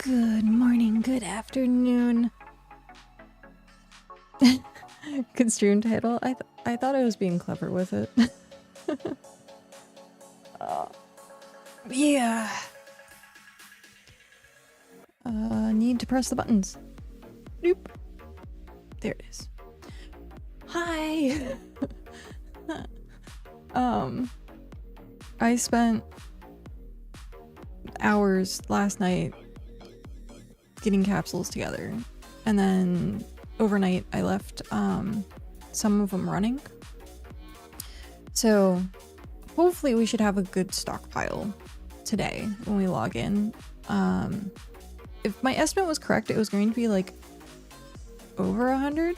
Good morning, good afternoon. Good stream title. I thought I was being clever with it. Yeah. Need to press the buttons. Nope. There it is. Hi. I spent hours last night getting capsules together, and then overnight I left some of them running, so hopefully we should have a good stockpile today when we log in. If my estimate was correct, it was going to be like over 100.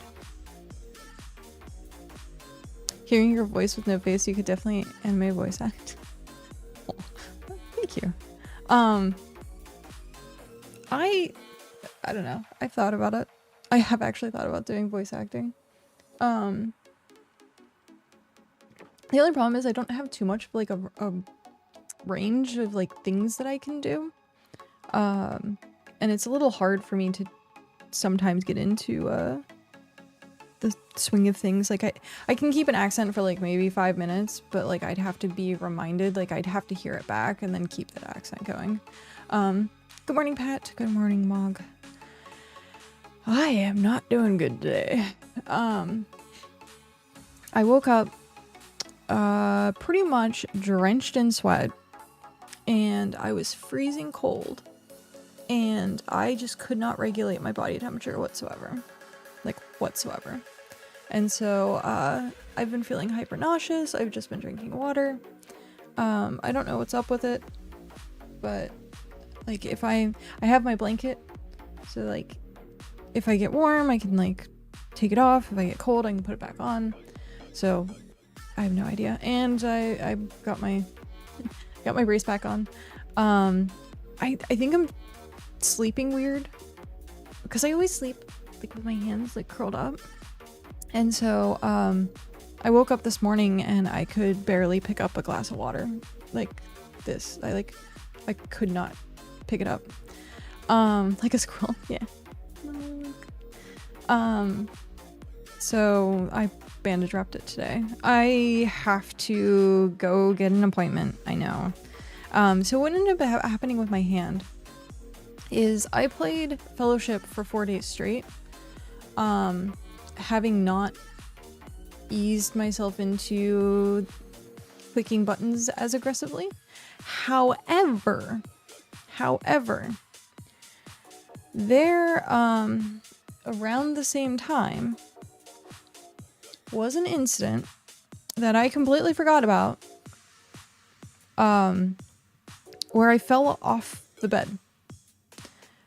Hearing your voice with no face, you could definitely anime voice act. Oh, thank you. I don't know. I've thought about it. I have actually thought about doing voice acting. The only problem is I don't have too much of like a range of like things that I can do. And it's a little hard for me to sometimes get into the swing of things. Like I can keep an accent for like maybe 5 minutes, but like I'd have to be reminded, like I'd have to hear it back and then keep that accent going. Good morning, Pat. Good morning, Mog. I am not doing good today. I woke up pretty much drenched in sweat, and I was freezing cold, and I just could not regulate my body temperature whatsoever. Like, whatsoever. And so I've been feeling hyper nauseous. I've just been drinking water. I don't know what's up with it, but like if I have my blanket, so like if I get warm I can like take it off. If I get cold I can put it back on. So I have no idea. And I got my brace back on. I think I'm sleeping weird because I always sleep like with my hands like curled up. And so I woke up this morning and I could barely pick up a glass of water like this. I could not pick it up. Like a squirrel. Yeah. So I bandage wrapped it today. I have to go get an appointment. I know. So what ended up happening with my hand is I played Fellowship for 4 days straight, having not eased myself into clicking buttons as aggressively. However, there, around the same time was an incident that I completely forgot about, where I fell off the bed.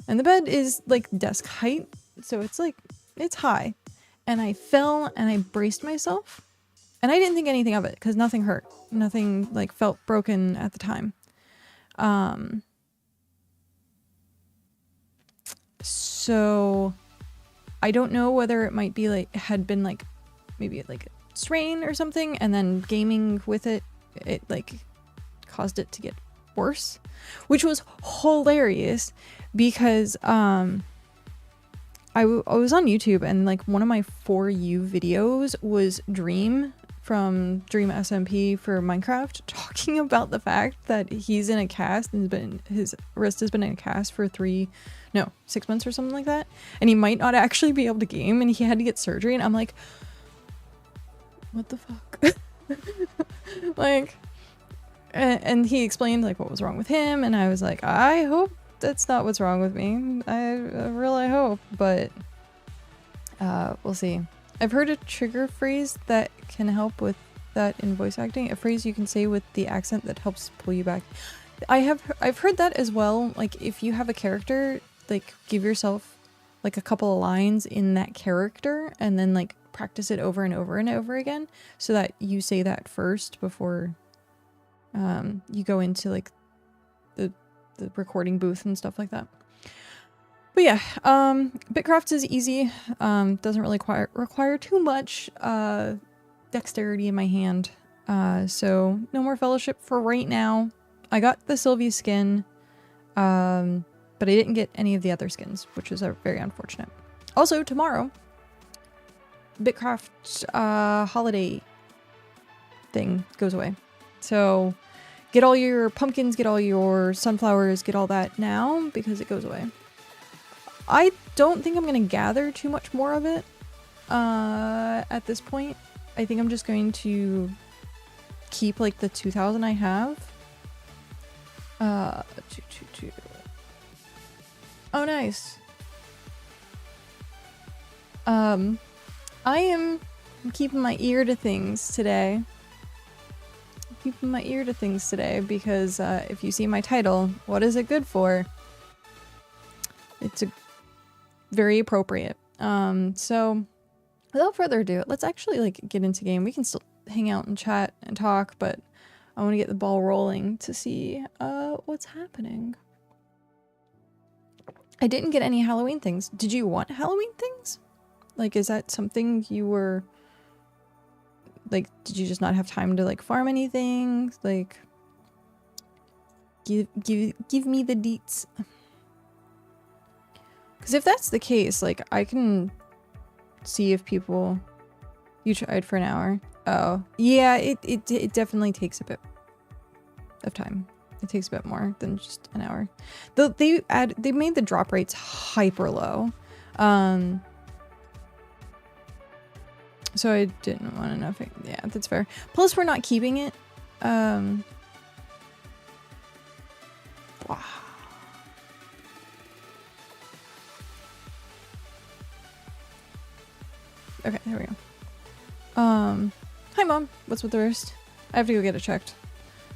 And the bed is like desk height, so it's like, it's high. And I fell and I braced myself. And I didn't think anything of it because nothing hurt. Nothing like felt broken at the time. So I don't know whether it might be like, had been like, maybe like a strain or something, and then gaming with it like caused it to get worse, which was hilarious because I was on YouTube and like one of my For You videos was Dream from Dream SMP for Minecraft talking about the fact that he's in a cast and his wrist has been in a cast for 6 months or something like that, and he might not actually be able to game and he had to get surgery. And I'm like, what the fuck? Like, and he explained like what was wrong with him, and I was like, I hope that's not what's wrong with me. I really hope, but we'll see. I've heard a trigger phrase that can help with that in voice acting. A phrase you can say with the accent that helps pull you back. I've heard that as well. Like if you have a character, like give yourself like a couple of lines in that character and then like practice it over and over and over again so that you say that first before you go into like the recording booth and stuff like that. But yeah, BitCraft is easy. Doesn't really require too much dexterity in my hand. So no more fellowship for right now. I got the Sylvie skin, but I didn't get any of the other skins, which is very unfortunate. Also, tomorrow, BitCraft holiday thing goes away. So get all your pumpkins, get all your sunflowers, get all that now because it goes away. I don't think I'm going to gather too much more of it at this point. I think I'm just going to keep like the 2,000 I have. 222. Oh, nice. I am keeping my ear to things today. Keeping my ear to things today because if you see my title, what is it good for? It's very appropriate. So without further ado, let's actually like get into game. We can still hang out and chat and talk, but I want to get the ball rolling to see what's happening. I didn't get any Halloween things. Did you want Halloween things? Like, is that something you were like, did you just not have time to like farm anything? Like, give me the deets. Because if that's the case, like, I can see if people... You tried for an hour. Oh. Yeah, it definitely takes a bit of time. It takes a bit more than just an hour. They made the drop rates hyper low. So I didn't want to know if yeah, that's fair. Plus, we're not keeping it. Wow. Okay, there we go. Hi Mom, what's with the wrist? I have to go get it checked.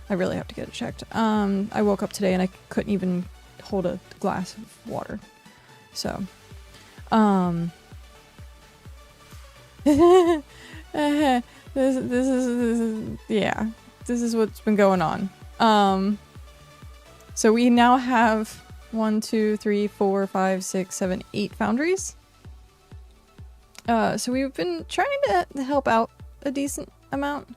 I really have to get it checked. I woke up today and I couldn't even hold a glass of water. So, this is what's been going on. So we now have 1, 2, 3, 4, 5, 6, 7, 8 foundries. So we've been trying to help out a decent amount.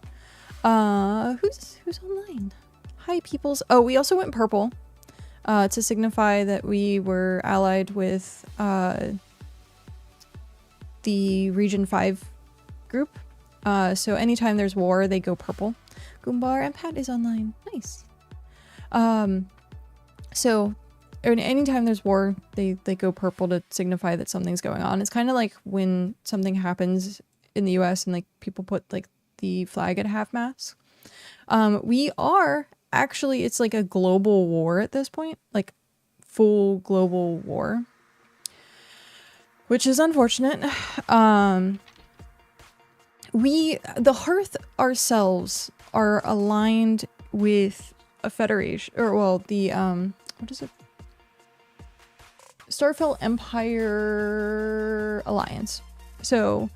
Who's online? Hi, peoples. Oh, we also went purple, to signify that we were allied with, the Region 5 group. So anytime there's war, they go purple. Goombar and Pat is online. Nice. So anytime there's war, they go purple to signify that something's going on. It's kind of like when something happens in the US and like people put like the flag at half-mast. We are actually, it's like a global war at this point, like full global war, which is unfortunate. The Hearth ourselves are aligned with a federation, or well, the what is it? Starfell Empire Alliance. So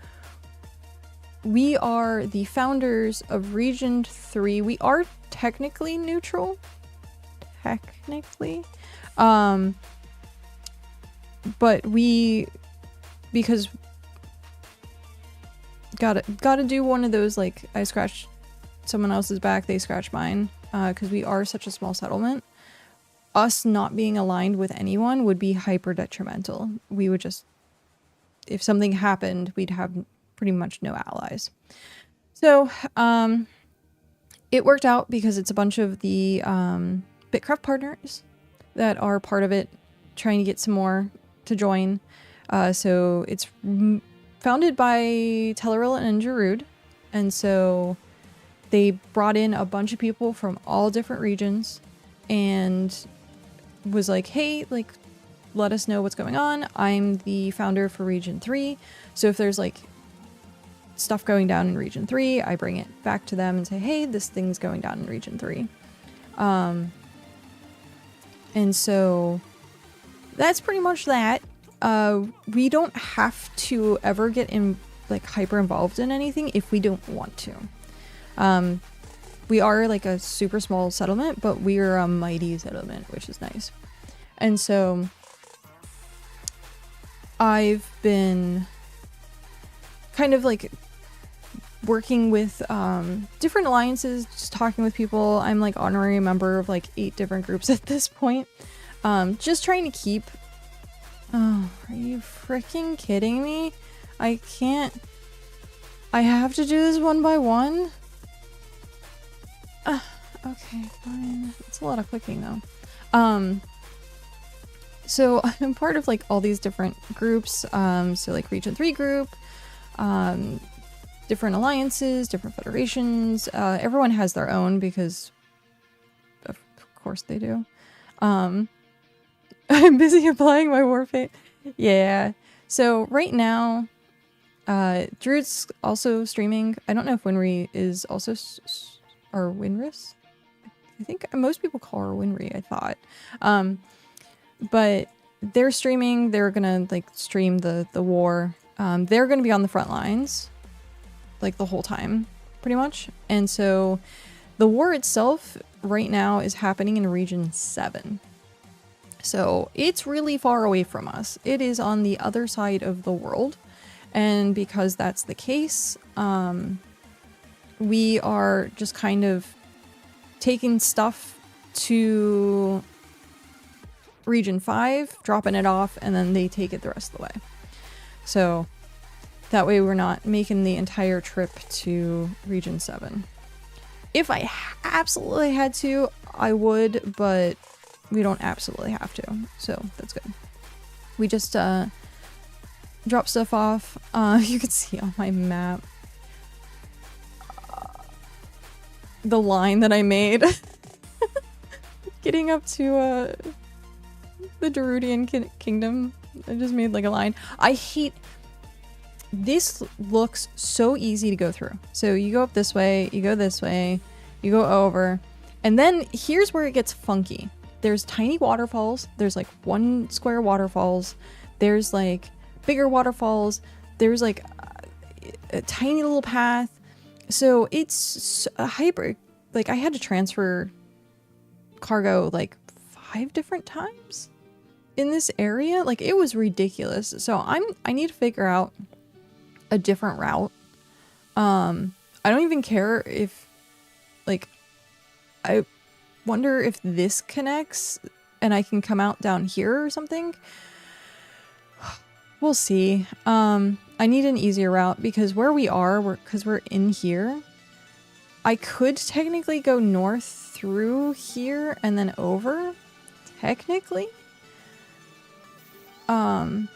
we are the founders of Region 3. We are technically neutral. Technically. But we, because gotta do one of those, like, I scratch someone else's back, they scratch mine, because we are such a small settlement. Us not being aligned with anyone would be hyper detrimental. We would just, if something happened, we'd have pretty much no allies. So, it worked out because it's a bunch of the BitCraft partners that are part of it, trying to get some more to join. So it's founded by Telleril and Jarud, and so they brought in a bunch of people from all different regions and was like, hey, like, let us know what's going on. I'm the founder for Region 3, so if there's like stuff going down in region 3, I bring it back to them and say, hey, this thing's going down in region 3. And so that's pretty much that. We don't have to ever get in like hyper involved in anything if we don't want to. We are like a super small settlement, but we are a mighty settlement, which is nice. And so I've been kind of like working with different alliances, just talking with people. I'm like honorary member of like 8 different groups at this point. Just trying to keep... Oh, are you freaking kidding me? I can't... I have to do this one by one? Okay, fine. It's a lot of clicking though. So I'm part of like all these different groups. So like Region 3 group, different alliances, different federations. Everyone has their own because of course they do. I'm busy applying my war fate. Yeah. So right now, Druid's also streaming. I don't know if Winry is also, or Winris? I think most people call her Winry, I thought. But they're streaming. They're gonna like stream the war. They're gonna be on the front lines, like the whole time, pretty much. And so the war itself right now is happening in Region 7. So it's really far away from us. It is on the other side of the world. And because that's the case, we are just kind of taking stuff to Region 5, dropping it off, and then they take it the rest of the way. So that way we're not making the entire trip to Region 7. If I absolutely had to, I would, but we don't absolutely have to, so that's good. We just drop stuff off. You can see on my map the line that I made getting up to the Darudian kingdom. I just made like a line. I hate this. Looks so easy to go through. So you go up this way, you go this way, you go over, and then here's where it gets funky. There's tiny waterfalls. There's like 1 square waterfalls. There's like bigger waterfalls. There's like a tiny little path. So it's a hyper. Like I had to transfer cargo like 5 different times in this area. Like it was ridiculous. So I need to figure out a different route. I don't even care if like I wonder if this connects and I can come out down here or something. We'll see. I need an easier route because where we are, because we're in here, I could technically go north through here and then over, technically. But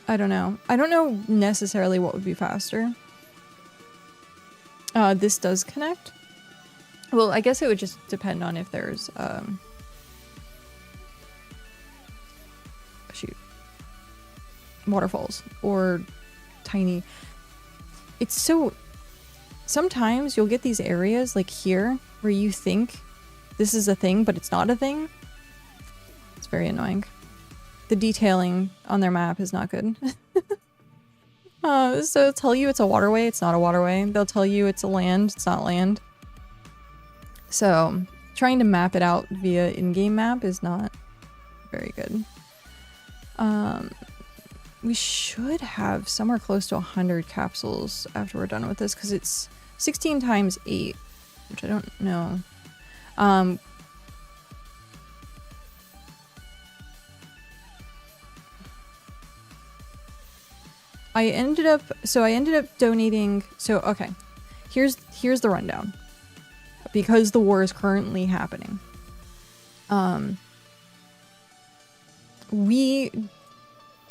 I don't know. I don't know necessarily what would be faster. This does connect. Well, I guess it would just depend on if there's, shoot, waterfalls or tiny. It's so, sometimes you'll get these areas like here where you think this is a thing, but it's not a thing. It's very annoying. The detailing on their map is not good. So they'll tell you it's a waterway, it's not a waterway. They'll tell you it's a land, it's not land. So trying to map it out via in-game map is not very good. We should have somewhere close to 100 capsules after we're done with this because it's 16 times 8, which I don't know. I ended up donating. So, okay, here's the rundown. Because the war is currently happening. We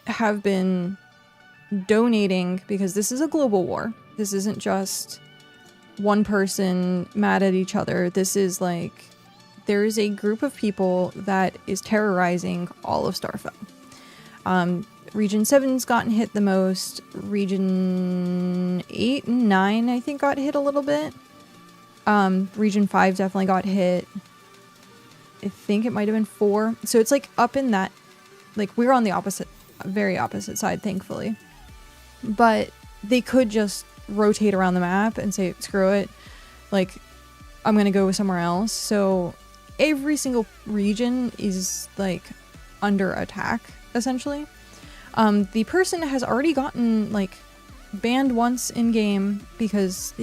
have been donating because this is a global war. This isn't just one person mad at each other. This is like, there is a group of people that is terrorizing all of Starfell. Region 7's gotten hit the most. Region 8 and 9, I think, got hit a little bit. Region 5 definitely got hit. I think it might have been 4. So it's like up in that, like we're on the opposite, very opposite side, thankfully. But they could just rotate around the map and say, screw it, like I'm gonna go somewhere else. So every single region is like under attack, essentially. The person has already gotten like banned once in game because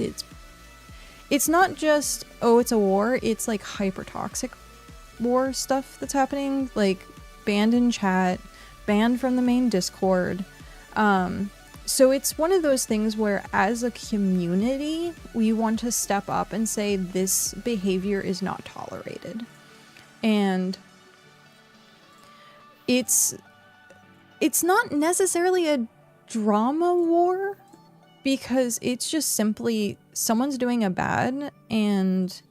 it's not just, oh, it's a war, it's like hyper toxic war stuff that's happening, like banned in chat, banned from the main Discord. So it's one of those things where as a community, we want to step up and say this behavior is not tolerated. And it's not necessarily a drama war, because it's just simply someone's doing a bad and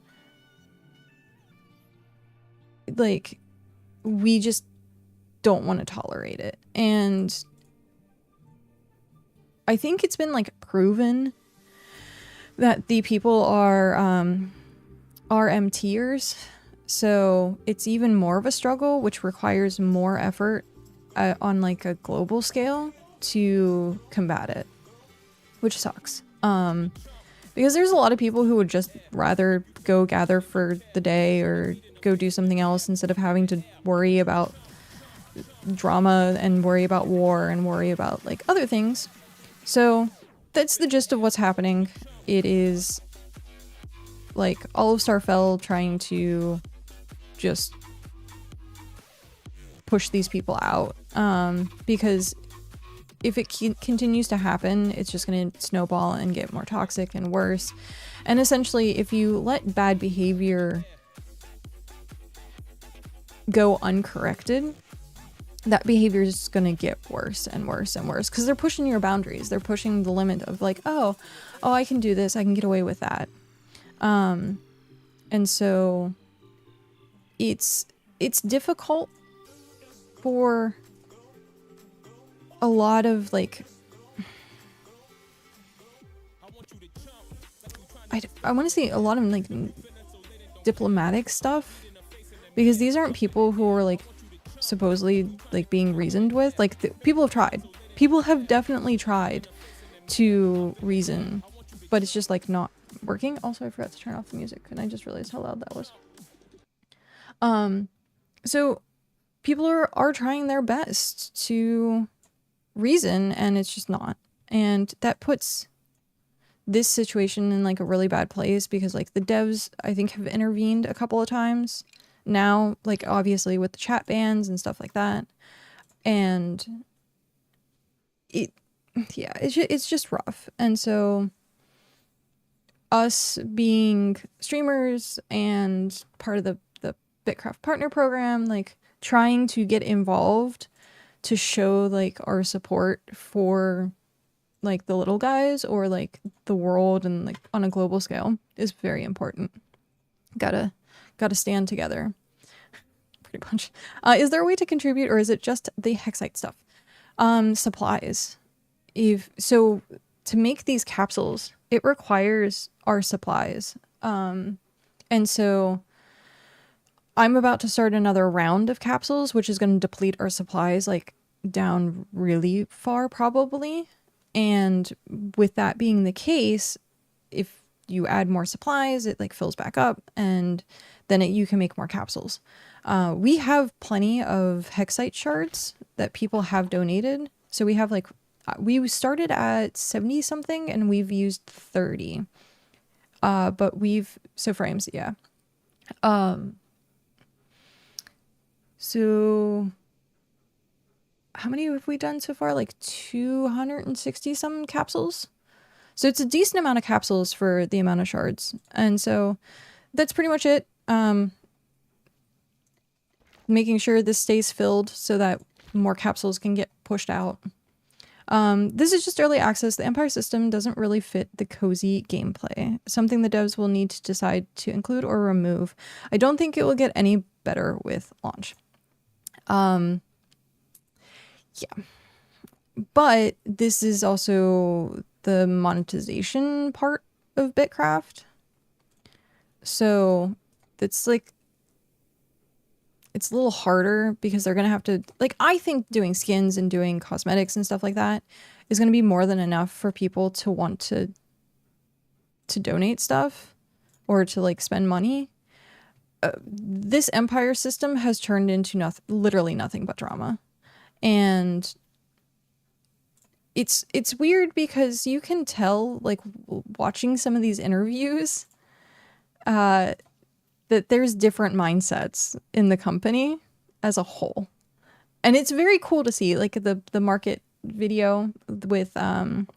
like we just don't want to tolerate it. And I think it's been like proven that the people are MTers, so it's even more of a struggle, which requires more effort on like a global scale to combat it, which sucks. Because there's a lot of people who would just rather go gather for the day or go do something else instead of having to worry about drama and worry about war and worry about like other things. So that's the gist of what's happening. It is like all of Starfell trying to just push these people out, because if it continues to happen, it's just going to snowball and get more toxic and worse. And essentially, if you let bad behavior go uncorrected, that behavior is going to get worse and worse and worse, because they're pushing your boundaries. They're pushing the limit of like, oh, I can do this. I can get away with that. And so it's difficult for a lot of like, I want to say a lot of like diplomatic stuff, because these aren't people who are like supposedly like being reasoned with. Like people have tried. People have definitely tried to reason, but it's just like not working. Also, I forgot to turn off the music and I just realized how loud that was. So people are trying their best to reason, and it's just not. And that puts this situation in like a really bad place, because like the devs, I think, have intervened a couple of times now, like obviously with the chat bans and stuff like that. And it's just rough. And so us being streamers and part of the BitCraft partner program, like trying to get involved to show like our support for like the little guys or like the world and like on a global scale is very important. Gotta stand together. Pretty much. Is there a way to contribute, or is it just the Hexite stuff? Supplies. So to make these capsules, it requires our supplies. And so I'm about to start another round of capsules, which is going to deplete our supplies like down really far probably. And with that being the case, if you add more supplies, it like fills back up, and then you can make more capsules. We have plenty of Hexite shards that people have donated. So we have like, we started at 70 something and we've used 30. But so frames, yeah. So how many have we done so far? Like 260 some capsules. So it's a decent amount of capsules for the amount of shards. And so that's pretty much it. Making sure this stays filled so that more capsules can get pushed out. This is just early access. The Empire system doesn't really fit the cozy gameplay. Something the devs will need to decide to include or remove. I don't think it will get any better with launch. Yeah. But this is also the monetization part of BitCraft. So it's like, it's a little harder because they're going to have to, like, I think doing skins and doing cosmetics and stuff like that is going to be more than enough for people to want to donate stuff or to like spend money. This Empire system has turned into literally nothing but drama. And it's weird because you can tell, like, watching some of these interviews, that there's different mindsets in the company as a whole. And it's very cool to see, like, the market video with Minch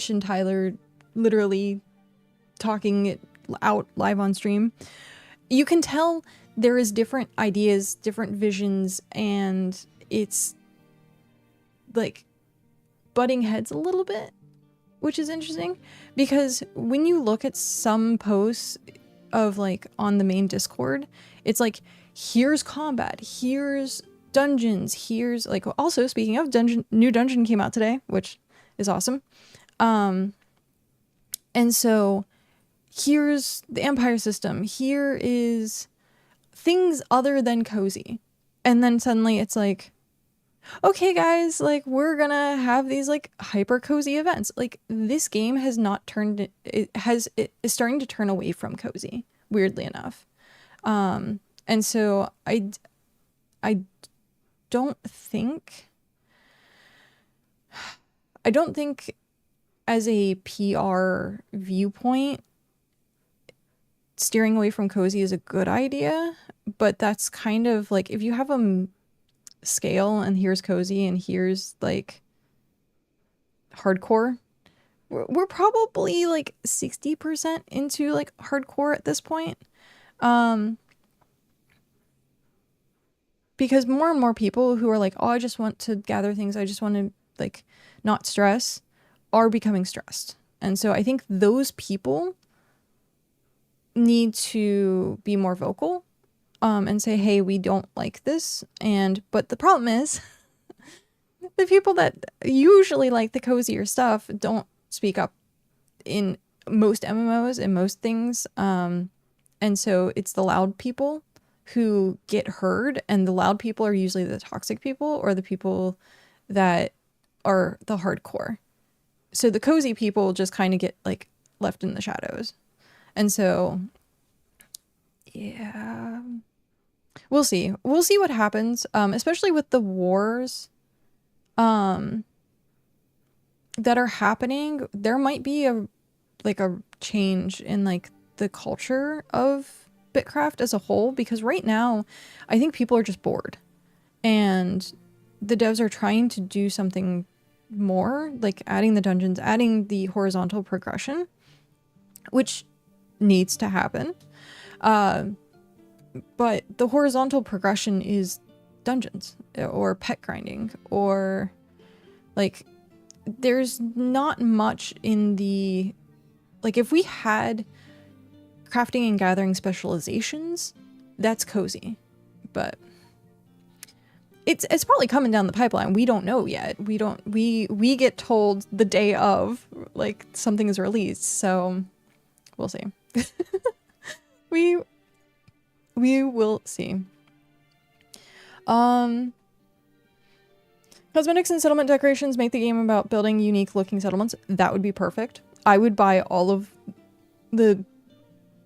and Tyler literally talking it out live on stream. You can tell there is different ideas, different visions, and it's like butting heads a little bit, which is interesting because when you look at some posts of like on the main Discord, it's like, here's combat, here's dungeons, here's like, also speaking of new dungeon came out today, which is awesome. And so here's the Empire system, here is things other than cozy. And then suddenly it's like, okay guys, like, we're gonna have these like hyper cozy events. Like, this game has not turned, it is starting to turn away from cozy, weirdly enough. And so I don't think as a PR viewpoint, steering away from cozy is a good idea, but that's kind of like, if you have a scale and here's cozy and here's like hardcore, we're probably like 60% into like hardcore at this point. Because more and more people who are like, oh, I just want to gather things, I just want to like not stress, are becoming stressed. And so I think those people need to be more vocal, and say, hey, we don't like this. But the problem is the people that usually like the cozier stuff don't speak up in most MMOs and most things. And so it's the loud people who get heard, and the loud people are usually the toxic people or the people that are the hardcore. So the cozy people just kind of get like left in the shadows. And so, yeah, we'll see what happens, especially with the wars that are happening. There might be a change in like the culture of BitCraft as a whole, because right now I think people are just bored and the devs are trying to do something more, like adding the dungeons, adding the horizontal progression, which needs to happen. But the horizontal progression is dungeons or pet grinding, or like, there's not much in the, like, if we had crafting and gathering specializations, that's cozy. But it's probably coming down the pipeline. We don't know yet. We get told the day of, like, something is released, so we'll see. we will see. Cosmetics and settlement decorations make the game about building unique looking settlements. That would be perfect. I would buy all of the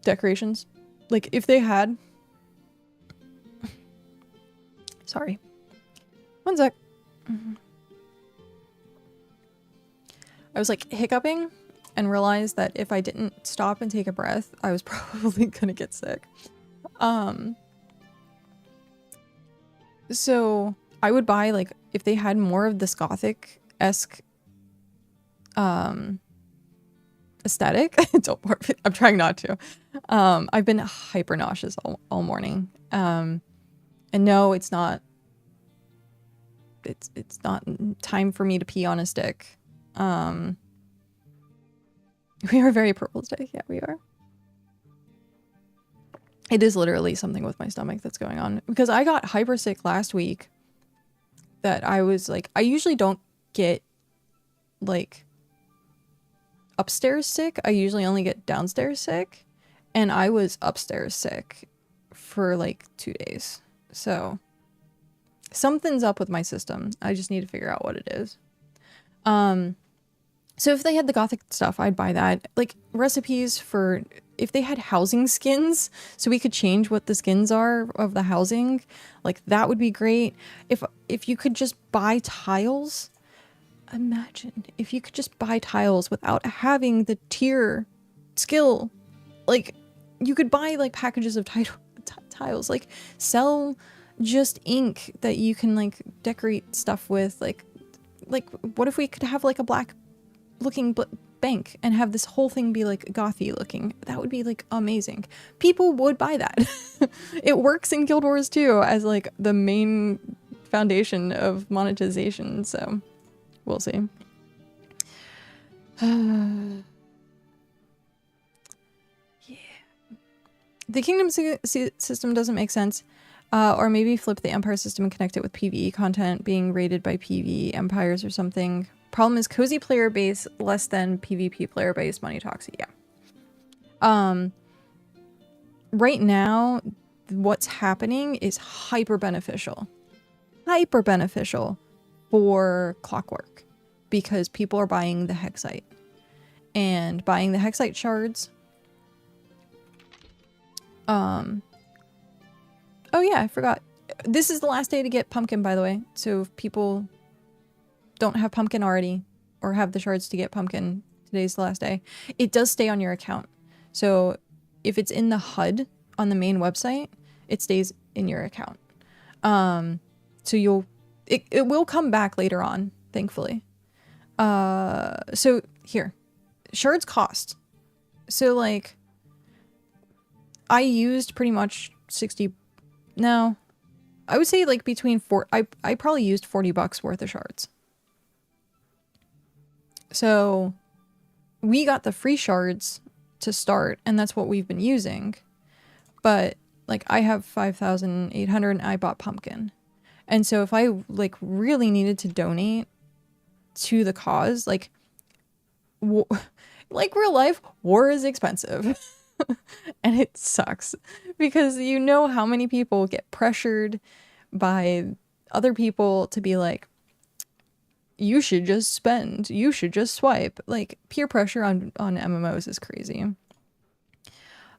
decorations. Like, if they had... Sorry. One sec. I was like hiccuping and realized that if I didn't stop and take a breath, I was probably gonna get sick. So I would buy, like, if they had more of this gothic-esque aesthetic. Don't worry, I'm trying not to. I've been hyper nauseous all morning. And no, it's not time for me to pee on a stick. We are very purple today. Yeah, we are. It is literally something with my stomach that's going on, because I got hyper sick last week that I was like, I usually don't get like upstairs sick. I usually only get downstairs sick. And I was upstairs sick for like 2 days. So something's up with my system. I just need to figure out what it is. So if they had the gothic stuff, I'd buy that. Like recipes for if they had housing skins, so we could change what the skins are of the housing, like that would be great. If you could just buy tiles, imagine if you could just buy tiles without having the tier skill. Like you could buy like packages of tiles, like sell just ink that you can like decorate stuff with. Like what if we could have like a black looking bank and have this whole thing be like gothy looking? That would be like amazing. People would buy that. It works in Guild Wars too as like the main foundation of monetization, so we'll see. Yeah. The kingdom system doesn't make sense. Or maybe flip the empire system and connect it with PvE content being rated by PvE empires or something. Problem is cozy player base less than PvP player base money talks. Yeah. Right now, what's happening is hyper beneficial for Clockwork because people are buying the Hexite and buying the Hexite shards. Oh yeah, I forgot. This is the last day to get pumpkin, by the way. So if people don't have pumpkin already or have the shards to get pumpkin, today's the last day. It does stay on your account. So if it's in the HUD on the main website, it stays in your account. So it will come back later on, thankfully. So here, shards cost. So like I used pretty much 60, no, I would say like between I probably used $40 worth of shards. So we got the free shards to start, and that's what we've been using. But like I have 5,800 and I bought pumpkin. And so if I like really needed to donate to the cause, like like real life, war is expensive. And it sucks because you know how many people get pressured by other people to be like, you should just spend, you should just swipe. Like peer pressure on MMOs is crazy.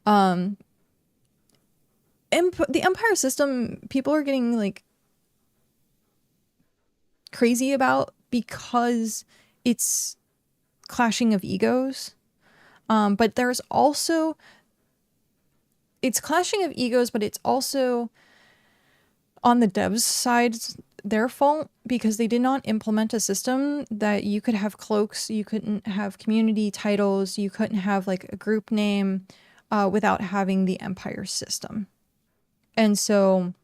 And the Empire system, people are getting like crazy about because it's clashing of egos. But there's also, it's clashing of egos, but it's also on the devs' side their fault because they did not implement a system that you could have cloaks, you couldn't have community titles, you couldn't have like a group name without having the Empire system. And so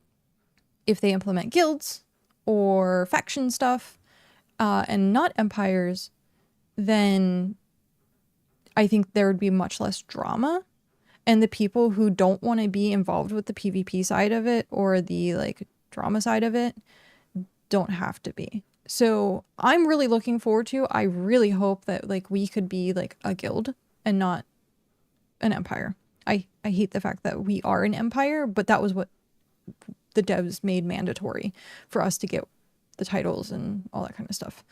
if they implement guilds or faction stuff and not empires, then I think there would be much less drama, and the people who don't want to be involved with the PvP side of it or the like drama side of it don't have to be. So I'm really looking forward to, I really hope that like we could be like a guild and not an empire. I hate the fact that we are an empire, but that was what the devs made mandatory for us to get the titles and all that kind of stuff.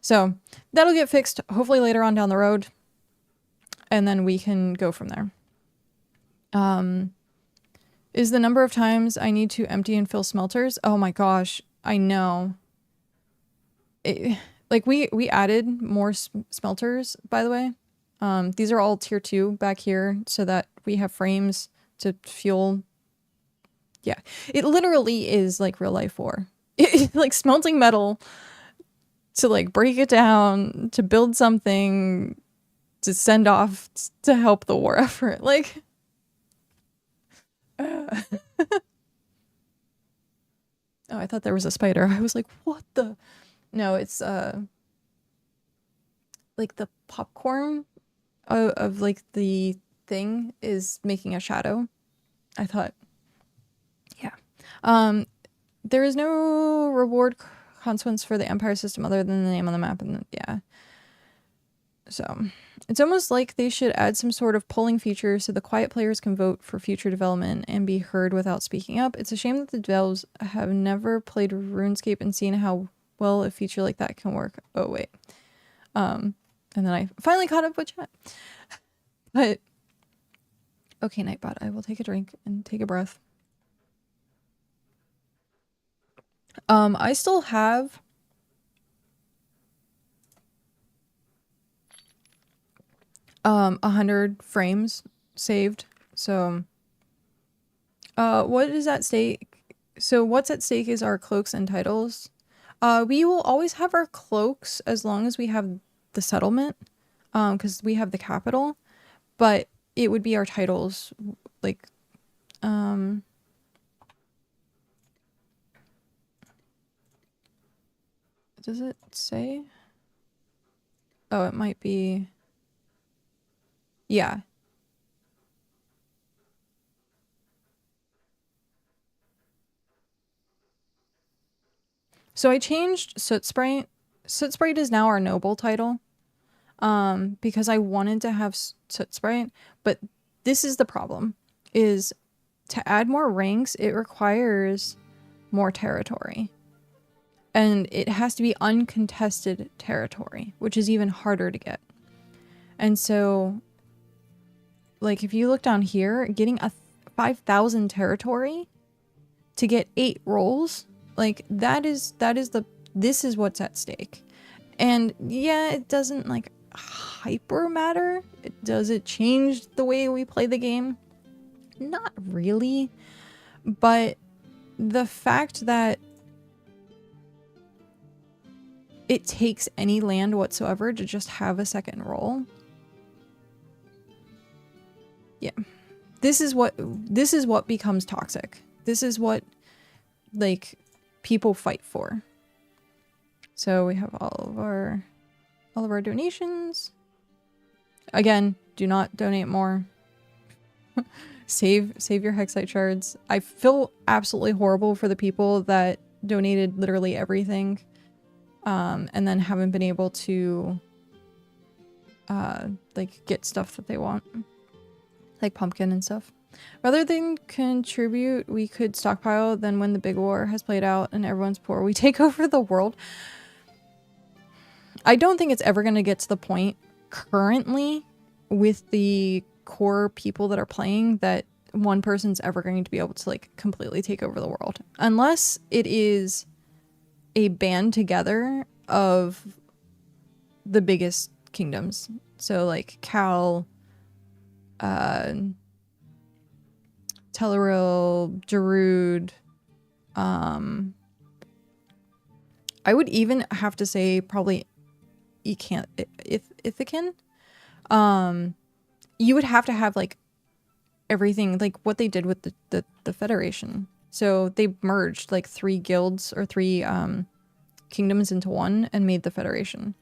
So that'll get fixed hopefully later on down the road. And then we can go from there. Is the number of times I need to empty and fill smelters? Oh my gosh, I know. Like we added more smelters, by the way. These are all tier 2 back here so that we have frames to fuel. Yeah, it literally is like real life war. Like smelting metal to like break it down, to build something, to send off to help the war effort. Like, oh, I thought there was a spider. I was like, what the? No, it's like the popcorn of like the thing is making a shadow. I thought, yeah. There is no reward consequence for the Empire system other than the name on the map. And yeah. So it's almost like they should add some sort of polling feature so the quiet players can vote for future development and be heard without speaking up. It's a shame that the devs have never played RuneScape and seen how well a feature like that can work. Oh, wait. And then I finally caught up with chat. But okay, Nightbot, I will take a drink and take a breath. I still have 100 frames saved. So what is at stake? So what's at stake is our cloaks and titles. We will always have our cloaks as long as we have the settlement, because we have the capital, but it would be our titles, like does it say? Oh, it might be. Yeah. So I changed Soot Sprite. Soot Sprite is now our noble title. Because I wanted to have Soot Sprite, but this is the problem, is to add more ranks, it requires more territory. And it has to be uncontested territory, which is even harder to get. And so, like, if you look down here, getting a 5,000 territory to get 8 rolls, like, this is what's at stake. And yeah, it doesn't, like, hyper matter. Does it change the way we play the game? Not really. But the fact that it takes any land whatsoever to just have a second roll. Yeah. This is what becomes toxic. This is what, like, people fight for. So we have all of our donations. Again, do not donate more. Save your Hexite shards. I feel absolutely horrible for the people that donated literally everything, and then haven't been able to like get stuff that they want, like pumpkin and stuff. Rather than contribute, we could stockpile. Then when the big war has played out and everyone's poor, we take over the world. I don't think it's ever going to get to the point currently with the core people that are playing that one person's ever going to be able to, like, completely take over the world. Unless it is a band together of the biggest kingdoms. So, like, Cal, Tellaril, Darude, I would even have to say probably Ithacan. You would have to have, like, everything, like what they did with the Federation. So they merged, like, 3 guilds or 3 kingdoms into one and made the Federation.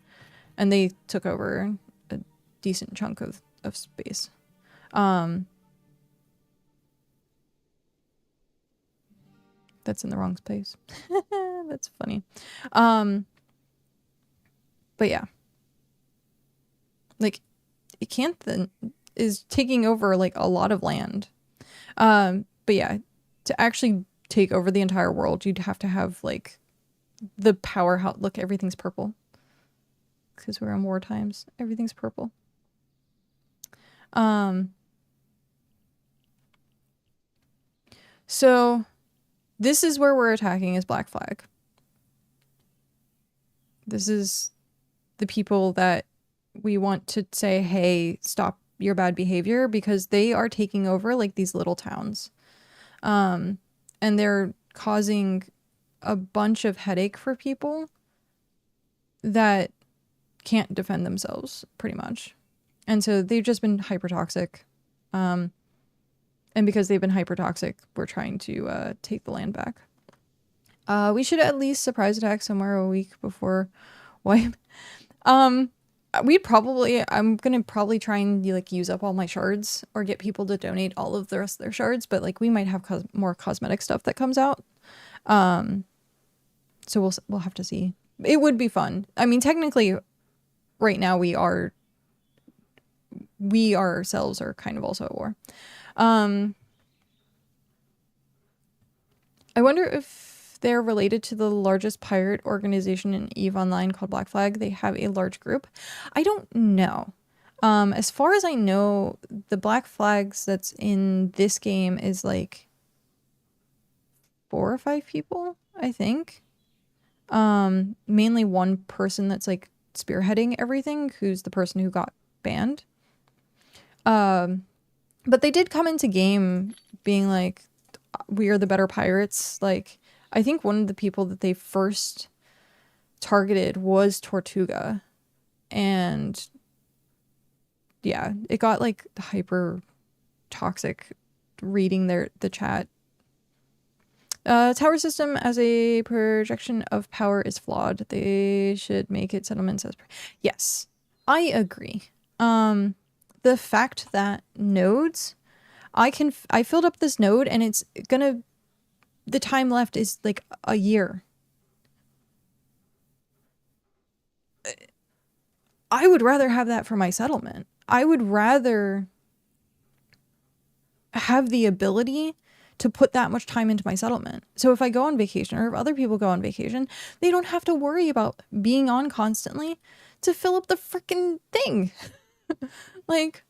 And they took over a decent chunk of space. That's in the wrong space. That's funny. But yeah. Like, Icanthan is taking over, like, a lot of land. But yeah, to actually take over the entire world, you'd have to have, like, the powerhouse. Look, everything's purple. Because we're in war times. Everything's purple. So this is where we're attacking, is Black Flag. This is the people that we want to say, hey, stop your bad behavior, because they are taking over, like, these little towns. And they're causing a bunch of headache for people that can't defend themselves, pretty much. And so they've just been hyper toxic. And because they've been hyper toxic, we're trying to take the land back. We should at least surprise attack somewhere a week before wipe. I'm gonna probably try and, like, use up all my shards or get people to donate all of the rest of their shards, but, like, we might have more cosmetic stuff that comes out. So we'll have to see. It would be fun. I mean, technically, right now we ourselves are kind of also at war. I wonder if they're related to the largest pirate organization in EVE Online called Black Flag. They have a large group. I don't know. As far as I know, the Black Flags that's in this game is like 4 or 5 people, I think. Mainly one person that's like spearheading everything, who's the person who got banned. But they did come into game being like, we are the better pirates. Like, I think one of the people that they first targeted was Tortuga. And yeah, it got like hyper toxic reading the chat. Tower system as a projection of power is flawed. They should make it settlements as... Yes, I agree. The fact that nodes... I filled up this node and it's gonna... The time left is like a year. I would rather have that for my settlement. I would rather have the ability to put that much time into my settlement. So if I go on vacation or if other people go on vacation, they don't have to worry about being on constantly to fill up the freaking thing. Like,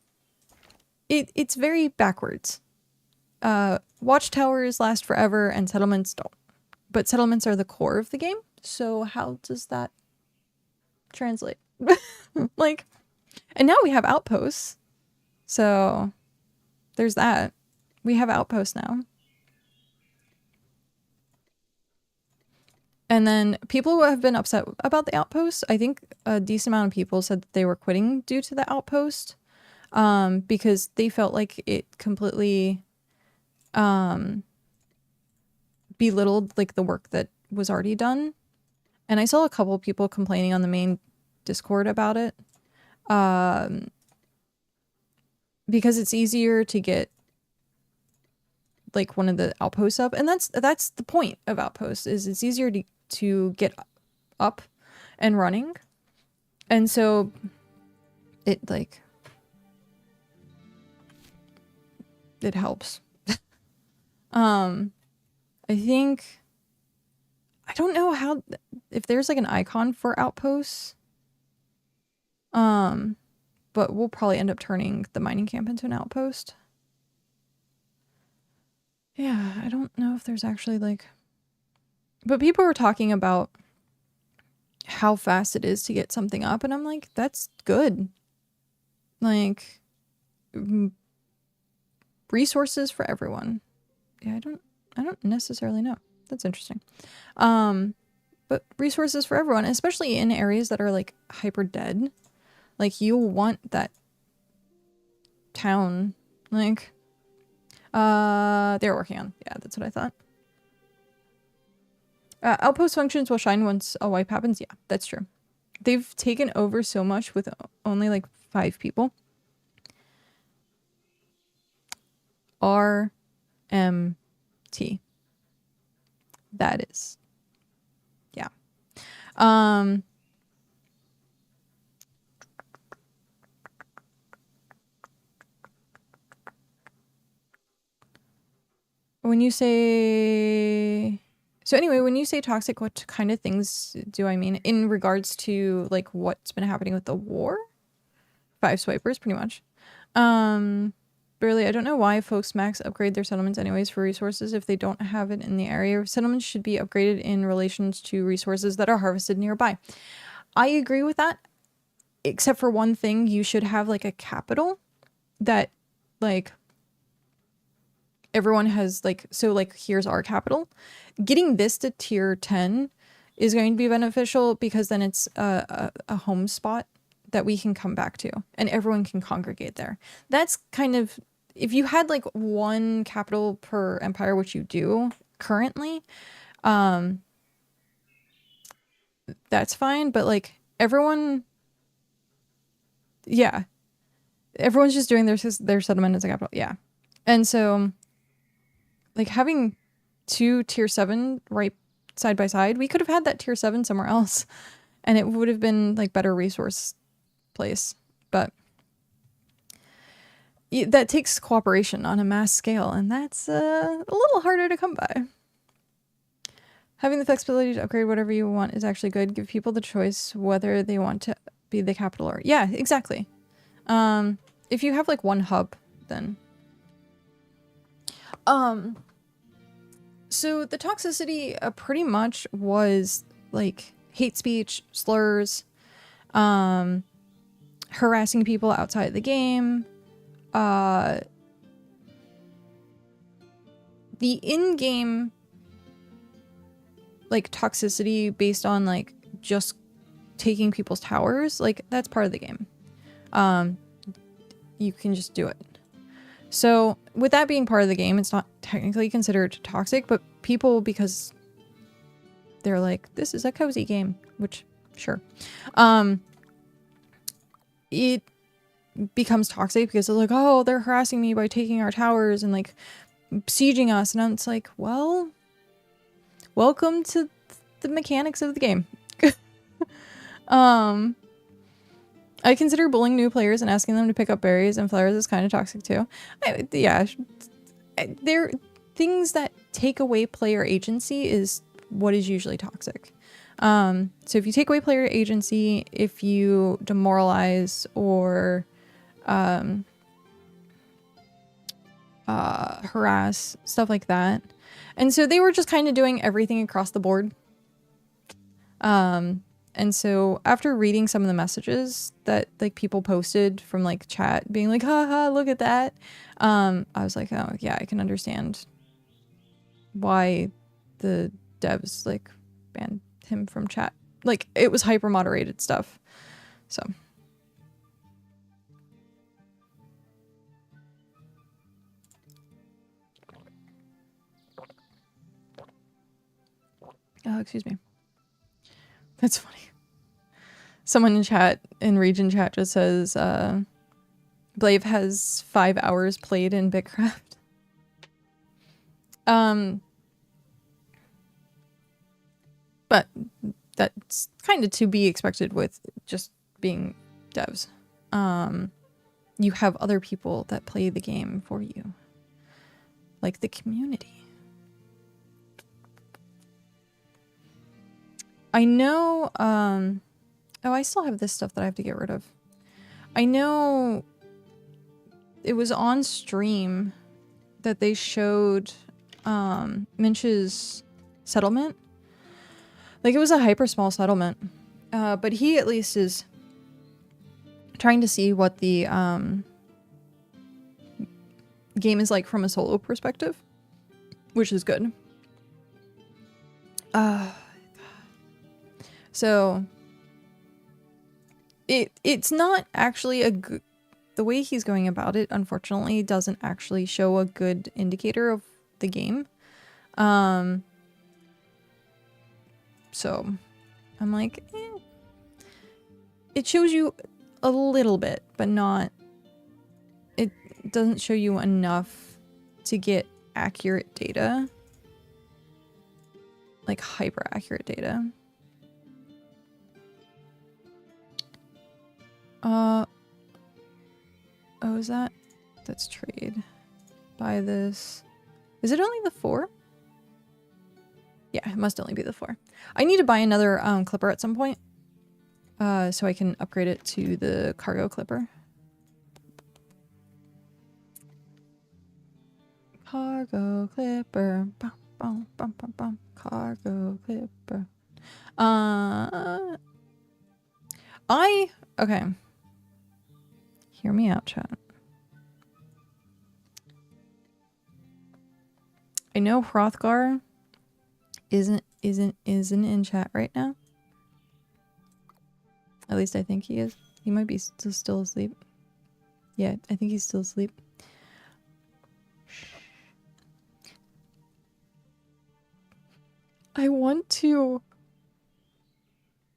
it's very backwards. Watchtowers last forever and settlements don't. But settlements are the core of the game. So how does that translate? Like, and now we have outposts. So there's that. We have outposts now. And then people who have been upset about the outposts, I think a decent amount of people said that they were quitting due to the outpost. Because they felt like it completely belittled like the work that was already done. And I saw a couple of people complaining on the main Discord about it. Because it's easier to get like one of the outposts up, and that's the point of outposts, is it's easier to get up and running. And so it like it helps. I think, I don't know how, if there's like an icon for outposts, but we'll probably end up turning the mining camp into an outpost. Yeah, I don't know if there's actually like, but people were talking about how fast it is to get something up, and I'm like, that's good. Like, resources for everyone. Yeah, I don't necessarily know. That's interesting. But resources for everyone, especially in areas that are like hyper dead. Like, you want that town. Like, they're working on. Yeah, that's what I thought. Outpost functions will shine once a wipe happens. Yeah, that's true. They've taken over so much with only like 5 people. RMT. That is. Yeah. When you say... So anyway, when you say toxic, what kind of things do I mean in regards to like what's been happening with the war? 5 swipers, pretty much. Barely, I don't know why folks max upgrade their settlements anyways for resources if they don't have it in the area. Settlements should be upgraded in relations to resources that are harvested nearby. I agree with that, except for one thing. You should have like a capital that like everyone has, like, so like here's our capital. Getting this to tier 10 is going to be beneficial because then it's a home spot that we can come back to and everyone can congregate there. That's kind of, if you had like 1 capital per empire, which you do currently, that's fine. But like everyone, yeah, everyone's just doing their settlement as a capital. Yeah. And so like having 2 tier 7 right side by side. We could have had that tier 7 somewhere else, and it would have been like better resource place. But that takes cooperation on a mass scale, and that's a little harder to come by. Having the flexibility to upgrade whatever you want is actually good. Give people the choice whether they want to be the capital or... Yeah, exactly. If you have like one hub, then... So the toxicity pretty much was like hate speech, slurs, harassing people outside the game, the in-game like toxicity based on like just taking people's towers, like that's part of the game. You can just do it. So with that being part of the game, it's not technically considered toxic, but people, because they're like, this is a cozy game, which sure. It becomes toxic because they're like, oh, they're harassing me by taking our towers and like sieging us. And it's like, well, welcome to the mechanics of the game. I consider bullying new players and asking them to pick up berries and flowers is kind of toxic too. Yeah, there things that take away player agency is what is usually toxic. So if you take away player agency, if you demoralize or harass, stuff like that. And so they were just kind of doing everything across the board. And so after reading some of the messages that like people posted from like chat being like, haha, look at that. I was like, oh yeah, I can understand why the devs like banned him from chat. Like it was hyper moderated stuff. So. Oh, excuse me. That's funny. Someone in chat, in region chat, just says, Blave has 5 hours played in BitCraft. But that's kind of to be expected with just being devs. You have other people that play the game for you. Like the community. I know, oh, I still have this stuff that I have to get rid of. I know it was on stream that they showed Minch's settlement. Like it was a hyper small settlement. But he at least is trying to see what the game is like from a solo perspective, which is good. So it's not actually a good, the way he's going about it, unfortunately, doesn't actually show a good indicator of the game. So I'm like, it shows you a little bit, but not, it doesn't show you enough to get accurate data, like hyper accurate data. Oh, is that? That's trade. Buy this. Is it only the 4? Yeah, it must only be the 4. I need to buy another clipper at some point. So I can upgrade it to the cargo clipper. Cargo clipper. Bum, bum, bum, bum, bum. Cargo clipper. Okay. Hear me out, chat. I know Hrothgar isn't in chat right now. At least I think he is. He might be still asleep. Yeah, I think he's still asleep. I want to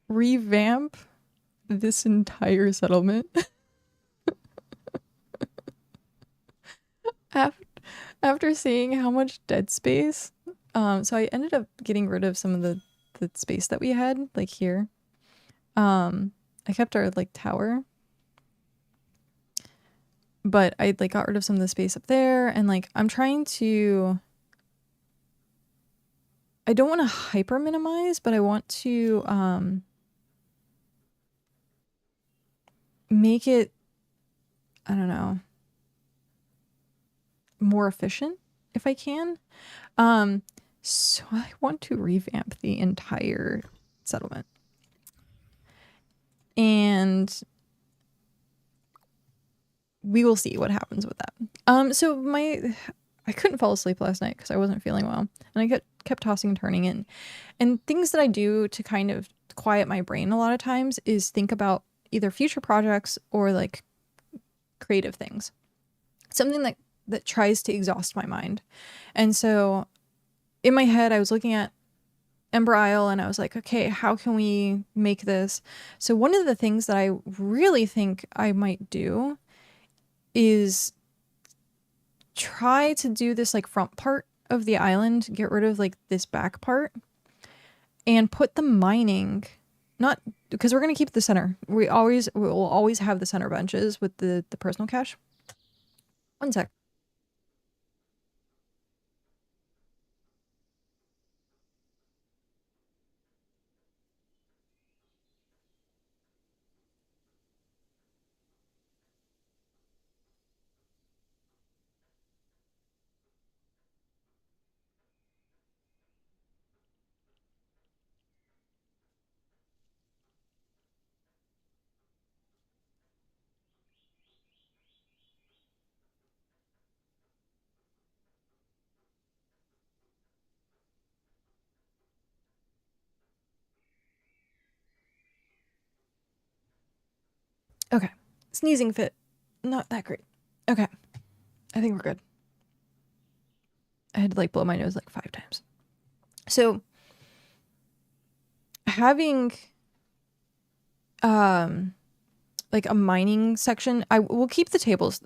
revamp this entire settlement. After seeing how much dead space So I ended up getting rid of some of the space that we had, like here. I kept our like tower, but I like got rid of some of the space up there, and like I'm trying to, I don't want to hyper minimize, but I want to make it, I don't know, more efficient if I can. So I want to revamp the entire settlement. And we will see what happens with that. So I couldn't fall asleep last night because I wasn't feeling well. And I kept tossing and turning in. And things that I do to kind of quiet my brain a lot of times is think about either future projects or like creative things. Something that tries to exhaust my mind. And so in my head, I was looking at Ember Isle and I was like, okay, how can we make this? So one of the things that I really think I might do is try to do this like front part of the island, get rid of like this back part, and put the mining, not because we're gonna keep the center. We will always have the center benches with the personal cache. One sec. Okay. Sneezing fit. Not that great. Okay. I think we're good. I had to like blow my nose like 5 times. So having like a mining section, I will keep the tables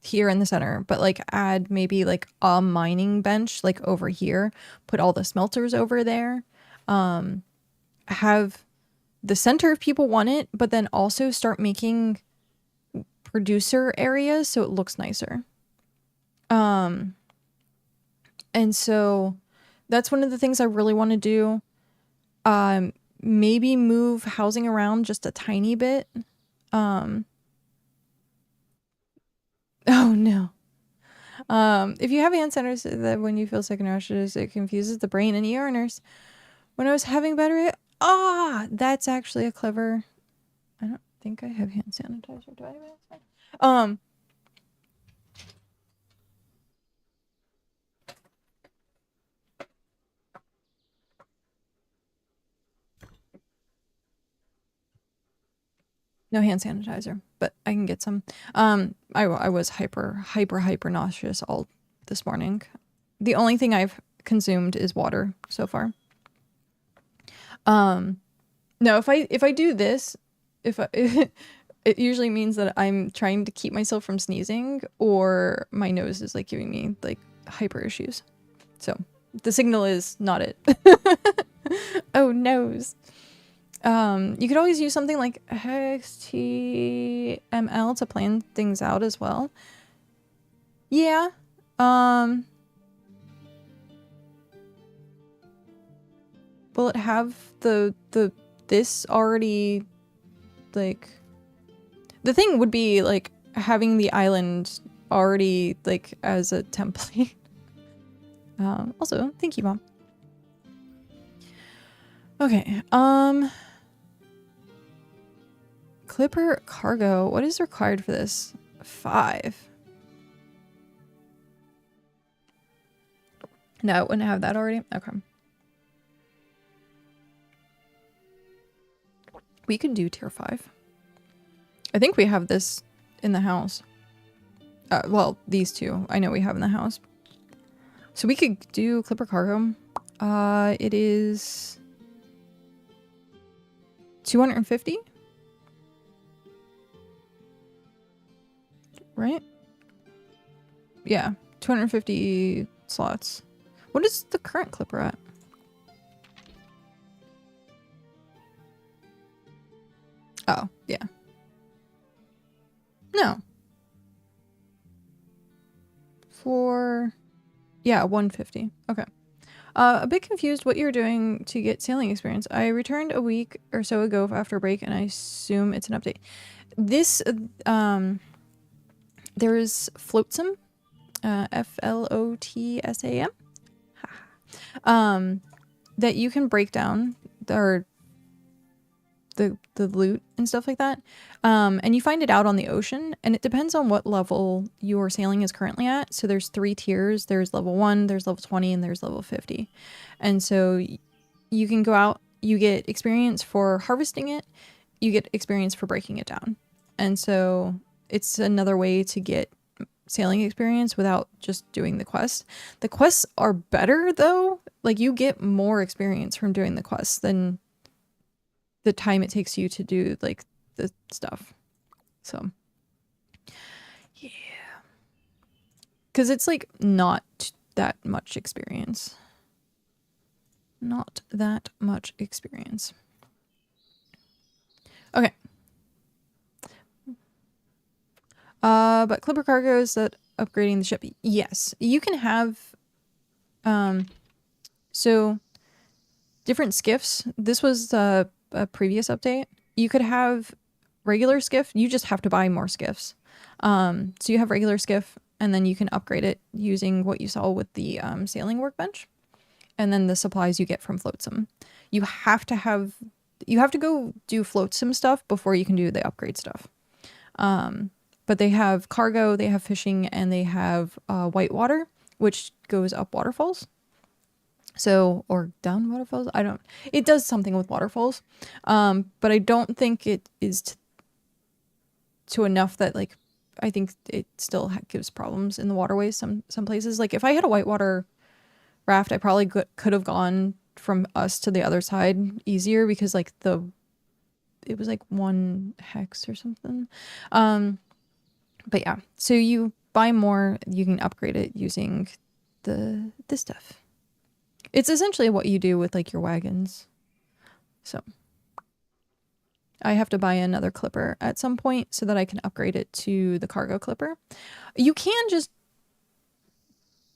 here in the center, but like add maybe like a mining bench like over here, put all the smelters over there, have the center if people want it, but then also start making producer areas so it looks nicer. And so that's one of the things I really want to do. Maybe move housing around just a tiny bit. Oh no. If you have hand centers that when you feel sick and nauseous, it confuses the brain and ER nurse. When I was having battery, that's actually a clever. I don't think I have hand sanitizer. Do I have hand sanitizer? No hand sanitizer, but I can get some. I was hyper nauseous all this morning. The only thing I've consumed is water so far. No, if I do this, it usually means that I'm trying to keep myself from sneezing, or my nose is like giving me like hyper issues. So the signal is not it. Oh, nose. You could always use something like HTML to plan things out as well. Yeah. Will it have this already, like, the thing would be like having the island already like as a template. Also, thank you, Mom. Okay, Clipper cargo, what is required for this? 5. No, it wouldn't have that already? Okay. We could do tier 5. I think we have this in the house. Well, these two I know we have in the house. So we could do Clipper cargo. It is 250? Right? Yeah, 250 slots. What is the current clipper at? Oh, yeah. No. Yeah, 150. Okay. A bit confused what you're doing to get sailing experience. I returned a week or so ago after a break, and I assume it's an update. This, there is Flotsam, Flotsam, that you can break down, or the loot and stuff like that. And you find it out on the ocean, and it depends on what level your sailing is currently at. So there's 3 tiers. There's level 1, there's level 20, and there's level 50. And so you can go out, you get experience for harvesting it, you get experience for breaking it down. And so it's another way to get sailing experience without just doing the quest. The quests are better though. Like, you get more experience from doing the quests than the time it takes you to do like the stuff. So yeah, because it's like not that much experience. Not that much experience. Okay. But clipper cargo, is that upgrading the ship? Yes, you can have so different skiffs. This was a previous update. You could have regular skiff, you just have to buy more skiffs. So you have regular skiff, and then you can upgrade it using what you saw with the sailing workbench, and then the supplies you get from Flotsam. You have to go do Flotsam stuff before you can do the upgrade stuff. But they have cargo, they have fishing, and they have whitewater, which goes up waterfalls. So, or down waterfalls? It does something with waterfalls. But I don't think it is to enough that, like, I think it still gives problems in the waterways some places. Like, if I had a whitewater raft, I probably could have gone from us to the other side easier, because like it was like 1 hex or something. But yeah, so you buy more, you can upgrade it using this stuff. It's essentially what you do with like your wagons. So I have to buy another clipper at some point so that I can upgrade it to the cargo clipper. You can just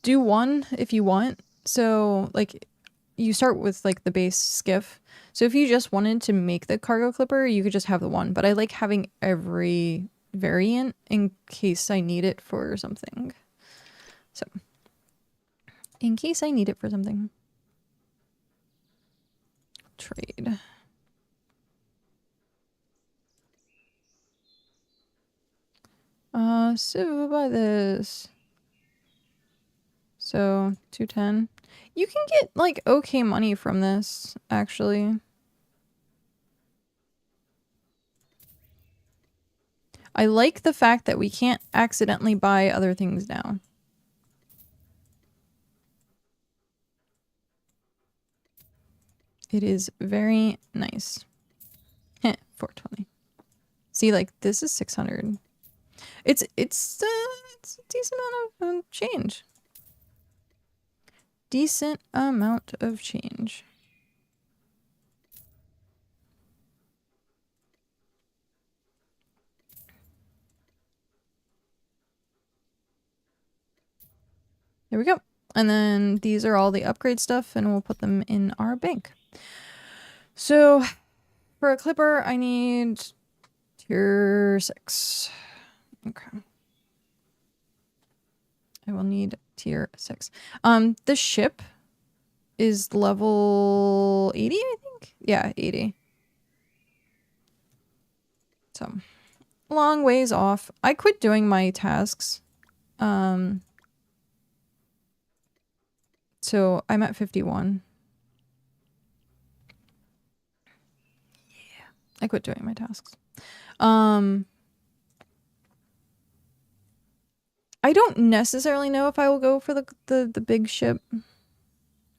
do one if you want. So like you start with like the base skiff. So if you just wanted to make the cargo clipper, you could just have the one. But I like having every variant in case I need it for something. So in case I need it for something. Trade. So we'll buy this. So 210. You can get like okay money from this, actually. I like the fact that we can't accidentally buy other things now. It is very nice. 420. See, like, this is 600. It's a decent amount of change. Decent amount of change. There we go. And then these are all the upgrade stuff, and we'll put them in our bank. So for a clipper, I need tier 6. Okay. I will need tier 6. The ship is level 80, I think? Yeah, 80. So, long ways off. I quit doing my tasks. So I'm at 51. Yeah, I quit doing my tasks. I don't necessarily know if I will go for the big ship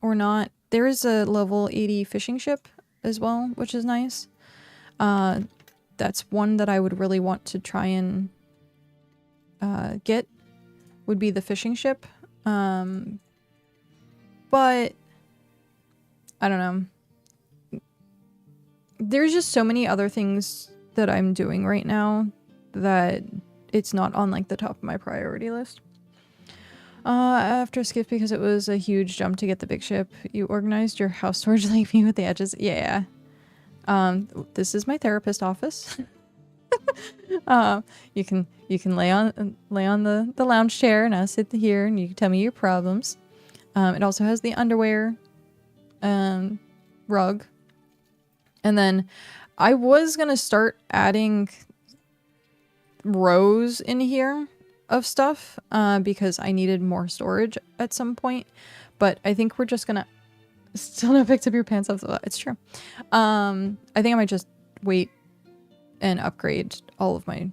or not. There is a level 80 fishing ship as well, which is nice. That's one that I would really want to try and get, would be the fishing ship. But I don't know. There's just so many other things that I'm doing right now that it's not on like the top of my priority list. After skip because it was a huge jump to get the big ship. You organized your house storage like me with the edges. Yeah. This is my therapist office. You can lay on the lounge chair and I'll sit here and you can tell me your problems. It also has the underwear rug. And then I was gonna start adding rows in here of stuff because I needed more storage at some point. But I think we're just gonna still not picked up your pants off the... It's true. I think I might just wait and upgrade all of my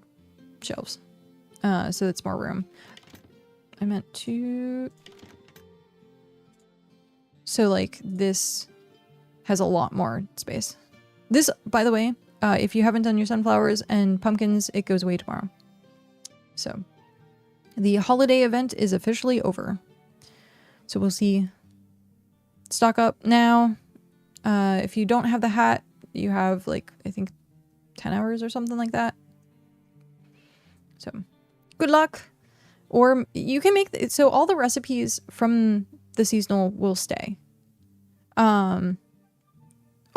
shelves so it's more room. I meant to... So like this has a lot more space. This, by the way, if you haven't done your sunflowers and pumpkins, it goes away tomorrow. So the holiday event is officially over. So we'll see. Stock up now. If you don't have the hat, you have like, I think 10 hours or something like that. So good luck. Or you can make, so all the recipes from the seasonal will stay.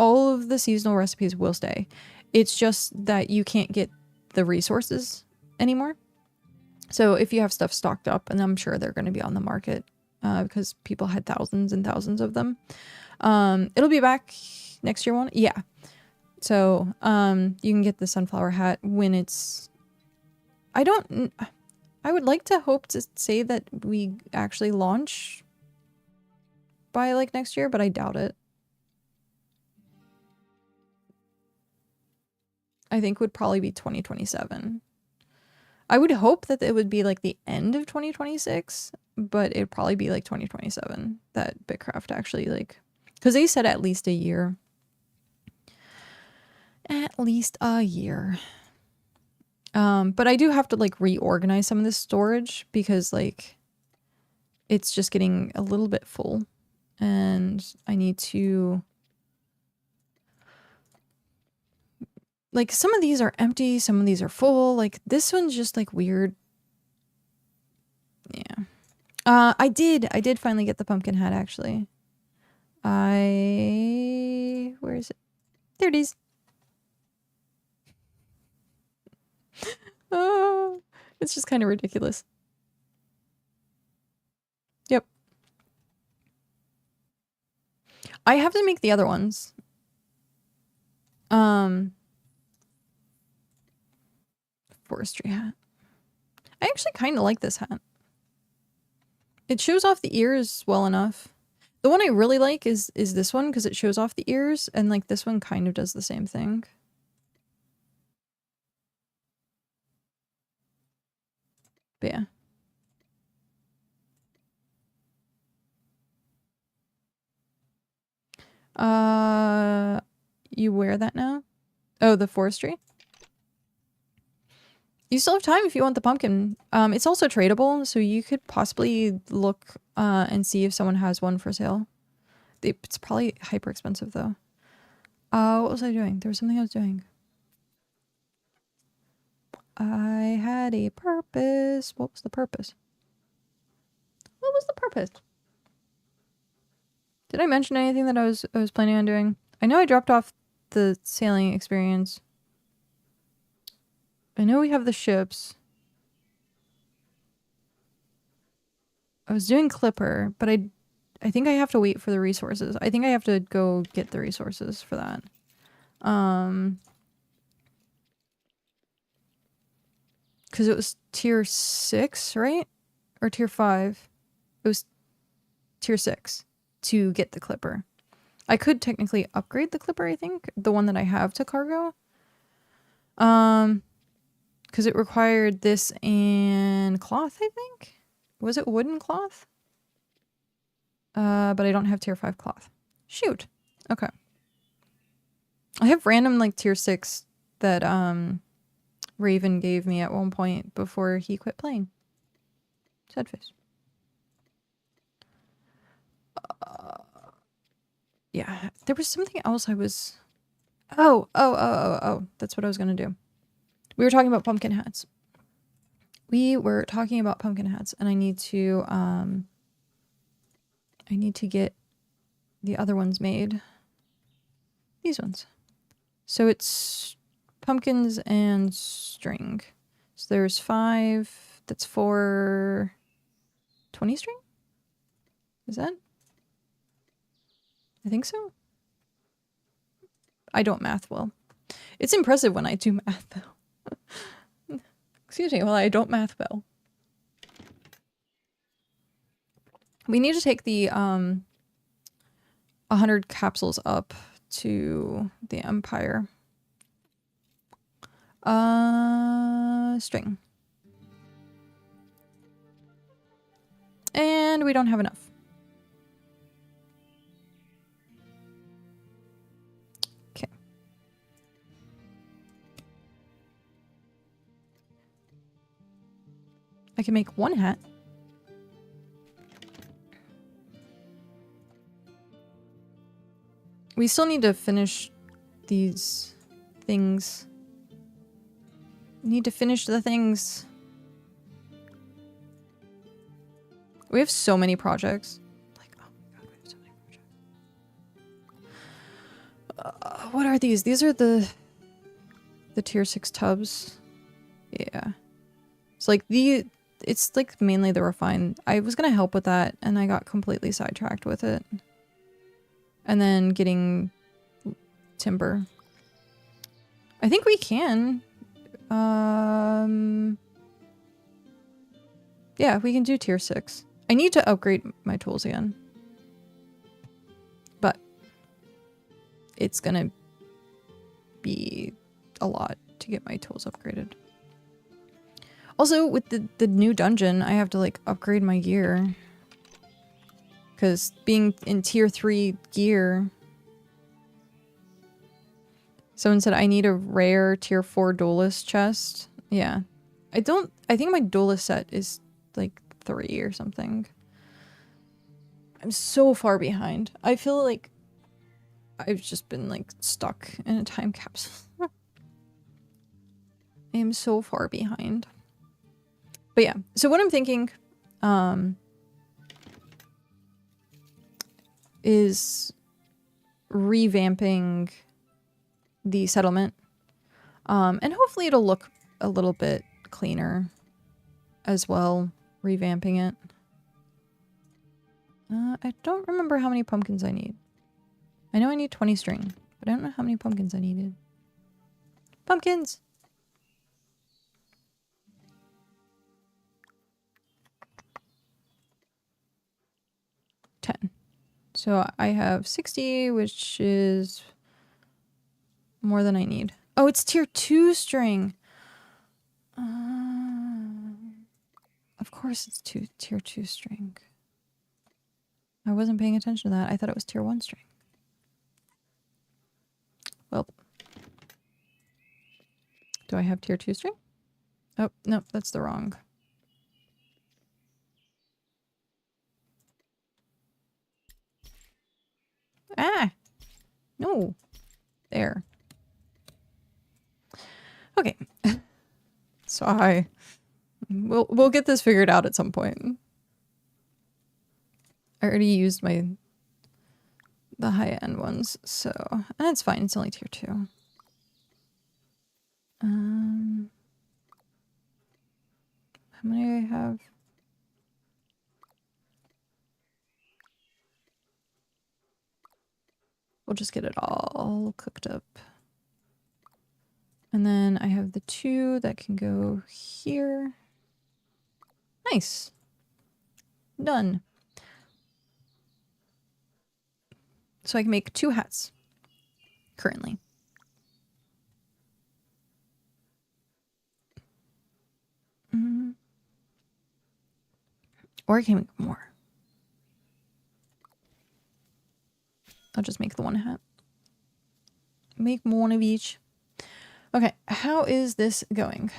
All of the seasonal recipes will stay. It's just that you can't get the resources anymore. So if you have stuff stocked up, and I'm sure they're going to be on the market because people had thousands and thousands of them. It'll be back next year one. Yeah. So you can get the sunflower hat when it's... I would like to hope to say that we actually launch by like next year, but I doubt it. I think would probably be 2027. I would hope that it would be like the end of 2026, but it'd probably be like 2027 that BitCraft actually like, because they said at least a year. At least a year. But I do have to like reorganize some of this storage because like it's just getting a little bit full and I need to... Like, some of these are empty, some of these are full. Like, this one's just, like, weird. Yeah. I did finally get the pumpkin hat, actually. Where is it? There it is. Oh, it's just kind of ridiculous. Yep. I have to make the other ones. Forestry hat. I actually kind of like this hat. It shows off the ears well enough. The one I really like is this one because it shows off the ears, and like this one kind of does the same thing. But yeah. You wear that now? Oh, the forestry? You still have time if you want the pumpkin. It's also tradable, so you could possibly look and see if someone has one for sale. It's probably hyper expensive though. What was I doing? There was something I was doing. I had a purpose. What was the purpose? What was the purpose? Did I mention anything that I was planning on doing? I know I dropped off the sailing experience. I know we have the ships. I was doing Clipper, but I think I have to wait for the resources. I think I have to go get the resources for that. Because it was tier 6, right? Or tier 5. It was tier 6 to get the Clipper. I could technically upgrade the Clipper, I think. The one that I have to cargo. Because it required this and cloth, I think? Was it wooden cloth? But I don't have tier 5 cloth. Shoot. Okay. I have random like tier 6 that Raven gave me at one point before he quit playing. Sad face. Yeah, there was something else I was... Oh, that's what I was gonna do. We were talking about pumpkin hats. And I need to get the other ones made. These ones. So it's pumpkins and string. So there's 5. That's for 20 string? Is that? I think so. I don't math well. It's impressive when I do math though. Excuse me, well, I don't math well. We need to take the 100 capsules up to the Empire. String. And we don't have enough. Okay. I can make 1 hat. We still need to finish these things. Need to finish the things. We have so many projects. Like, oh my god, we have so many projects. What are these? These are the tier 6 tubs. Yeah. It's like it's like mainly the refined. I was gonna help with that and I got completely sidetracked with it. And then getting timber. I think we can. Yeah, we can do tier 6. I need to upgrade my tools again. But it's gonna be a lot to get my tools upgraded. Also, with the new dungeon, I have to like upgrade my gear. Because being in tier 3 gear... Someone said I need a rare tier 4 duelist chest. Yeah. I think my duelist set is like 3 or something. I'm so far behind. I feel like I've just been like stuck in a time capsule. I am so far behind. But yeah, so what I'm thinking is revamping the settlement. And hopefully it'll look a little bit cleaner as well, revamping it. I don't remember how many pumpkins I need. I know I need 20 string, but I don't know how many pumpkins I needed. Pumpkins! So I have 60, which is more than I need. Oh, it's tier 2 string. Of course it's tier 2 string. I wasn't paying attention to that. I thought it was tier 1 string. Well. Do I have tier 2 string? Oh, no, that's the wrong. Ah! No. There. Okay. So we'll get this figured out at some point. I already used the high-end ones, so that's fine. It's only tier 2. How many do I have? We'll just get it all cooked up. And then I have the 2 that can go here. Nice. Done. So I can make 2 hats currently. Or I can make more. I'll just make the 1 hat. Make one of each. Okay, how is this going?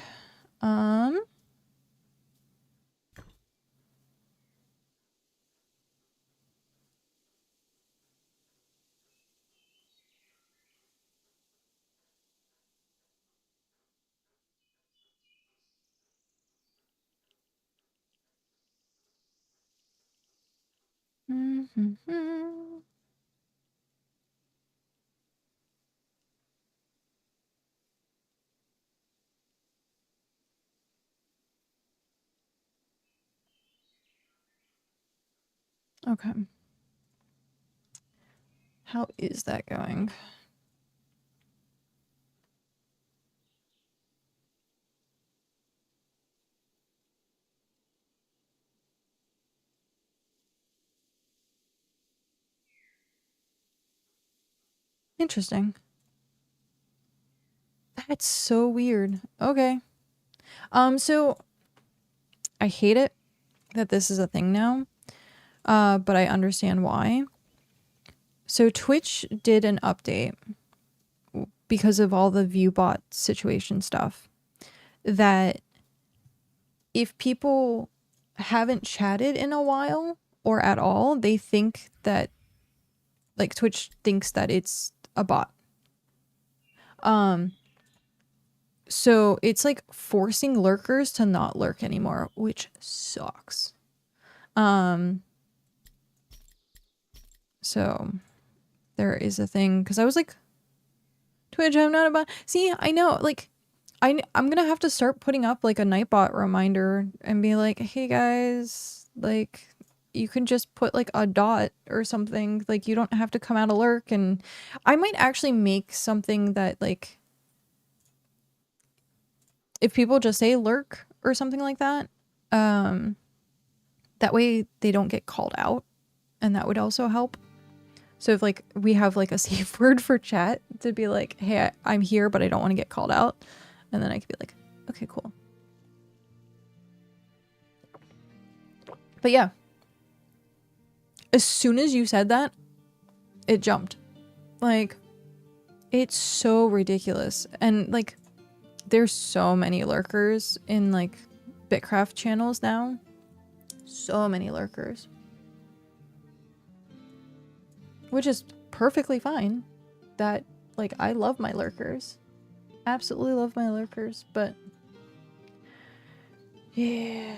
Mm-hmm. Okay. How is that going? Interesting. That's so weird. Okay. So I hate it that this is a thing now. But I understand why. So Twitch did an update because of all the viewbot situation stuff that if people haven't chatted in a while or at all, they think that like Twitch thinks that it's a bot. So it's like forcing lurkers to not lurk anymore, which sucks. So there is a thing because I was like, Twitch, I'm not a bot. See, I know, like, I'm gonna have to start putting up like a Nightbot reminder and be like, hey guys, like, you can just put like a dot or something. Like, you don't have to come out of lurk. And I might actually make something that like, if people just say lurk or something like that, that way they don't get called out, and that would also help. So if like we have like a safe word for chat to be like, hey, I'm here, but I don't want to get called out. And then I could be like, okay, cool. But yeah, as soon as you said that, it jumped. Like, it's so ridiculous. And like, there's so many lurkers in like BitCraft channels now. So many lurkers. Which is perfectly fine. That, like, I love my lurkers. Absolutely love my lurkers, but yeah.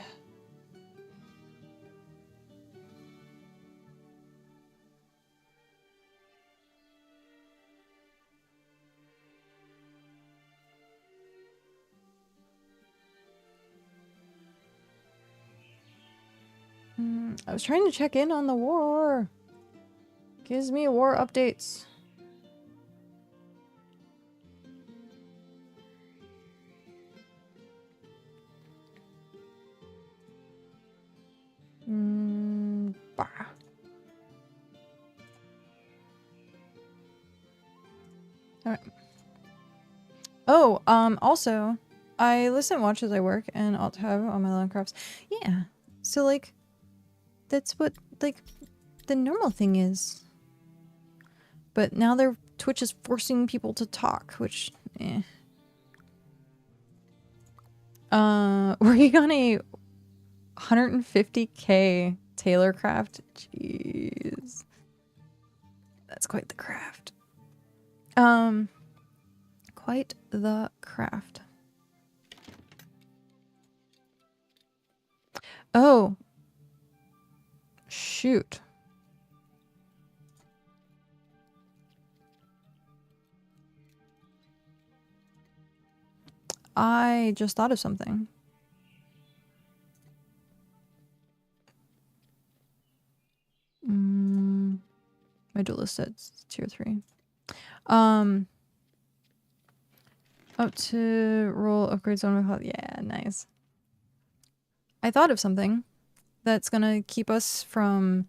I was trying to check in on the war. Gives me war updates. Bah. Alright. Oh, also, I listen and watch as I work and alt tab on my Landcrafts. Yeah. So, like, that's what, like, the normal thing is. But now Twitch is forcing people to talk, which, eh. Working on a 150k tailor craft. Jeez. That's quite the craft. Quite the craft. Oh. Shoot. I just thought of something. My duelist set's tier 3. Up to roll upgrades on my cloud. Yeah, nice. I thought of something that's gonna keep us from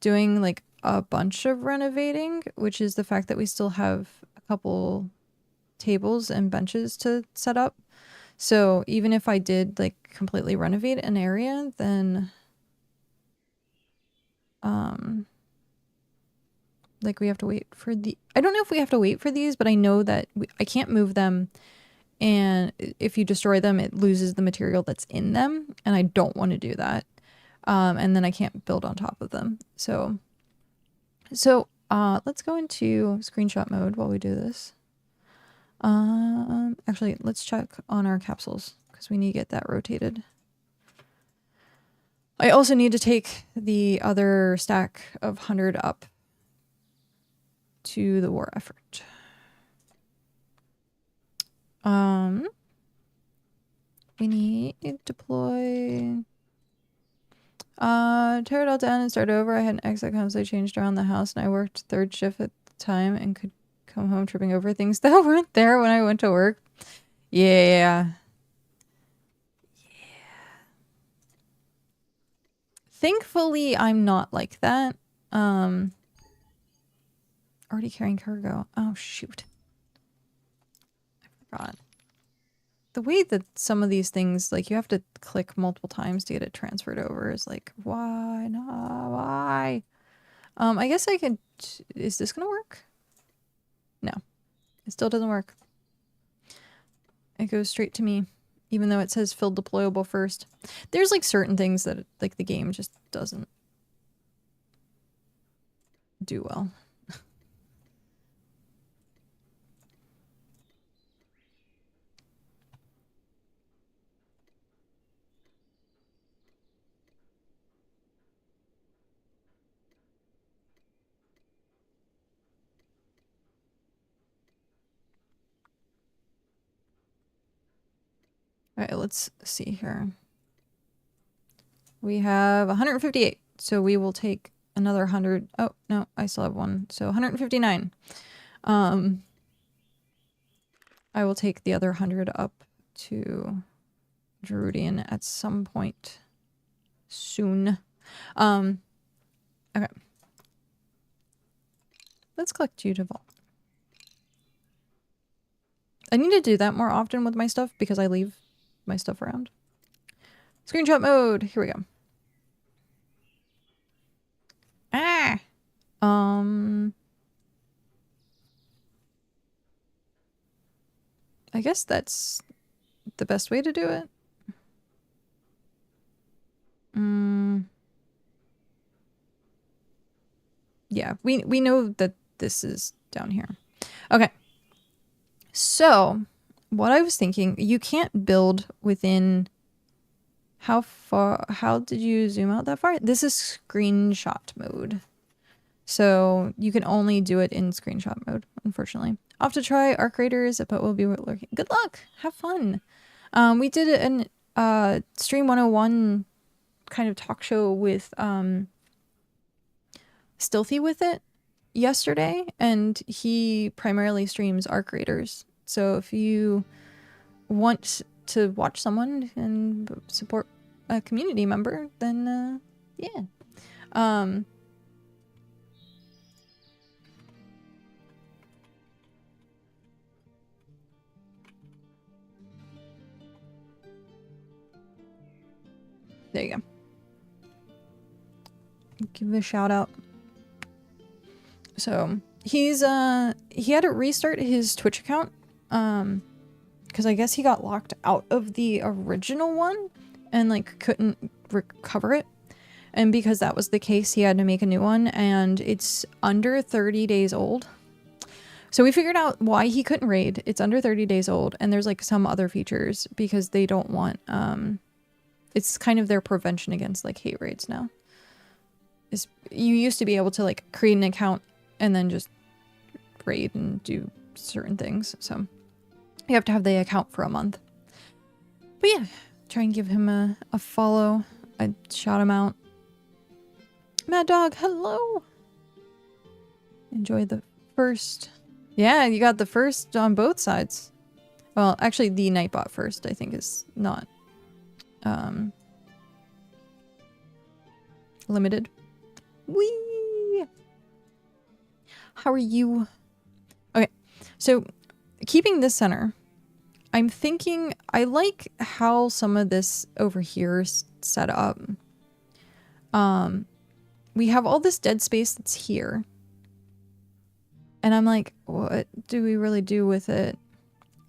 doing like a bunch of renovating, which is the fact that we still have a couple tables and benches to set up. So even if I did like completely renovate an area, then like we have to wait for I don't know if we have to wait for these, but I know that I can't move them, and if you destroy them it loses the material that's in them, and I don't want to do that. And then I can't build on top of them. So let's go into screenshot mode while we do this. Actually, let's check on our capsules because we need to get that rotated. I also need to take the other stack of 100 up to the war effort. We need to deploy. Tear it all down and start over. I had an exit constantly changed around the house, and I worked third shift at the time and could come home tripping over things that weren't there when I went to work. Yeah. Thankfully, I'm not like that. Already carrying cargo. Oh, shoot. I forgot. The way that some of these things, like, you have to click multiple times to get it transferred over is like, why not? Why? I guess I could... Is this gonna work? No. It still doesn't work. It goes straight to me, even though it says fill deployable first. There's, like, certain things that, like, the game just doesn't do well. All right, let's see here. We have 158, so we will take another 100. Oh, no, I still have one. So 159. I will take the other 100 up to Druidian at some point soon. Okay. Let's collect you to vault. I need to do that more often with my stuff because I leave my stuff around. Screenshot mode. Here we go. Ah. I guess that's the best way to do it. Yeah, we know that this is down here. Okay. So, what I was thinking, you can't build within... How did you zoom out that far? This is screenshot mode. So, you can only do it in screenshot mode, unfortunately. Off to try Arc Raiders, but we'll be lurking. Good luck! Have fun! We did an Stream 101 kind of talk show with Stealthy with it yesterday, and he primarily streams Arc Raiders. So if you want to watch someone and support a community member, then yeah. There you go. Give a shout out. So he's he had to restart his Twitch account because I guess he got locked out of the original one and like couldn't recover it, and because that was the case he had to make a new one, and it's under 30 days old. So we figured out why he couldn't raid. It's under 30 days old, and there's like some other features because they don't want it's kind of their prevention against like hate raids now. You used to be able to like create an account and then just raid and do certain things. So you have to have the account for a month. But yeah, try and give him a follow. I shout him out. Mad Dog, hello. Enjoy the first. Yeah, you got the first on both sides. Well, actually the Nightbot first, I think, is not limited. Whee! How are you? Okay, so keeping this center, I'm thinking I like how some of this over here is set up. We have all this dead space that's here. And I'm like, what do we really do with it?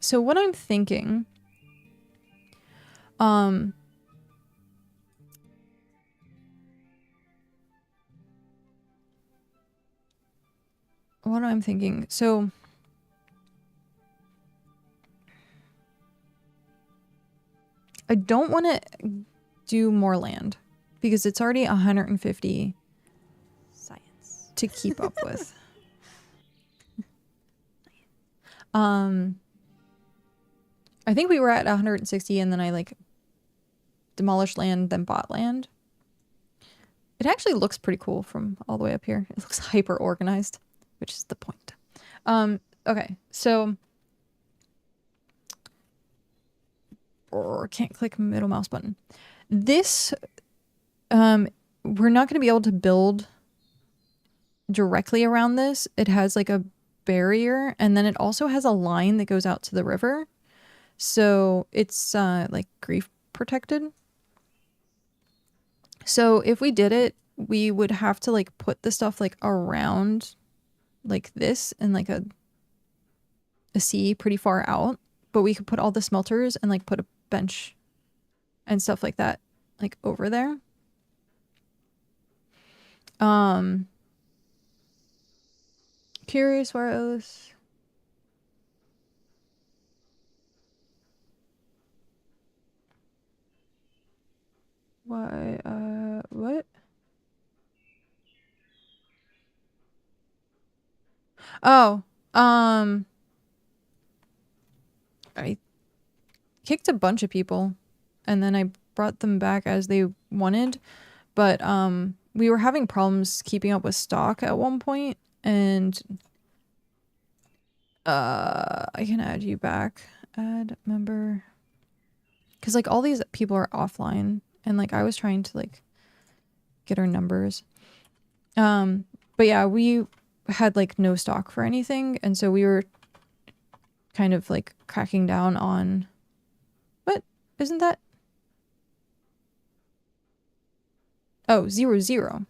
So what I'm thinking, so I don't want to do more land because it's already 150 Science. to keep up with. I think we were at 160 and then I like demolished land, then bought land. It actually looks pretty cool from all the way up here. It looks hyper organized, which is the point. Okay, so can't click middle mouse button. This, we're not going to be able to build directly around this. It has like a barrier, and then it also has a line that goes out to the river. So it's like grief protected. So if we did it, we would have to like put the stuff like around like this and like a sea pretty far out. But we could put all the smelters and like put a bench and stuff like that like over there. Curious where else? Why, what? Oh, I kicked a bunch of people and then I brought them back as they wanted, but we were having problems keeping up with stock at one point, and I can add you back. Add member, because like all these people are offline and like I was trying to like get our numbers. But yeah, we had like no stock for anything, and so we were kind of like cracking down on what isn't that? Oh, 0, 0.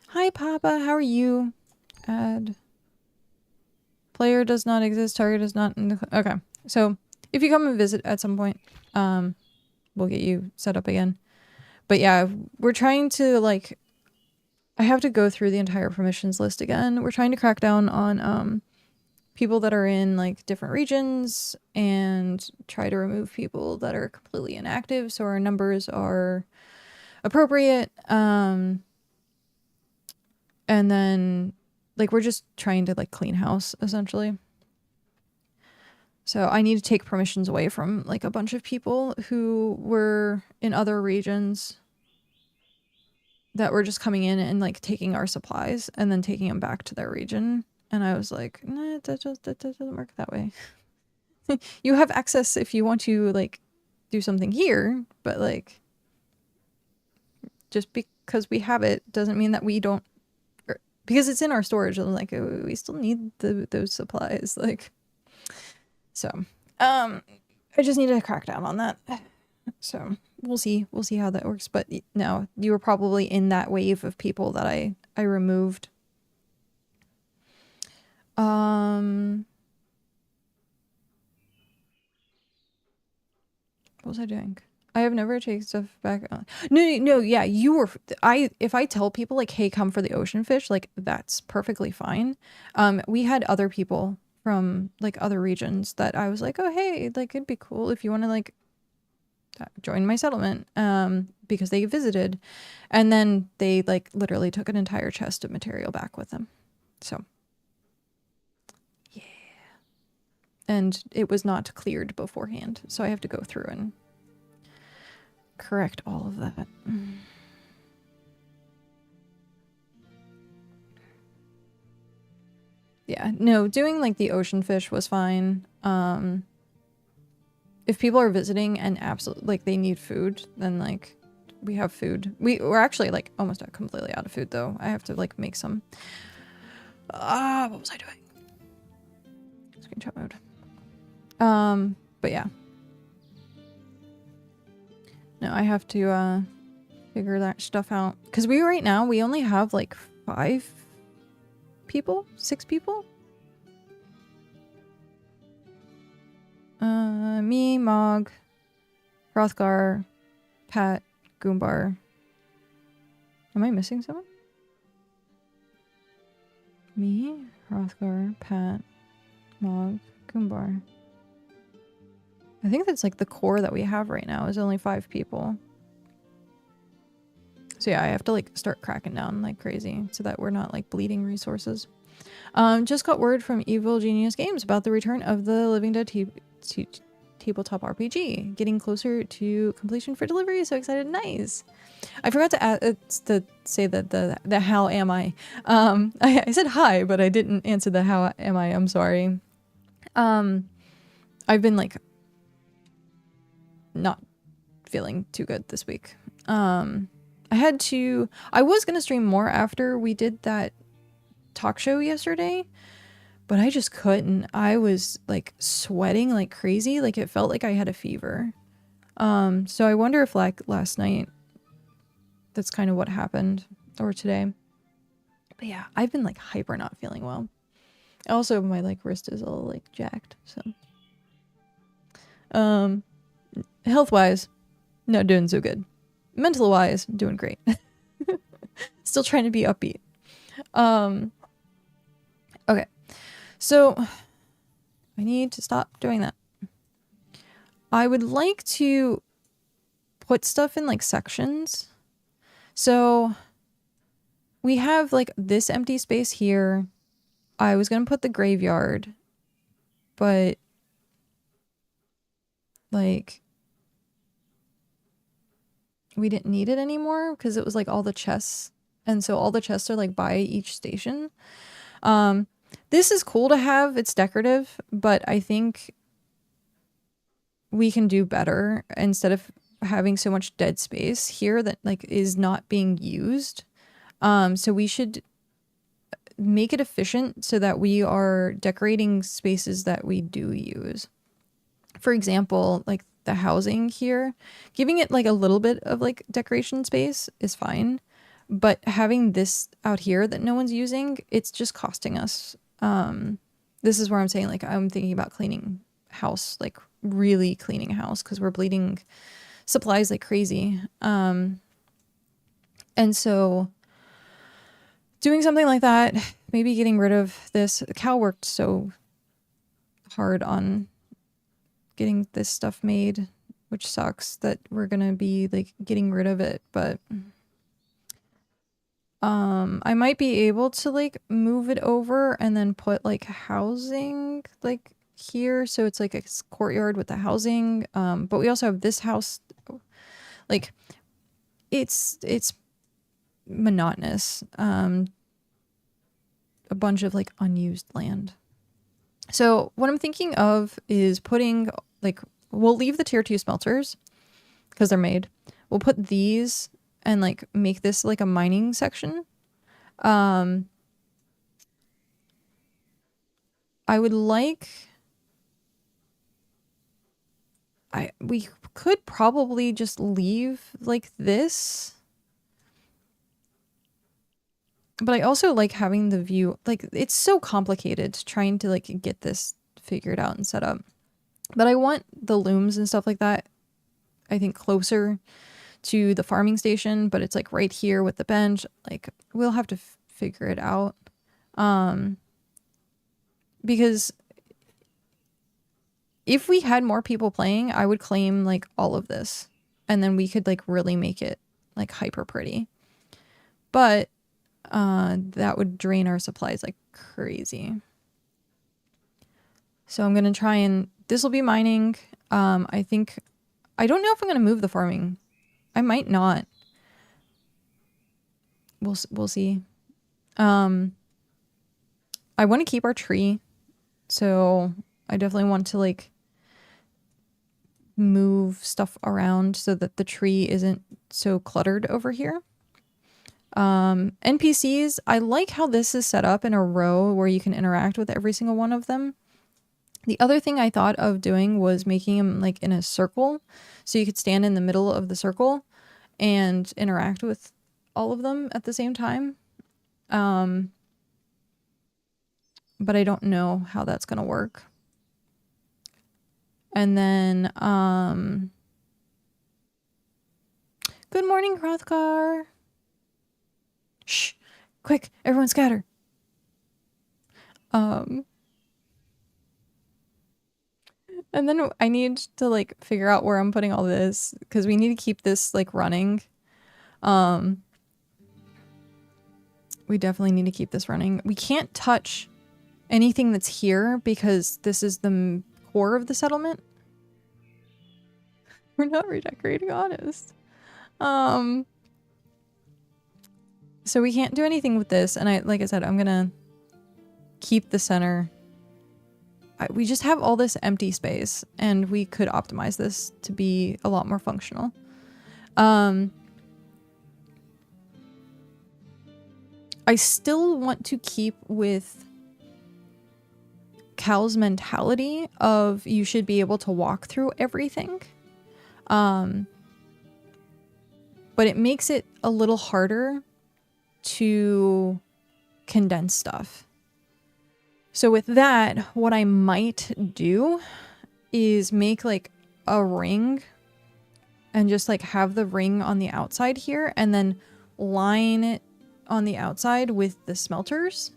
Hi Papa, how are you? Add player does not exist, target is not in the okay. So if you come and visit at some point, we'll get you set up again. But yeah, we're trying to like, I have to go through the entire permissions list again. We're trying to crack down on people that are in like different regions and try to remove people that are completely inactive so our numbers are appropriate. And then like we're just trying to like clean house essentially. So I need to take permissions away from like a bunch of people who were in other regions that were just coming in and like taking our supplies and then taking them back to their region. And I was like, nah, that doesn't work that way. You have access if you want to like do something here, but like just because we have it doesn't mean that we don't, because it's in our storage and like we still need those supplies. Like, so I just need to crack down on that. So we'll see how that works. But no, you were probably in that wave of people that I removed. What was I doing? I have never taken stuff back. No, yeah, you were. If I tell people like, hey, come for the ocean fish, like that's perfectly fine. We had other people from like other regions that I was like, oh hey, like it'd be cool if you want to like join my settlement, because they visited, and then they like literally took an entire chest of material back with them. So yeah, and it was not cleared beforehand, so I have to go through and correct all of that. Yeah, no, doing like the ocean fish was fine. If people are visiting and absolutely like they need food, then like we have food. We're actually like almost completely out of food though. I have to like make some. What was I doing? Screenshot mode. But yeah. No, I have to figure that stuff out, because right now we only have like 5 people, 6 people. Me, Mog, Hrothgar, Pat, Goombar. Am I missing someone? Me, Hrothgar, Pat, Mog, Goombar. I think that's like the core that we have right now is only 5 people. So yeah, I have to like start cracking down like crazy so that we're not like bleeding resources. Just got word from Evil Genius Games about the return of the Living Dead tabletop RPG, getting closer to completion for delivery. So excited! Nice. I forgot to add to say that the how am I? I said hi, but I didn't answer the how am I. I'm sorry. I've been like not feeling too good this week. I was gonna stream more after we did that talk show yesterday, but I just couldn't. I was like sweating like crazy. Like it felt like I had a fever. So I wonder if like last night that's kind of what happened, or today. But yeah, I've been like hyper not feeling well. Also, my like wrist is all like jacked, so health wise, not doing so good. Mental wise, doing great. Still trying to be upbeat. Okay, so I need to stop doing that. I would like to put stuff in like sections. So we have like this empty space here. I was gonna put the graveyard, but like we didn't need it anymore because it was like all the chests, and so all the chests are like by each station. This is cool to have, it's decorative, but I think we can do better instead of having so much dead space here that like is not being used. So we should make it efficient so that we are decorating spaces that we do use. For example, like the housing here, giving it like a little bit of like decoration space is fine, but having this out here that no one's using, it's just costing us. This is where I'm saying like I'm thinking about cleaning house, like really cleaning house, because we're bleeding supplies like crazy. And so doing something like that, maybe getting rid of this. The cow worked so hard on getting this stuff made, which sucks that we're gonna be like getting rid of it, but I might be able to like move it over and then put like housing like here, so it's like a courtyard with the housing. But we also have this house, like it's monotonous. A bunch of like unused land. So what I'm thinking of is putting like, we'll leave the tier 2 smelters because they're made. We'll put these and like make this like a mining section. I would like, we could probably just leave like this. But I also like having the view, like it's so complicated trying to like get this figured out and set up. But I want the looms and stuff like that, I think, closer to the farming station, but it's like right here with the bench. Like we'll have to figure it out. Because if we had more people playing, I would claim like all of this, and then we could like really make it like hyper pretty. But that would drain our supplies like crazy. So I'm gonna try and, this will be mining. I think, I don't know if I'm gonna move the farming. I might not. We'll see. I want to keep our tree, so I definitely want to like move stuff around so that the tree isn't so cluttered over here. NPCs, I like how this is set up in a row where you can interact with every single one of them. The other thing I thought of doing was making them like in a circle, so you could stand in the middle of the circle and interact with all of them at the same time. But I don't know how that's gonna work. And then, good morning, Hrothgar. Shh, quick, everyone scatter. And then I need to like figure out where I'm putting all this because we need to keep this like running. We definitely need to keep this running. We can't touch anything that's here because this is the core of the settlement. We're not redecorating, honest. So we can't do anything with this, and like I said, I'm gonna keep the center. We just have all this empty space, and we could optimize this to be a lot more functional. I still want to keep with Cal's mentality of you should be able to walk through everything. But it makes it a little harder to condense stuff. So with that, what I might do is make like a ring and just like have the ring on the outside here and then line it on the outside with the smelters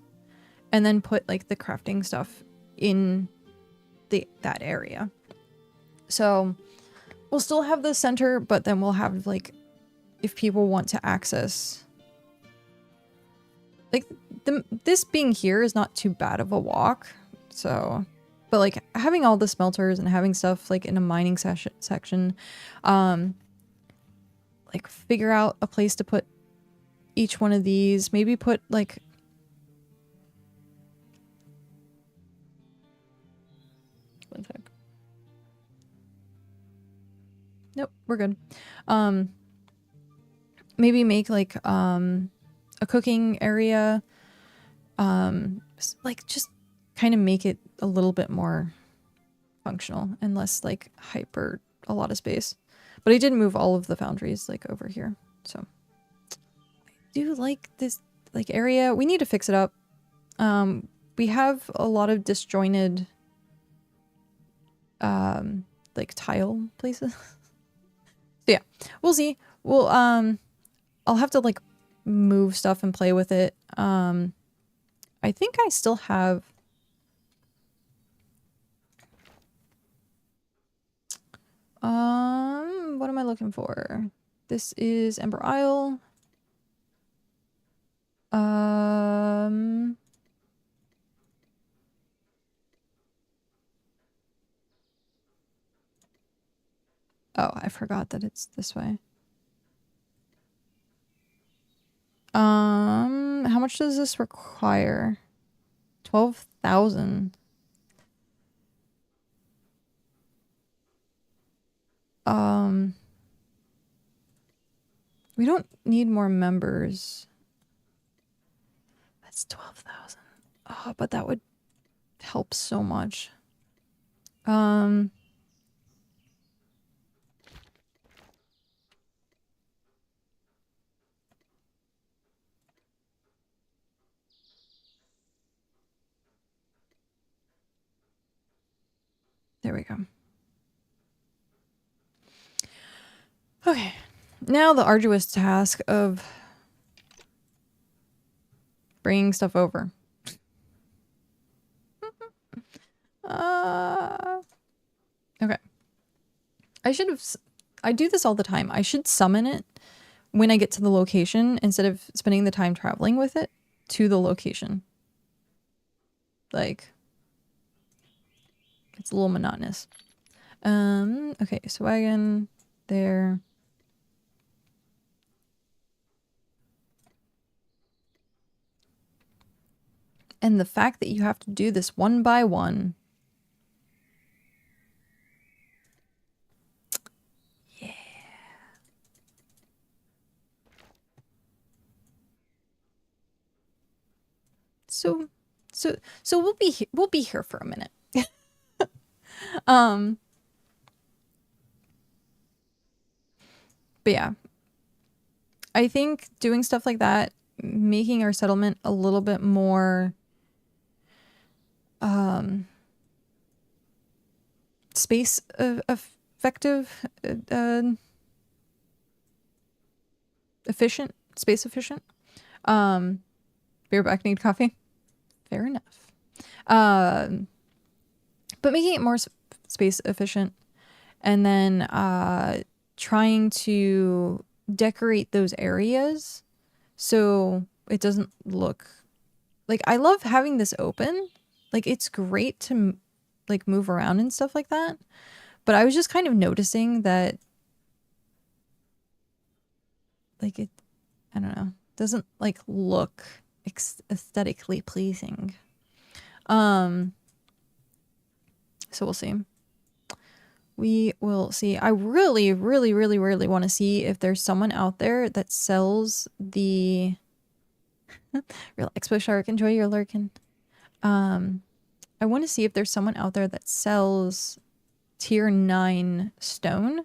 and then put like the crafting stuff in that area. So we'll still have the center, but then we'll have like, if people want to access, like this being here is not too bad of a walk. So, but like having all the smelters and having stuff like in a mining section, like figure out a place to put each one of these, maybe put like, one sec. Nope, we're good. Maybe make like a cooking area, like just kind of make it a little bit more functional and less like hyper a lot of space. But I did move all of the foundries like over here, so I do like this like area. We need to fix it up. We have a lot of disjointed like tile places. So yeah, we'll see. We'll I'll have to like move stuff and play with it. I think I still have what am I looking for? This is Ember Isle. Oh, I forgot that it's this way. How much does this require? 12,000. We don't need more members. That's 12,000. Oh, but that would help so much. There we go. Okay, now the arduous task of bringing stuff over. Okay. I do this all the time. I should summon it when I get to the location instead of spending the time traveling with it to the location. Like, it's a little monotonous. Okay, so wagon there. And the fact that you have to do this one by one. Yeah. So we'll be here for a minute. But yeah. I think doing stuff like that, making our settlement a little bit more space effective, efficient, space efficient. Beer back, need coffee. Fair enough. But making it more space efficient. And then trying to decorate those areas so it doesn't look like, I love having this open. Like, it's great to like move around and stuff like that. But I was just kind of noticing that like it, I don't know, doesn't like look aesthetically pleasing. So we'll see. We will see. I really, really, really, really want to see if there's someone out there that sells the real Expo Shark. Enjoy your lurkin. I want to see if there's someone out there that sells tier 9 stone.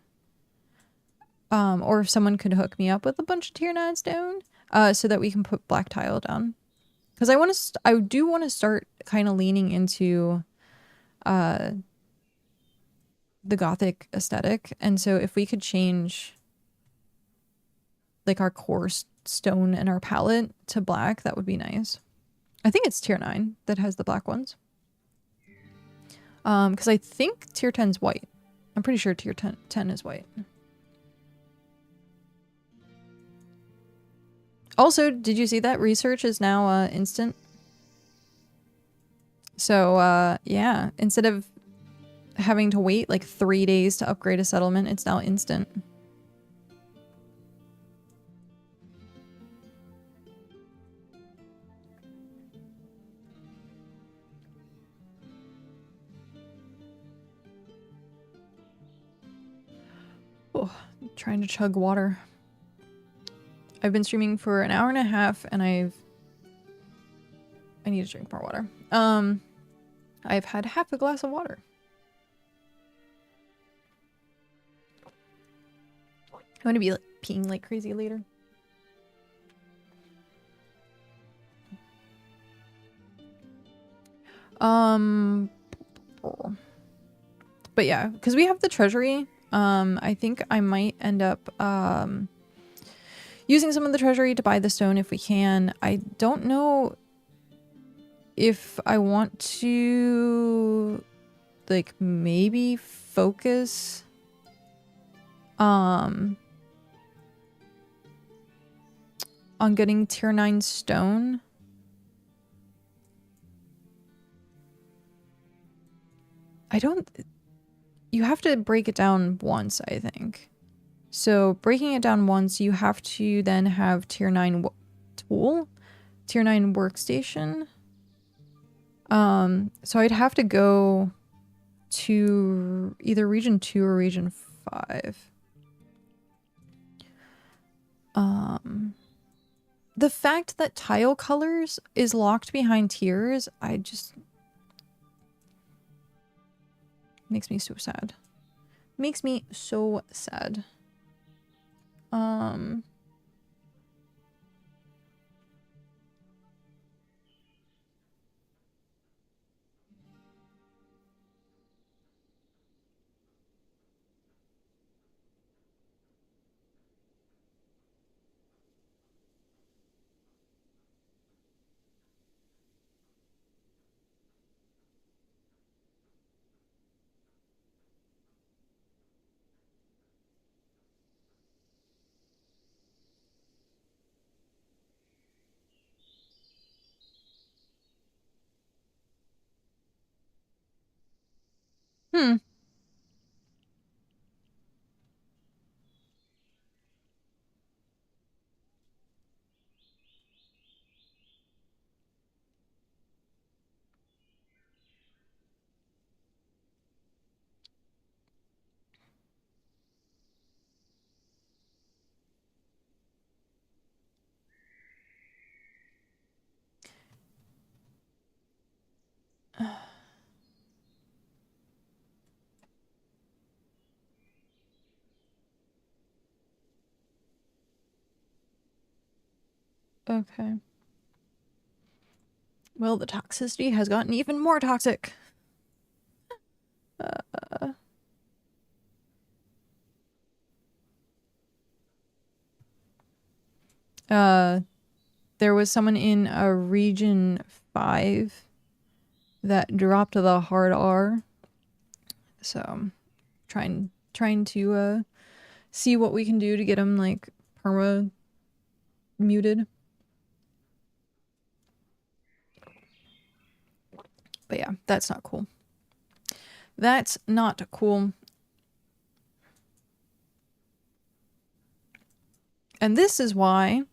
Or if someone could hook me up with a bunch of tier 9 stone, so that we can put black tile down. Because I do want to start kind of leaning into the Gothic aesthetic, and so if we could change like our core stone and our palette to black, that would be nice. I think it's tier 9 that has the black ones. Because I think tier 10's white. I'm pretty sure tier 10 is white. Also, did you see that research is now instant? So yeah, instead of having to wait like 3 days to upgrade a settlement, it's now instant. Oh, I'm trying to chug water. I've been streaming for an hour and a half and I need to drink more water. I've had half a glass of water. I'm gonna be like, peeing like crazy later. But yeah, because we have the treasury, I think I might end up using some of the treasury to buy the stone if we can. I don't know if I want to like maybe focus on getting tier 9 stone. You have to break it down once, I think. So breaking it down once, you have to then have tier 9 tool, tier 9 workstation. So I'd have to go to either region 2 or region 5. The fact that tile colors is locked behind tiers, I just makes me so sad. Makes me so sad. Okay. Well, the toxicity has gotten even more toxic. There was someone in a region 5 that dropped the hard R So trying to see what we can do to get him like perma muted. But yeah, that's not cool. That's not cool. And this is why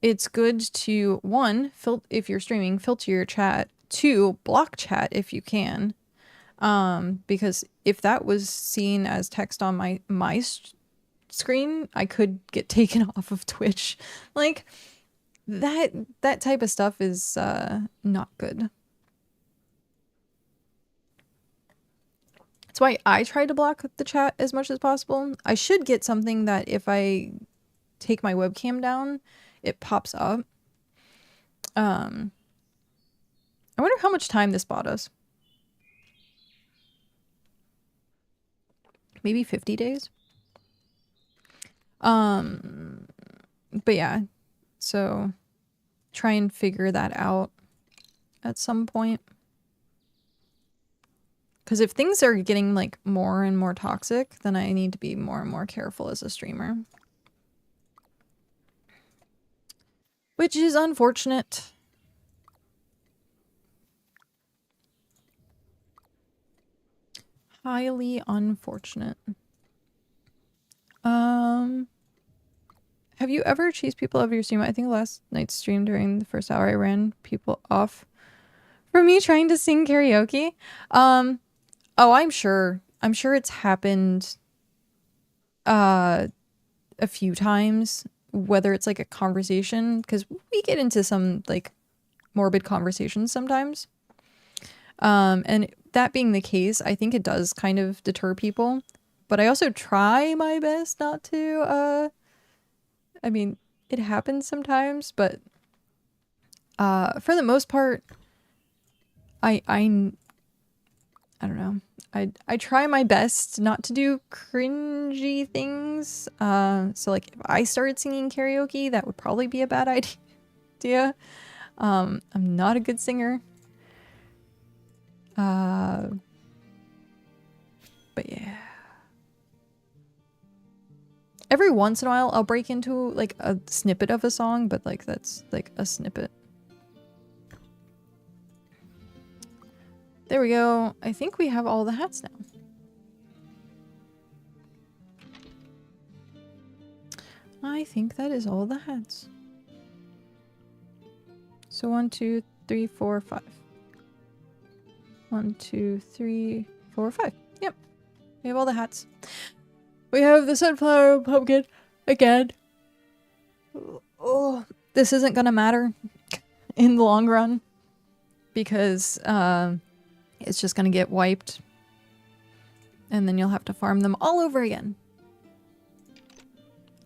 it's good to, one, if you're streaming, filter your chat. Two, block chat if you can. Because if that was seen as text on my screen, I could get taken off of Twitch. Like, that type of stuff is not good. That's why I try to block the chat as much as possible. I should get something that if I take my webcam down, it pops up. I wonder how much time this bought us. Maybe 50 days? But yeah, so try and figure that out at some point. Because if things are getting like more and more toxic, then I need to be more and more careful as a streamer. Which is unfortunate. Highly unfortunate. Have you ever chased people over your stream? I think last night's stream during the first hour I ran people off for me trying to sing karaoke. Oh, I'm sure it's happened a few times, whether it's like a conversation, because we get into some like morbid conversations sometimes. And that being the case, I think it does kind of deter people, but I also try my best not to, I mean, it happens sometimes, but for the most part, I don't know. I try my best not to do cringy things. So like if I started singing karaoke, that would probably be a bad idea. I'm not a good singer. But yeah. Every once in a while I'll break into like a snippet of a song, but like that's like a snippet. There we go. I think we have all the hats now. I think that is all the hats. So 1, 2, 3, 4, 5. 1, 2, 3, 4, 5. Yep. We have all the hats. We have the sunflower pumpkin again. Oh, this isn't gonna matter in the long run because it's just gonna get wiped and then you'll have to farm them all over again.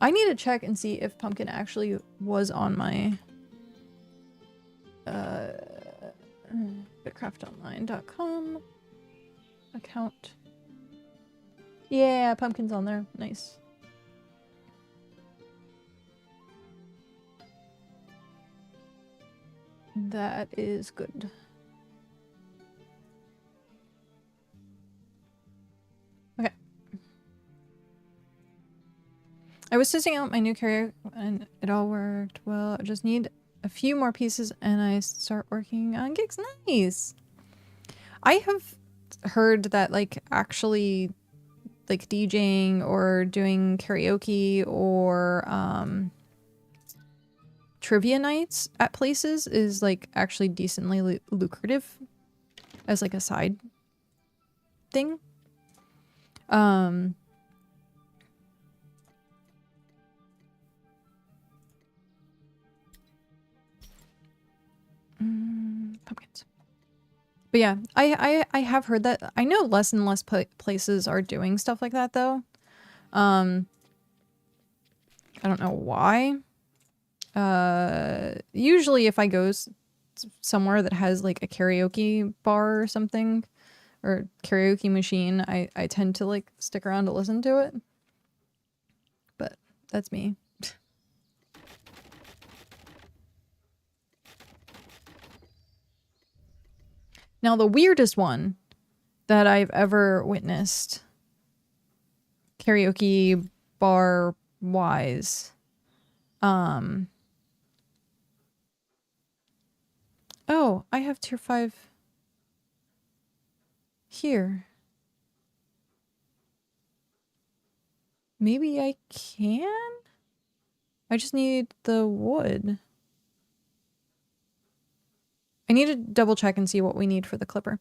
I need to check and see if pumpkin actually was on my bitcraftonline.com account. Yeah, pumpkin's on there. Nice. That is good. Okay. I was testing out my new carrier and it all worked well. I just need a few more pieces and I start working on gigs. Nice! I have heard that like actually like DJing or doing karaoke or trivia nights at places is like actually decently lucrative as like a side thing. Pumpkins. But yeah, I have heard that. I know less and less places are doing stuff like that though. I don't know why. Usually if I go somewhere that has like a karaoke bar or something, or karaoke machine, I tend to like stick around to listen to it. But that's me. Now the weirdest one that I've ever witnessed. Karaoke bar wise. Oh, I have tier 5 here. Maybe I can? I just need the wood. I need to double check and see what we need for the clipper.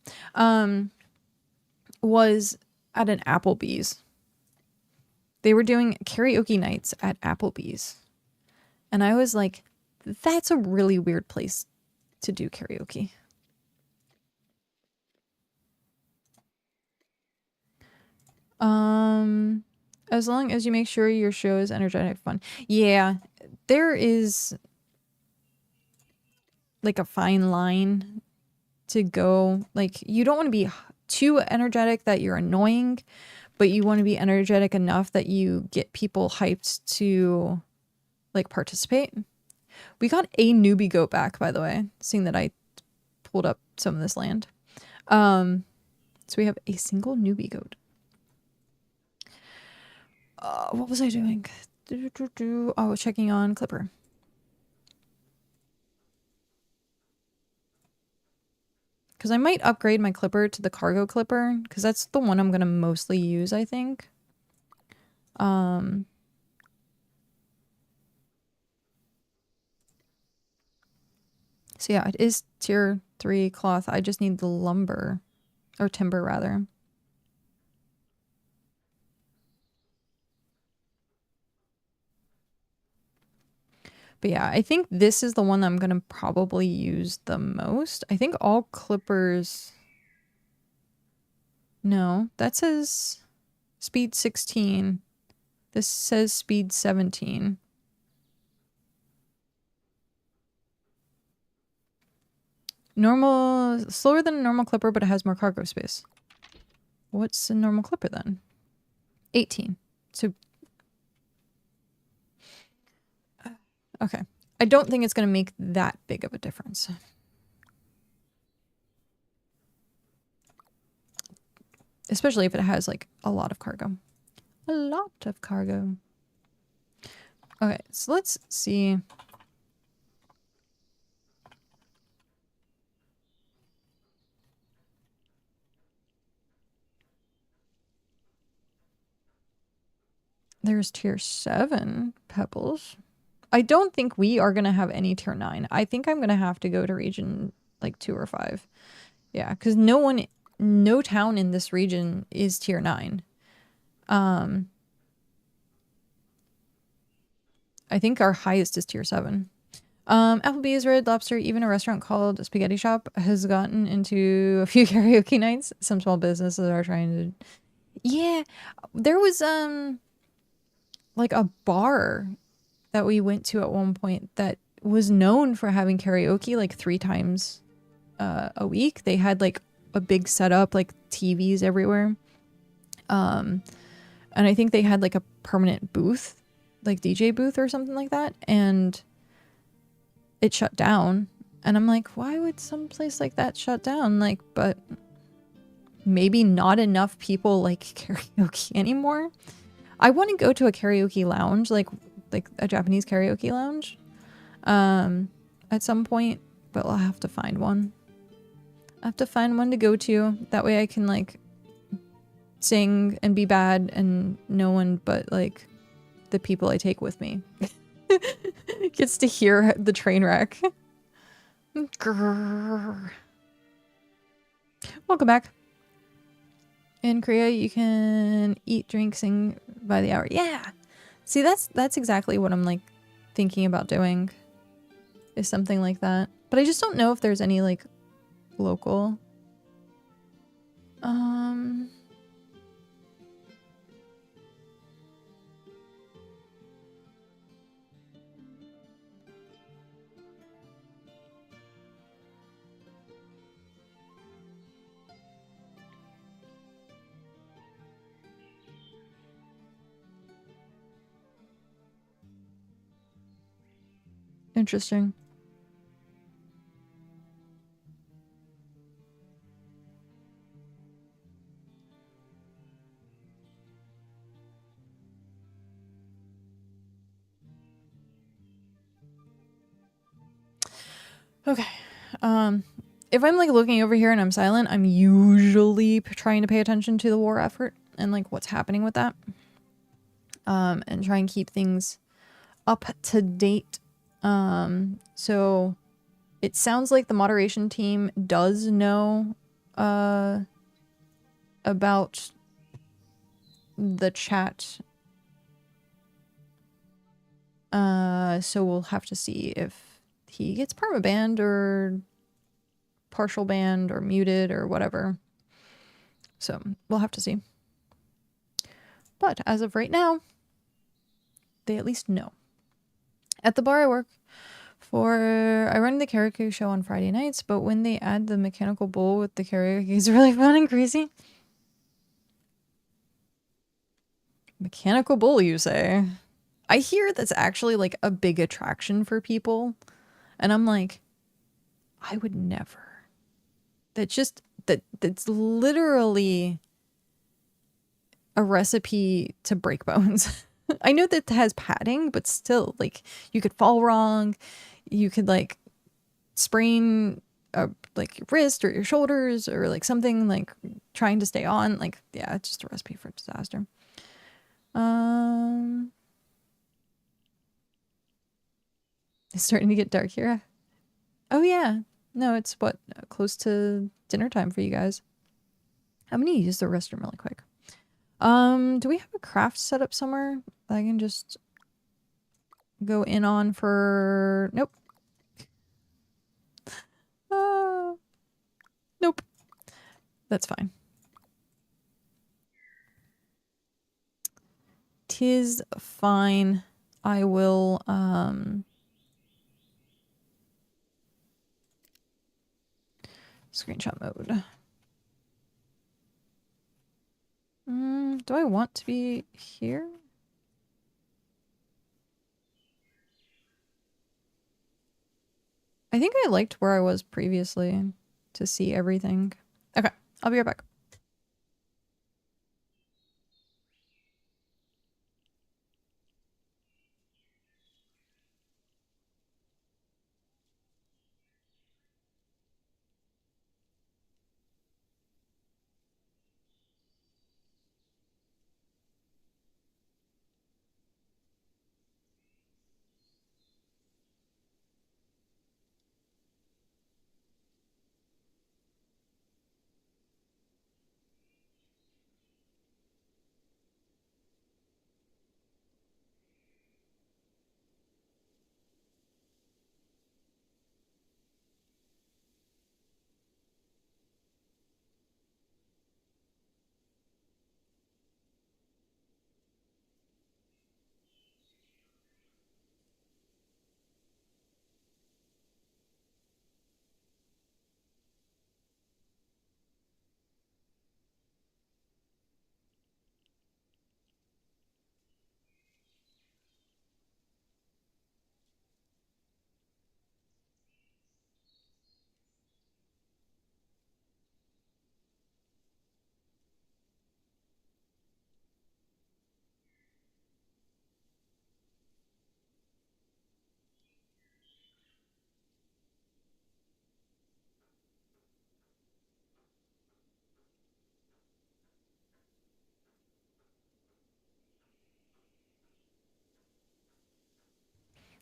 Was at an Applebee's. They were doing karaoke nights at Applebee's. And I was like, that's a really weird place to do karaoke. As long as you make sure your show is energetic fun. Yeah, there is like a fine line to go. Like, you don't want to be too energetic that you're annoying, but you want to be energetic enough that you get people hyped to like participate. We got a newbie goat back, by the way, seeing that I pulled up some of this land. So we have a single newbie goat. What was I doing? Oh, checking on Clipper. Because I might upgrade my Clipper to the cargo Clipper, because that's the one I'm going to mostly use, I think. So yeah, it is tier 3 cloth. I just need the lumber, or timber rather. But yeah, I think this is the one that I'm going to probably use the most. I think all clippers... No, that says speed 16. This says speed 17. Normal, slower than a normal clipper, but it has more cargo space. What's a normal clipper then? 18. So, okay. I don't think it's going to make that big of a difference. Especially if it has like a lot of cargo. A lot of cargo. Okay, so let's see. There's tier 7 pebbles. I don't think we are going to have any tier 9. I think I'm going to have to go to region like 2 or 5. Yeah, because no town in this region is tier 9. I think our highest is tier 7. Applebee's, Red Lobster, even a restaurant called Spaghetti Shop has gotten into a few karaoke nights. Some small businesses are trying to... Yeah, there was like a bar that we went to at one point that was known for having karaoke like 3 times a week. They had like a big setup, like TVs everywhere. And I think they had like a permanent booth, like DJ booth or something like that. And it shut down. And I'm like, why would some place like that shut down? Like, but maybe not enough people like karaoke anymore. I want to go to a karaoke lounge, like a Japanese karaoke lounge, at some point, but I'll have to find one. I have to find one to go to. That way I can like sing and be bad and no one but like the people I take with me gets to hear the train wreck. Grrr. Welcome back. In Korea, you can eat, drink, sing by the hour. Yeah. See, that's exactly what I'm like thinking about doing. Is something like that. But I just don't know if there's any like local. Interesting. Okay. If I'm like looking over here and I'm silent, I'm usually trying to pay attention to the war effort and like what's happening with that. And try and keep things up to date. So it sounds like the moderation team does know about the chat. So we'll have to see if he gets permabanned or partial banned or muted or whatever. So we'll have to see. But as of right now, they at least know. At the bar I work for, I run the karaoke show on Friday nights, but when they add the mechanical bull with the karaoke, it's really fun and crazy. Mechanical bull, you say? I hear that's actually like a big attraction for people. And I'm like, I would never. That's literally a recipe to break bones. I know that it has padding, but still, like, you could fall wrong. You could like sprain like your wrist or your shoulders or like something like trying to stay on. Like, yeah, it's just a recipe for disaster. It's starting to get dark here. Oh yeah. No, it's what, close to dinner time for you guys. I'm gonna use the restroom really quick. Do we have a craft set up somewhere that I can just go in on for... Nope. Nope. That's fine. 'Tis fine. I will, screenshot mode. Do I want to be here? I think I liked where I was previously to see everything. Okay, I'll be right back.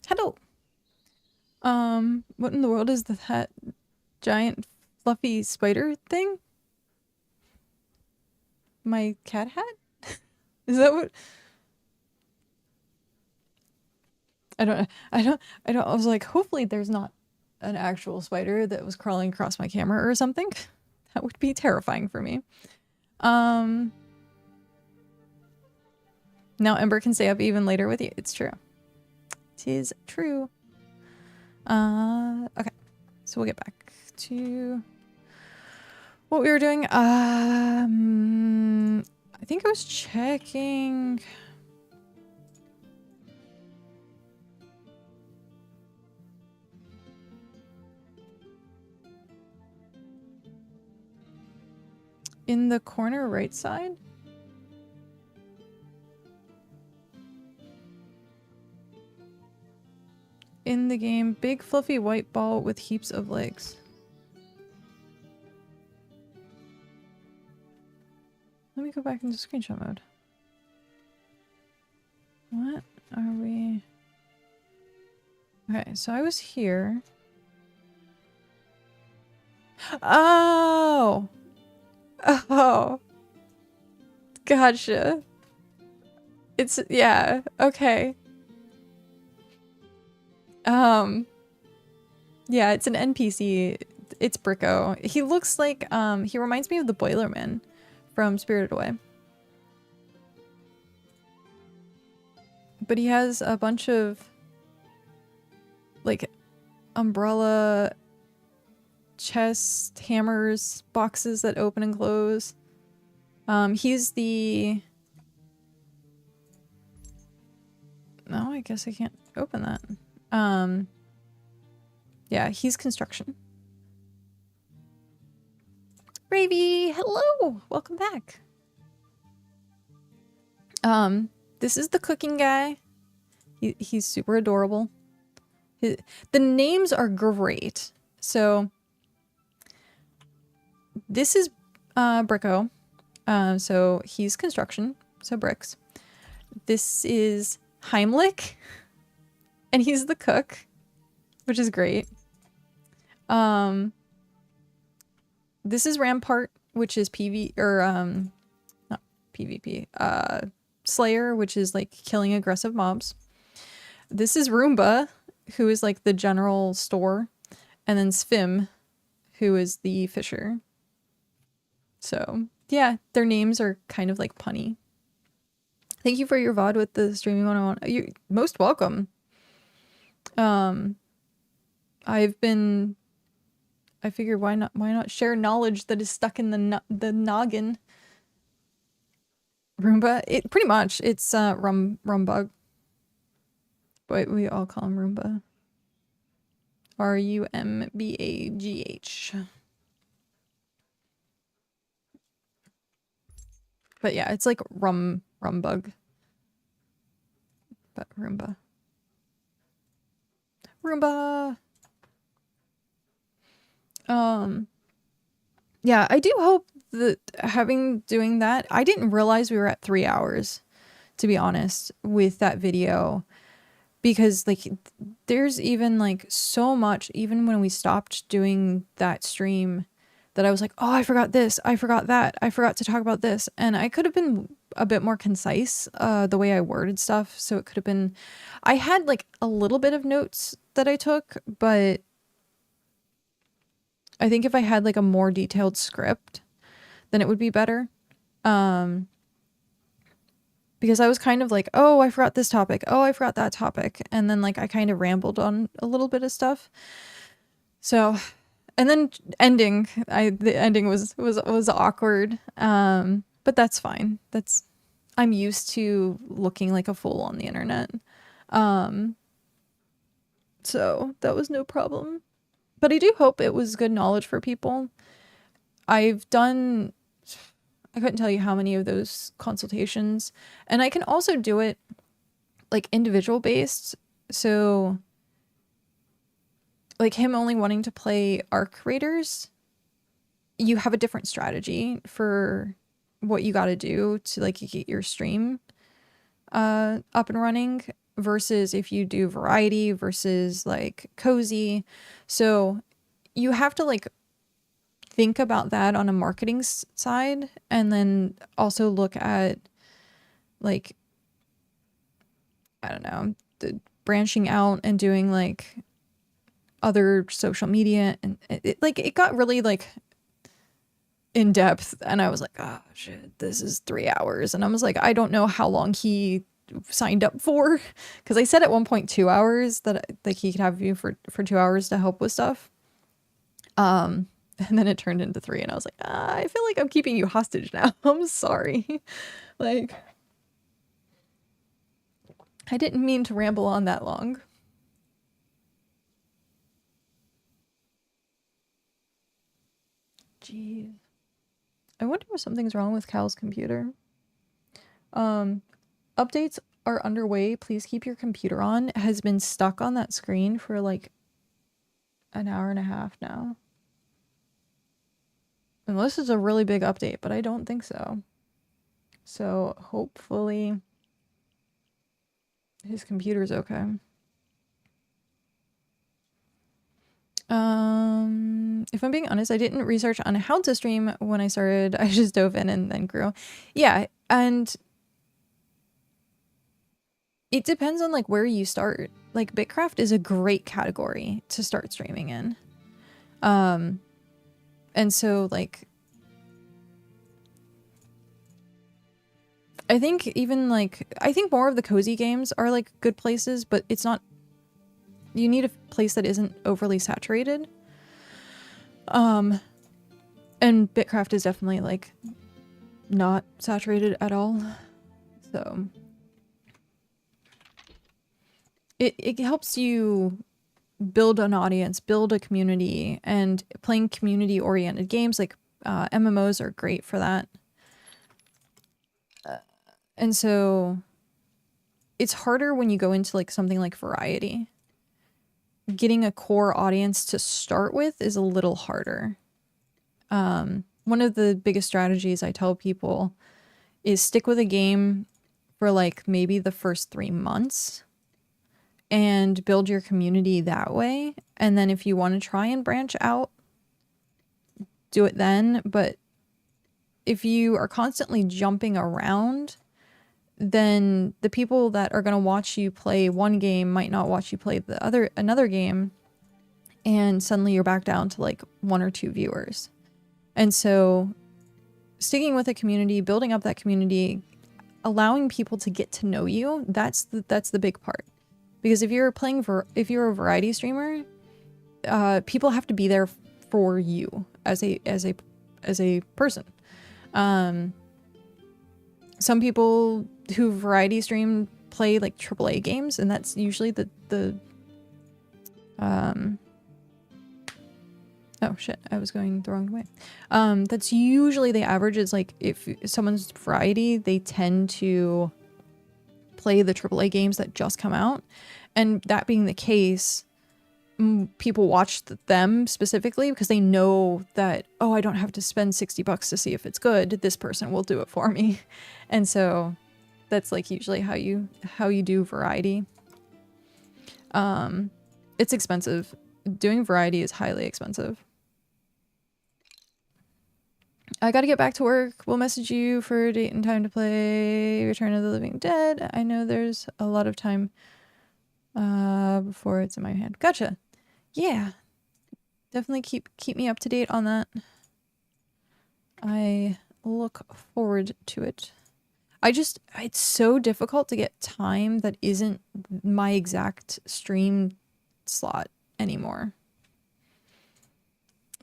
Hello. What in the world is that giant fluffy spider thing? My cat hat? Is that what? I was like, hopefully there's not an actual spider that was crawling across my camera or something. That would be terrifying for me. Now Ember can stay up even later with you. It's true. Tis true. Okay. So we'll get back to what we were doing. I think I was checking. In the corner right side? in the game. Big fluffy white ball with heaps of legs. Let me go back into screenshot mode. What are we... Okay, so I was here. Oh! Oh! Gotcha. It's... yeah, okay. Yeah, it's an NPC. It's Bricko. He looks like, he reminds me of the Boilerman from Spirited Away. But he has a bunch of, like, umbrella, chest, hammers, boxes that open and close. He's the... No, I guess I can't open that. Yeah, he's construction. Bravey, hello! Welcome back. This is the cooking guy. He's super adorable. The names are great. So, this is Bricko. So he's construction, so bricks. This is Heimlich, and he's the cook, which is great. This is Rampart, which is PV, or not PvP, Slayer, which is like killing aggressive mobs. This is Roomba, who is like the general store, and then Svim, who is the fisher. So yeah, their names are kind of like punny. Thank you for your VOD with the streaming 101. You're most welcome. I figured why not share knowledge that is stuck in the noggin. Roomba, pretty much it's Rumbug. But we all call him Roomba. Rumbagh. But yeah, it's like Rumbug. But Roomba. Roomba! Yeah, I do hope that doing that, I didn't realize we were at 3 hours, to be honest, with that video. Because, like, there's even, like, so much, even when we stopped doing that stream, that I was like, oh, I forgot this, I forgot that, I forgot to talk about this. And I could have been a bit more concise, the way I worded stuff. So it could have been, I had, like, a little bit of notes that I took, but I think if I had, like, a more detailed script, then it would be better. Because I was kind of like, oh, I forgot this topic. Oh, I forgot that topic. And then, like, I kind of rambled on a little bit of stuff. So, and then the ending was awkward. But that's fine. I'm used to looking like a fool on the internet. So that was no problem. But I do hope it was good knowledge for people. I couldn't tell you how many of those consultations. And I can also do it like individual based. So like him only wanting to play arc raiders, you have a different strategy for what you got to do to like get your stream up and running versus if you do variety versus like cozy. So you have to like think about that on a marketing side, and then also look at like, I don't know, the branching out and doing like other social media, and it got really like in depth, and I was like, oh shit, this is 3 hours. And I was like, I don't know how long he signed up for, because I said at one point 2 hours that like he could have you for 2 hours to help with stuff. And then it turned into 3, and I was like, I feel like I'm keeping you hostage now. I'm sorry. Like, I didn't mean to ramble on that long. Jeez. I wonder if something's wrong with Cal's computer. Updates are underway, please keep your computer on, has been stuck on that screen for like an hour and a half now. Unless it's a really big update, but I don't think so. So hopefully his computer's okay. If I'm being honest, I didn't research on how to stream when I started. I just dove in and then grew. Yeah, and it depends on like where you start. Like BitCraft is a great category to start streaming in. And so like I think even like I think more of the cozy games are like good places, but it's not, you need a place that isn't overly saturated. And BitCraft is definitely like not saturated at all. So it helps you build an audience, build a community, and playing community oriented games like MMOs are great for that. And so it's harder when you go into like something like variety. Getting a core audience to start with is a little harder. One of the biggest strategies I tell people is stick with a game for like maybe the first 3 months and build your community that way. And then if you want to try and branch out, do it then. But if you are constantly jumping around, then the people that are going to watch you play one game might not watch you play another game, and suddenly you're back down to like 1 or 2 viewers. And so sticking with a community, building up that community, allowing people to get to know you, that's the big part. Because if you're a variety streamer, people have to be there for you as a person. Some people who variety stream play like AAA games, and that's usually oh shit, I was going the wrong way. That's usually the average. Is like if someone's variety, they tend to play the AAA games that just come out. And that being the case, people watch them specifically because they know that, oh, I don't have to spend $60 to see if it's good. This person will do it for me. And so that's like usually how you do variety. It's expensive. Doing variety is highly expensive. I gotta get back to work. We'll message you for a date and time to play Return of the Living Dead. I know there's a lot of time before it's in my hand. Gotcha. Yeah. Definitely keep me up to date on that. I look forward to it. It's so difficult to get time that isn't my exact stream slot anymore.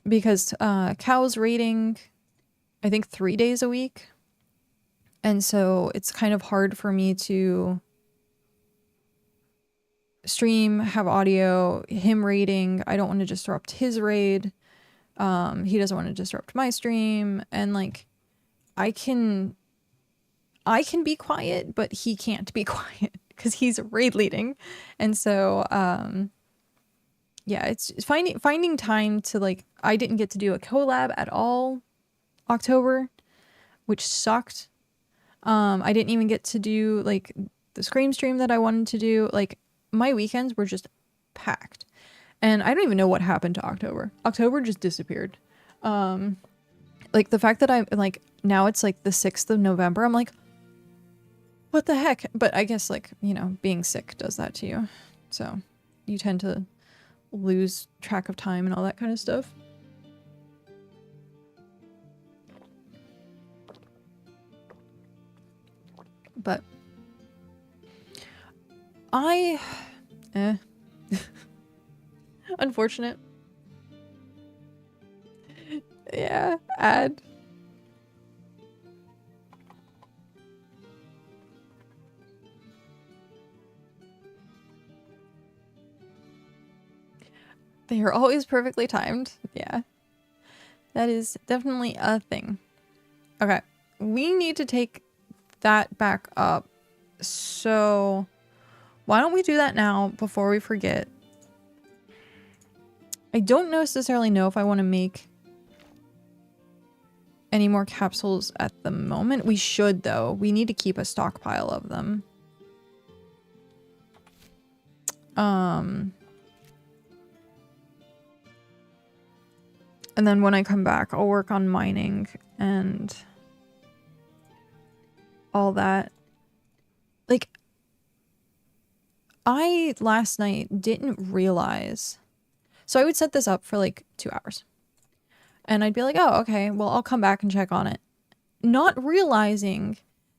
Because Cow's raiding, I think 3 days a week. And so it's kind of hard for me to stream, have audio, him raiding. I don't want to disrupt his raid. He doesn't want to disrupt my stream. And like, I can be quiet, but he can't be quiet because he's raid leading. And so, yeah, it's finding time to like, I didn't get to do a collab at all October, which sucked. I didn't even get to do like the Scream stream that I wanted to do. Like my weekends were just packed, and I don't even know what happened to October. October just disappeared. Like the fact that I'm like, now it's like the 6th of November. I'm like, what the heck? But I guess like, you know, being sick does that to you. So you tend to lose track of time and all that kind of stuff. But unfortunate. Yeah, add. They are always perfectly timed. Yeah. That is definitely a thing. Okay. We need to take that back up So why don't we do that now before we forget? I don't necessarily know if I want to make any more capsules at the moment. We should, though. We need to keep a stockpile of them. And then when I come back, I'll work on mining and all that. Like, I last night didn't realize. So I would set this up for like 2 hours. And I'd be like, oh, okay, well, I'll come back and check on it. Not realizing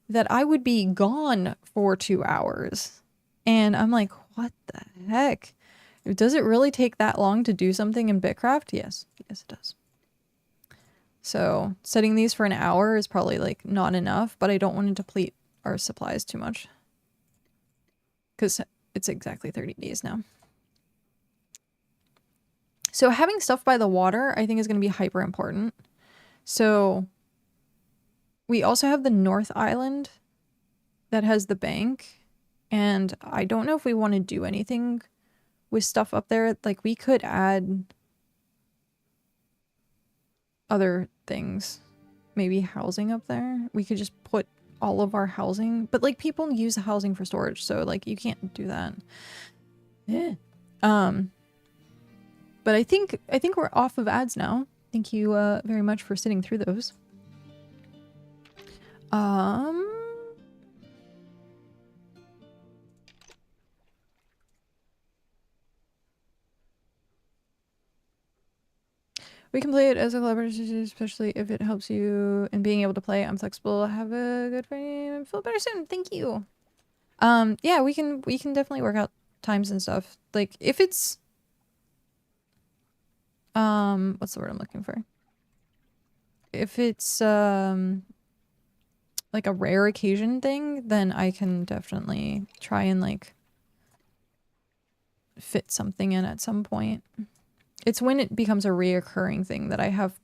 that I would be gone for 2 hours. And I'm like, what the heck? Does it really take that long to do something in BitCraft? Yes. Yes, it does. So setting these for an hour is probably like not enough, but I don't want to deplete our supplies too much. Because it's exactly 30 days now. So having stuff by the water, I think, is going to be hyper important. So we also have the North Island that has the bank. And I don't know if we want to do anything with stuff up there. Like, we could add other things. Maybe housing up there. We could just put all of our housing. But, like, people use the housing for storage. So, like, you can't do that. Yeah. But I think we're off of ads now. Thank you very much for sitting through those. We can play it as a collaborative, especially if it helps you in being able to play. I'm flexible. Have a good frame and feel better soon. Thank you. Yeah, we can definitely work out times and stuff. Like, if it's what's the word I'm looking for? If it's like a rare occasion thing, then I can definitely try and like fit something in at some point. It's when it becomes a reoccurring thing that I have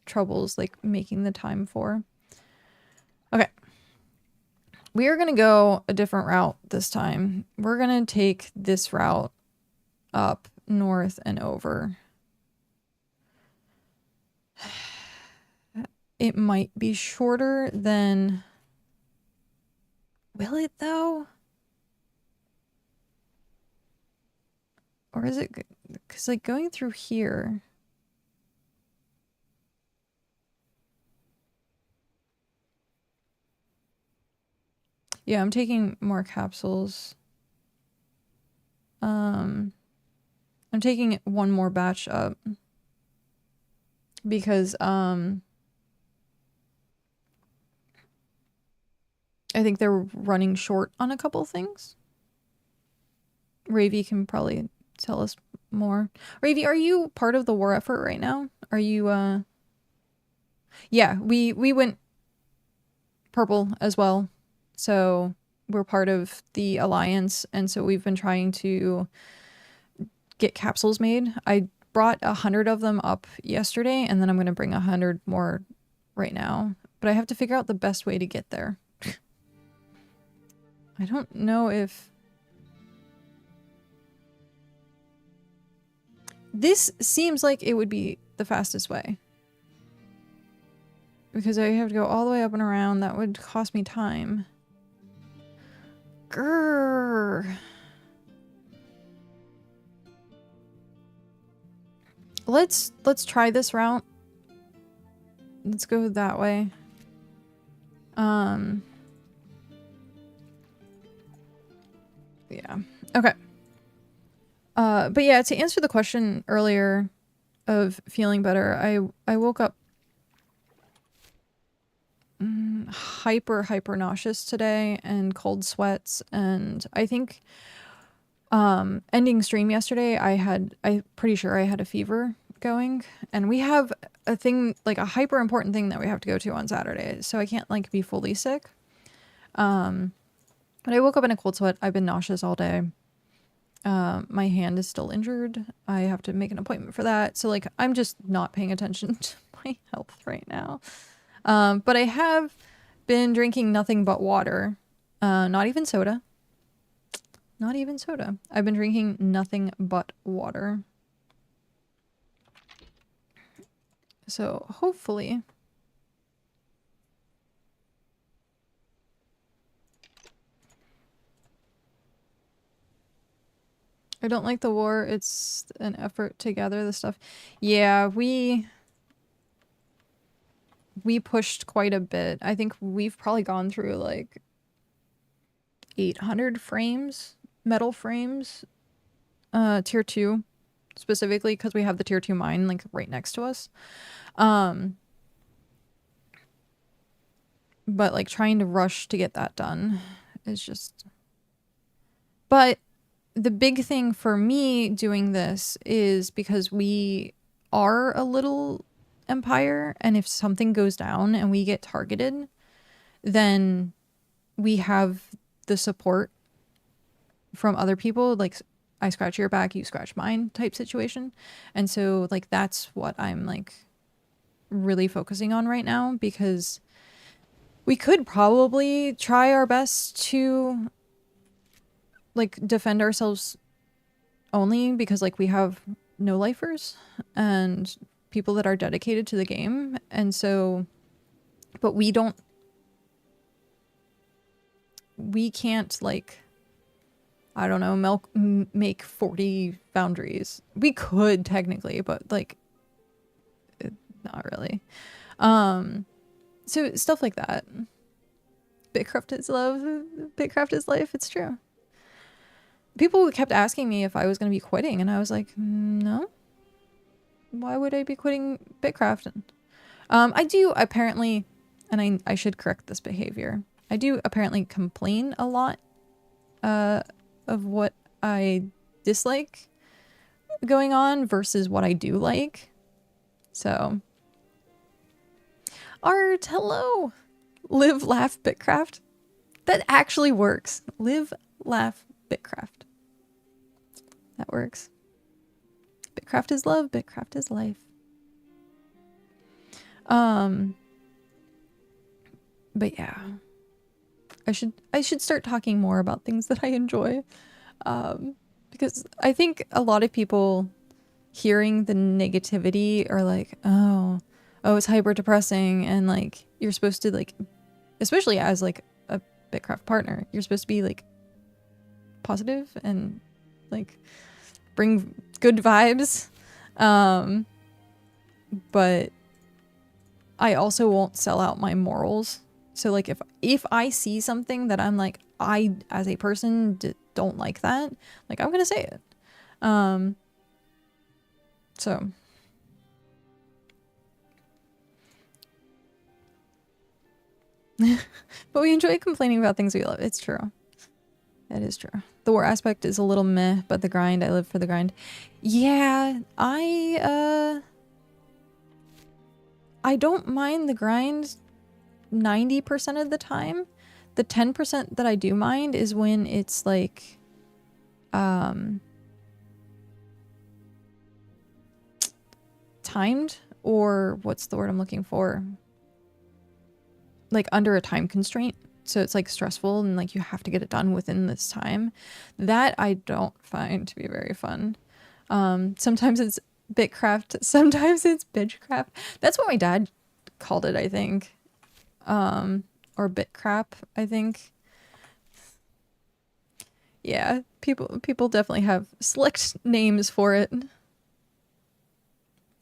troubles like making the time for. Okay. We are going to go a different route this time. We're going to take this route up north and over. It might be shorter than... Will it, though? Or is it... Because, like, going through here... Yeah, I'm taking more capsules. I'm taking one more batch up. Because, I think they're running short on a couple things. Ravy can probably tell us more. Ravy, are you part of the war effort right now? Are you, Yeah, we went purple as well. So we're part of the alliance, and so we've been trying to get capsules made. I brought 100 of them up yesterday, and then I'm going to bring 100 more right now. But I have to figure out the best way to get there. I don't know if... This seems like it would be the fastest way. Because I have to go all the way up and around. That would cost me time. Grrr. Let's try this route. Let's go that way. Yeah. Okay. But yeah, to answer the question earlier of feeling better, I woke up hyper nauseous today and cold sweats, and I think ending stream yesterday I'm pretty sure I had a fever going, and we have a thing, like a hyper important thing that we have to go to on Saturday, so I can't like be fully sick. But I woke up in a cold sweat. I've been nauseous all day. My hand is still injured. I have to make an appointment for that. So like, I'm just not paying attention to my health right now. But I have been drinking nothing but water. Not even soda. Not even soda. I've been drinking nothing but water. So hopefully... I don't like the war. It's an effort to gather the stuff. Yeah, we pushed quite a bit. I think we've probably gone through like 800 frames, metal frames, tier 2 specifically because we have the tier 2 mine like right next to us. But like trying to rush to get that done is just... But the big thing for me doing this is because we are a little empire, and if something goes down and we get targeted, then we have the support from other people, like I scratch your back, you scratch mine type situation. And so like that's what I'm like really focusing on right now, because we could probably try our best to like defend ourselves only because like we have no lifers and people that are dedicated to the game. And so, but we can't like, I don't know, make 40 foundries. We could technically, but like not really. So stuff like that. BitCraft is love, BitCraft is life. It's true. People kept asking me if I was going to be quitting, and I was like, no. Why would I be quitting BitCraft? I do apparently, and I should correct this behavior. I do apparently complain a lot of what I dislike going on versus what I do like. So, Art, hello. Live, laugh, BitCraft. That actually works. Live, laugh, BitCraft. That works. BitCraft is love, BitCraft is life. But yeah. I should start talking more about things that I enjoy. Because I think a lot of people hearing the negativity are like, oh, it's hyper depressing, and like you're supposed to like, especially as like a BitCraft partner, you're supposed to be like positive and like bring good vibes. But I also won't sell out my morals. So like if I see something that I'm like, I as a person don't like that, like I'm gonna say it. So but we enjoy complaining about things we love. It's true. It is true. The war aspect is a little meh, but the grind, I live for the grind. Yeah, I don't mind the grind 90% of the time. The 10% that I do mind is when it's like timed, or what's the word I'm looking for? Like under a time constraint. So it's like stressful and like you have to get it done within this time. That I don't find to be very fun. Sometimes it's BitCraft, sometimes it's BitCraft. That's what my dad called it, I think. Or BitCrap, I think. Yeah, people definitely have slicked names for it.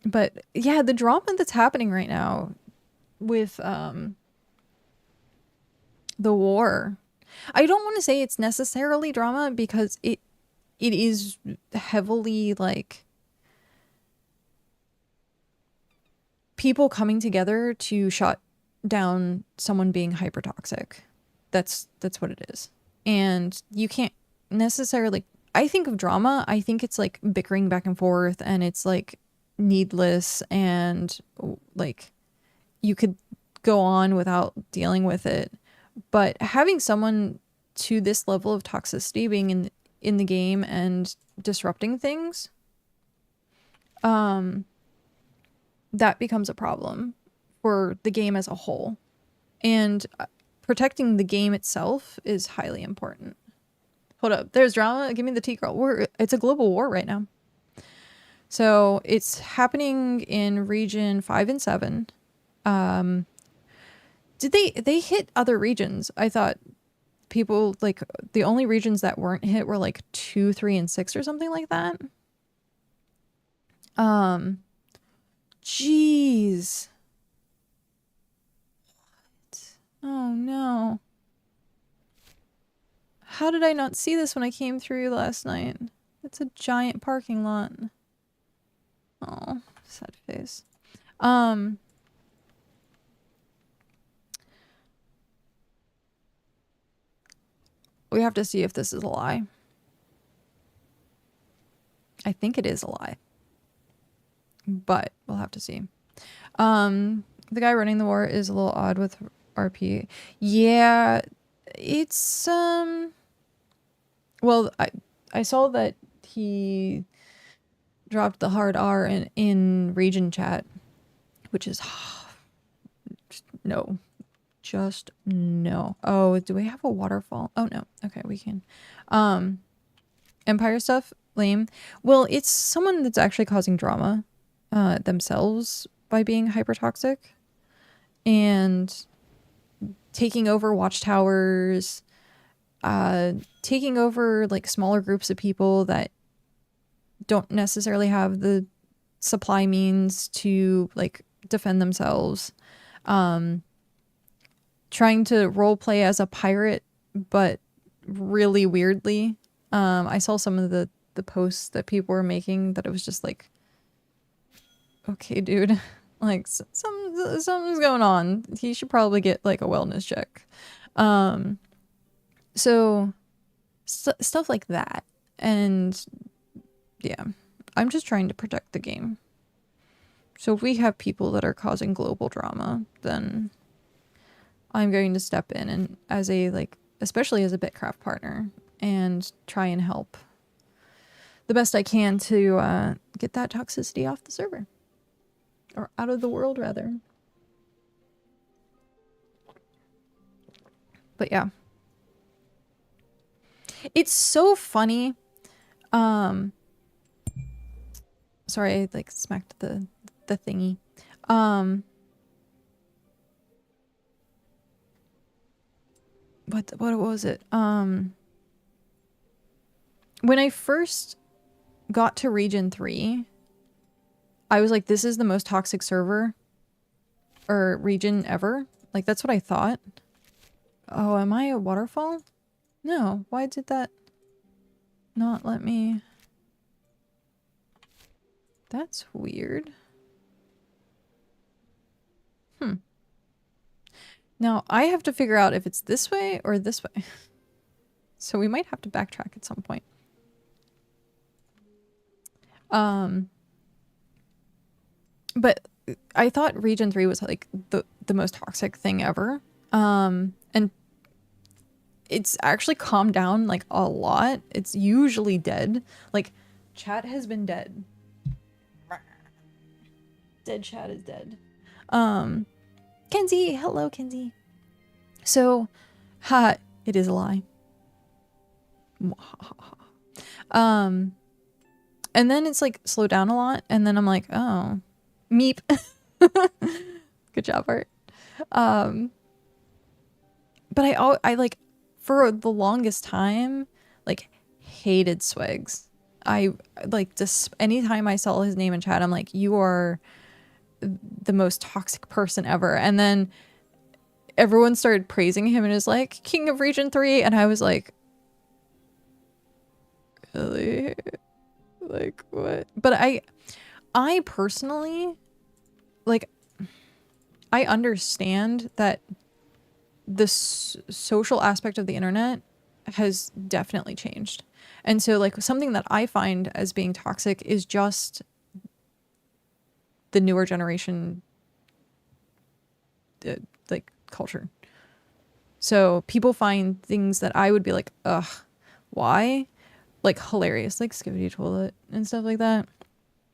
But yeah, the drama that's happening right now with the war. I don't want to say it's necessarily drama because it is heavily like people coming together to shut down someone being hypertoxic. That's what it is. And you can't necessarily, I think of drama, I think it's like bickering back and forth, and it's like needless, and like you could go on without dealing with it. But having someone to this level of toxicity being in the game and disrupting things, that becomes a problem for the game as a whole. And protecting the game itself is highly important. Hold up, there's drama. Give me the tea, girl. It's a global war right now. So it's happening in region 5 and 7. Did they hit other regions? I thought people, like, the only regions that weren't hit were like 2, 3, and 6 or something like that. Jeez. What? Oh no. How did I not see this when I came through last night? It's a giant parking lot. Oh, sad face. We have to see if this is a lie. I think it is a lie. But we'll have to see. The guy running the war is a little odd with RP. Yeah, it's well, I saw that he dropped the hard R in region chat, which is no. Just no. Oh, do we have a waterfall? Oh no. Okay, we can. Empire stuff, lame. Well, it's someone that's actually causing drama themselves by being hyper toxic and taking over watchtowers, taking over like smaller groups of people that don't necessarily have the supply means to like defend themselves. Trying to role play as a pirate, but really weirdly. I saw some of the posts that people were making that it was just like, okay, dude, like something's going on. He should probably get like a wellness check. So stuff like that. And yeah, I'm just trying to protect the game. So if we have people that are causing global drama, then I'm going to step in and as a, like, especially as a BitCraft partner, and try and help the best I can to get that toxicity off the server. Or out of the world, rather. But yeah. It's so funny. Sorry, I like smacked the thingy. What was it? When I first got to region 3, I was like, this is the most toxic server or region ever. Like, that's what I thought. Oh, am I a waterfall? No. Why did that not let me? That's weird. Now, I have to figure out if it's this way or this way. So we might have to backtrack at some point. But I thought region 3 was like the most toxic thing ever. And it's actually calmed down like a lot. It's usually dead. Like, chat has been dead. Dead chat is dead. Kenzie, hello Kenzie. So, it is a lie. And then it's like slowed down a lot, and then I'm like, oh, meep. Good job, Art. But I like, for the longest time, like, hated Swags. I like, just anytime I saw his name in chat, I'm like, you are the most toxic person ever. And then everyone started praising him and is like, King of Region 3, and I was like, really? Like, what? But I personally, like, I understand that the social aspect of the internet has definitely changed. And so, like, something that I find as being toxic is just the newer generation, like, culture. So people find things that I would be like, ugh, why? Like, hilarious, like Skibidi Toilet and stuff like that,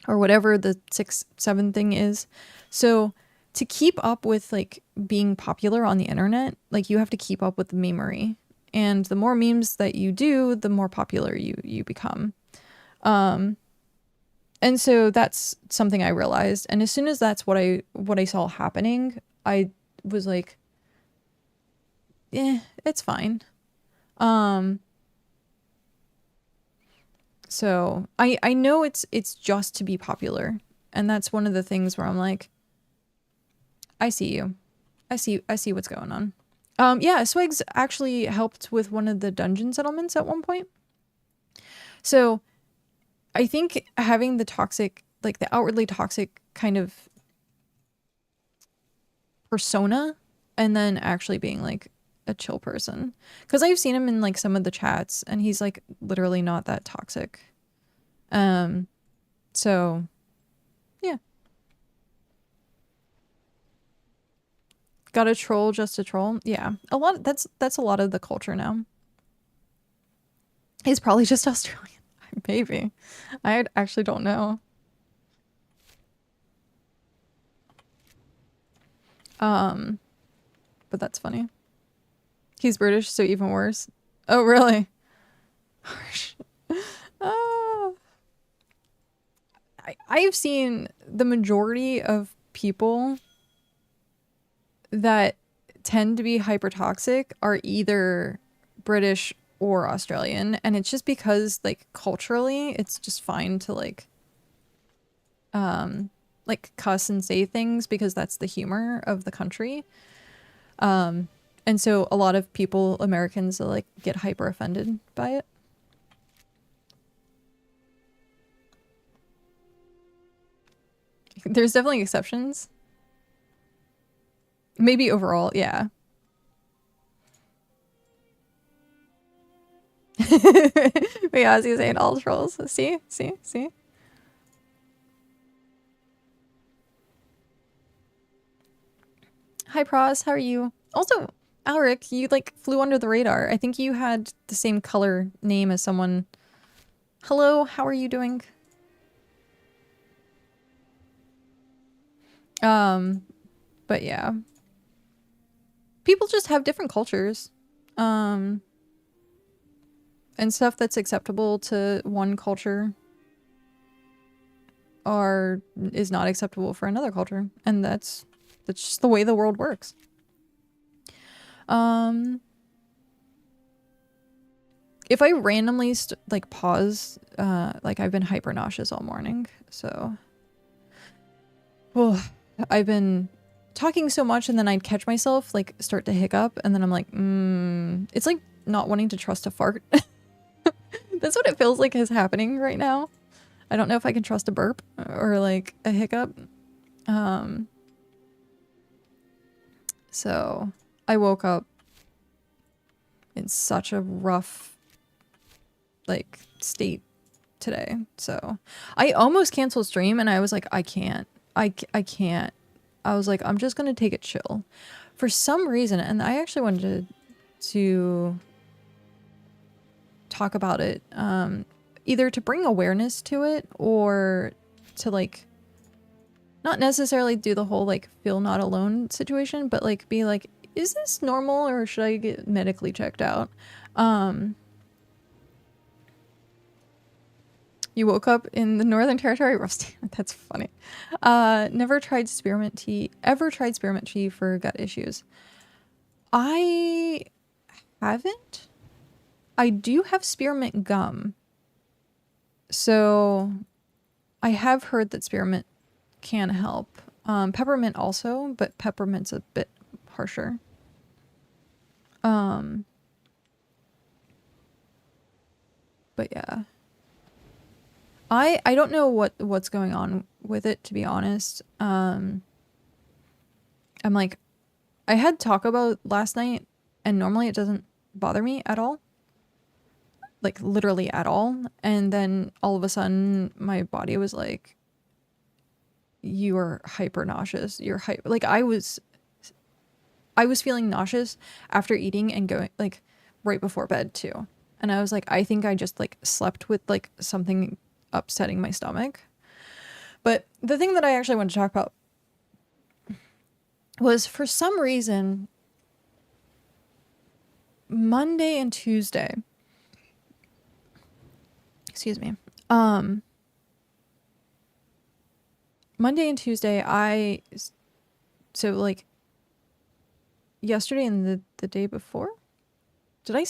or whatever the 6-7 thing is. So to keep up with like being popular on the internet, like you have to keep up with the memery. And the more memes that you do, the more popular you become. And so that's something I realized. And as soon as that's what I saw happening, I was like, it's fine. So I know it's just to be popular. And that's one of the things where I'm like, I see you. I see what's going on. Yeah, Swigs actually helped with one of the dungeon settlements at one point. So I think having the toxic, like the outwardly toxic kind of persona, and then actually being like a chill person. Because I've seen him in like some of the chats, and he's like literally not that toxic. So yeah. Got a troll just a troll? Yeah. A lot that's a lot of the culture now. He's probably just Australian. Maybe. I actually don't know. But that's funny. He's British, so even worse. Oh, really? Harsh. I've seen the majority of people that tend to be hypertoxic are either British or Australian, and it's just because like culturally it's just fine to like cuss and say things because that's the humor of the country. And so a lot of people, Americans, like get hyper offended by it. There's definitely exceptions. Maybe overall, yeah. But yeah, as you saying, all trolls. See? Hi, Pros. How are you? Also, Alric, you like flew under the radar. I think you had the same color name as someone. Hello, how are you doing? But yeah. People just have different cultures. And stuff that's acceptable to one culture is not acceptable for another culture. And that's just the way the world works. If I randomly like pause, like I've been hyper nauseous all morning, so I've been talking so much, and then I'd catch myself like start to hiccup, and then I'm like, it's like not wanting to trust a fart. That's what it feels like is happening right now. I don't know if I can trust a burp or like a hiccup. So I woke up in such a rough like state today. So I almost canceled stream, and I was like, I can't. I can't. I was like, I'm just gonna take it chill. For some reason, and I actually wanted to talk about it, either to bring awareness to it or to like not necessarily do the whole like feel not alone situation, but like be like, is this normal or should I get medically checked out? You woke up in the Northern Territory? Rusty. That's funny. Never tried spearmint tea. Ever tried spearmint tea for gut issues? I haven't. I do have spearmint gum. So I have heard that spearmint can help. Peppermint also, but peppermint's a bit harsher. But yeah. I don't know what's going on with it, to be honest. I'm like, I had Taco Bell last night, and normally it doesn't bother me at all. Like, literally at all. And then all of a sudden, my body was like, you are hyper nauseous. You're like, I was feeling nauseous after eating and going, like, right before bed, too. And I was like, I think I just, like, slept with, like, something upsetting my stomach. But the thing that I actually want to talk about was for some reason Monday and Tuesday. Excuse me. Monday and Tuesday, so like yesterday and the day before, did I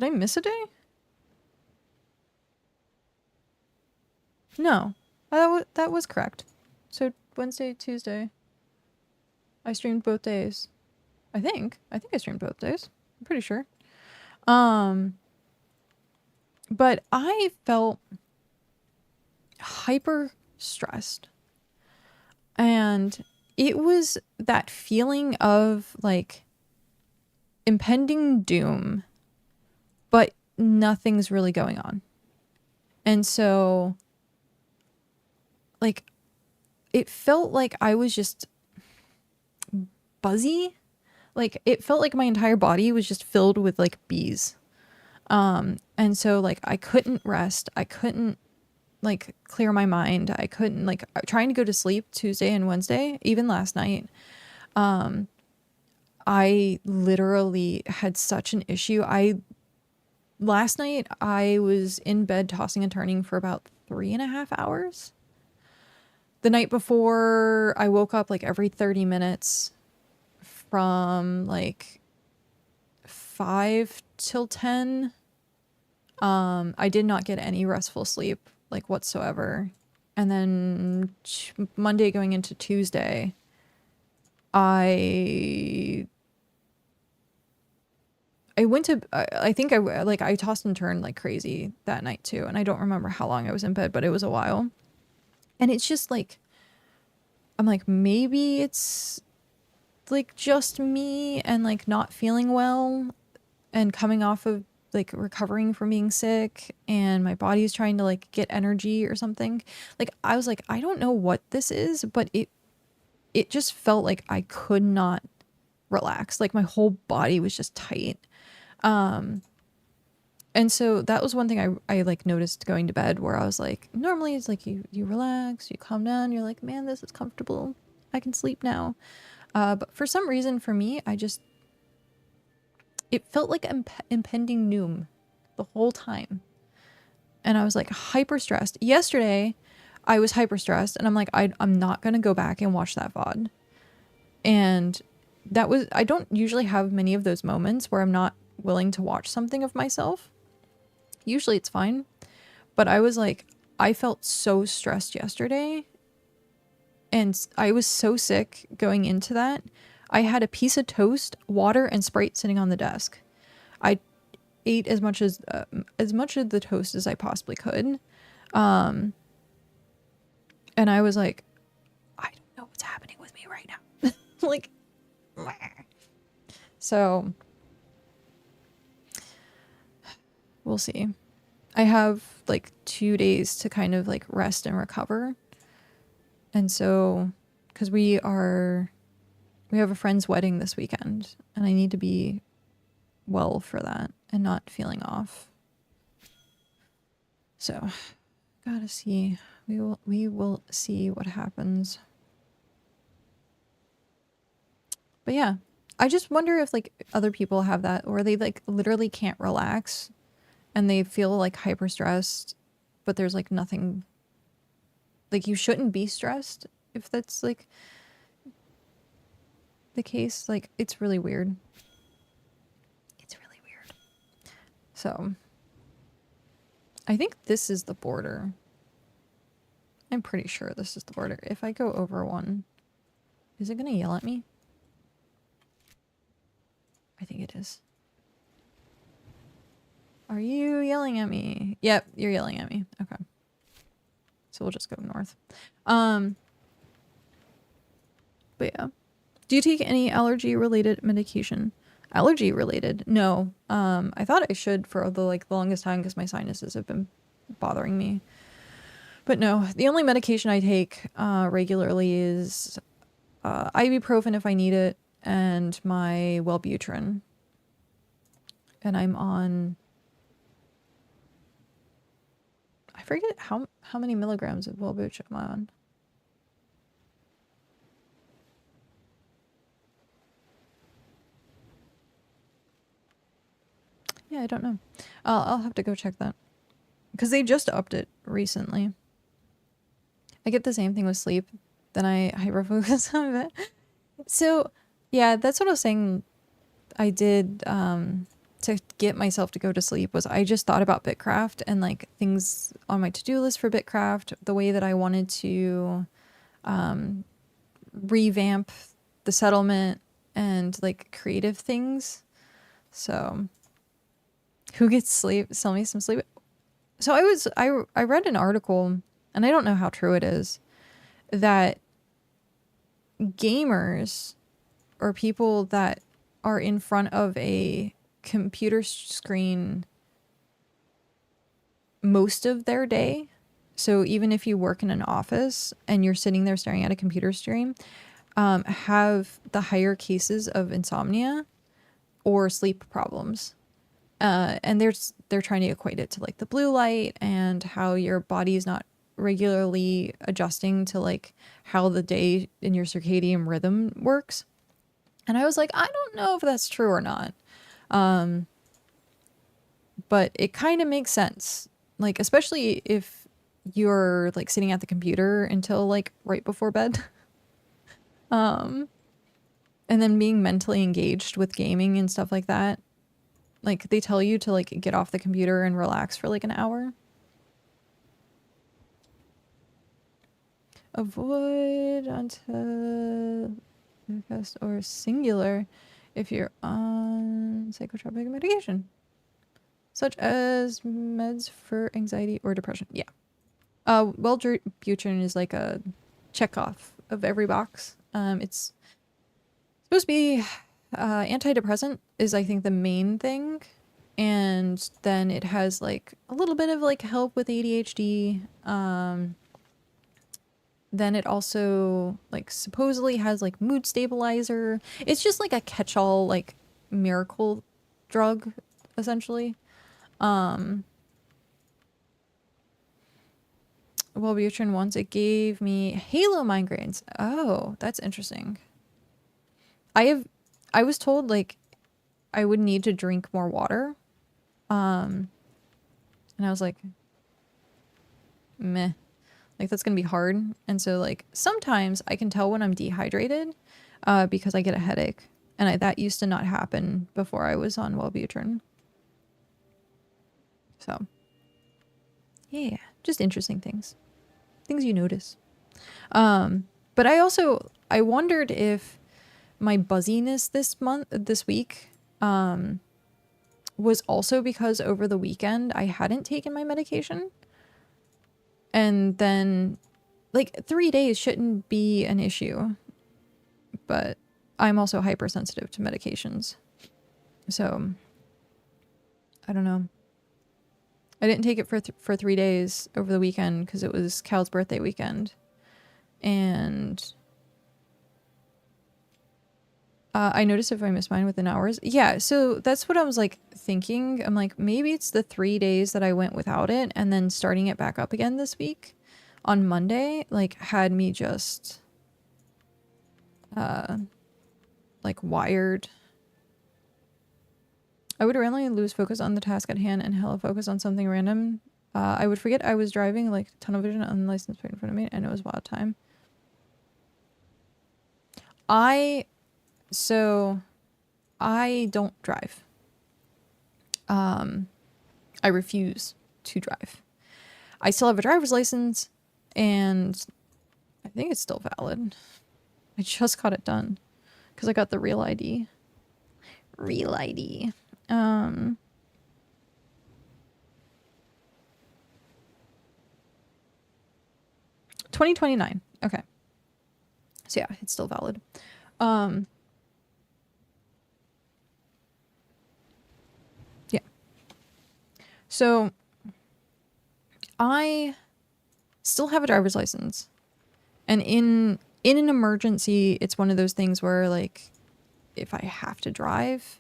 miss a day? No, that was correct. So Wednesday, Tuesday, I streamed both days. I think I streamed both days. I'm pretty sure. But I felt hyper stressed. And it was that feeling of like impending doom, but nothing's really going on. And so like it felt like I was just buzzy. Like it felt like my entire body was just filled with like bees. And so like I couldn't rest. I couldn't like clear my mind. I couldn't like trying to go to sleep Tuesday and Wednesday, even last night. I literally had such an issue. Last night I was in bed tossing and turning for about 3.5 hours. The night before I woke up like every 30 minutes from like 5 till 10. I did not get any restful sleep like whatsoever. And then Monday going into Tuesday, I went to, I think I tossed and turned like crazy that night too. And I don't remember how long I was in bed, but it was a while. And it's just like, I'm like, maybe it's like just me and like not feeling well and coming off of like recovering from being sick and my body's trying to like get energy or something. Like I was like, I don't know what this is, but it just felt like I could not relax. Like my whole body was just tight. And so that was one thing I like noticed going to bed, where I was like, normally it's like you relax, you calm down, you're like, man, this is comfortable, I can sleep now. But for some reason for me, it felt like impending doom the whole time. And I was like hyper stressed. Yesterday, I was hyper stressed and I'm like, I'm not going to go back and watch that VOD. And I don't usually have many of those moments where I'm not willing to watch something of myself. Usually it's fine. But I was like, I felt so stressed yesterday. And I was so sick going into that. I had a piece of toast, water, and Sprite sitting on the desk. I ate as much of the toast as I possibly could. And I was like, I don't know what's happening with me right now. Like, so we'll see. I have like 2 days to kind of like rest and recover. And so, because we have a friend's wedding this weekend and I need to be well for that and not feeling off. So gotta see. We will see what happens. But yeah, I just wonder if like other people have that, or they like literally can't relax and they feel like hyper stressed, but there's like nothing, like you shouldn't be stressed if that's like the case. Like it's really weird. So I think this is the border. I'm pretty sure this is the border. If I go over one, is it gonna yell at me? I think it is. Are you yelling at me? Yep, you're yelling at me. Okay. So we'll just go north. But yeah. Do you take any allergy related medication? Allergy related? No. I thought I should for the longest time because my sinuses have been bothering me. But no, the only medication I take regularly is ibuprofen if I need it, and my Wellbutrin. And I'm on, I forget how many milligrams of Wellbutrin I'm on. Yeah, I don't know. I'll have to go check that. Because they just upped it recently. I get the same thing with sleep. Then I hyperfocus on it. So, yeah, that's what I was saying I did to get myself to go to sleep was I just thought about BitCraft and like things on my to-do list for BitCraft, the way that I wanted to revamp the settlement and like creative things. So who gets sleep? Sell me some sleep. So I read an article, and I don't know how true it is, that gamers or people that are in front of a computer screen most of their day. So even if you work in an office and you're sitting there staring at a computer screen, have the higher cases of insomnia or sleep problems. And they're trying to equate it to like the blue light and how your body is not regularly adjusting to like how the day in your circadian rhythm works. And I was like, I don't know if that's true or not. But it kind of makes sense. Like, especially if you're like sitting at the computer until like right before bed. And then being mentally engaged with gaming and stuff like that. Like they tell you to like get off the computer and relax for like an hour. Avoid until manifest or singular if you're on psychotropic medication, such as meds for anxiety or depression. Yeah. Wellbutrin is like a check off of every box. It's supposed to be antidepressant is I think the main thing, and then it has like a little bit of like help with ADHD. Then it also like supposedly has like mood stabilizer. It's just like a catch-all like miracle drug essentially. Wellbutrin once it gave me halo migraines. Oh, that's interesting. I was told like I would need to drink more water. And I was like, meh. Like that's gonna be hard. And so like sometimes I can tell when I'm dehydrated because I get a headache. And that used to not happen before I was on Wellbutrin. So yeah, just interesting things. Things you notice. But I wondered if my buzziness this week, was also because over the weekend I hadn't taken my medication. And then like 3 days shouldn't be an issue, but I'm also hypersensitive to medications. So I don't know. I didn't take it for 3 days over the weekend because it was Cal's birthday weekend. And I noticed if I miss mine within hours. Yeah, so that's what I was like thinking. I'm like, maybe it's the 3 days that I went without it and then starting it back up again this week on Monday, like had me just like wired. I would randomly lose focus on the task at hand and hella focus on something random. I would forget I was driving, like tunnel vision, unlicensed plate in front of me, and it was wild time. So I don't drive. I refuse to drive. I still have a driver's license, and I think it's still valid. I just got it done because I got the real ID. Real ID. 2029. Okay. So yeah, it's still valid. Yeah. So I still have a driver's license. And in an emergency, it's one of those things where like if I have to drive,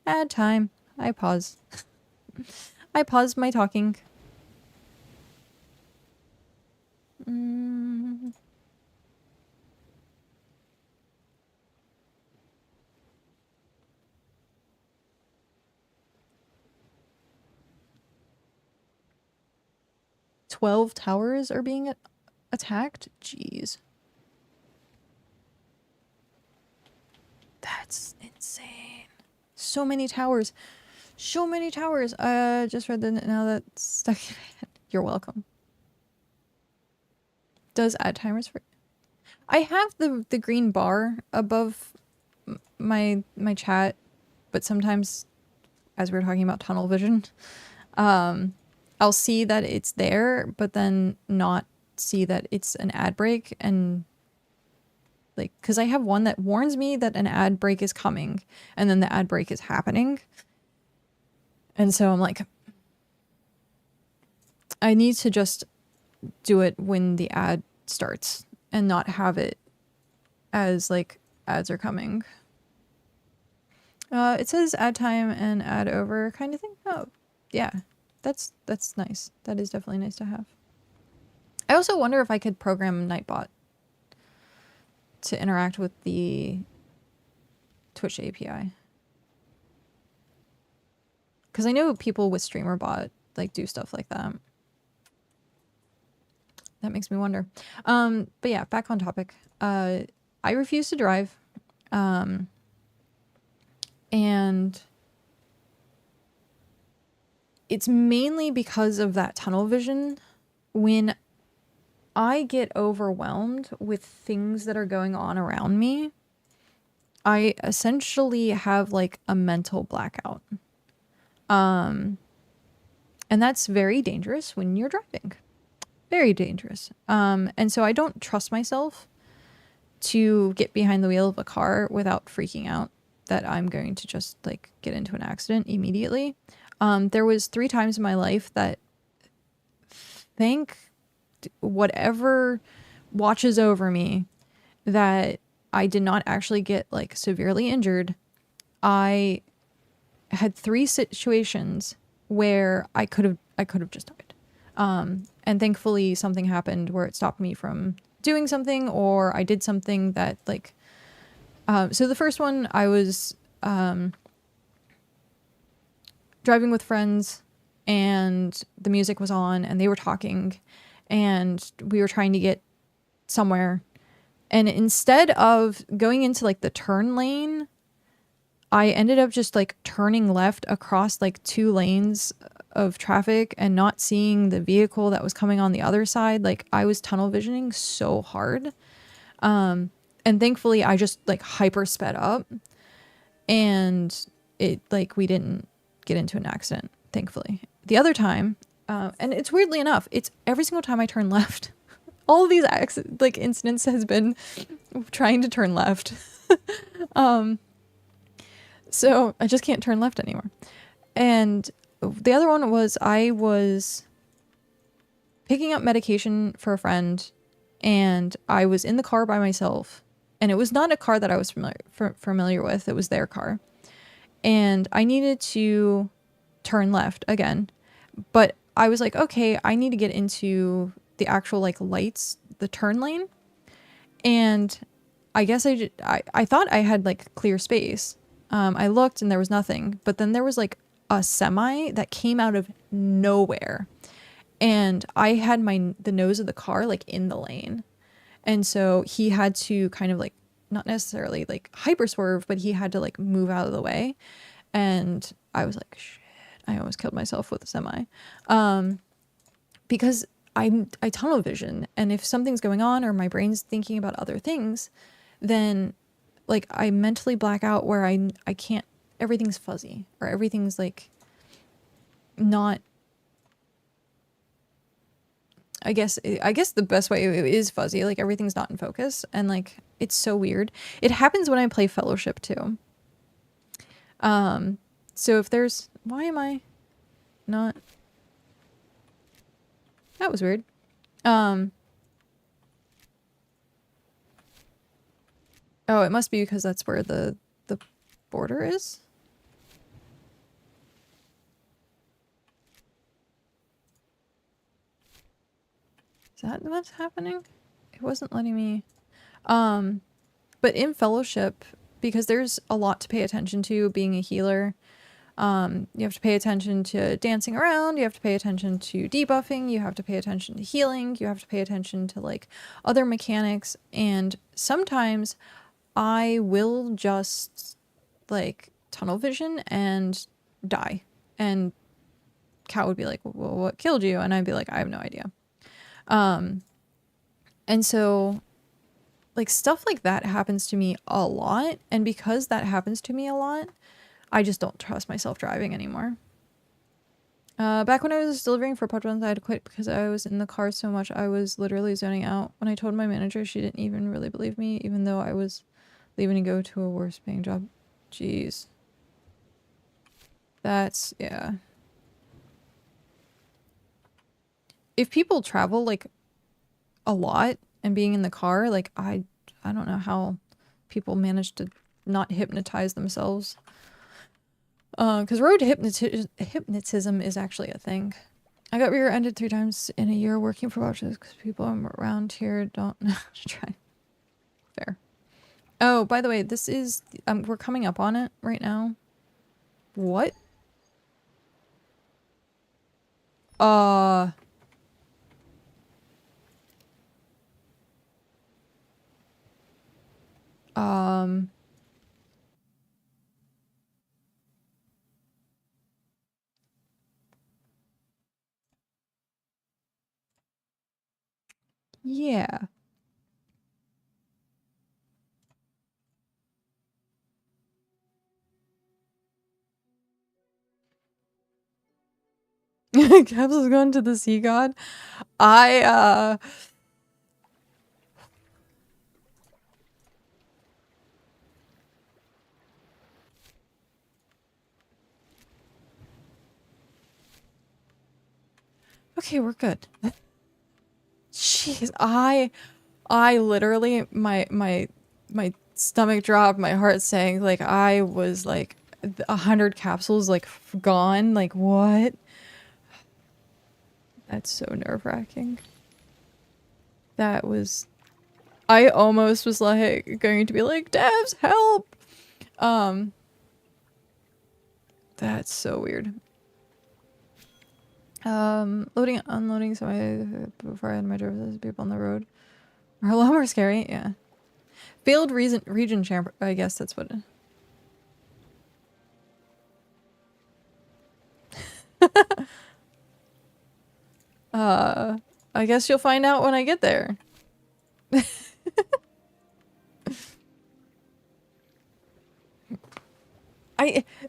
add time. I pause. I pause my talking. 12 towers are being attacked? Jeez. That's insane. So many towers. So many towers. Just read the now that's stuck in my head. You're welcome. Does add timers for... I have the green bar above my chat, but sometimes, as we were talking about tunnel vision, I'll see that it's there, but then not see that it's an ad break, and like, because I have one that warns me that an ad break is coming, and then the ad break is happening. And so I'm like, I need to just do it when the ad starts and not have it as like ads are coming. It says ad time and ad over kind of thing. Oh, yeah. That's nice. That is definitely nice to have. I also wonder if I could program Nightbot to interact with the Twitch API. Because I know people with StreamerBot like do stuff like that. That makes me wonder. But yeah, back on topic. I refuse to drive. And it's mainly because of that tunnel vision. When I get overwhelmed with things that are going on around me, I essentially have like a mental blackout. And that's very dangerous when you're driving. Very dangerous. And so I don't trust myself to get behind the wheel of a car without freaking out that I'm going to just like get into an accident immediately. There was 3 times in my life that, thank whatever watches over me, that I did not actually get like severely injured. I had 3 situations where I could have just died. And thankfully something happened where it stopped me from doing something, or I did something that like, so the first one, I was driving with friends and the music was on and they were talking and we were trying to get somewhere. And instead of going into like the turn lane, I ended up just like turning left across like 2 lanes of traffic and not seeing the vehicle that was coming on the other side. Like I was tunnel visioning so hard. And thankfully I just like hyper sped up and it like, we didn't get into an accident, thankfully. The other time, and it's weirdly enough, it's every single time I turn left. All of these like incidents has been trying to turn left. So I just can't turn left anymore. And the other one was I was picking up medication for a friend and I was in the car by myself, and it was not a car that I was familiar with. It was their car. And I needed to turn left again, but I was like, okay, I need to get into the actual like lights, the turn lane. And I guess I thought I had like clear space. I looked and there was nothing, but then there was like a semi that came out of nowhere. And I had the nose of the car like in the lane. And so he had to kind of like, not necessarily like hyper swerve, but he had to like move out of the way. And I was like, shit, I almost killed myself with a semi. Because I tunnel vision, and if something's going on or my brain's thinking about other things, then like I mentally black out where I can't, everything's fuzzy or everything's like not, I guess the best way is fuzzy. Like everything's not in focus, and like it's so weird. It happens when I play Fellowship too. So if there's, why am I not? That was weird. Oh, it must be because that's where the border is. Is that what's happening? It wasn't letting me. But in Fellowship, because there's a lot to pay attention to being a healer, You have to pay attention to dancing around, you have to pay attention to debuffing, you have to pay attention to healing, you have to pay attention to like other mechanics, and sometimes I will just like tunnel vision and die. And Kat would be like, well, what killed you? And I'd be like, I have no idea. And so like stuff like that happens to me a lot. And because that happens to me a lot, I just don't trust myself driving anymore. Back when I was delivering for Podruns, I had to quit because I was in the car so much I was literally zoning out. When I told my manager, she didn't even really believe me, even though I was leaving to go to a worse paying job. Jeez. That's, yeah. If people travel like a lot and being in the car, like I don't know how people manage to not hypnotize themselves. Because road hypnotism is actually a thing. I got rear-ended 3 times in a year working for watches because people around here don't know how to drive. Fair. Oh, by the way, this is we're coming up on it right now. What? Yeah. Capsule's going to the sea god. Okay, we're good. Jeez, I literally my stomach dropped, my heart sank, like I was like 100 capsules like gone, like what? That's so nerve-wracking. That was, I almost was like going to be like, devs, help! That's so weird. Loading and unloading, so before I had my drivers, people on the road are a lot more scary, yeah. Failed region champ, I guess that's what I guess you'll find out when I get there.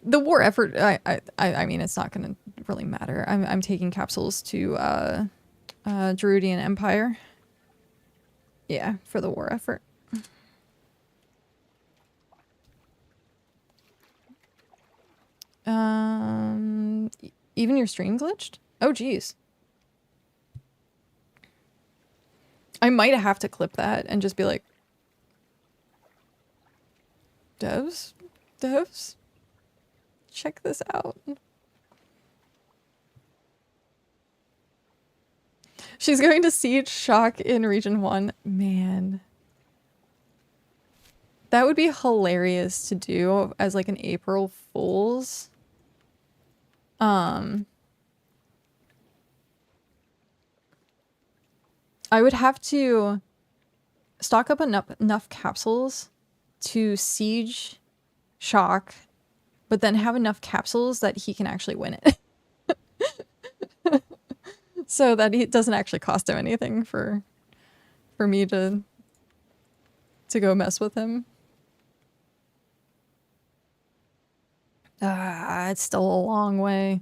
The war effort, I mean, it's not gonna really matter. I'm taking capsules to Druidian Empire. Yeah, for the war effort. Even your stream glitched? Oh, geez. I might have to clip that and just be like, devs, check this out. She's going to Siege Shock in Region 1. Man. That would be hilarious to do as like an April Fool's. I would have to stock up enough capsules to Siege Shock, but then have enough capsules that he can actually win it. So that it doesn't actually cost him anything for me to go mess with him. It's still a long way.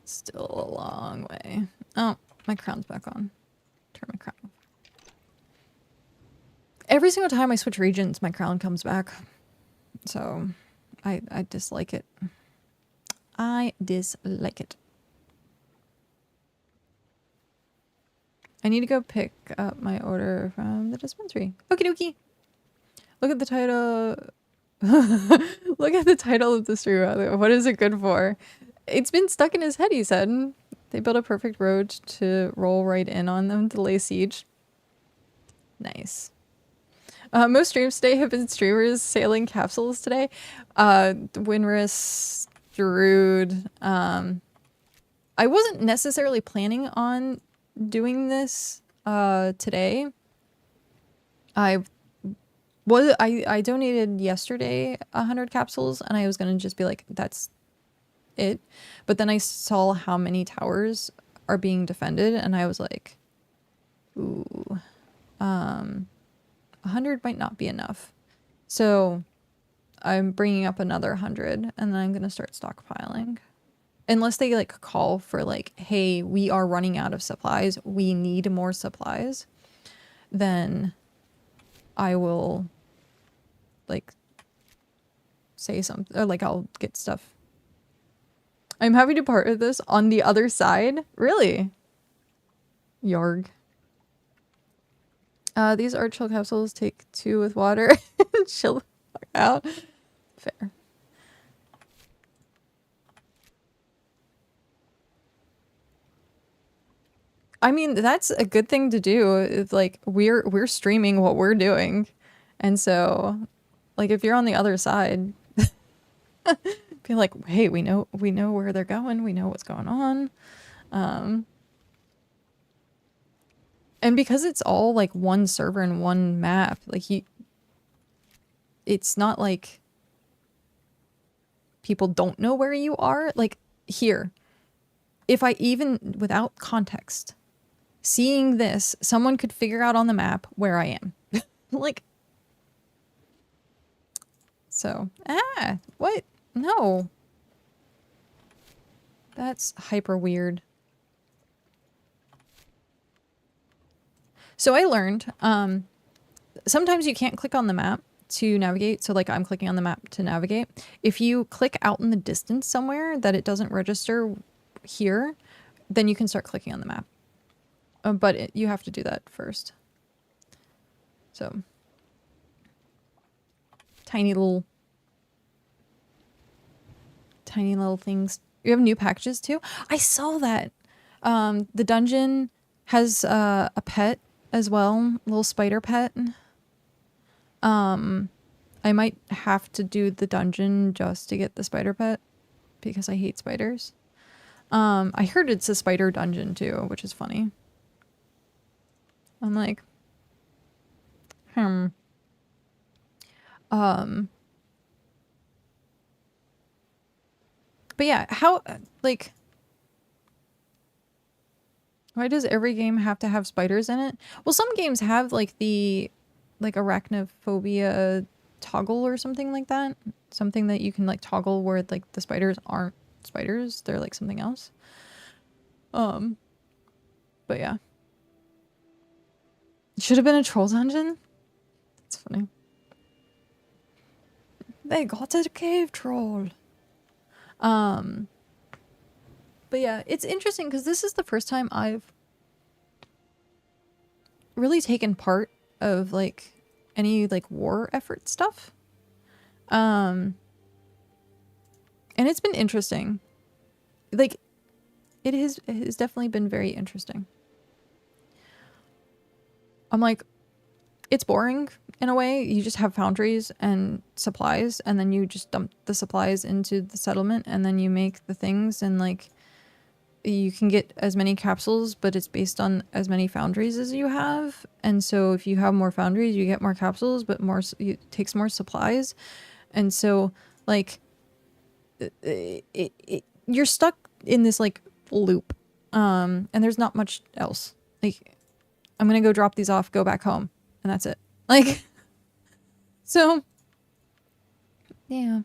Still a long way. Oh, my crown's back on. Turn my crown off. Every single time I switch regions, my crown comes back. So, I dislike it. I dislike it. I need to go pick up my order from the dispensary. Okie dokie. Look at the title. Look at the title of the stream. What is it good for? It's been stuck in his head, he said. They built a perfect road to roll right in on them to lay siege. Nice. Most streams today have been streamers sailing capsules today. Winrus, Druid. I wasn't necessarily planning on doing this today. I donated yesterday 100 capsules, and I was gonna just be like, that's it. But then I saw how many towers are being defended, and I was like, ooh, 100 might not be enough. So I'm bringing up another 100, and then I'm gonna start stockpiling. Unless they like call for like, hey, we are running out of supplies, we need more supplies, then I will like say something, or like I'll get stuff. I'm happy to part of this on the other side. Really? Yarg. These are chill capsules. Take 2 with water and chill the fuck out. Fair. I mean, that's a good thing to do. It's like we're streaming what we're doing. And so like if you're on the other side, be like, hey, we know where they're going, we know what's going on. And because it's all like one server and one map, like it's not like people don't know where you are. Like here, if I even without context, seeing this, someone could figure out on the map where I am. Like, so, what? No. That's hyper weird. So I learned, sometimes you can't click on the map to navigate. So like I'm clicking on the map to navigate. If you click out in the distance somewhere that it doesn't register here, then you can start clicking on the map. But you have to do that first. So tiny little things. You have new packages too. I saw that. The dungeon has a pet as well, little spider pet. I might have to do the dungeon just to get the spider pet because I hate spiders. I heard it's a spider dungeon too, which is funny. I'm like, But yeah, how, like, why does every game have to have spiders in it? Well, some games have like the, like arachnophobia toggle or something like that. Something that you can like toggle where like the spiders aren't spiders. They're like something else. But yeah. Should have been a troll dungeon? That's funny. They got a cave troll. But yeah, it's interesting because this is the first time I've really taken part of like any like war effort stuff. And it's been interesting. Like it has definitely been very interesting. I'm like, it's boring in a way. You just have foundries and supplies, and then you just dump the supplies into the settlement, and then you make the things, and like you can get as many capsules, but it's based on as many foundries as you have. And so if you have more foundries, you get more capsules, but it takes more supplies. And so like you're stuck in this like loop. And there's not much else. Like I'm gonna go drop these off, go back home, and that's it. Like, so yeah.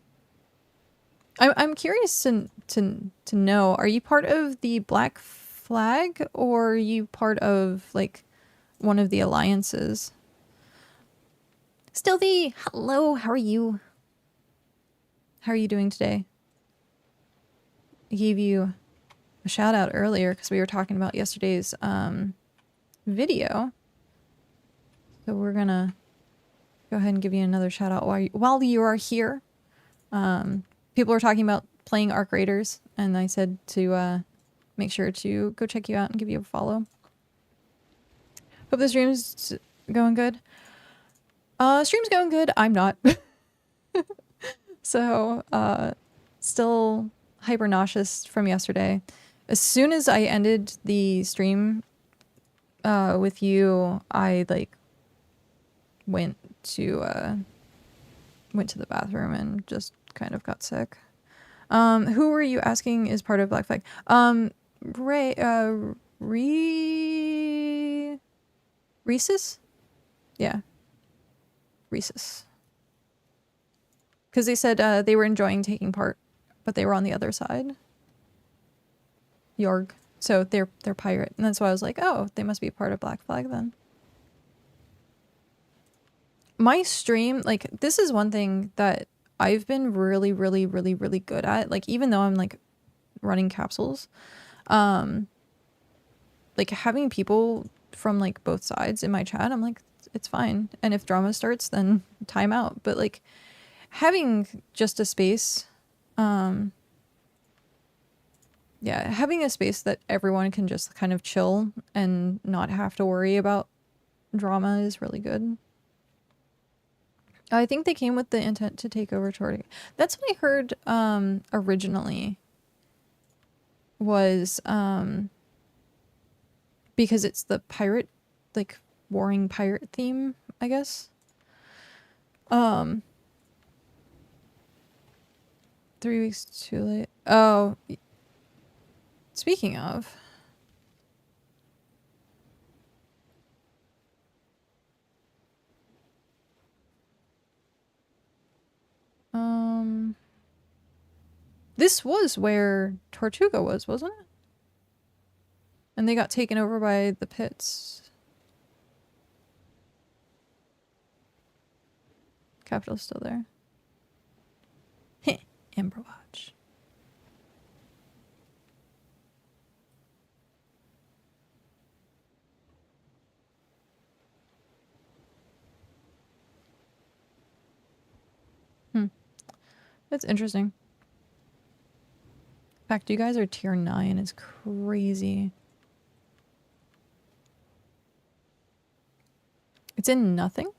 I'm curious to know, are you part of the Black Flag, or are you part of like one of the alliances? Stealthy, hello, how are you? How are you doing today? I gave you a shout out earlier because we were talking about yesterday's video. So we're gonna go ahead and give you another shout out while you are here. People were talking about playing Arc Raiders, and I said to make sure to go check you out and give you a follow. Hope the stream's going good. Stream's going good. I'm not. So, still hyper nauseous from yesterday. As soon as I ended the stream with you, I like went to the bathroom and just kind of got sick. Who were you asking is part of Black Flag? Reese's? Yeah. Reese's. Because they said they were enjoying taking part, but they were on the other side. Yorg. So they're pirate. And that's why I was like, oh, they must be part of Black Flag then. My stream, like, this is one thing that I've been really, really, really, really good at. Like, even though I'm, like, running capsules, like, having people from, like, both sides in my chat, I'm like, it's fine. And if drama starts, then time out. But, like, having just a space, yeah, having a space that everyone can just kind of chill and not have to worry about drama is really good. I think they came with the intent to take over Tortig. That's what I heard originally, was because it's the pirate, like, warring pirate theme, I guess. 3 weeks too late. Oh, speaking of, this was where Tortuga was, wasn't it? And they got taken over by the pits. Capital's still there. Heh, Ember Watch. That's interesting. The fact you guys are tier 9 is crazy. It's in nothing?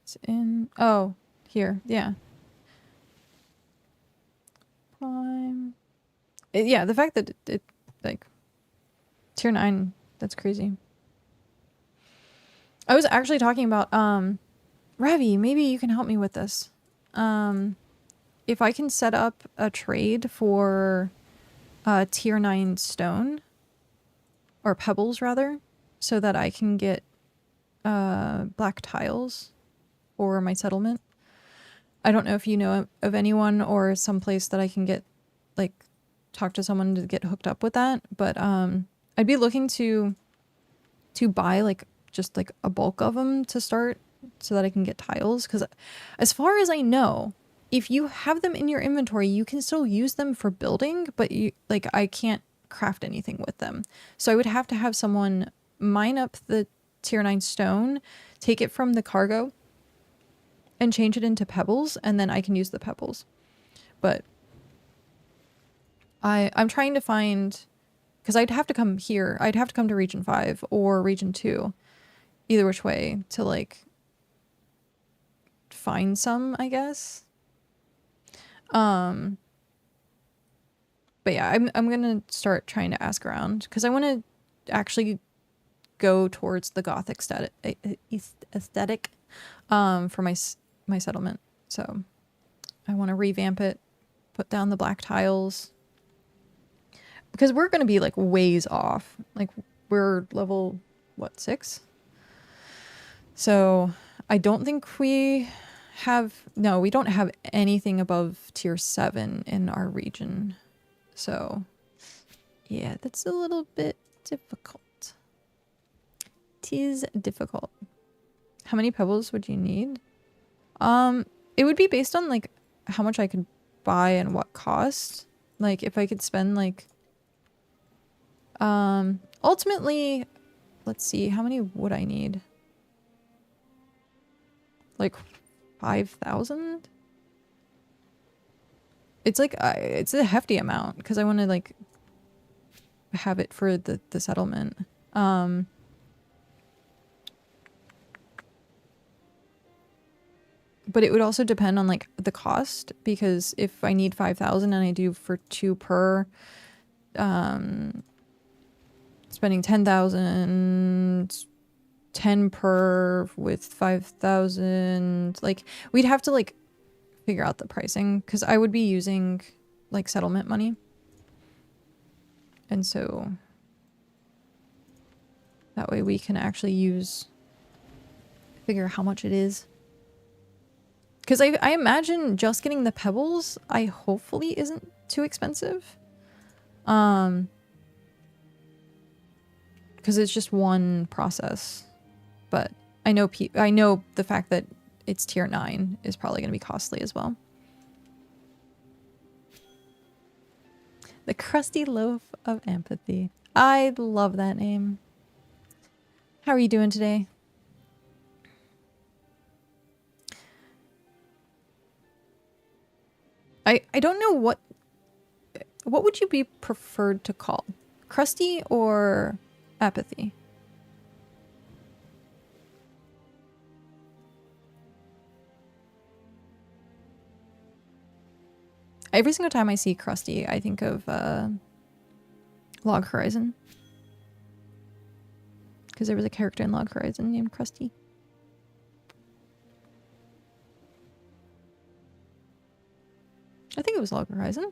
It's in... Oh, here. Yeah. Prime... yeah, the fact that it like... Tier 9, that's crazy. I was actually talking about... Ravi, maybe you can help me with this. If I can set up a trade for tier 9 stone, or pebbles rather, so that I can get black tiles for my settlement. I don't know if you know of anyone or some place that I can get, like, talk to someone to get hooked up with that, but I'd be looking to buy, like, just like a bulk of them to start so that I can get tiles, because as far as I know, if you have them in your inventory, you can still use them for building, but you, like, I can't craft anything with them. So I would have to have someone mine up the tier 9 stone, take it from the cargo, and change it into pebbles, and then I can use the pebbles. But I'm trying to find, because I'd have to come here. I'd have to come to Region 5 or Region 2, either which way, to, like, find some, I guess. But yeah, I'm gonna start trying to ask around, because I want to actually go towards the Gothic aesthetic for my settlement. So I want to revamp it, put down the black tiles, because we're gonna be, like, ways off. Like, we're level, what, 6? So I don't think we have, no, we don't have anything above tier 7 in our region. So yeah, that's a little bit difficult. 'Tis difficult. How many pebbles would you need? It would be based on, like, how much I could buy and what cost. Like, if I could spend, like, ultimately, let's see, how many would I need? Like 5,000? It's like, it's a hefty amount, because I want to, like, have it for the settlement. But it would also depend on like the cost, because if I need 5,000 and I do for 2 per, spending 10,000, 10 per with 5,000, like we'd have to like figure out the pricing, because I would be using like settlement money. And so that way we can actually figure how much it is. Because I imagine just getting the pebbles, hopefully isn't too expensive. Because it's just one process. But I know the fact that it's tier 9 is probably going to be costly as well. The Crusty Loaf of Empathy. I love that name. How are you doing today? I don't know what would you be preferred to call? Crusty or apathy? Every single time I see Crusty, I think of Log Horizon. Because there was a character in Log Horizon named Crusty. I think it was Log Horizon.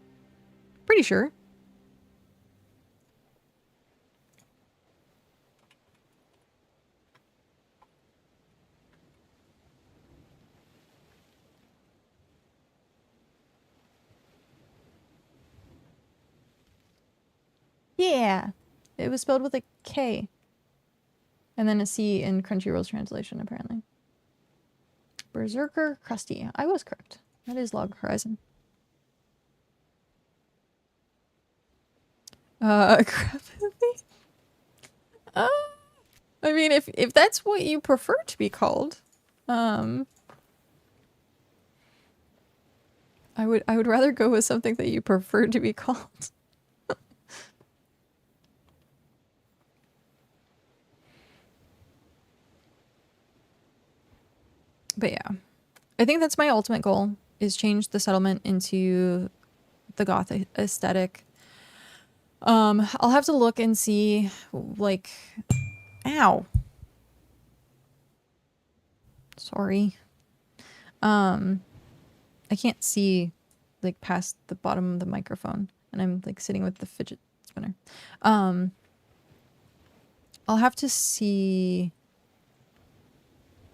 Pretty sure. Yeah. It was spelled with a K. And then a C in Crunchyroll's translation, apparently. Berserker Crusty. I was correct. That is Log Horizon. Crapathy? I mean, if that's what you prefer to be called, I would rather go with something that you prefer to be called. But yeah, I think that's my ultimate goal, is change the settlement into the goth aesthetic. I'll have to look and see, like, ow. Sorry. I can't see, like, past the bottom of the microphone, and I'm, like, sitting with the fidget spinner. I'll have to see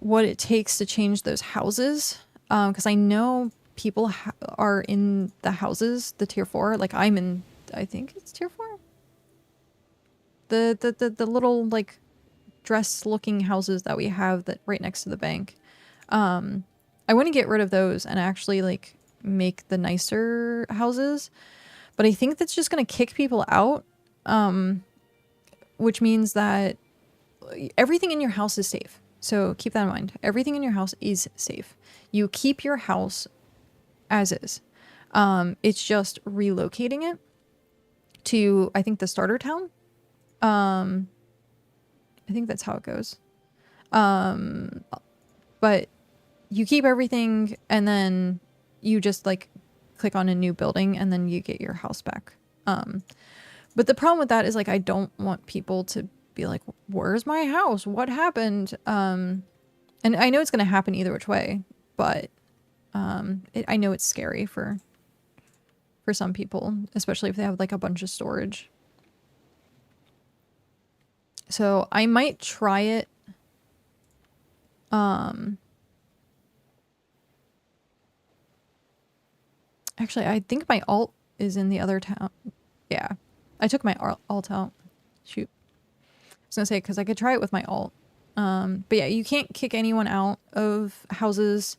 what it takes to change those houses, because I know people are in the houses, the tier 4. Like, I'm in, I think it's tier 4. The little like dress looking houses that we have that right next to the bank. I want to get rid of those and actually like make the nicer houses, but I think that's just going to kick people out, which means that everything in your house is safe. So keep that in mind. Everything in your house is safe. You keep your house as is. It's just relocating it to, I think, the starter town. I think that's how it goes. But you keep everything and then you just like click on a new building and then you get your house back. But the problem with that is like, I don't want people to be like, where's my house? What happened? And I know it's going to happen either which way, but I know it's scary for some people, especially if they have like a bunch of storage. So I might try it. Actually, I think my alt is in the other town. Yeah, I took my alt out. Shoot. I was gonna say, because I could try it with my alt. But yeah, you can't kick anyone out of houses.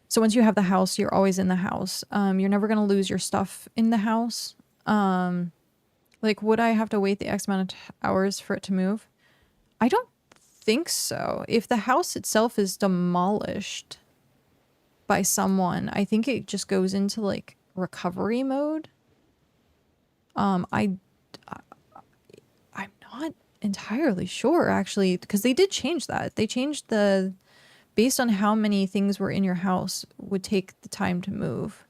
So once you have the house, you're always in the house. You're never gonna lose your stuff in the house. Like, would I have to wait the X amount of hours for it to move? I don't think so. If the house itself is demolished by someone, I think it just goes into like recovery mode. I'm not entirely sure actually, because they did change that. They changed the based on how many things were in your house would take the time to move.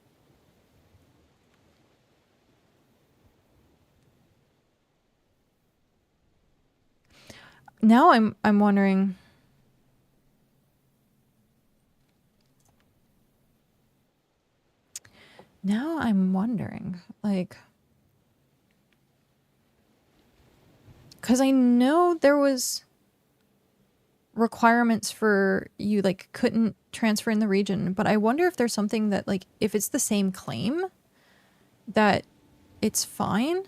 Now I'm wondering. Now I'm wondering, like, because I know there was requirements for you, like, couldn't transfer in the region, but I wonder if there's something that, like, if it's the same claim, that it's fine.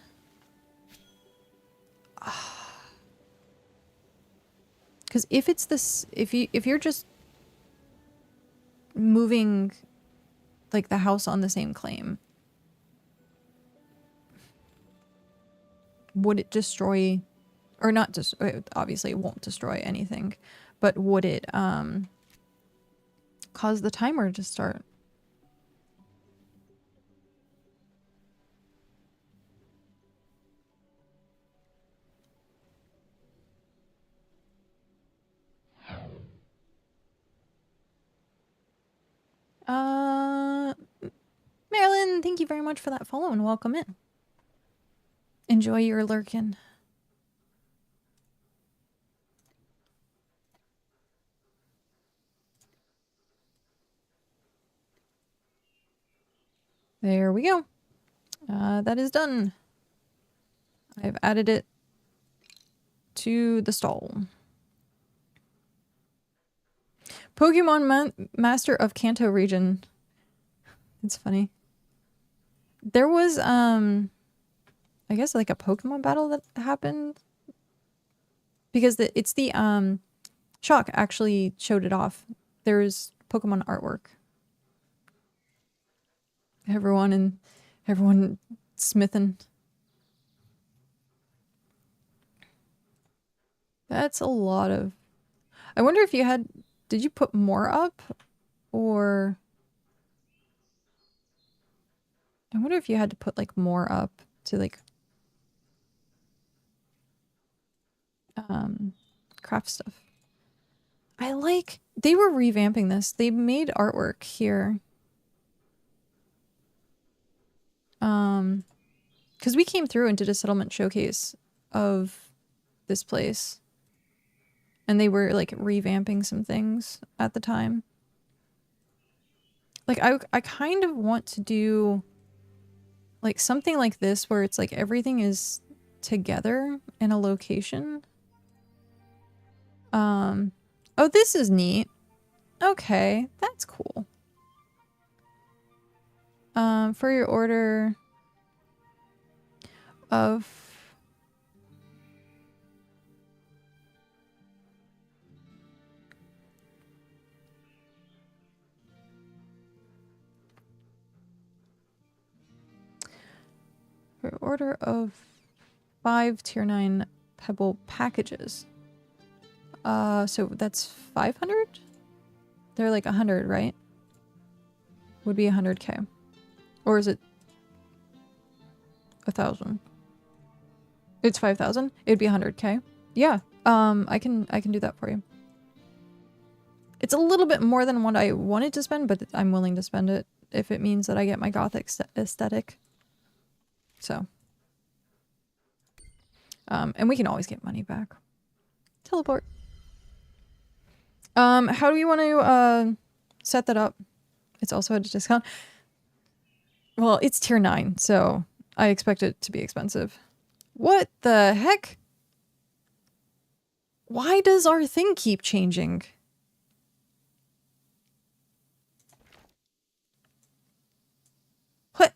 Because if it's this, if you're just moving, like, the house on the same claim, would it destroy, or not just, obviously it won't destroy anything, but would it cause the timer to start? Marilyn, thank you very much for that follow and welcome in. Enjoy your lurkin'. There we go. That is done. I've added it to the stall. Pokemon Master of Kanto region. It's funny. There was, I guess, like, a Pokemon battle that happened. Because it's the, Shock actually showed it off. There's Pokemon artwork. Everyone smithing. That's a lot of... I wonder if you had... Did you put more up? Or... I wonder if you had to put, like, more up to, like... craft stuff. I like... They were revamping this. They made artwork here. Because we came through and did a settlement showcase of this place. And they were, like, revamping some things at the time. Like, I kind of want to do, like, something like this where it's, like, everything is together in a location. Oh, this is neat. Okay, that's cool. For your order of... For order of 5 tier 9 pebble packages. So that's 500? They're like 100, right? Would be 100k. Or is it 1,000? It's 5,000? It'd be 100k. Yeah. I can do that for you. It's a little bit more than what I wanted to spend, but I'm willing to spend it if it means that I get my gothic aesthetic. So. And we can always get money back. Teleport. How do you want to set that up? It's also at a discount. Well, it's tier 9, so I expect it to be expensive. What the heck? Why does our thing keep changing? What?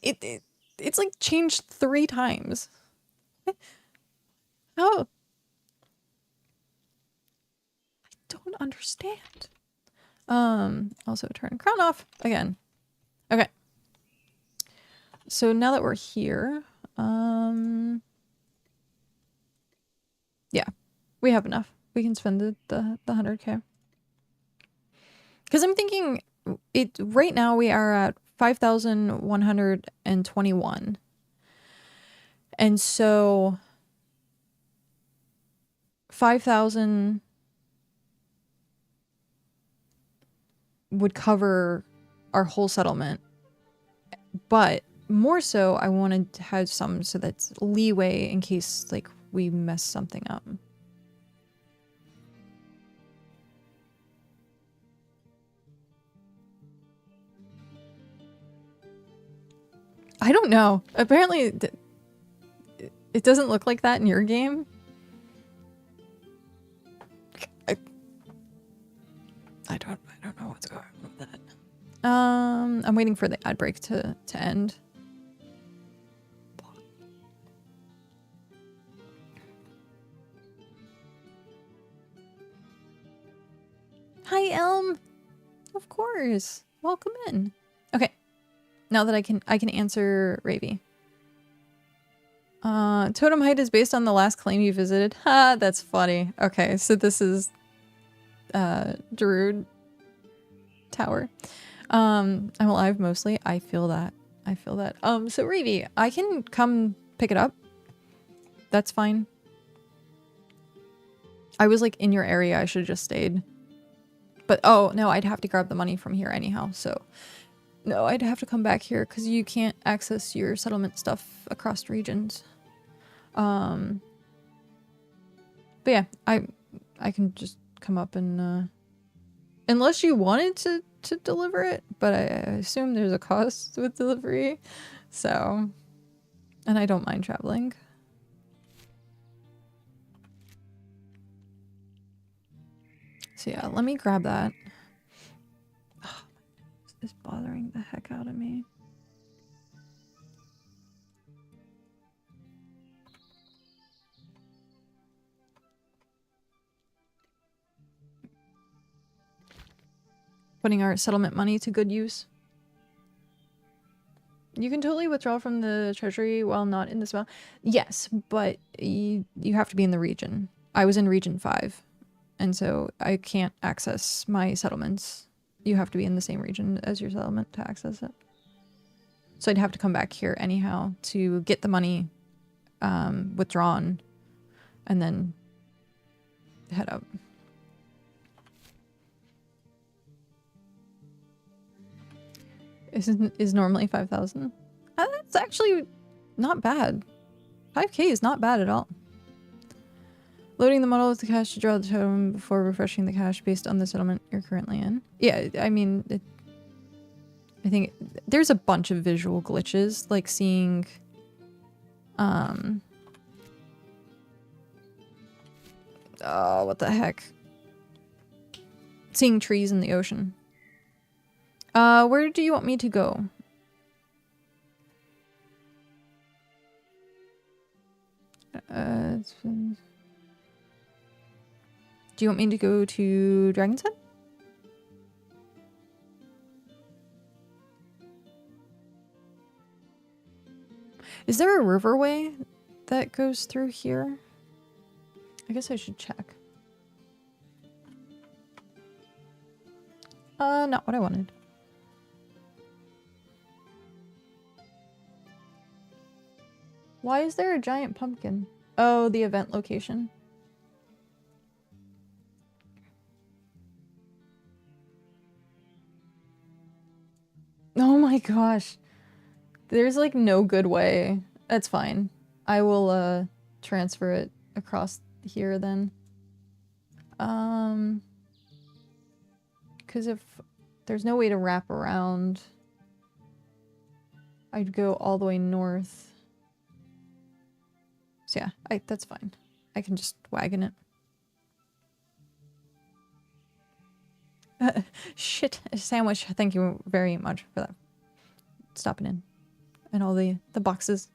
It's like changed 3 times. How? I don't understand. Also turn crown off again. Okay. So now that we're here, yeah, we have enough. We can spend the 100k. Because I'm thinking right now we are at 5,121. And so 5,000 would cover our whole settlement. But more so, I wanted to have some so that's leeway in case like we mess something up. I don't know. Apparently, it doesn't look like that in your game. I don't know what's going on with that. I'm waiting for the ad break to end. Hi, Elm. Of course. Welcome in. Okay. Now that I can answer Ravy. Totem height is based on the last claim you visited. Ha, that's funny. Okay, so this is Druid Tower. I'm alive mostly. I feel that. I feel that. So Ravy, I can come pick it up. That's fine. I was like in your area. I should have just stayed. But oh no, I'd have to grab the money from here anyhow. So no, I'd have to come back here because you can't access your settlement stuff across regions. But yeah, I can just come up and unless you wanted to deliver it, but I assume there's a cost with delivery. So, and I don't mind traveling. So yeah, let me grab that. Oh, this is bothering the heck out of me. Putting our settlement money to good use. You can totally withdraw from the treasury while not in the spell. Yes, but you have to be in the region. I was in region 5. And so I can't access my settlements. You have to be in the same region as your settlement to access it. So I'd have to come back here anyhow to get the money withdrawn and then head up. Is normally 5,000. That's actually not bad. 5k is not bad at all. Loading the model with the cash to draw the totem before refreshing the cache based on the settlement you're currently in. Yeah, I mean, I think there's a bunch of visual glitches, like seeing, oh, what the heck? Seeing trees in the ocean. Where do you want me to go? Do you want me to go to Dragon's Head? Is there a riverway that goes through here? I guess I should check. Not what I wanted. Why is there a giant pumpkin? Oh, the event location. Oh my gosh. There's like no good way. That's fine. I will transfer it across here then. Because if there's no way to wrap around, I'd go all the way north. So yeah, that's fine. I can just wagon it. Shit, sandwich. Thank you very much for that. Stopping in. And all the boxes.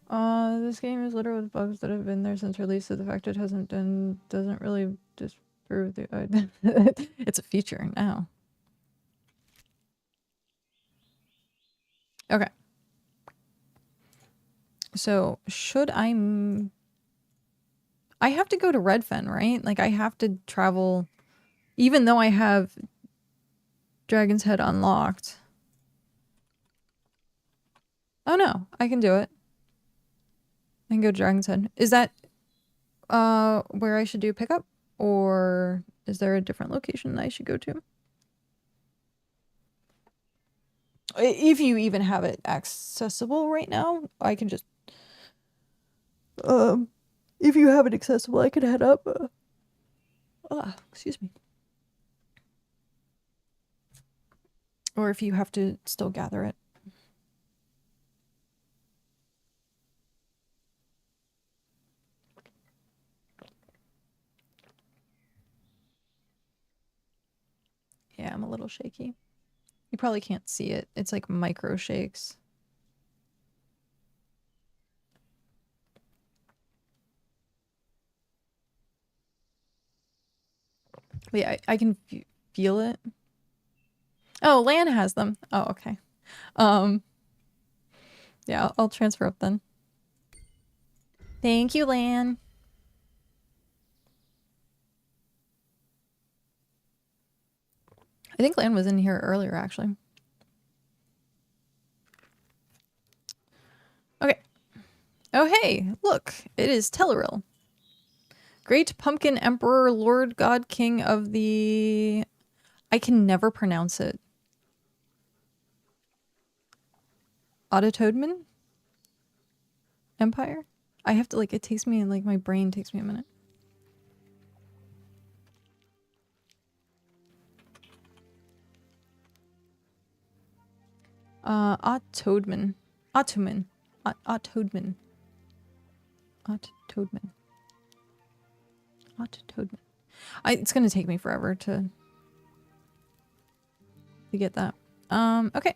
This game is littered with bugs that have been there since release, so the fact it hasn't done doesn't really disprove the it's a feature now. Okay. So, should I have to go to Redfen, right? Like, I have to travel, even though I have Dragon's Head unlocked. Oh no, I can do it. I can go to Dragon's Head. Is that where I should do pickup? Or is there a different location I should go to? If you even have it accessible right now, I can just if you have it accessible, I could head up. Excuse me. Or if you have to still gather it. Yeah, I'm a little shaky. You probably can't see it. It's like micro shakes. But yeah, I can feel it. Oh, Lan has them. Oh, okay. Yeah, I'll transfer up then. Thank you, Lan. I think Lan was in here earlier, actually. Okay. Oh, hey, look. It is Telleril. Great Pumpkin Emperor, Lord God King of the... I can never pronounce it. Autotoadman? Empire? I have to, like, it takes me, like, my brain takes me a minute. Autodman. Ottoman. Autodman. Autodman. Autodman. It's gonna take me forever to get that. Okay.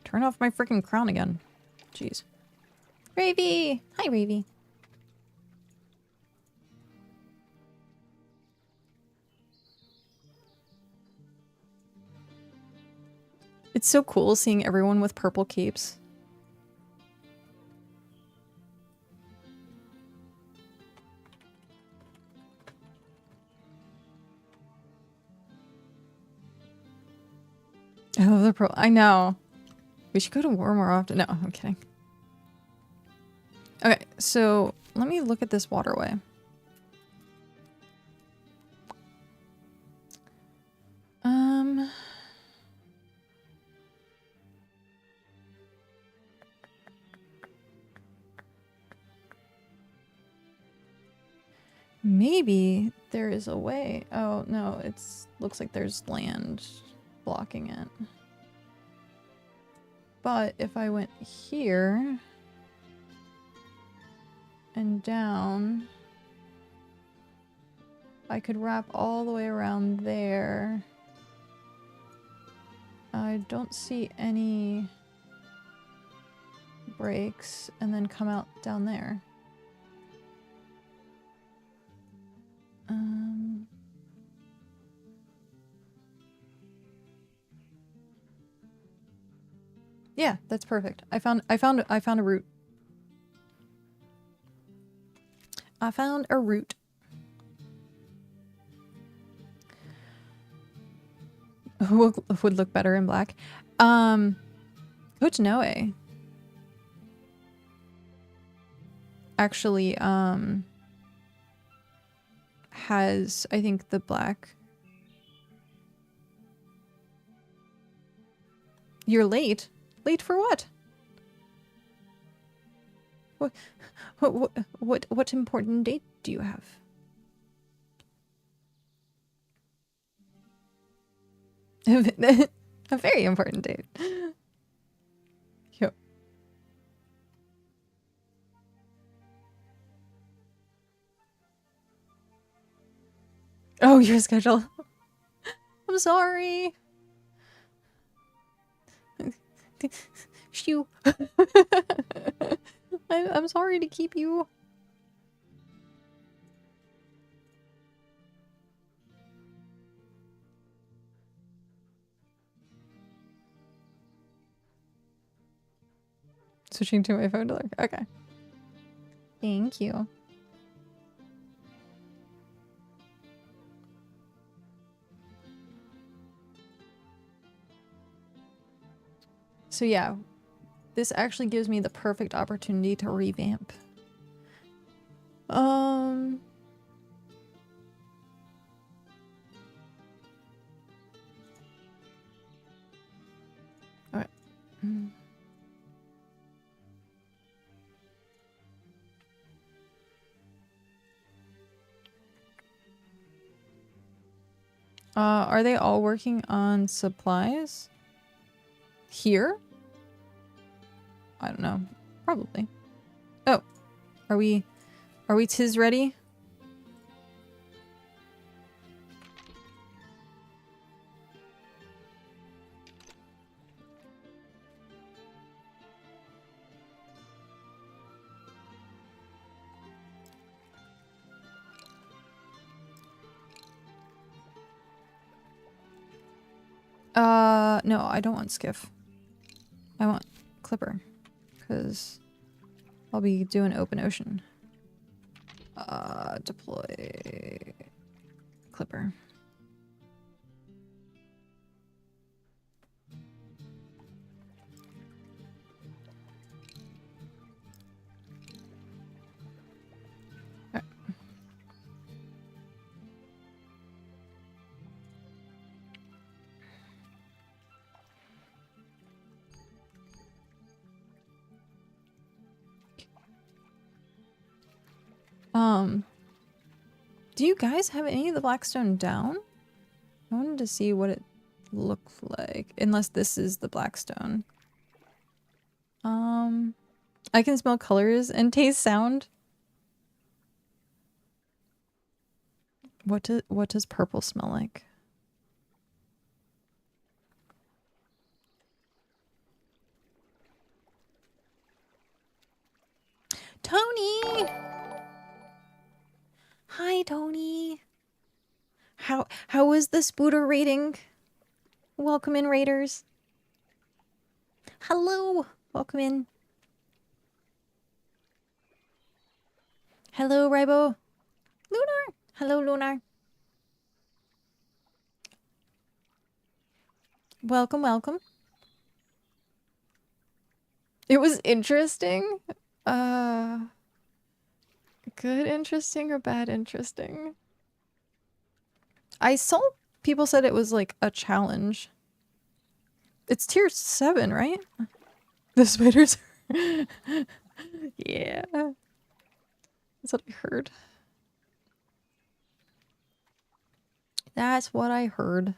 Turn off my freaking crown again. Jeez. Ravy! Hi, Ravy. It's so cool seeing everyone with purple capes. Oh, the pro. I know. We should go to war more often. No, I'm kidding. Okay, so let me look at this waterway. Maybe there is a way. Oh, no, looks like there's land blocking it. But if I went here and down, I could wrap all the way around there. I don't see any breaks and then come out down there. Yeah, that's perfect. I found a route. I found a route. Would look better in black. Coach Noe actually has, I think, the black. You're late. Late for what? What important date do you have? A very important date. Yep. Oh, your schedule. I'm sorry. Shoo. I'm sorry to keep you. Switching to my phone to look. Okay. Thank you. So yeah, this actually gives me the perfect opportunity to revamp. Alright. Are they all working on supplies? Here? I don't know. Probably. Oh. Are we tis ready? No, I don't want skiff. I want clipper. Because I'll be doing open ocean. Deploy clipper. Alright. Do you guys have any of the blackstone down? I wanted to see what it looks like. Unless this is the blackstone. I can smell colors and taste sound. What does purple smell like? Tony! Hi, Tony. How was the Spooter rating? Welcome in, raiders. Hello. Welcome in. Hello, Ribo. Lunar. Hello, Lunar. Welcome, welcome. It was interesting. Good interesting or bad interesting? I saw people said it was like a challenge. It's tier 7, right? The spiders. Yeah. That's what I heard. That's what I heard.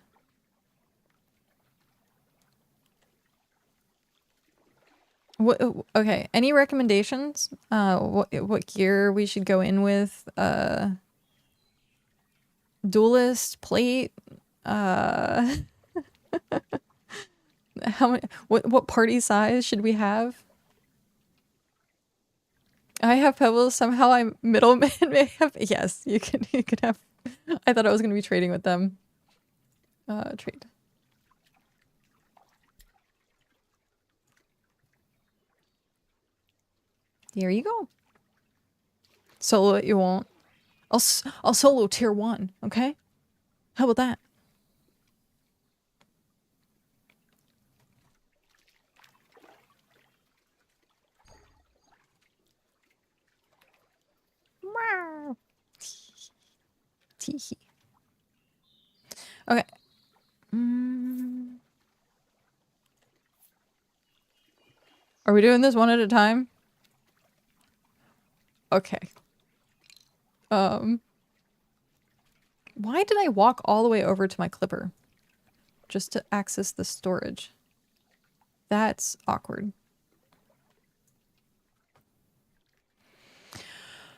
Okay, any recommendations? What gear we should go in with? Duelist, plate, how many, what party size should we have? I have pebbles, somehow I'm middleman may have, yes, you can have, I thought I was gonna be trading with them. Trade. Here you go. Solo it you won't. I'll solo tier 1, okay? How about that? Teehee. Okay. Are we doing this one at a time? Okay. Why did I walk all the way over to my clipper? Just to access the storage. That's awkward.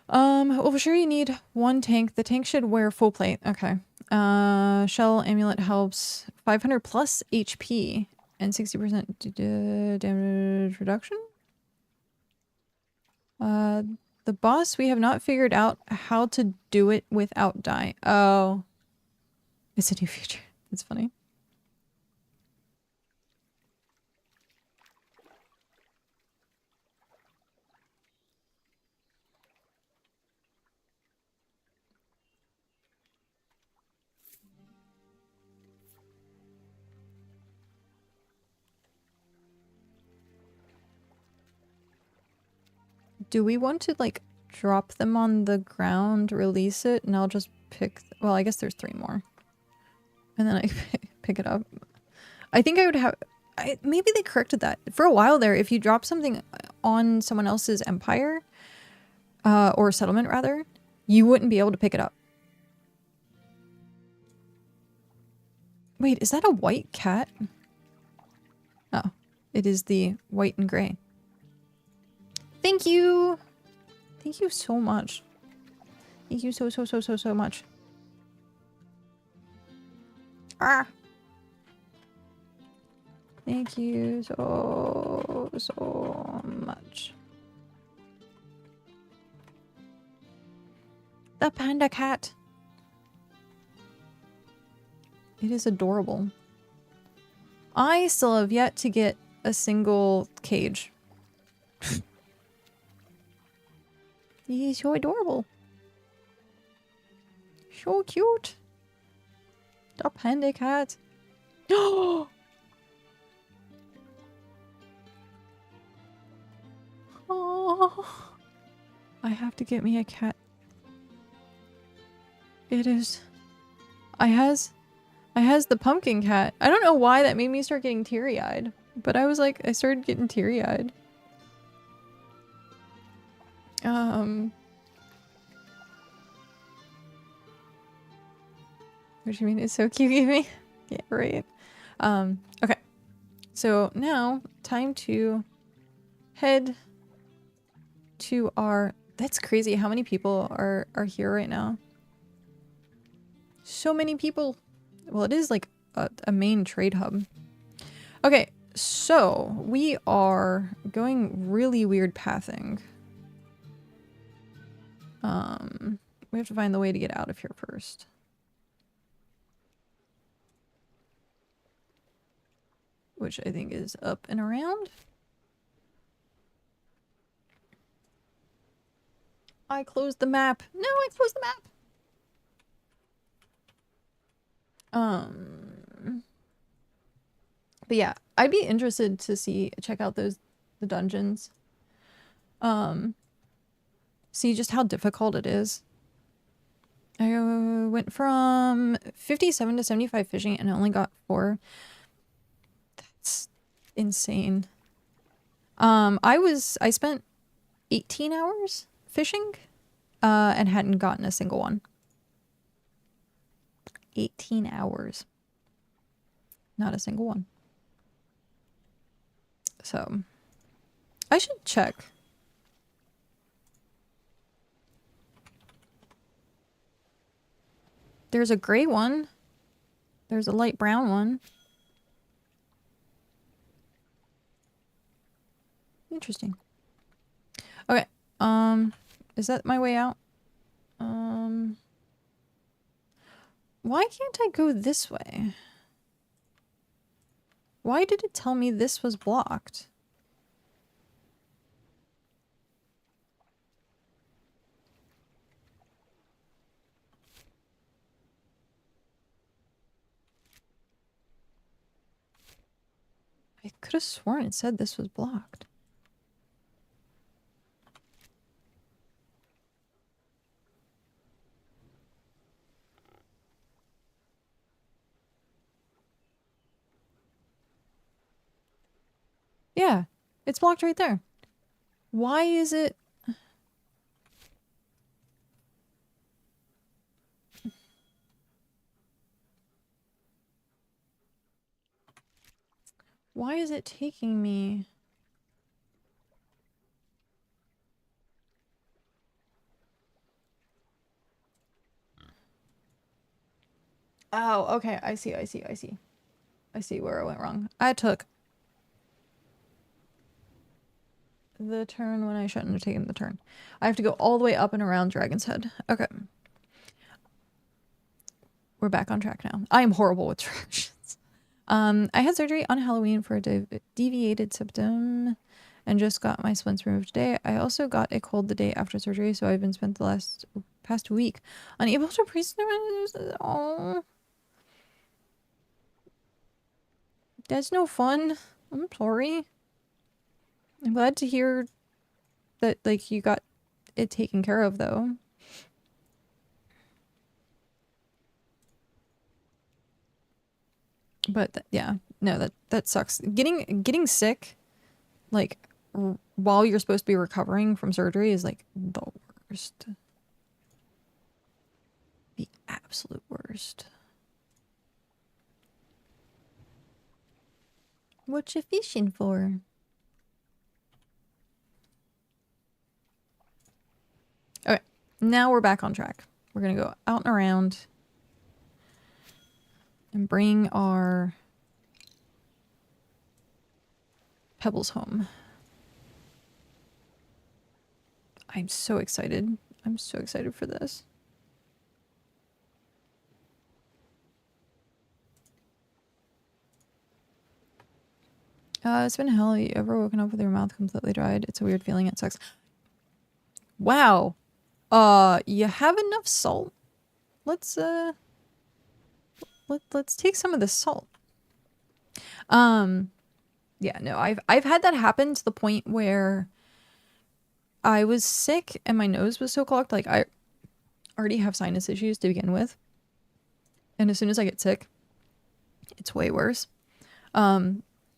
Well, for sure you need one tank. The tank should wear full plate. Okay. Shell amulet helps 500 plus HP and 60% damage reduction. The boss, we have not figured out how to do it without die. Oh. It's a new feature. It's funny. Do we want to like drop them on the ground, release it, and I'll just pick... Well, I guess there's 3 more. And then I pick it up. I think I would have... maybe they corrected that. For a while there, if you drop something on someone else's empire, or settlement rather, you wouldn't be able to pick it up. Wait, is that a white cat? Oh, it is the white and gray. Thank you! Thank you so much. Thank you so much. Ah! Thank you so much. The panda cat. It is adorable. I still have yet to get a single cage. He's so adorable. So cute. The panda cat. Oh! I have to get me a cat. It is... I has the pumpkin cat. I don't know why that made me start getting teary-eyed. But I was like, I started getting teary-eyed. What do you mean it's so cute, Evie? Yeah, right. Okay. So now, time to head to our... That's crazy how many people are here right now. So many people. Well, it is like a main trade hub. Okay, so we are going really weird pathing. We have to find the way to get out of here first. Which I think is up and around. I closed the map. No, I closed the map. But yeah, I'd be interested to check out the dungeons. See just how difficult it is. I went from 57 to 75 fishing and I only got 4. That's insane. I spent 18 hours fishing, and hadn't gotten a single one. 18 hours. Not a single one. So, I should check. There's a gray one. There's a light brown one. Interesting. Okay. Is that my way out? Why can't I go this way? Why did it tell me this was blocked? I could have sworn it said this was blocked. Yeah, it's blocked right there. Why is it... Why is it taking me... Oh, okay. I see. I see where I went wrong. I took the turn when I shouldn't have taken the turn. I have to go all the way up and around Dragon's Head. Okay. We're back on track now. I am horrible with directions. I had surgery on Halloween for a deviated septum and just got my splints removed today. I also got a cold the day after surgery, so I've been spent the past week unable to breathe. Oh. That's no fun. I'm sorry. I'm glad to hear that like you got it taken care of though. But yeah, no, that sucks. Getting sick, like while you're supposed to be recovering from surgery, is like the worst. The absolute worst. What you fishing for? Okay, now we're back on track. We're gonna go out and around and bring our pebbles home. I'm so excited. I'm so excited for this. It's been hell. You ever woken up with your mouth completely dried? It's a weird feeling. It sucks. Wow. You have enough salt? Let's take some of the salt. Yeah, no, I've had that happen to the point where I was sick and my nose was so clogged. Like, I already have sinus issues to begin with. And as soon as I get sick, it's way worse.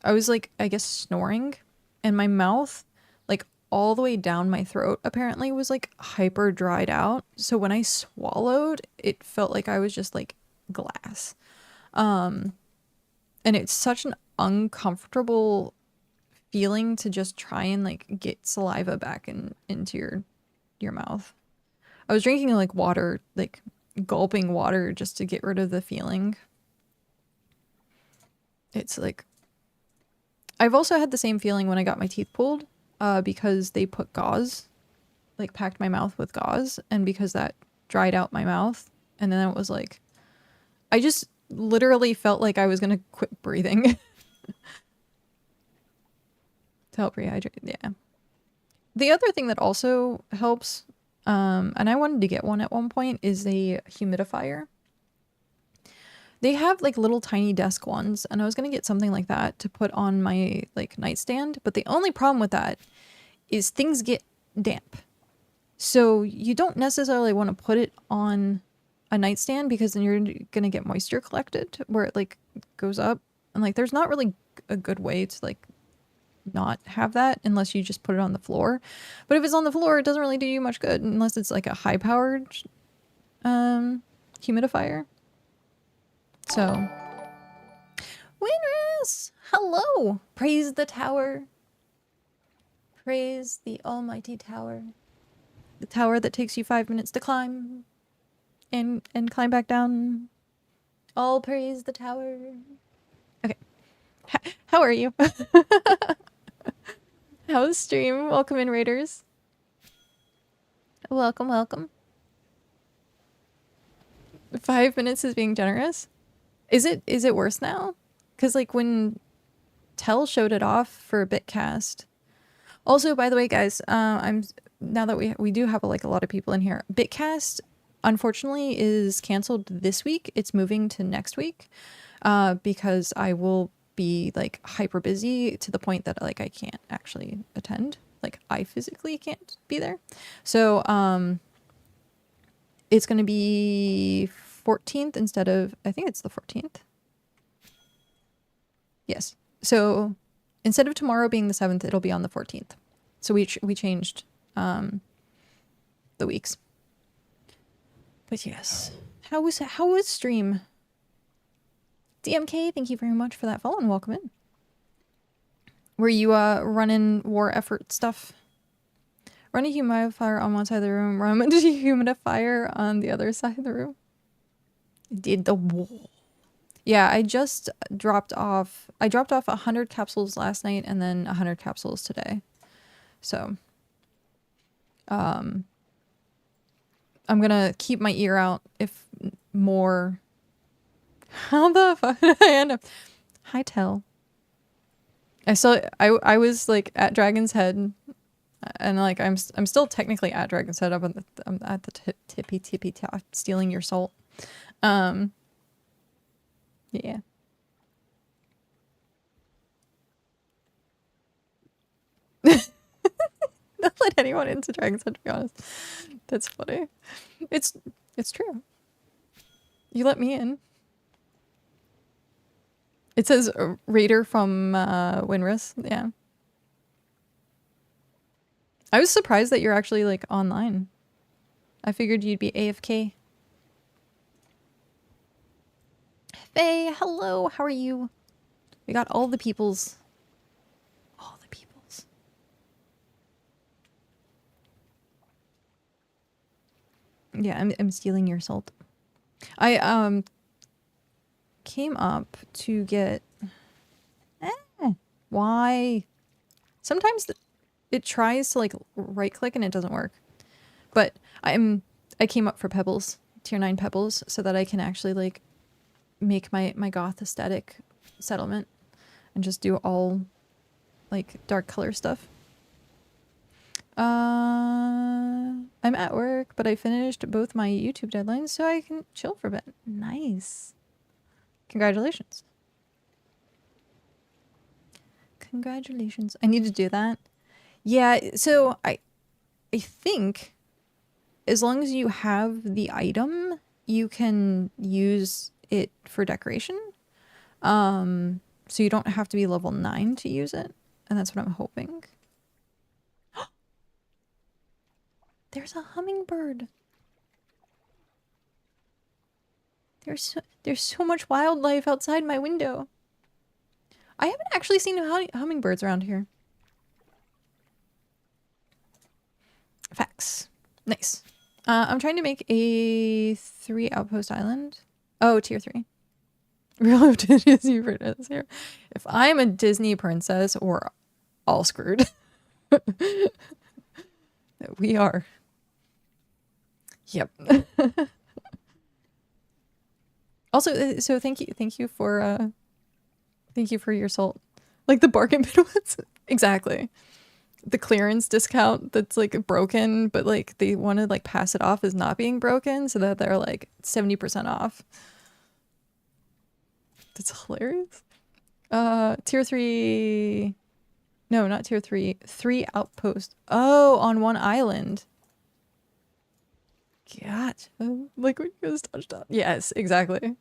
I was like, I guess snoring, and my mouth, like all the way down my throat apparently was like hyper dried out. So when I swallowed, it felt like I was just like glass. And it's such an uncomfortable feeling to just try and like get saliva back into your mouth. I was drinking like water, like gulping water just to get rid of the feeling. It's like, I've also had the same feeling when I got my teeth pulled, because they put gauze, like packed my mouth with gauze, and because that dried out my mouth, and then it was like, I just literally felt like I was gonna quit breathing. To help rehydrate, yeah. The other thing that also helps, and I wanted to get one at one point, is a humidifier. They have like little tiny desk ones, and I was gonna get something like that to put on my like nightstand, but the only problem with that is things get damp. So you don't necessarily want to put it on a nightstand, because then you're gonna get moisture collected where it like goes up, and like there's not really a good way to like not have that unless you just put it on the floor. But if it's on the floor, it doesn't really do you much good unless it's like a high powered humidifier. So, Winrus, hello. Praise the tower. Praise the almighty tower. The tower that takes you 5 minutes to climb and climb back down. All praise the tower. Okay. How are you? How's stream? Welcome in, Raiders. Welcome, welcome. 5 minutes is being generous. Is it worse now? Because like when Tell showed it off for BitCast. Also, by the way, guys, I'm now that we do have like a lot of people in here. BitCast, unfortunately, is canceled this week. It's moving to next week, because I will be like hyper busy to the point that like I can't actually attend. Like I physically can't be there. So it's gonna be 14th instead of, I think it's the 14th. Yes. So instead of tomorrow being the 7th, it'll be on the 14th. So we changed the weeks. But yes. How was stream? DMK, thank you very much for that follow and welcome in. Were you running war effort stuff? Run a humidifier on one side of the room, run a humidifier on the other side of the room. Did the wall. Yeah, I dropped off 100 capsules last night and then 100 capsules today. So, I'm gonna keep my ear out if more. How the fuck did I end up? Hi, Tell. I was like at Dragon's Head, and like I'm still technically at Dragon's Head. I'm at the tippy top stealing your salt. Yeah. let anyone into Dragon's Den, to be honest. That's funny. It's true. You let me in. It says Raider from Winrus. Yeah. I was surprised that you're actually like online. I figured you'd be AFK. Faye, hello. How are you? We got all the peoples. All the peoples. Yeah, I'm stealing your salt. I came up to get why? Sometimes it tries to like right click and it doesn't work. But I came up for pebbles, tier 9 pebbles, so that I can actually like make my goth aesthetic settlement and just do all like dark color stuff. I'm at work, but I finished both my YouTube deadlines so I can chill for a bit. Nice. Congratulations. Congratulations. I need to do that. Yeah, so I think as long as you have the item, you can use it for decoration. So you don't have to be level 9 to use it. And that's what I'm hoping. There's a hummingbird. There's so much wildlife outside my window. I haven't actually seen hummingbirds around here. Facts. Nice. I'm trying to make a 3 outpost island. Oh, tier 3. Real Disney princess here. If I'm a Disney princess, we're all screwed. We are. Yep. Also, so thank you for your salt. Like the bargain bin ones. Exactly. The clearance discount that's like broken, but like they want to like pass it off as not being broken so that they're like 70% off. That's hilarious. Tier 3. No, not tier 3. 3 outposts. Oh, on one island. Gotcha. Like what you guys touched on. Yes, exactly.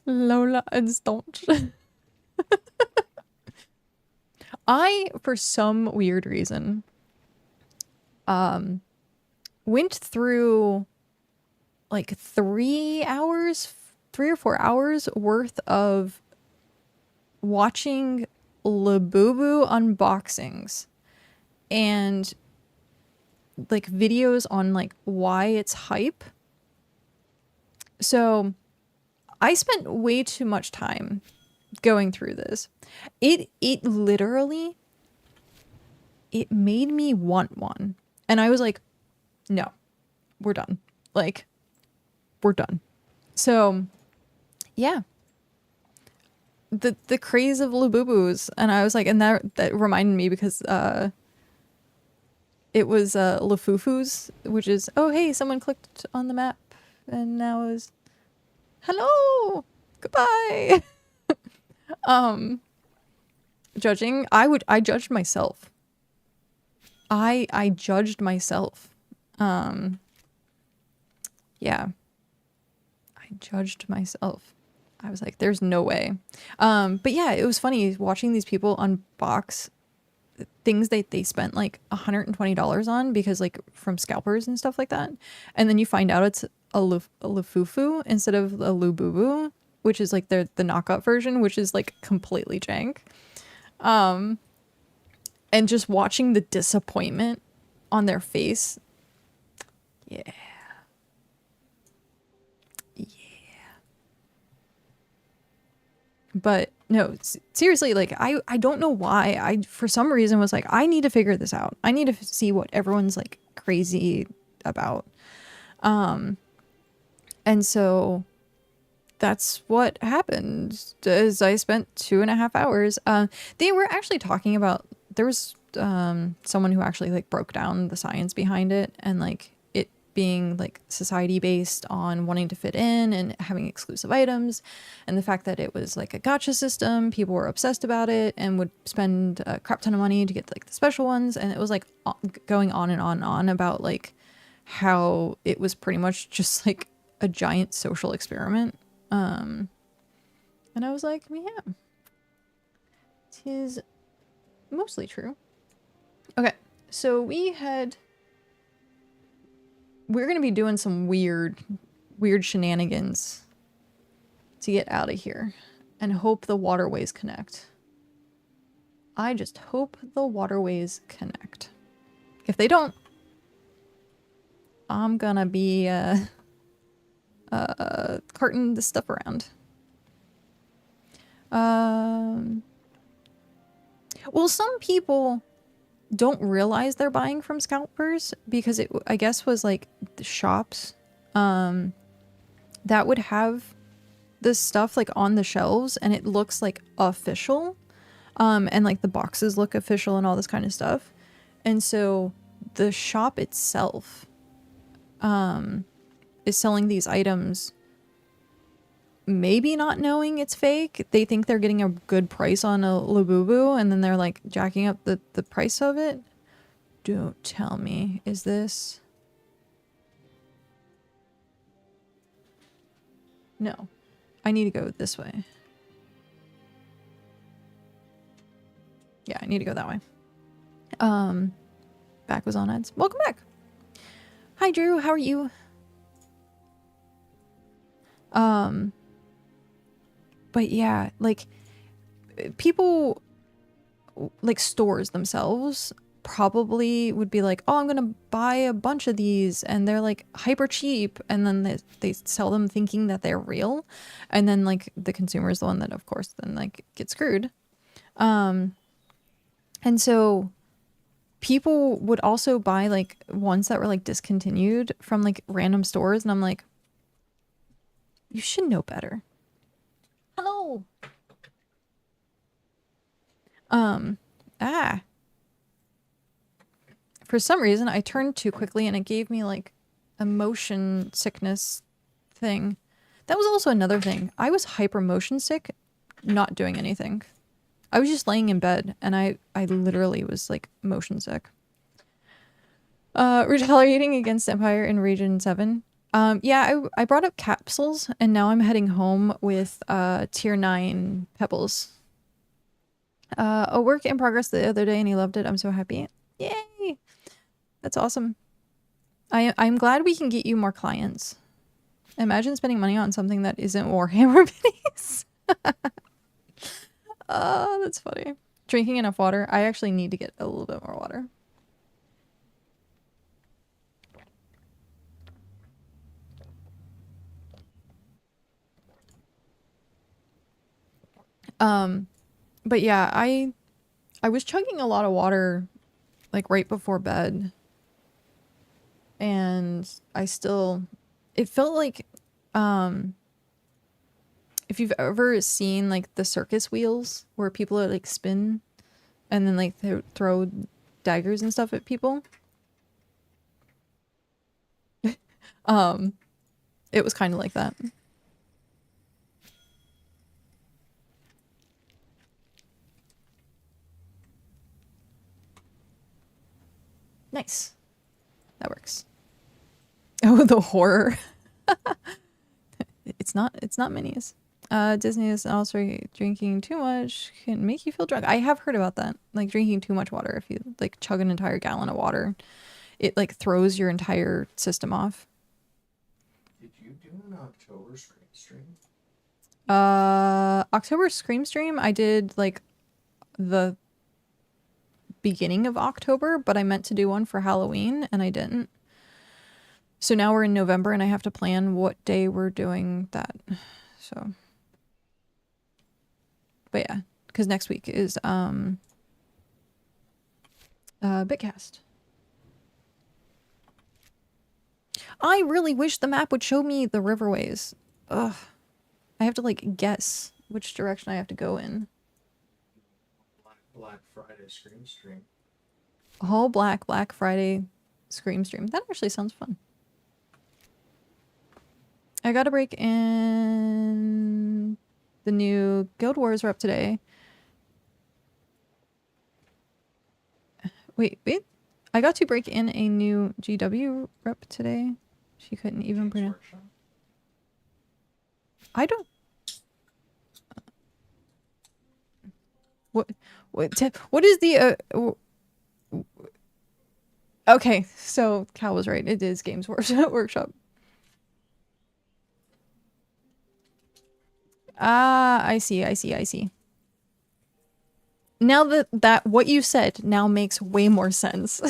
Lola and Staunch. I, for some weird reason, went through like 3 or 4 hours worth of watching Labubu unboxings and like videos on like why it's hype. So I spent way too much time going through this. It literally, it made me want one. And I was like, no, we're done. Like, we're done. So yeah. The craze of Labubus. And I was like, and that reminded me because it was Lafufus, which is, oh hey, someone clicked on the map and now is hello, goodbye. Judging, I judged myself. I judged myself. Yeah. I judged myself. I was like, there's no way. But yeah, it was funny watching these people unbox things they spent like $120 on because like from scalpers and stuff like that. And then you find out it's a Lufufu instead of a Lububu, which is like the knockout version, which is like completely jank. And just watching the disappointment on their face. Yeah. Yeah. But no, seriously, like I don't know why. I for some reason was like, I need to figure this out. I need to see what everyone's like crazy about. And so that's what happened. Is I spent 2.5 hours. They were actually talking about, there was someone who actually like broke down the science behind it, and like being like society based on wanting to fit in and having exclusive items, and the fact that it was like a gacha system, people were obsessed about it and would spend a crap ton of money to get like the special ones, and it was like going on and on and on about like how it was pretty much just like a giant social experiment. And I was like, yeah, it is mostly true. Okay, so we're gonna be doing some weird shenanigans to get out of here and hope the waterways connect. I just hope the waterways connect. If they don't, I'm gonna be carting this stuff around. Well, some people don't realize they're buying from scalpers because it, I guess, was like the shops that would have this stuff like on the shelves and it looks like official, and like the boxes look official and all this kind of stuff. And so the shop itself is selling these items, maybe not knowing it's fake. They think they're getting a good price on a Labubu, and then they're like jacking up the price of it. Don't tell me. Is this? No. I need to go this way. Yeah, I need to go that way. Back was on ads. Welcome back. Hi, Drew. How are you? But yeah, like people, like stores themselves probably would be like, oh, I'm gonna buy a bunch of these, and they're like hyper cheap, and then they sell them thinking that they're real, and then like the consumer is the one that of course then like gets screwed. And so people would also buy like ones that were like discontinued from like random stores, and I'm like, you should know better. Hello. For some reason, I turned too quickly and it gave me like a motion sickness thing. That was also another thing. I was hyper motion sick, not doing anything. I was just laying in bed and I literally was like motion sick. Retaliating against Empire in Region 7. Yeah, I brought up capsules and now I'm heading home with tier 9 pebbles. A work in progress the other day and he loved it. I'm so happy. Yay! That's awesome. I'm glad we can get you more clients. Imagine spending money on something that isn't Warhammer minis. Oh, that's funny. Drinking enough water. I actually need to get a little bit more water. But yeah, I was chugging a lot of water like right before bed. And I still, it felt like, if you've ever seen like the circus wheels where people are like spin and then like they throw daggers and stuff at people. It was kind of like that. Nice. That works. Oh, the horror. It's not minis. Disney is also drinking too much can make you feel drunk. I have heard about that. Like drinking too much water. If you like chug an entire gallon of water, it like throws your entire system off. Did you do an October Scream stream? October Scream stream, I did like the beginning of October, but I meant to do one for Halloween and I didn't. So now we're in November and I have to plan what day we're doing that. So, but yeah, because next week is BitCast. I really wish the map would show me the riverways. Ugh. I have to like guess which direction I have to go in. Black Friday Scream stream. All Black Friday Scream stream. That actually sounds fun. I got a break in the new Guild Wars rep today. Wait. I got to break in a new GW rep today. She couldn't even pronounce. I don't. What is the okay, so Cal was right. It is Games Workshop. Ah, I see. Now that what you said now makes way more sense.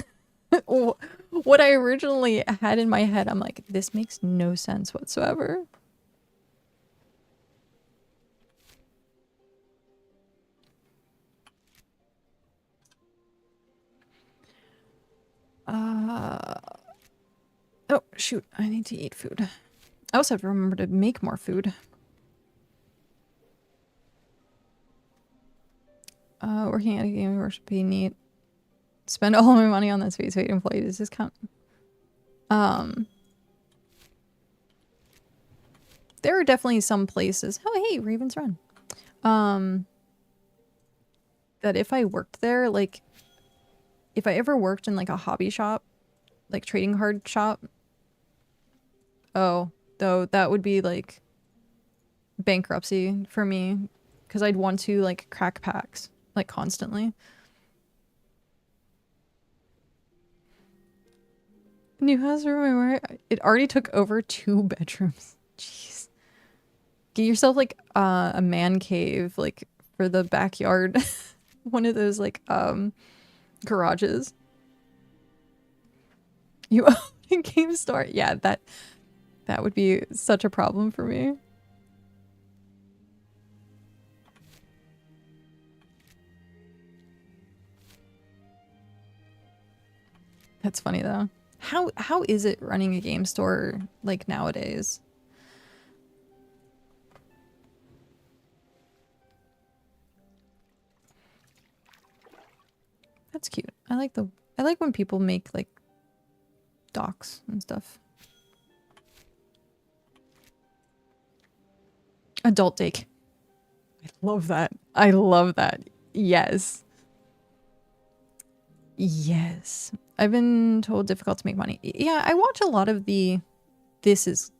What I originally had in my head, I'm like, this makes no sense whatsoever. Oh, shoot. I need to eat food. I also have to remember to make more food. Working at a game workshop would be neat. Spend all my money on that sweet employee. Does this count? There are definitely some places. Oh, hey, Raven's Run. That if I worked there, like, if I ever worked in like a hobby shop, like trading card shop, oh, though that would be like bankruptcy for me, because I'd want to like crack packs like constantly. New house room, it already took over 2 bedrooms. Jeez. Get yourself like a man cave, like for the backyard. One of those like garages. You own a game store? Yeah, that would be such a problem for me. That's funny though. How is it running a game store like nowadays? That's cute. I like when people make like docks and stuff. Adult Dake. I love that. I love that. Yes. Yes. I've been told difficult to make money. Yeah, I watch a lot of the this is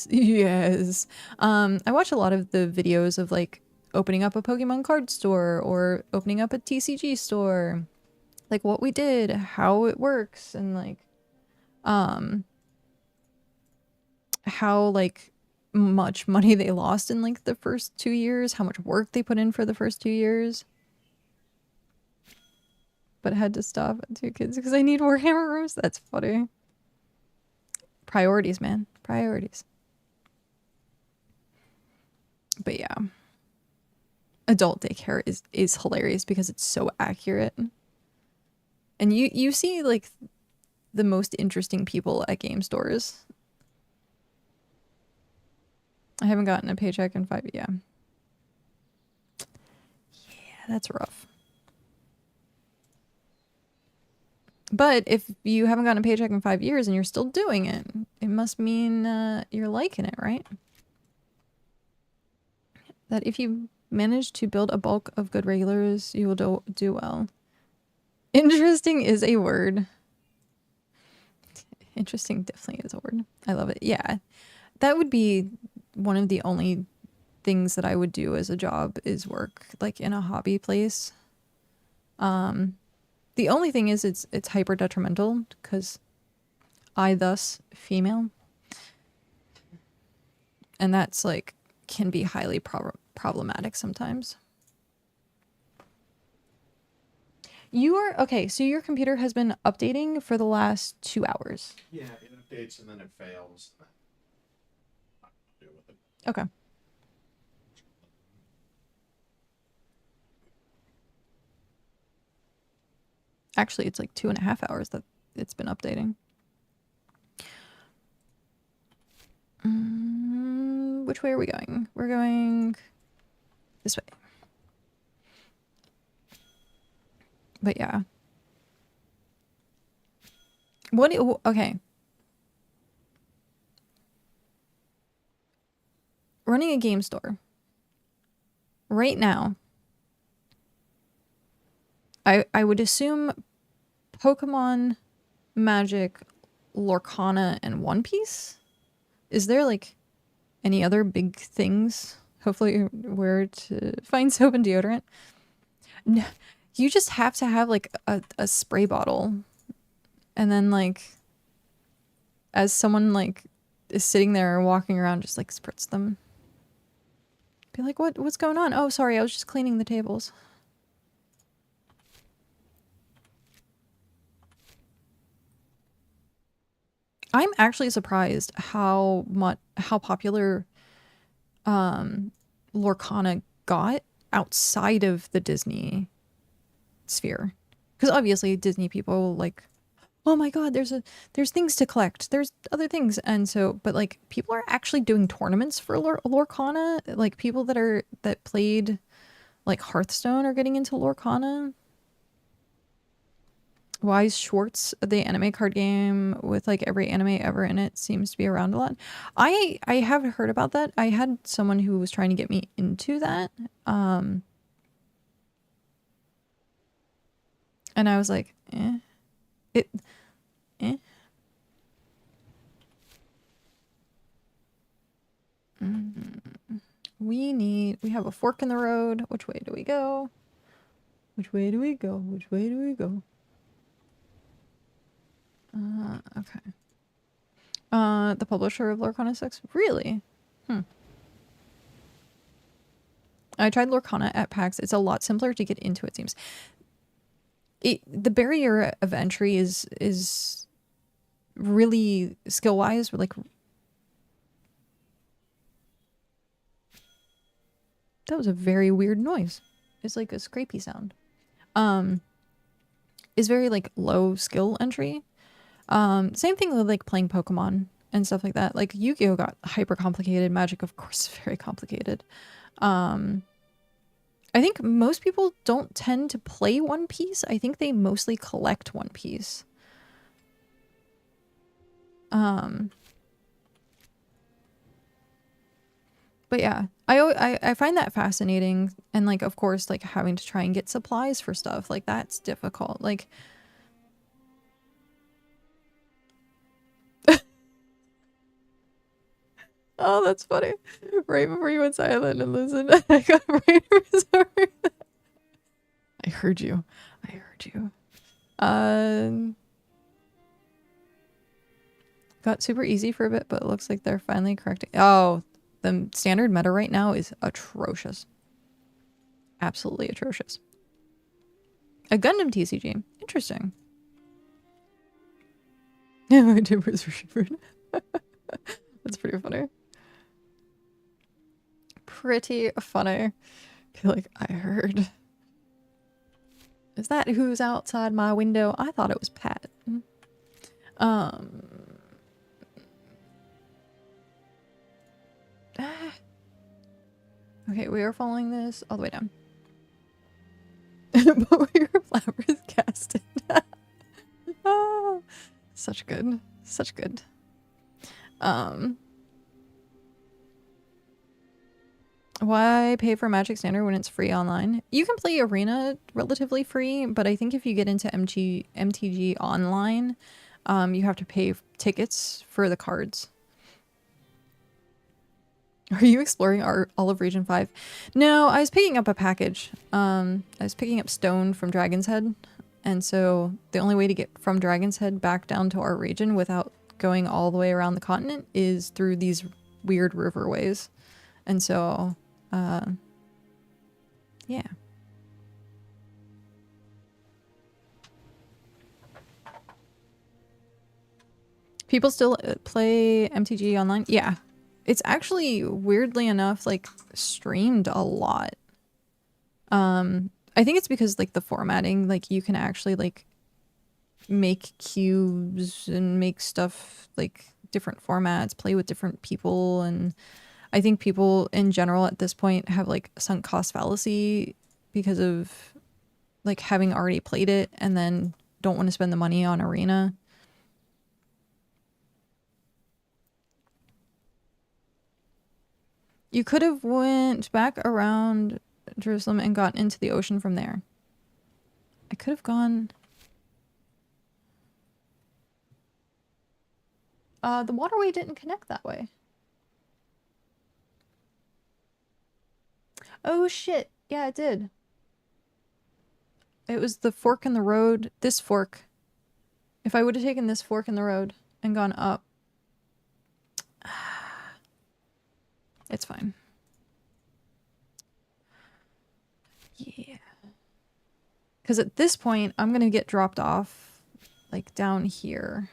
yes. I watch a lot of the videos of like opening up a Pokemon card store or opening up a TCG store. Like what we did, how it works, and like how like much money they lost in like the first 2 years, how much work they put in for the first 2 years. But I had to stop at 2 kids because I need Warhammer rooms. That's funny. Priorities, man. Priorities. But yeah. Adult daycare is hilarious because it's so accurate. And you see like the most interesting people at game stores. I haven't gotten a paycheck in 5 yeah. Yeah, that's rough. But if you haven't gotten a paycheck in 5 years and you're still doing it, it must mean you're liking it, right? That if you manage to build a bulk of good regulars, you will do well. Interesting is a word. Interesting definitely is a word. I love it. Yeah. That would be one of the only things that I would do as a job is work like in a hobby place. The only thing is it's hyper detrimental because I thus female. And that's like can be highly problematic sometimes. You are okay, so your computer has been updating for the last 2 hours. Yeah, it updates and then it fails. I'll deal with it. Okay. Actually, it's like 2.5 hours that it's been updating. Which way are we going? We're going this way. But yeah. Okay. running a game store right now, I would assume Pokemon, Magic, Lorcana, and One Piece. Is there like any other big things? Hopefully where to find soap and deodorant. No, you just have to have like a spray bottle, and then like as someone like is sitting there walking around, just like spritz them. Be like, what's going on? Oh, sorry, I was just cleaning the tables. I'm actually surprised how popular Lorcana got outside of the Disney sphere. Because obviously Disney people like, oh my god, there's things to collect. There's other things. And so, but like people are actually doing tournaments for Lorcana. Like people that played like Hearthstone are getting into Lorcana. Wise Schwartz, the anime card game with like every anime ever in it, seems to be around a lot. I have heard about that. I had someone who was trying to get me into that. And I was like, eh. We have a fork in the road. Which way do we go? Which way do we go? Which way do we go? Okay. The publisher of Lorcana 6? Really? I tried Lorcana at PAX. It's a lot simpler to get into, it seems. The barrier of entry is really skill-wise, like... That was a very weird noise. It's like a scrapey sound. Is very like low skill entry. Same thing with like playing Pokemon and stuff like that. Like Yu-Gi-Oh got hyper complicated. Magic, of course, very complicated. I think most people don't tend to play One Piece. I think they mostly collect One Piece. But yeah, I find that fascinating, and like of course like having to try and get supplies for stuff like that's difficult. Like oh, that's funny. Right before you went silent and listened, I got right. Sorry. I heard you. I heard you. Got super easy for a bit, but it looks like they're finally correcting. Oh, the standard meta right now is atrocious. Absolutely atrocious. A Gundam TCG. Interesting. Yeah, my timbers were shivered. That's pretty funny. Pretty funny. I feel like I heard. Is that who's outside my window? I thought it was Pat. Okay, we are following this all the way down. But we were flowers casted. Oh, such good. Such good. Why pay for Magic Standard when it's free online? You can play Arena relatively free, but I think if you get into MTG online, you have to pay tickets for the cards. Are you exploring all of Region 5? No, I was picking up a package. I was picking up stone from Dragon's Head, and so the only way to get from Dragon's Head back down to our region without going all the way around the continent is through these weird riverways. And so, yeah. People still play MTG online? Yeah. It's actually, weirdly enough, like, streamed a lot. I think it's because, like, the formatting, like, you can actually, like, make cubes and make stuff, like, different formats, play with different people, and I think people in general at this point have, like, sunk cost fallacy because of, like, having already played it and then don't want to spend the money on Arena. You could have went back around Jerusalem and gotten into the ocean from there. I could have gone... the waterway didn't connect that way. Oh shit. Yeah, it did. It was the fork in the road. This fork. If I would have taken this fork in the road and gone up. It's fine. Yeah. Because at this point, I'm going to get dropped off, like, down here.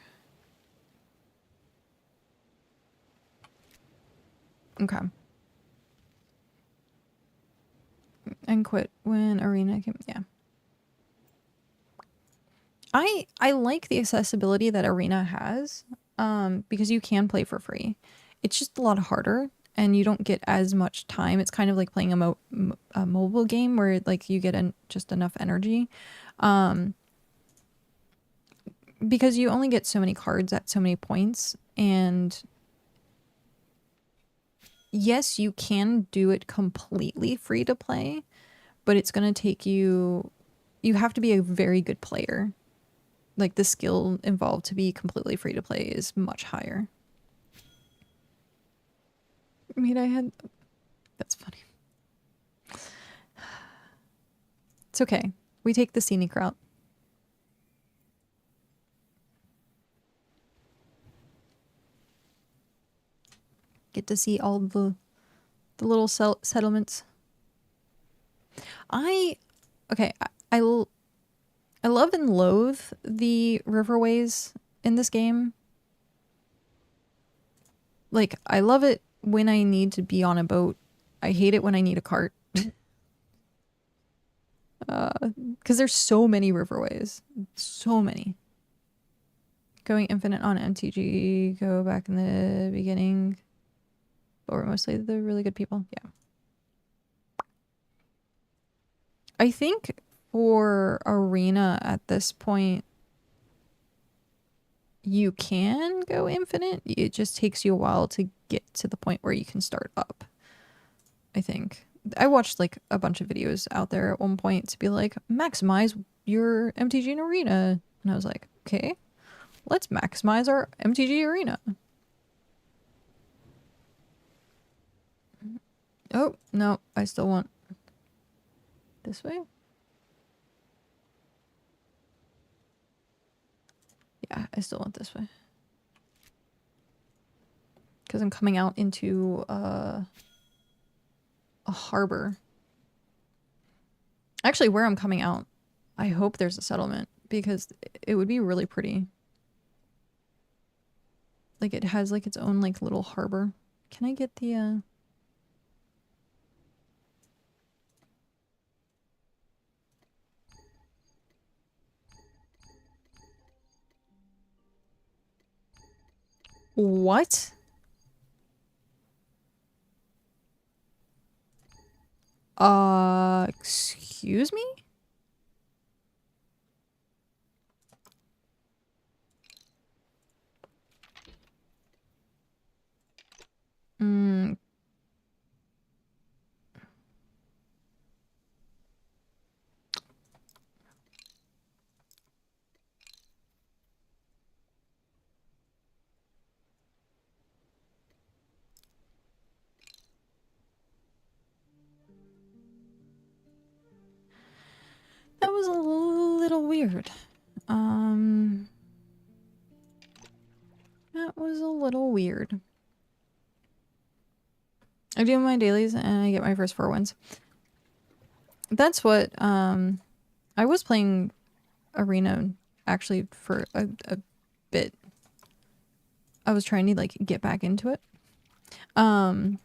Okay. And quit when arena came. Yeah. I like the accessibility that arena has, because you can play for free. It's just a lot harder, and you don't get as much time. It's kind of like playing a mobile game where like you get just enough energy, because you only get so many cards at so many points. And yes, you can do it completely free to play, but it's going to take you have to be a very good player. Like, the skill involved to be completely free to play is much higher. I mean, that's funny. It's okay. We take the scenic route. Get to see all the little settlements. I love and loathe the riverways in this game. Like, I love it when I need to be on a boat. I hate it when I need a cart. Because there's so many riverways. So many. Going infinite on MTG, go back in the beginning. But we're mostly the really good people. Yeah. I think for arena at this point, you can go infinite. It just takes you a while to get to the point where you can start up. I think. I watched like a bunch of videos out there at one point to be like, maximize your MTG in arena. And I was like, okay, let's maximize our MTG arena. Oh, no, I still want this way. Yeah, I still want this way. Because I'm coming out into a harbor. Actually, where I'm coming out, I hope there's a settlement, because it would be really pretty. Like, it has like its own like little harbor. Can I get the What? Excuse me? Mm. That was a little weird. That was a little weird. I do my dailies and I get my first 4 wins. That's what, I was playing Arena actually for a bit. I was trying to like get back into it. Okay.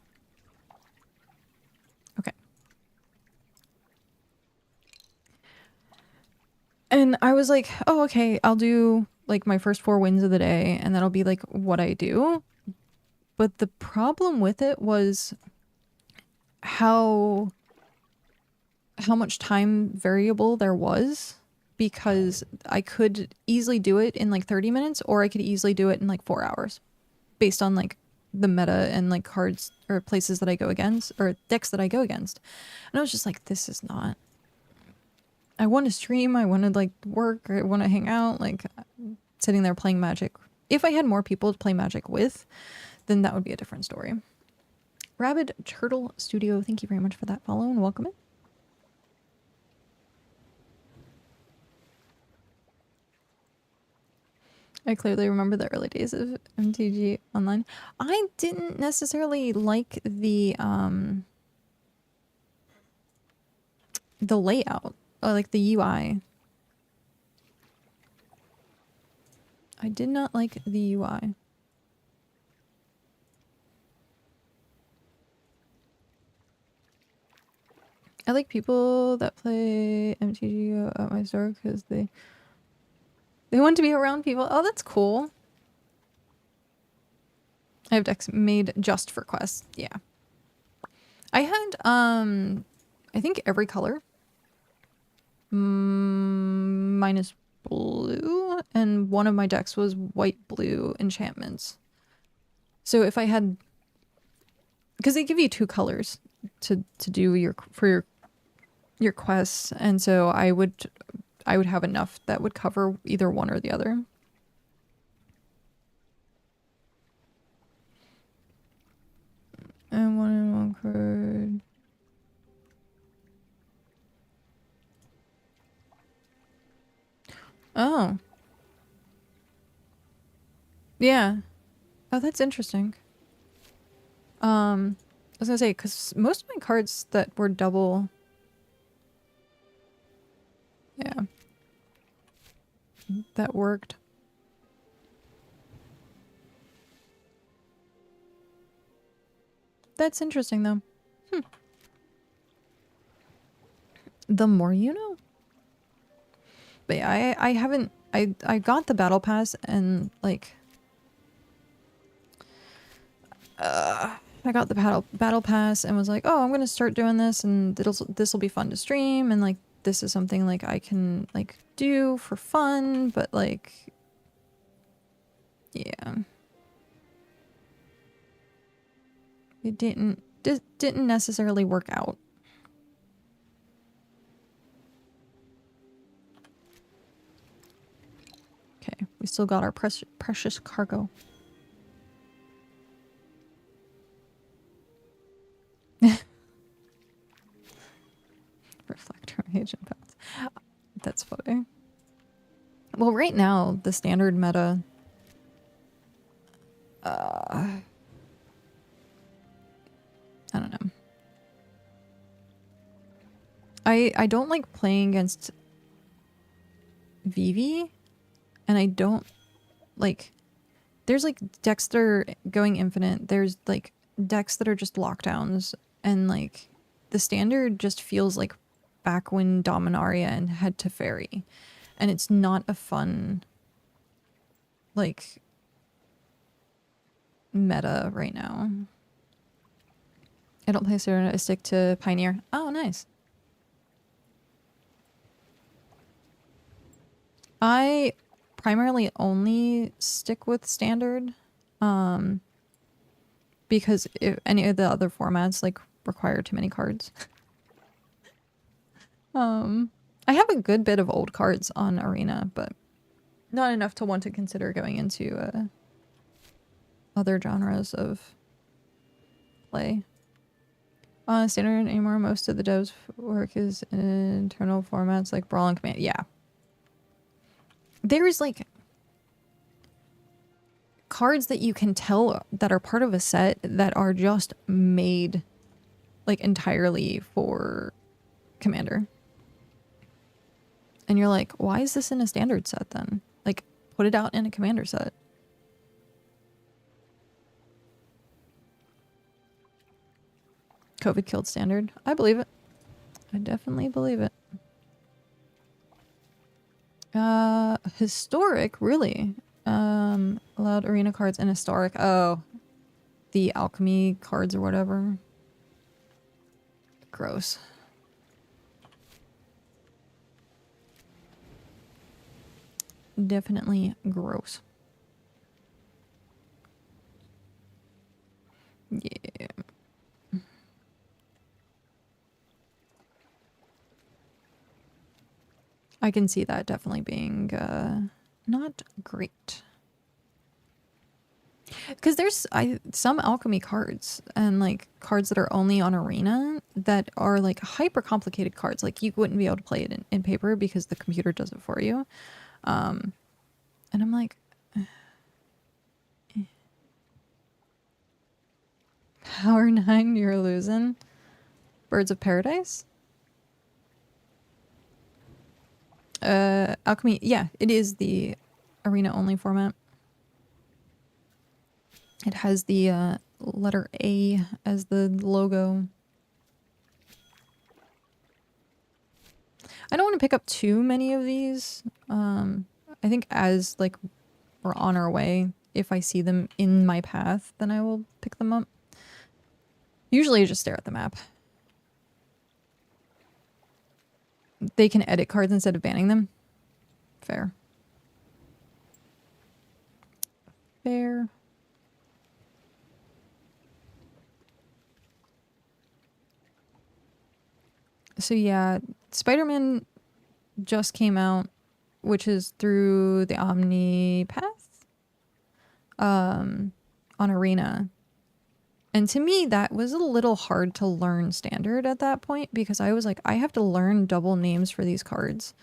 And I was like, oh, okay, I'll do like my first 4 wins of the day and that'll be like what I do. But the problem with it was how much time variable there was, because I could easily do it in like 30 minutes or I could easily do it in like 4 hours based on like the meta and like cards or places that I go against or decks that I go against. And I was just like, this is not. I want to stream, I want to like work, I want to hang out, like sitting there playing Magic. If I had more people to play Magic with, then that would be a different story. Rabid Turtle Studio, thank you very much for that follow and welcome in. I clearly remember the early days of MTG Online. I didn't necessarily like the layout, or like the UI. I did not like the UI. I like people that play MTG at my store because they want to be around people. Oh, that's cool. I have decks made just for quests. Yeah. I had I think every color minus blue, and one of my decks was white blue enchantments. So if I had, because they give you 2 colors to do your quests, and so I would have enough that would cover either one or the other. And 1 in 1 card. Oh. Yeah. Oh, that's interesting. I was gonna say, because most of my cards that were double... Yeah. That worked. That's interesting, though. The more you know. But yeah, I haven't... I got the battle pass and, like... I got the battle pass and was like, oh, I'm gonna start doing this and this will be fun to stream, and like this is something like I can like do for fun, but like yeah. It didn't necessarily work out. Okay, we still got our precious cargo. Reflector agent paths. That's funny. Well, right now the standard meta I don't know. I don't like playing against Vivi, and I don't like... There's like decks that are going infinite. There's like decks that are just lockdowns, and like the standard just feels like back when Dominaria and Head to Fairy, and it's not a fun like meta right now. I don't play Serena, I stick to Pioneer. Oh, nice. I primarily only stick with standard because any of the other formats like require too many cards. I have a good bit of old cards on Arena, but not enough to want to consider going into other genres of play. Standard anymore, most of the devs work is in internal formats like Brawl and Command. Yeah. There's like cards that you can tell that are part of a set that are just made like entirely for Commander. And you're like, why is this in a standard set then? Like, put it out in a Commander set. COVID killed standard. I believe it. I definitely believe it. Historic, really? Allowed arena cards in historic. Oh, the alchemy cards or whatever. Gross. Definitely gross. I can see that definitely being not great. Because there's some alchemy cards and like cards that are only on arena that are like hyper complicated cards. Like you wouldn't be able to play it in paper because the computer does it for you. And I'm like, Power 9, you're losing. Birds of Paradise? Alchemy, yeah, it is the arena only format. It has the letter A as the logo. I don't want to pick up too many of these. I think as like we're on our way, if I see them in my path, then I will pick them up. Usually I just stare at the map. They can edit cards instead of banning them. Fair. Fair. So yeah, Spider-Man just came out, which is through the Omni Path on Arena. And to me, that was a little hard to learn standard at that point because I was like, I have to learn double names for these cards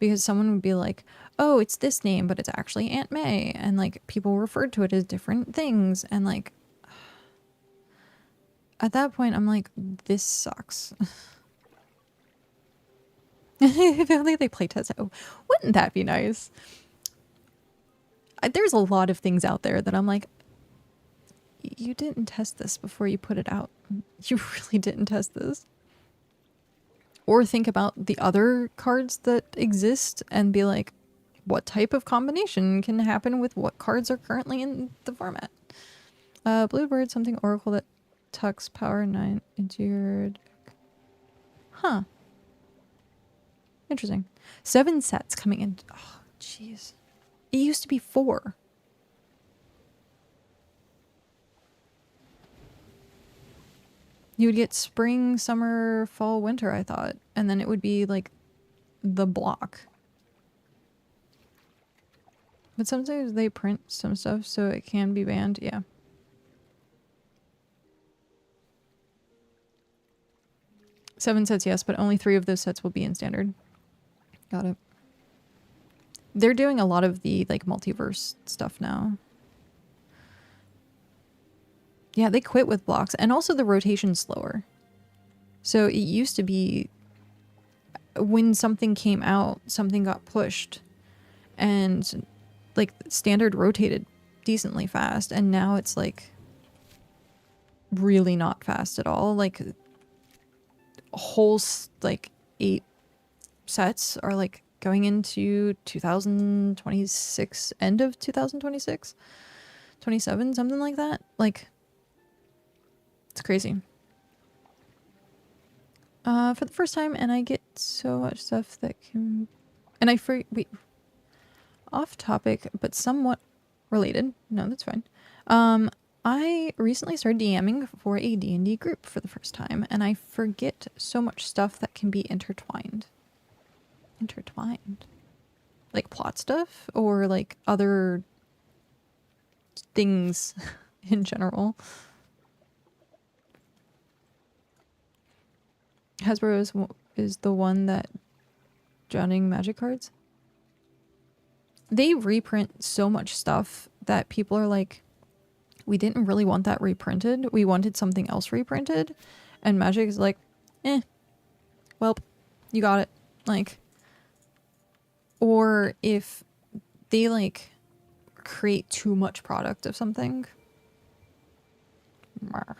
because someone would be like, oh, it's this name, but it's actually Aunt May. And like people referred to it as different things. And like, at that point, I'm like, this sucks. If only they playtest it. Oh, wouldn't that be nice? There's a lot of things out there that I'm like, you didn't test this before you put it out. You really didn't test this. Or think about the other cards that exist and be like, what type of combination can happen with what cards are currently in the format? Bluebird, something Oracle that tucks Power 9 into your deck. Huh. Interesting. 7 sets coming in. Oh, jeez. It used to be 4. You would get spring, summer, fall, winter, I thought. And then it would be like the block. But sometimes they print some stuff so it can be banned. Yeah. Seven sets, yes, but only 3 of those sets will be in standard. Got it. They're doing a lot of the like multiverse stuff now. Yeah, they quit with blocks and also the rotation's slower. So it used to be when something came out, something got pushed and like standard rotated decently fast and now it's like really not fast at all. Like whole like 8 sets are like going into 2026, end of 2026, 27, something like that. Like it's crazy. For the first time, and I get so much stuff that can, and wait, off topic, but somewhat related. No, that's fine. I recently started DMing for a D&D group for the first time, and I forget so much stuff that can be intertwined. Intertwined? Like plot stuff, or like other things in general. Hasbro is the one that drowning magic cards. They reprint so much stuff that people are like, we didn't really want that reprinted. We wanted something else reprinted. And Magic is like, well, you got it. Like, or if they like create too much product of something. Marr.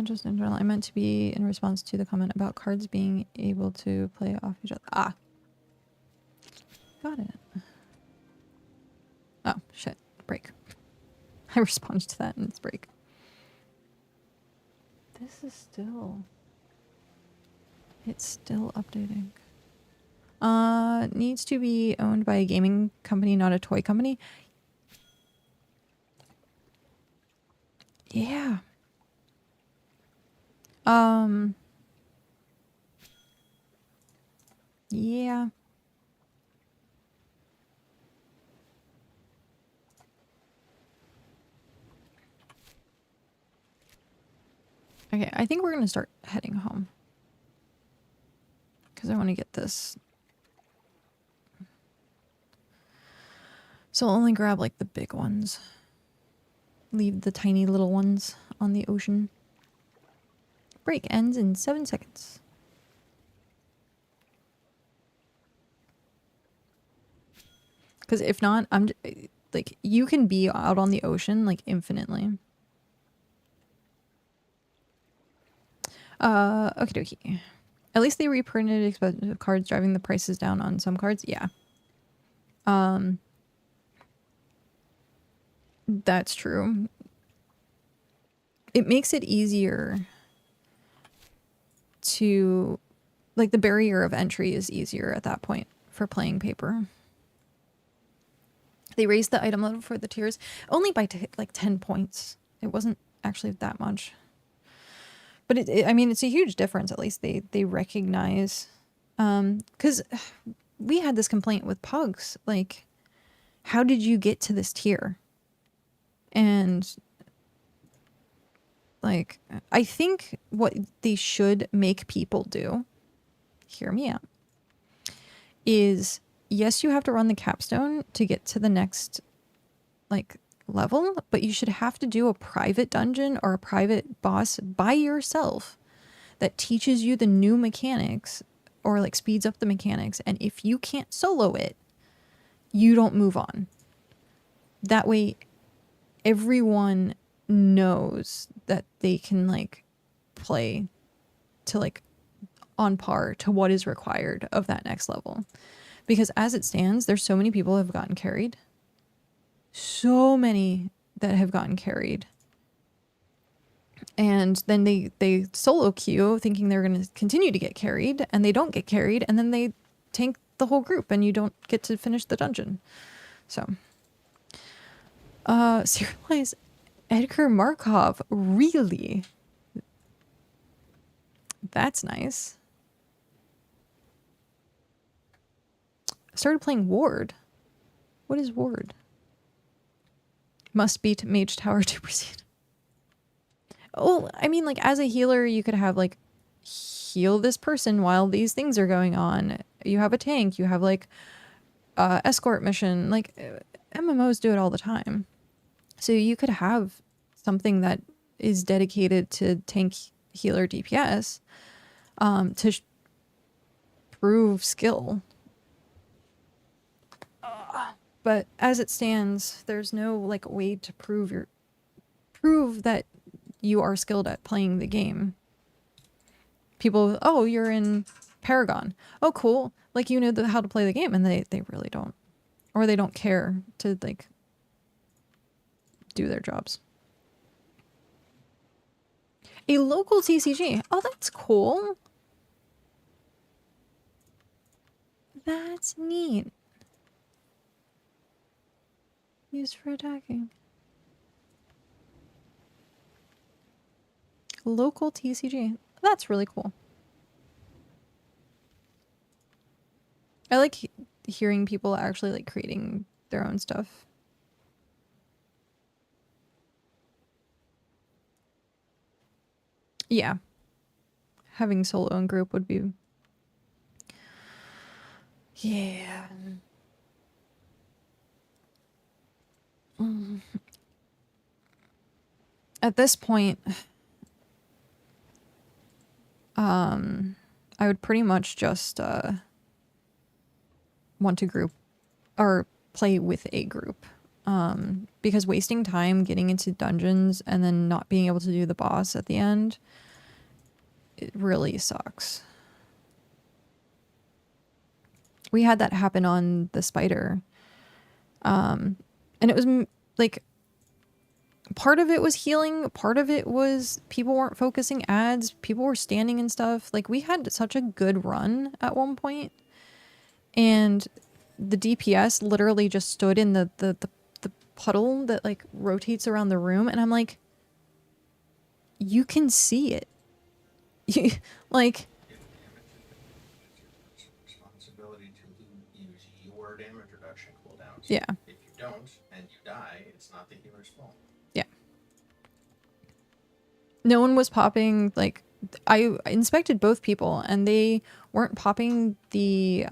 Just in general, I meant to be in response to the comment about cards being able to play off each other. Ah. Got it. Oh, shit. Break. I responded to that and it's break. This is still... It's still updating. Needs to be owned by a gaming company, not a toy company. Yeah. Yeah. Okay, I think we're gonna start heading home. Because I want to get this. So I'll only grab like the big ones. Leave the tiny little ones on the ocean. Break ends in 7 seconds. Because if not, like, you can be out on the ocean like infinitely. Okie dokie. At least they reprinted expensive cards, driving the prices down on some cards. Yeah. That's true. It makes it easier to, like, the barrier of entry is easier at that point for playing paper. They raised the item level for the tiers only by like 10 points. It wasn't actually that much. But I mean, it's a huge difference. At least they recognize, because we had this complaint with pugs. Like, how did you get to this tier? And like, I think what they should make people do, hear me out, is yes, you have to run the capstone to get to the next like level, but you should have to do a private dungeon or a private boss by yourself that teaches you the new mechanics or like speeds up the mechanics. And if you can't solo it, you don't move on. That way everyone knows that they can like play to like on par to what is required of that next level. Because as it stands, there's so many people who have gotten carried. So many that have gotten carried. And then they solo queue thinking they're going to continue to get carried, and they don't get carried, and then they tank the whole group and you don't get to finish the dungeon. So serialize Edgar Markov, really? That's nice. I started playing Ward. What is Ward? Must beat Mage Tower to proceed. Oh, I mean, like, as a healer, you could have, like, heal this person while these things are going on. You have a tank. You have, like, escort mission. Like, MMOs do it all the time. So you could have something that is dedicated to tank, healer, DPS to prove skill. But as it stands, there's no, like, way to prove that you are skilled at playing the game. People, oh, you're in Paragon. Oh, cool. Like, you know how to play the game, and they really don't. Or they don't care to, like, do their jobs. A local TCG. Oh, that's cool. That's neat. Used for attacking. Local TCG. That's really cool. I like hearing people actually like creating their own stuff. Yeah. Having solo and group would be... Yeah. At this point, I would pretty much just want to group or play with a group, because wasting time getting into dungeons and then not being able to do the boss at the end, it really sucks. We had that happen on the spider, and it was like part of it was healing, part of it was people weren't focusing ads, people were standing and stuff. Like, we had such a good run at one point, and the DPS literally just stood in the puddle that like rotates around the room, and I'm like, you can see it. Like, responsibility to use your damage reduction cooldowns. yeah. If you don't and you die, it's not the healer's fault. Yeah. No one was popping, like, I inspected both people and they weren't popping the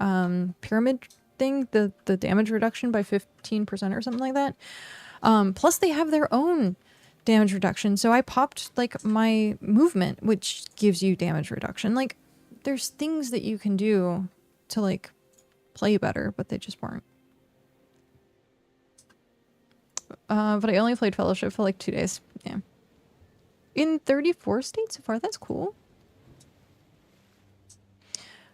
pyramid thing, the damage reduction by 15% or something like that. Plus they have their own damage reduction. So I popped like my movement, which gives you damage reduction. Like, there's things that you can do to like play better, but they just weren't. But I only played Fellowship for like 2 days. Yeah. In 34 states so far. That's cool.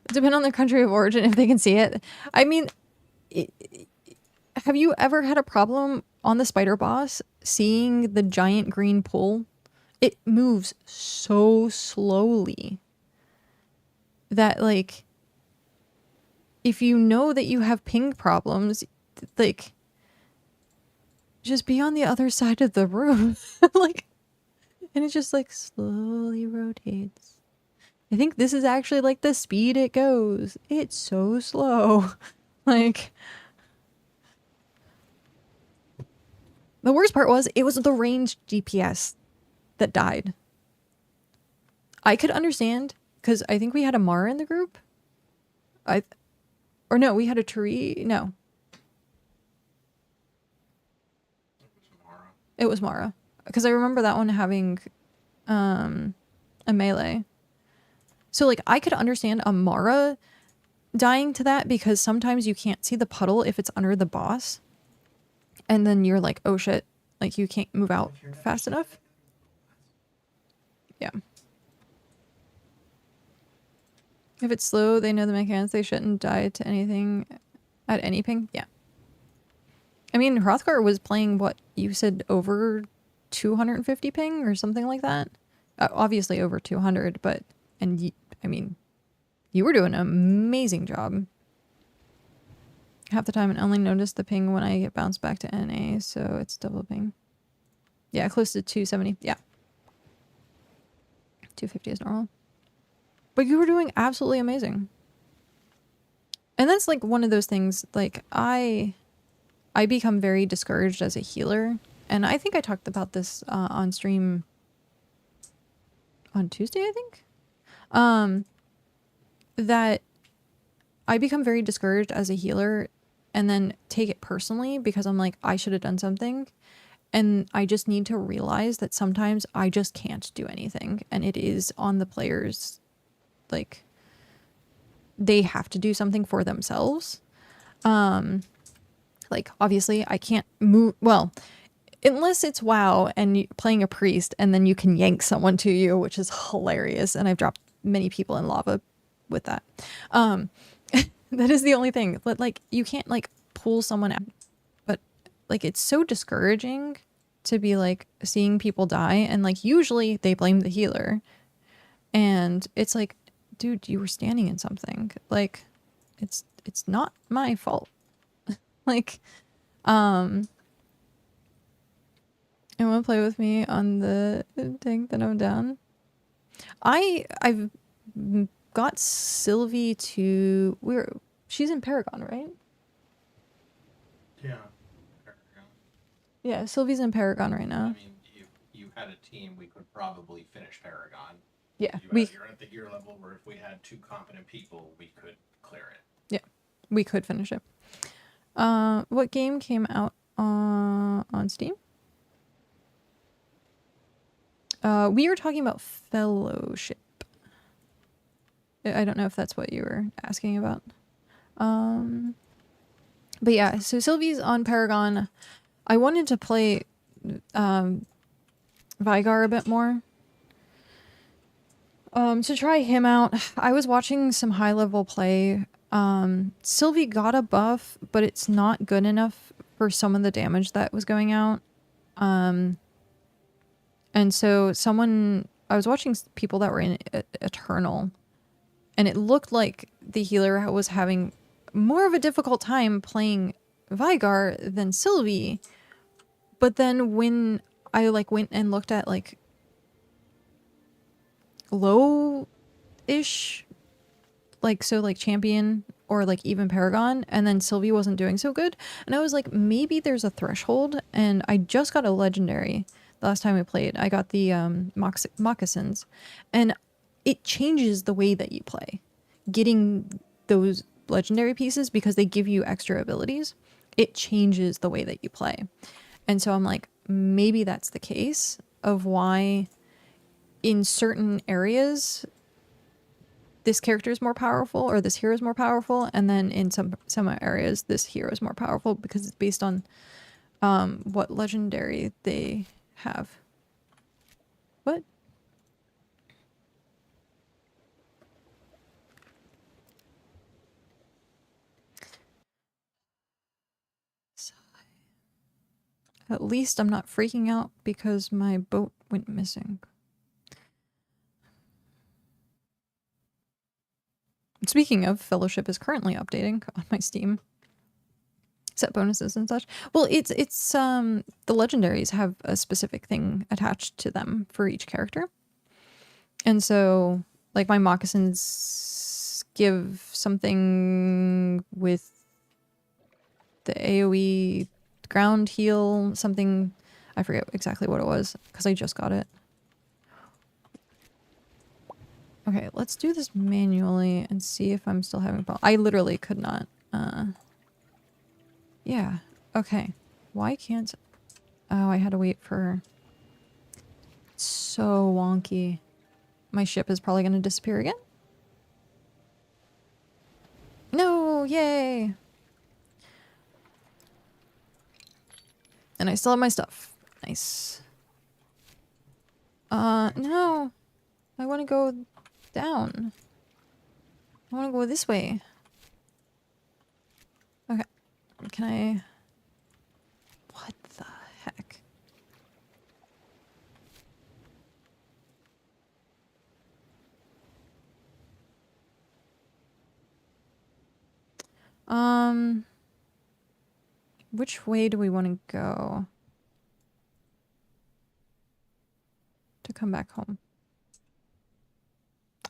Depend on their country of origin if they can see it. I mean, have you ever had a problem on the spider boss seeing the giant green pool? It moves so slowly that, like, if you know that you have ping problems, like, just be on the other side of the room. Like, and it just like slowly rotates. I think this is actually like the speed it goes. It's so slow. Like, the worst part was it was the ranged DPS that died. I could understand because I think we had a Mara in the group. Or no, we had a Turi. No. It was Mara. Because I remember that one having a melee. So, like, I could understand a Mara dying to that because sometimes you can't see the puddle if it's under the boss. And then you're like, oh shit, like you can't move out fast enough. Yeah. If it's slow, they know the mechanics. They shouldn't die to anything at any ping. Yeah. I mean, Hrothgar was playing what you said, over 250 ping or something like that. Obviously over 200, but, and I mean, you were doing an amazing job. Half the time and only notice the ping when I get bounced back to NA, so it's double ping. Yeah, close to 270. Yeah. 250 is normal. But you were doing absolutely amazing. And that's like one of those things, like I become very discouraged as a healer. And I think I talked about this on stream on Tuesday, I think. That I become very discouraged as a healer and then take it personally because I'm like, I should have done something. And I just need to realize that sometimes I just can't do anything. And it is on the players, like, they have to do something for themselves. Like, obviously, I can't move, well, unless it's WoW and playing a priest and then you can yank someone to you, which is hilarious. And I've dropped many people in lava with that. That is the only thing. But, like, you can't, like, pull someone out. But, like, it's so discouraging to be, like, seeing people die. And, like, usually they blame the healer. And it's like, dude, you were standing in something. Like, it's not my fault. Like, and want to play with me on the tank that I'm down? I've got Sylvie to she's in Paragon, right? Yeah. Paragon. Yeah, Sylvie's in Paragon right now. I mean, if you had a team, we could probably finish Paragon. Yeah, You're at the gear level where if we had 2 competent people, we could clear it. Yeah, we could finish it. What game came out on Steam? We were talking about Fellowship. I don't know if that's what you were asking about. But yeah, so Sylvie's on Paragon. I wanted to play Vygar a bit more. To try him out. I was watching some high level play. Sylvie got a buff, but it's not good enough for some of the damage that was going out. And so I was watching people that were in Eternal, and it looked like the healer was having more of a difficult time playing Vigar than Sylvie. But then when I like went and looked at like low-ish, like so like champion or like even Paragon, and then Sylvie wasn't doing so good, and I was like, maybe there's a threshold. And I just got a legendary the last time we played. I got the moccasins, and it changes the way that you play. Getting those legendary pieces, because they give you extra abilities, it changes the way that you play. And so I'm like, maybe that's the case of why in certain areas this character is more powerful or this hero is more powerful, and then in some areas this hero is more powerful because it's based on what legendary they have. What? At least I'm not freaking out because my boat went missing. Speaking of, Fellowship is currently updating on my Steam. Set bonuses and such. Well, it's the legendaries have a specific thing attached to them for each character. And so, like, my moccasins give something with the AoE ground heal, something, I forget exactly what it was because I just got it. Okay, let's do this manually and see if I'm still having problems. I literally could not. Yeah, okay. Why can't... Oh, I had to wait for... It's so wonky. My ship is probably going to disappear again. No, yay! And I still have my stuff. Nice. No. I want to go down. I want to go this way. Okay. Can I... What the heck? Which way do we want to go to come back home?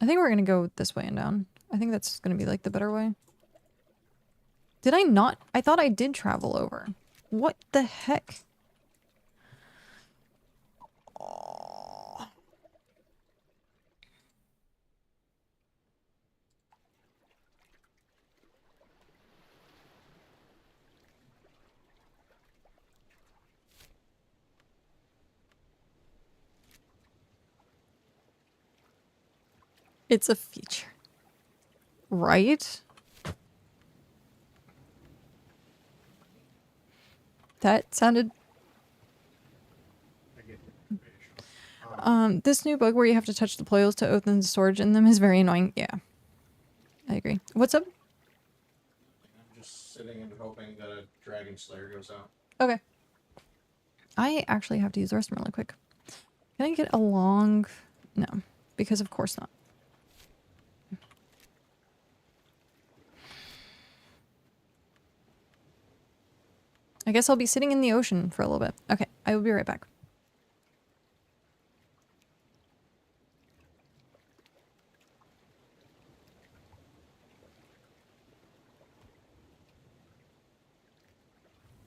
I think we're going to go this way and down. I think that's going to be like the better way. Did I not? I thought I did travel over. What the heck? Oh. It's a feature. Right? That sounded... I get the information. This new bug where you have to touch the ploils to open the storage in them is very annoying. Yeah. I agree. What's up? I'm just sitting and hoping that a Dragon Slayer goes out. Okay. I actually have to use the restroom really quick. Can I get a long... No. Because of course not. I guess I'll be sitting in the ocean for a little bit. Okay, I will be right back.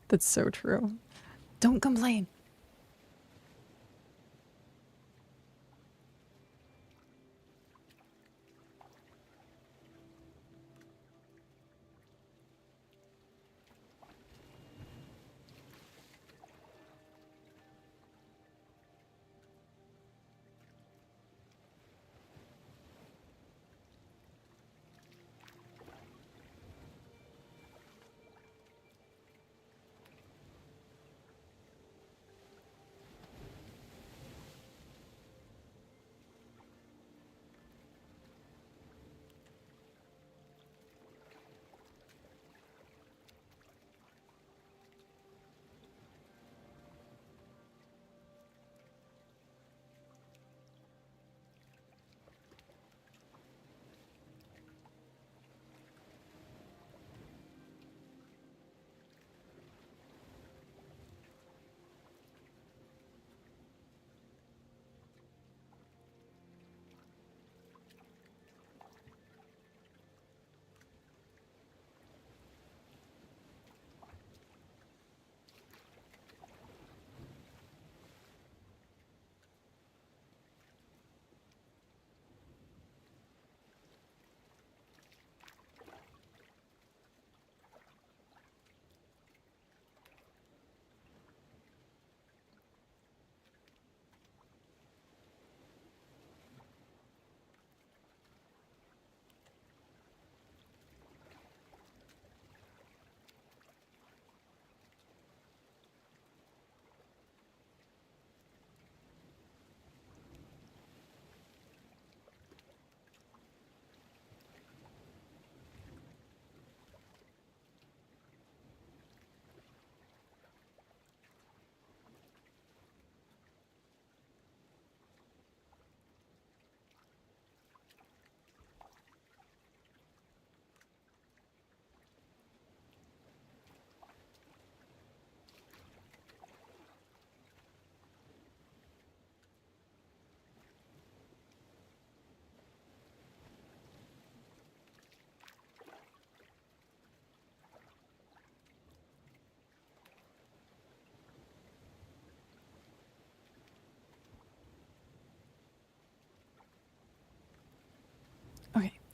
That's so true. Don't complain.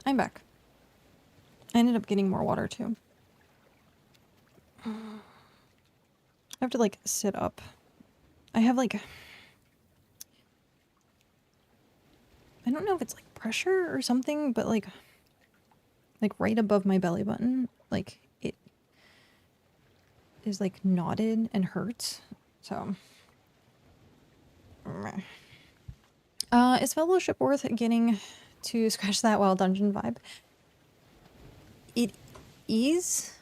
I'm back. I ended up getting more water too. I have to like sit up. I have like, I don't know if it's like pressure or something, but like right above my belly button, like it is like knotted and hurts. So, is Fellowship worth getting to scratch that wild dungeon vibe? It is.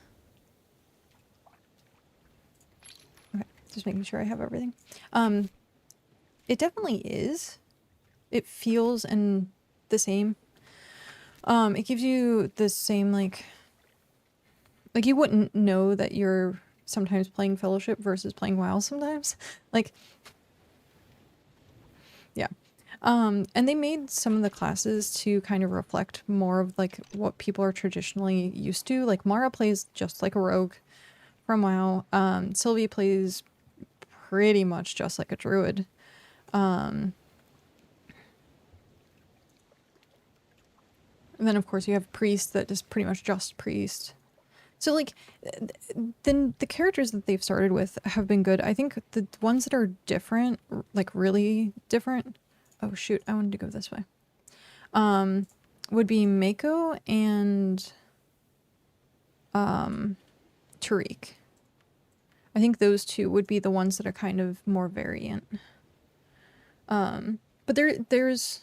Okay, just making sure I have everything. It definitely is. It feels and the same. It gives you the same like you wouldn't know that you're sometimes playing Fellowship versus playing WoW sometimes. Like, yeah. And they made some of the classes to kind of reflect more of like what people are traditionally used to. Like Mara plays just like a rogue from WoW. Sylvie plays pretty much just like a druid. And then of course you have priest that is pretty much just priest. So like then the characters that they've started with have been good. I think the ones that are different, like really different. Oh shoot, I wanted to go this way. Would be Mako and Tariq. I think those two would be the ones that are kind of more variant. But there's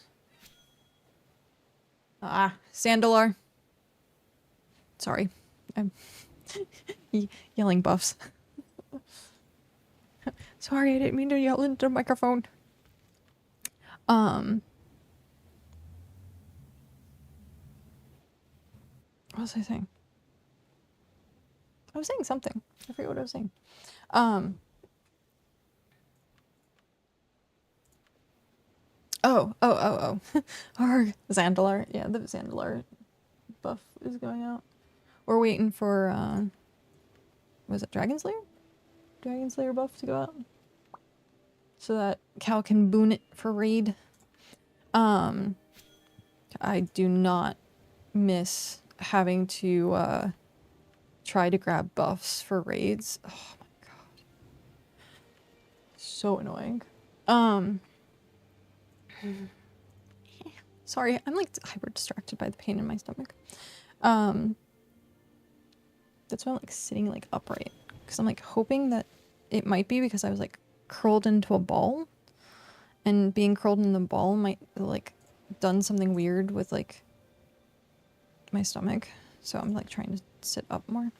Sandalar. Sorry. I'm yelling buffs. Sorry, I didn't mean to yell into the microphone. What was I saying? I was saying something. I forget what I was saying. Oh. Or Zandalar. Yeah, the Zandalar buff is going out. We're waiting for, was it Dragon Slayer? Dragon Slayer buff to go out. So that Cal can boon it for raid. I do not miss having to, try to grab buffs for raids. Oh my god. So annoying. Sorry, I'm like hyper distracted by the pain in my stomach. That's why I'm like sitting like upright. Because I'm like hoping that it might be because I was like curled into a ball. And being curled in the ball might like done something weird with like my stomach. So I'm like trying to sit up more.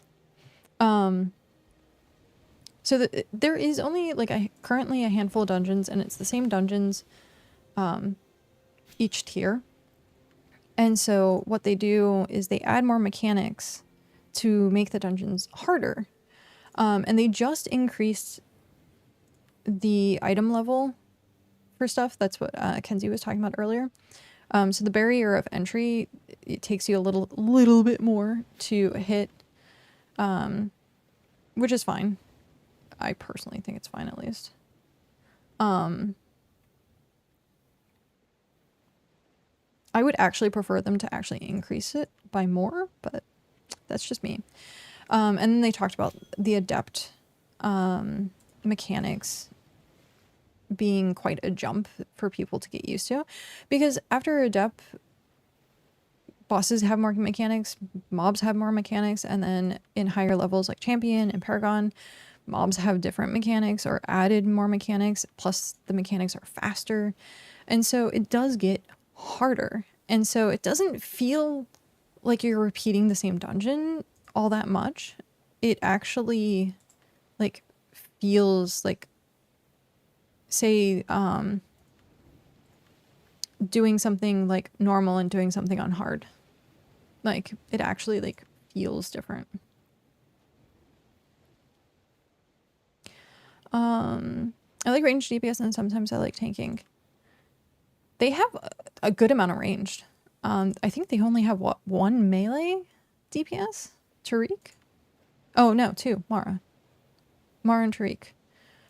So there is only like currently a handful of dungeons, and it's the same dungeons each tier. And so what they do is they add more mechanics to make the dungeons harder. And they just increased the item level for stuff. That's what Kenzie was talking about earlier. So the barrier of entry, it takes you a little bit more to hit, which is fine. I personally think it's fine, at least. I would actually prefer them to actually increase it by more, but that's just me. And then they talked about the adept mechanics being quite a jump for people to get used to, because after adept, bosses have more mechanics, mobs have more mechanics, and then in higher levels like champion and paragon, mobs have different mechanics or added more mechanics, plus the mechanics are faster. And so it does get harder. And so it doesn't feel like you're repeating the same dungeon all that much. It actually like feels like, say, doing something like normal and doing something on hard. Like it actually like feels different. I like ranged DPS, and sometimes I like tanking. They have a good amount of ranged. I think they only have one melee DPS? Tariq? Oh no, two. Mara and Tariq.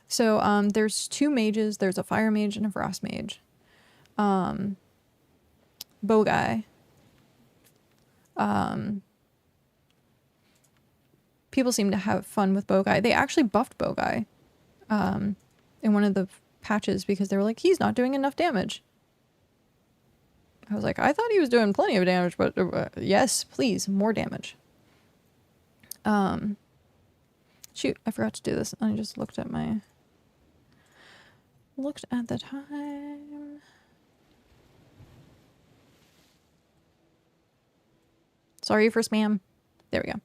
So there's two mages. There's a fire mage and a frost mage. Bow guy. People seem to have fun with Bogai. They actually buffed Bogai in one of the patches because they were like, he's not doing enough damage. I was like, I thought he was doing plenty of damage, but yes, please, more damage. Shoot, I forgot to do this. I just looked at the time. Sorry for spam. There we go.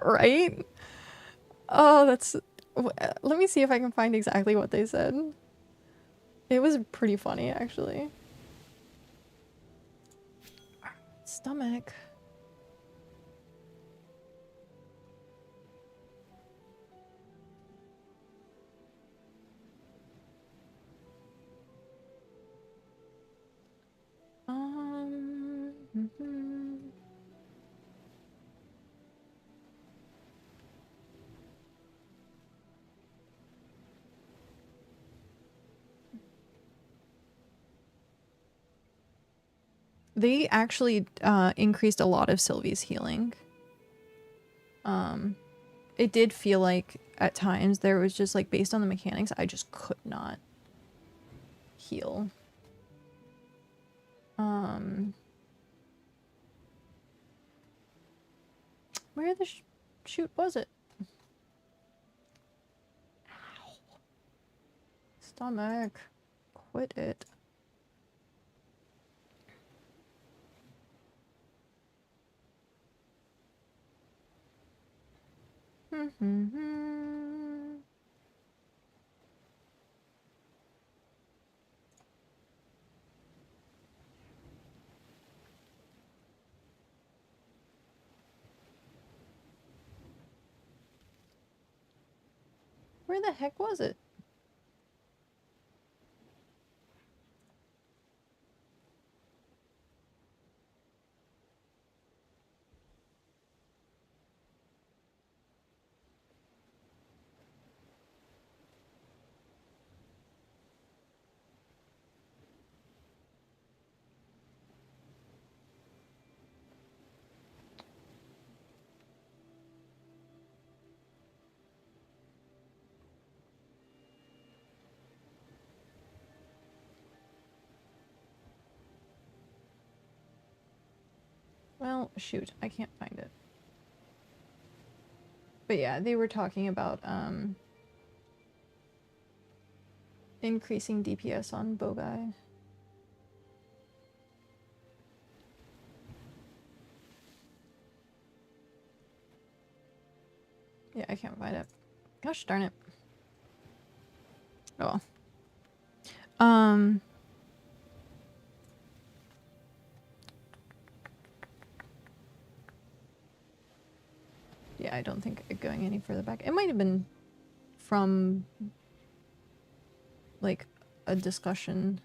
Right? Oh, that's... Let me see if I can find exactly what they said. It was pretty funny, actually. Stomach. Mhm. They actually increased a lot of Sylvie's healing. It did feel like at times there was just like based on the mechanics, I just could not heal. Where the shoot was it? Ow. Stomach. Quit it. Where the heck was it? Well, shoot, I can't find it. But yeah, they were talking about increasing DPS on Bogai. Yeah, I can't find it. Gosh darn it. Oh well. Yeah, I don't think going any further back. It might have been from like a discussion.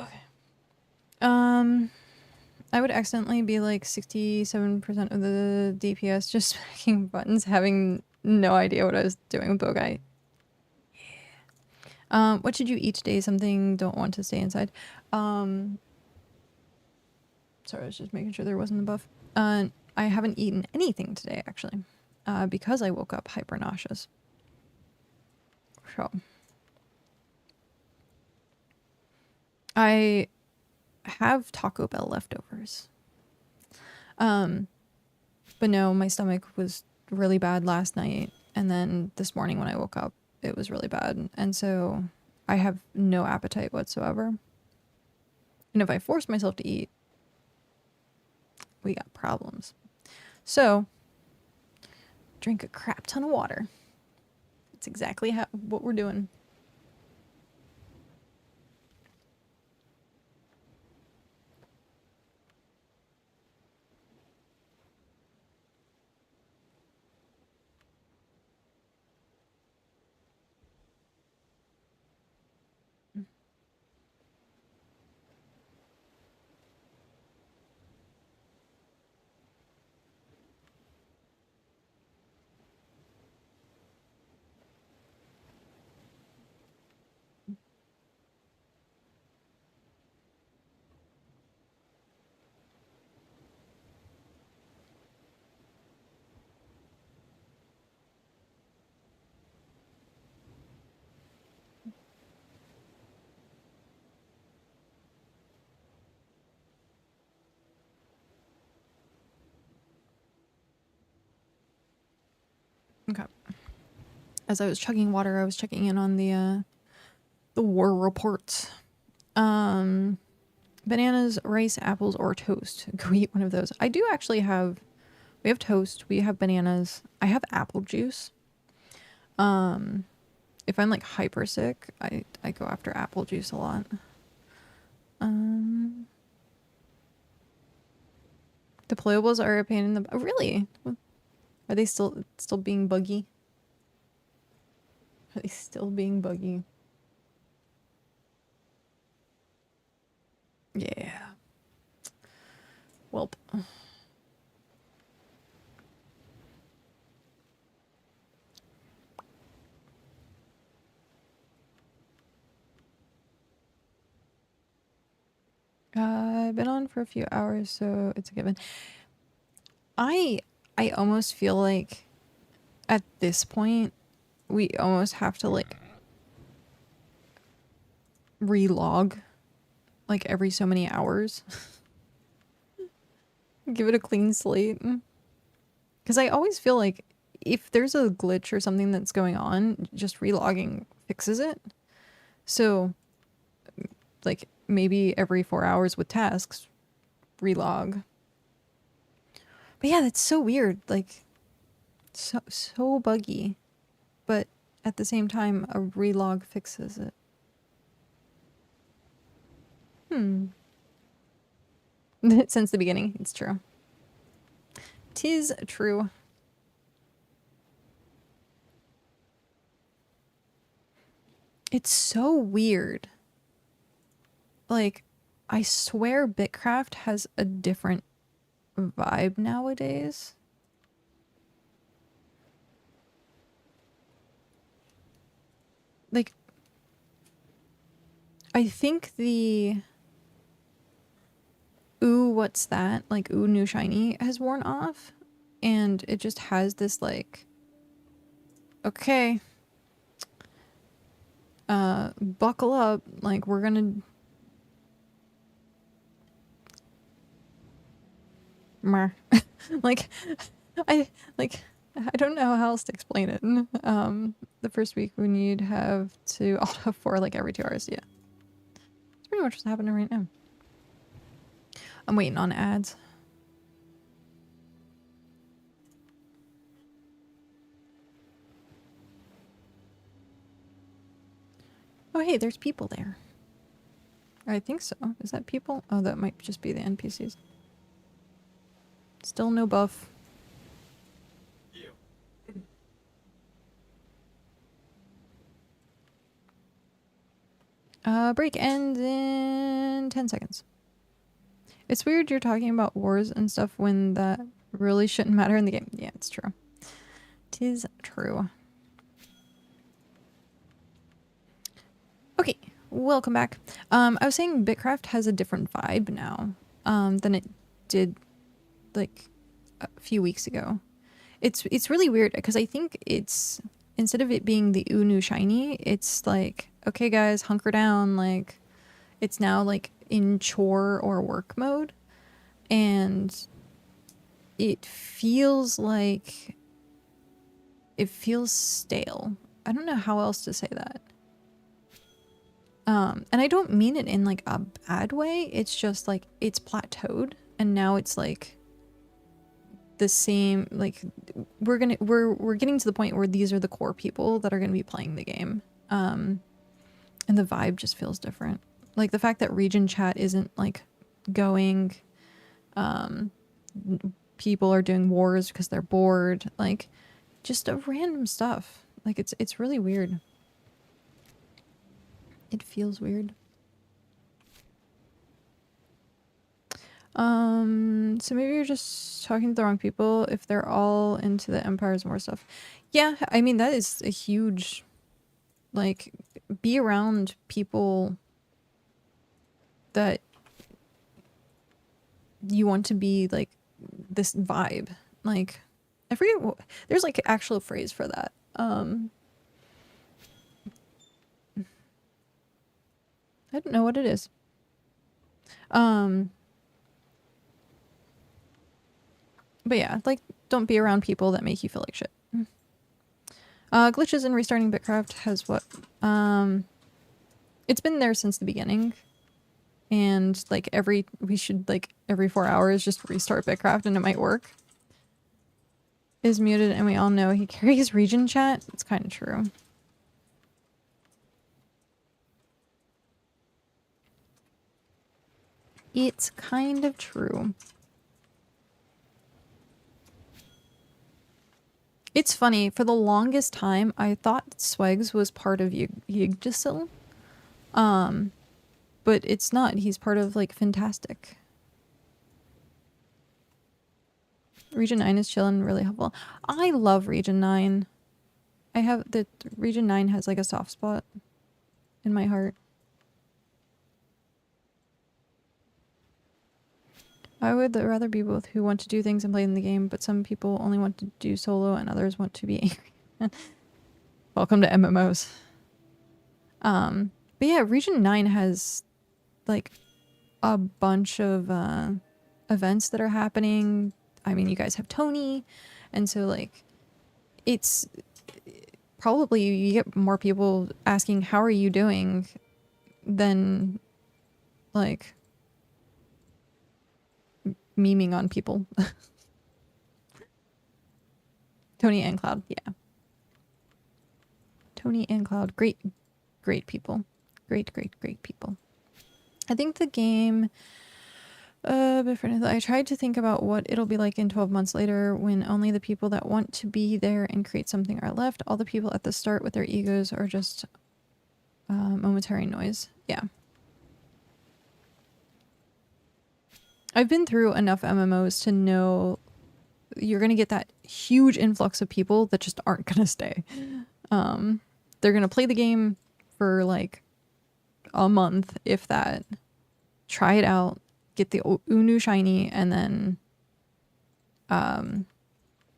Okay. I would accidentally be like 67% of the DPS just smacking buttons, having no idea what I was doing with Bogai. Yeah. What should you eat today? Something don't want to stay inside. Sorry, I was just making sure there wasn't a buff. I haven't eaten anything today, actually, because I woke up hyper nauseous. So I have Taco Bell leftovers. But no, my stomach was really bad last night, and then this morning when I woke up, it was really bad, and so I have no appetite whatsoever. And if I force myself to eat, we got problems. So, drink a crap ton of water. It's exactly what we're doing. Okay. As I was chugging water, I was checking in on the war reports. Bananas, rice, apples, or toast. Go eat one of those. I do actually have... We have toast. We have bananas. I have apple juice. If I'm like hyper sick, I go after apple juice a lot. Deployables are a pain in the... Oh, really? Are they still being buggy? Are they still being buggy? Yeah. Welp. I've been on for a few hours, so it's a given. I almost feel like at this point we almost have to like relog like every so many hours. Give it a clean slate. Because I always feel like if there's a glitch or something that's going on, just relogging fixes it. So like maybe every 4 hours with tasks, relog. But yeah, that's so weird. Like so buggy. But at the same time, a relog fixes it. Since the beginning, it's true. 'Tis true. It's so weird. Like, I swear BitCraft has a different vibe nowadays. Like, I think the ooh, what's that? Like, ooh, new shiny has worn off. And it just has this, like, okay, buckle up. Like, we're gonna... like, I don't know how else to explain it. The first week when you'd have to auto for like every 2 hours, yeah. It's pretty much what's happening right now. I'm waiting on ads. Oh hey, there's people there. I think so. Is that people? Oh, that might just be the NPCs. Still no buff. Break ends in 10 seconds. It's weird you're talking about wars and stuff when that really shouldn't matter in the game. Yeah, it's true. 'Tis true. Okay, welcome back. I was saying BitCraft has a different vibe now than it did like a few weeks ago. It's really weird because I think it's, instead of it being the ooh new shiny, it's like, okay guys, hunker down. Like, it's now like in chore or work mode, and it feels like, it feels stale. I don't know how else to say that. And I don't mean it in like a bad way. It's just like it's plateaued, and now it's like the same. Like we're getting to the point where these are the core people that are going to be playing the game, and the vibe just feels different. Like the fact that region chat isn't like going. People are doing wars because they're bored. Like just a random stuff. Like it's really weird. It feels weird. So maybe you're just talking to the wrong people if they're all into the Empire's more stuff. Yeah, I mean, that is a huge, like, be around people that you want to be, like, this vibe. Like, I forget what, there's, like, an actual phrase for that. I don't know what it is. But yeah, like, don't be around people that make you feel like shit. Glitches in restarting BitCraft has what? It's been there since the beginning. And like we should like every 4 hours just restart BitCraft and it might work. Is muted and we all know he carries region chat. It's kind of true. It's kind of true. It's funny, for the longest time, I thought Swags was part of Yggdrasil. But it's not. He's part of, like, Fantastic. Region 9 is chill and really helpful. I love Region 9. I have the Region 9 has, like, a soft spot in my heart. I would rather be both who want to do things and play in the game, but some people only want to do solo and others want to be angry. Welcome to MMOs. But yeah, Region 9 has like a bunch of events that are happening. I mean, you guys have Tony, and so like it's probably you get more people asking how are you doing than like memeing on people. Tony and Cloud, yeah. Tony and Cloud, great people. Great people. I think the game, I tried to think about what it'll be like in 12 months later when only the people that want to be there and create something are left. All the people at the start with their egos are just momentary noise. Yeah. I've been through enough MMOs to know you're going to get that huge influx of people that just aren't going to stay. They're going to play the game for like a month, if that. Try it out, get the Unu shiny, and then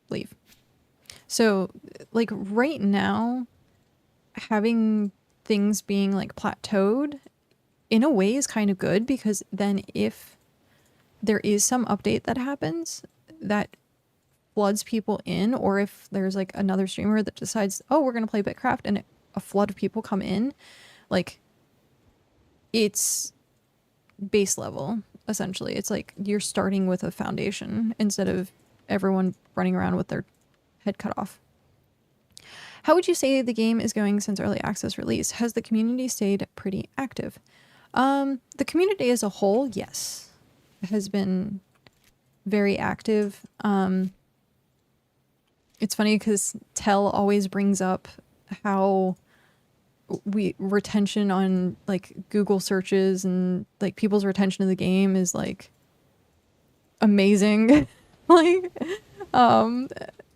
leave. So, like, right now, having things being, like, plateaued, in a way is kind of good, because then if there is some update that happens that floods people in, or if there's, like, another streamer that decides, oh, we're going to play BitCraft, and a flood of people come in, like, it's base level, essentially. It's like you're starting with a foundation instead of everyone running around with their head cut off. How would you say the game is going since early access release? Has the community stayed pretty active? The community as a whole, yes, has been very active. It's funny because Tell always brings up how retention on like Google searches and like people's retention of the game is like amazing. Like and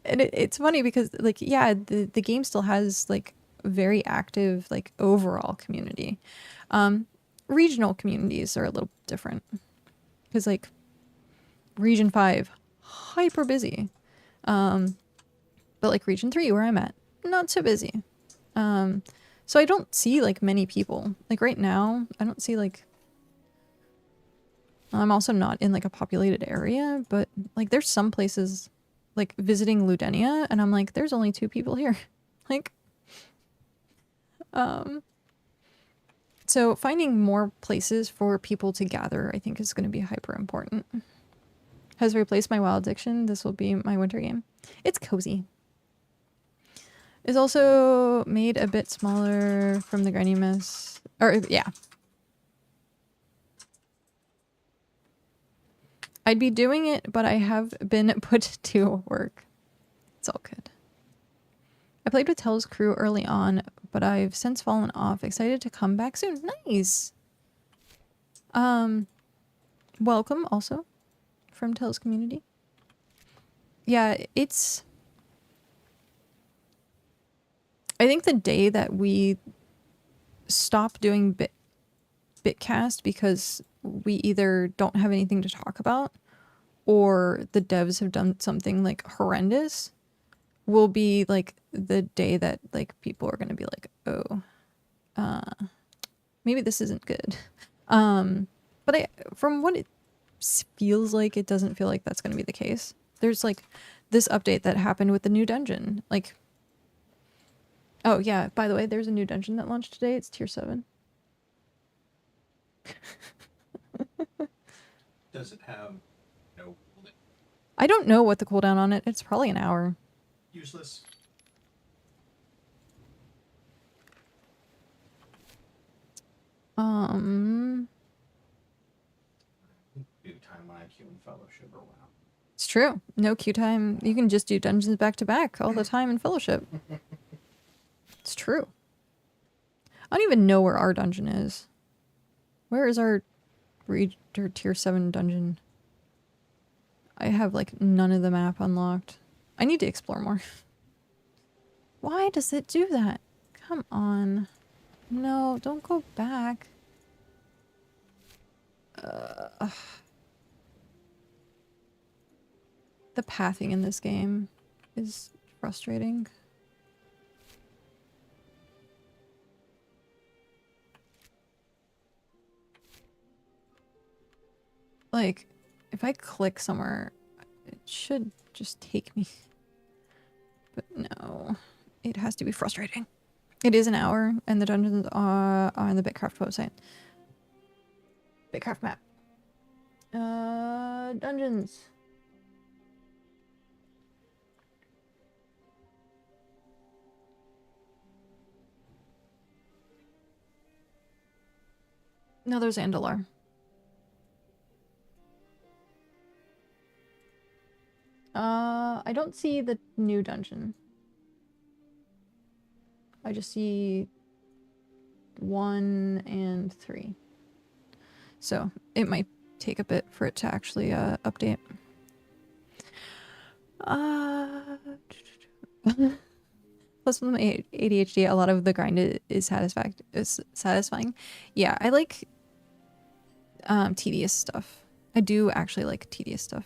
it's funny because like yeah, the game still has like very active like overall community. Regional communities are a little different because like Region 5 hyper busy, but like Region 3 where I'm at, not so busy. So I don't see, like, many people. Like, right now, I don't see, like... I'm also not in, like, a populated area, but, like, there's some places, like, visiting Ludenia, and I'm like, there's only 2 people here. Like... So finding more places for people to gather, I think, is going to be hyper important. Has replaced my WoW addiction. This will be my winter game. It's cozy. Is also made a bit smaller from the grindy mess. Or, yeah. I'd be doing it, but I have been put to work. It's all good. I played with Tell's crew early on, but I've since fallen off. Excited to come back soon. Nice! Welcome, also, from Tell's community. Yeah, it's... I think the day that we stop doing Bitcast because we either don't have anything to talk about or the devs have done something like horrendous will be like the day that like people are going to be like, oh, maybe this isn't good. But from what it feels like, it doesn't feel like that's going to be the case. There's like this update that happened with the new dungeon. Like, Oh, yeah, by the way, there's a new dungeon that launched today. It's tier 7. Does it have no I don't know what the cooldown on it. It's probably an hour. useless? Do time when I queue in fellowship or wow. It's true. No queue time. You can just do dungeons back to back all the time in fellowship. It's true. I don't even know where our dungeon is. Where is our tier 7 dungeon? I have like none of the map unlocked. I need to explore more. Why does it do that? Come on. No, don't go back. The pathing in this game is frustrating. Like, if I click somewhere, it should just take me. But no, it has to be frustrating. It is an hour, and the dungeons are on the BitCraft website. BitCraft map. Dungeons. No, there's Andalar. I don't see the new dungeon. I just see 1 and 3. So it might take a bit for it to actually update. Plus with my ADHD, a lot of the grind is satisfying. Yeah, I like tedious stuff. I do actually like tedious stuff.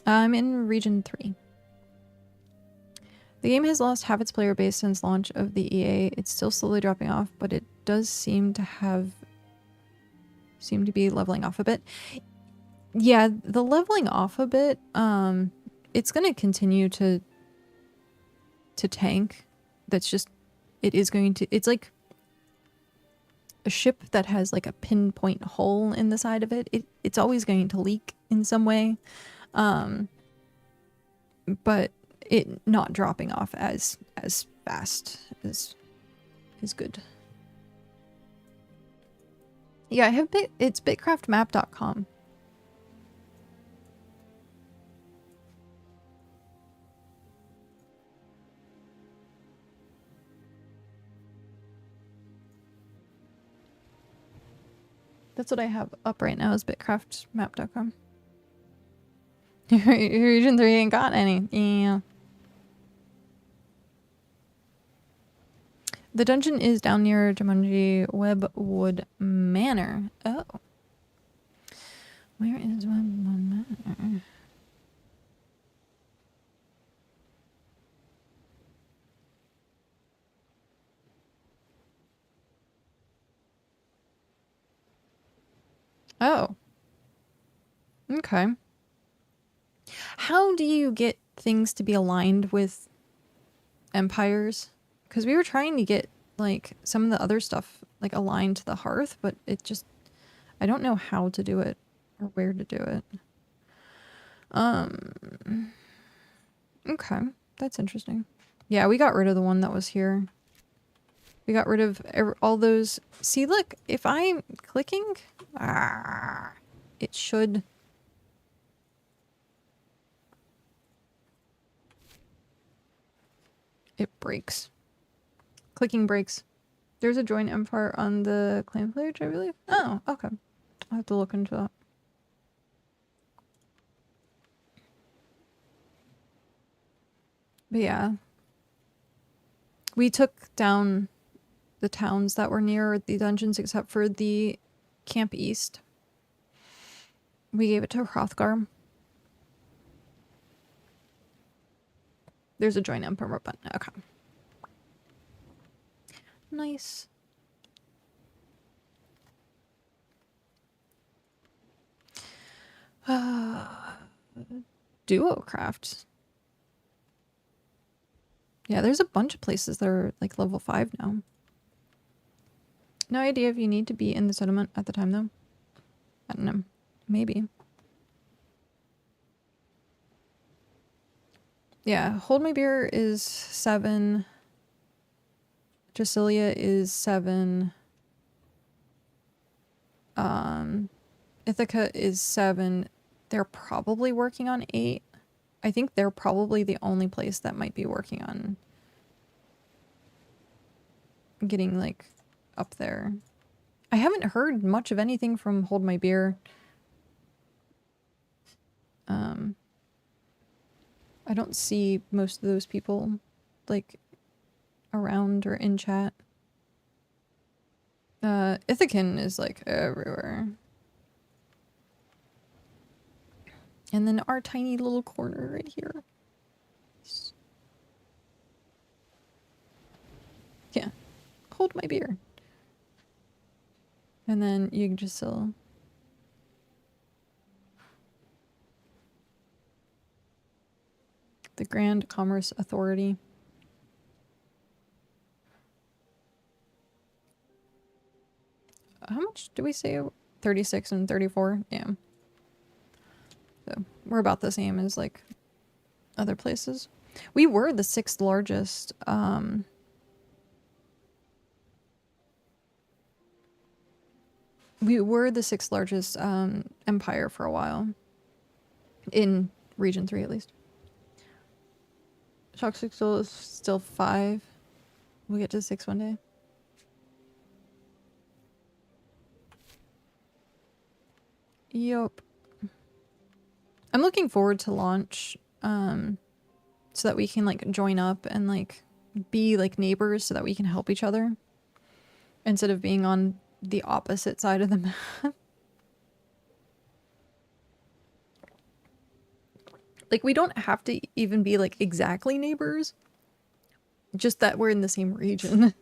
I'm in region 3. The game has lost half its player base since launch of the EA. It's still slowly dropping off, but it does seem to be leveling off a bit. Yeah, the leveling off a bit, it's going to continue to tank. That's just, it's like a ship that has like a pinpoint hole in the side of it. It's always going to leak in some way. But it not dropping off as fast is good. Yeah, I have it's bitcraftmap.com. That's what I have up right now is bitcraftmap.com. Region 3 ain't got any. Yeah. The dungeon is down near Jumanji Webwood Manor. Oh. Where is Webwood Manor? Oh. Okay. How do you get things to be aligned with empires? Because we were trying to get like some of the other stuff like aligned to the Hearth, but it just, I don't know how to do it or where to do it. Okay, that's interesting. Yeah, we got rid of the one that was here. We got rid of all those. See, look, if I'm clicking, it should. It breaks. Clicking breaks. There's a join empire on the claim page, I believe. Oh, okay. I'll have to look into that. But yeah. We took down the towns that were near the dungeons except for the Camp East. We gave it to Hrothgar. There's a join emperor button. Okay. Nice. Duocraft. Yeah, there's a bunch of places that are like level 5 now. No idea if you need to be in the settlement at the time though. I don't know. Maybe. Yeah, Hold My Beer is 7. Drasilia is 7. Ithaca is 7. They're probably working on 8. I think they're probably the only place that might be working on getting like up there. I haven't heard much of anything from Hold My Beer. I don't see most of those people like around or in chat. Ithacan is like everywhere. And then our tiny little corner right here. Yeah. Hold My Beer. And then you can just sell. The Grand Commerce Authority. How much do we say? 36 and 34? Yeah. So we're about the same as like other places. We were the 6th largest. We were the 6th largest empire for a while. In Region 3 at least. Shock 6 is still 5. We'll get to 6 one day. Yup. I'm looking forward to launch, so that we can like join up and like be like neighbors so that we can help each other instead of being on the opposite side of the map. Like we don't have to even be like exactly neighbors, just that we're in the same region.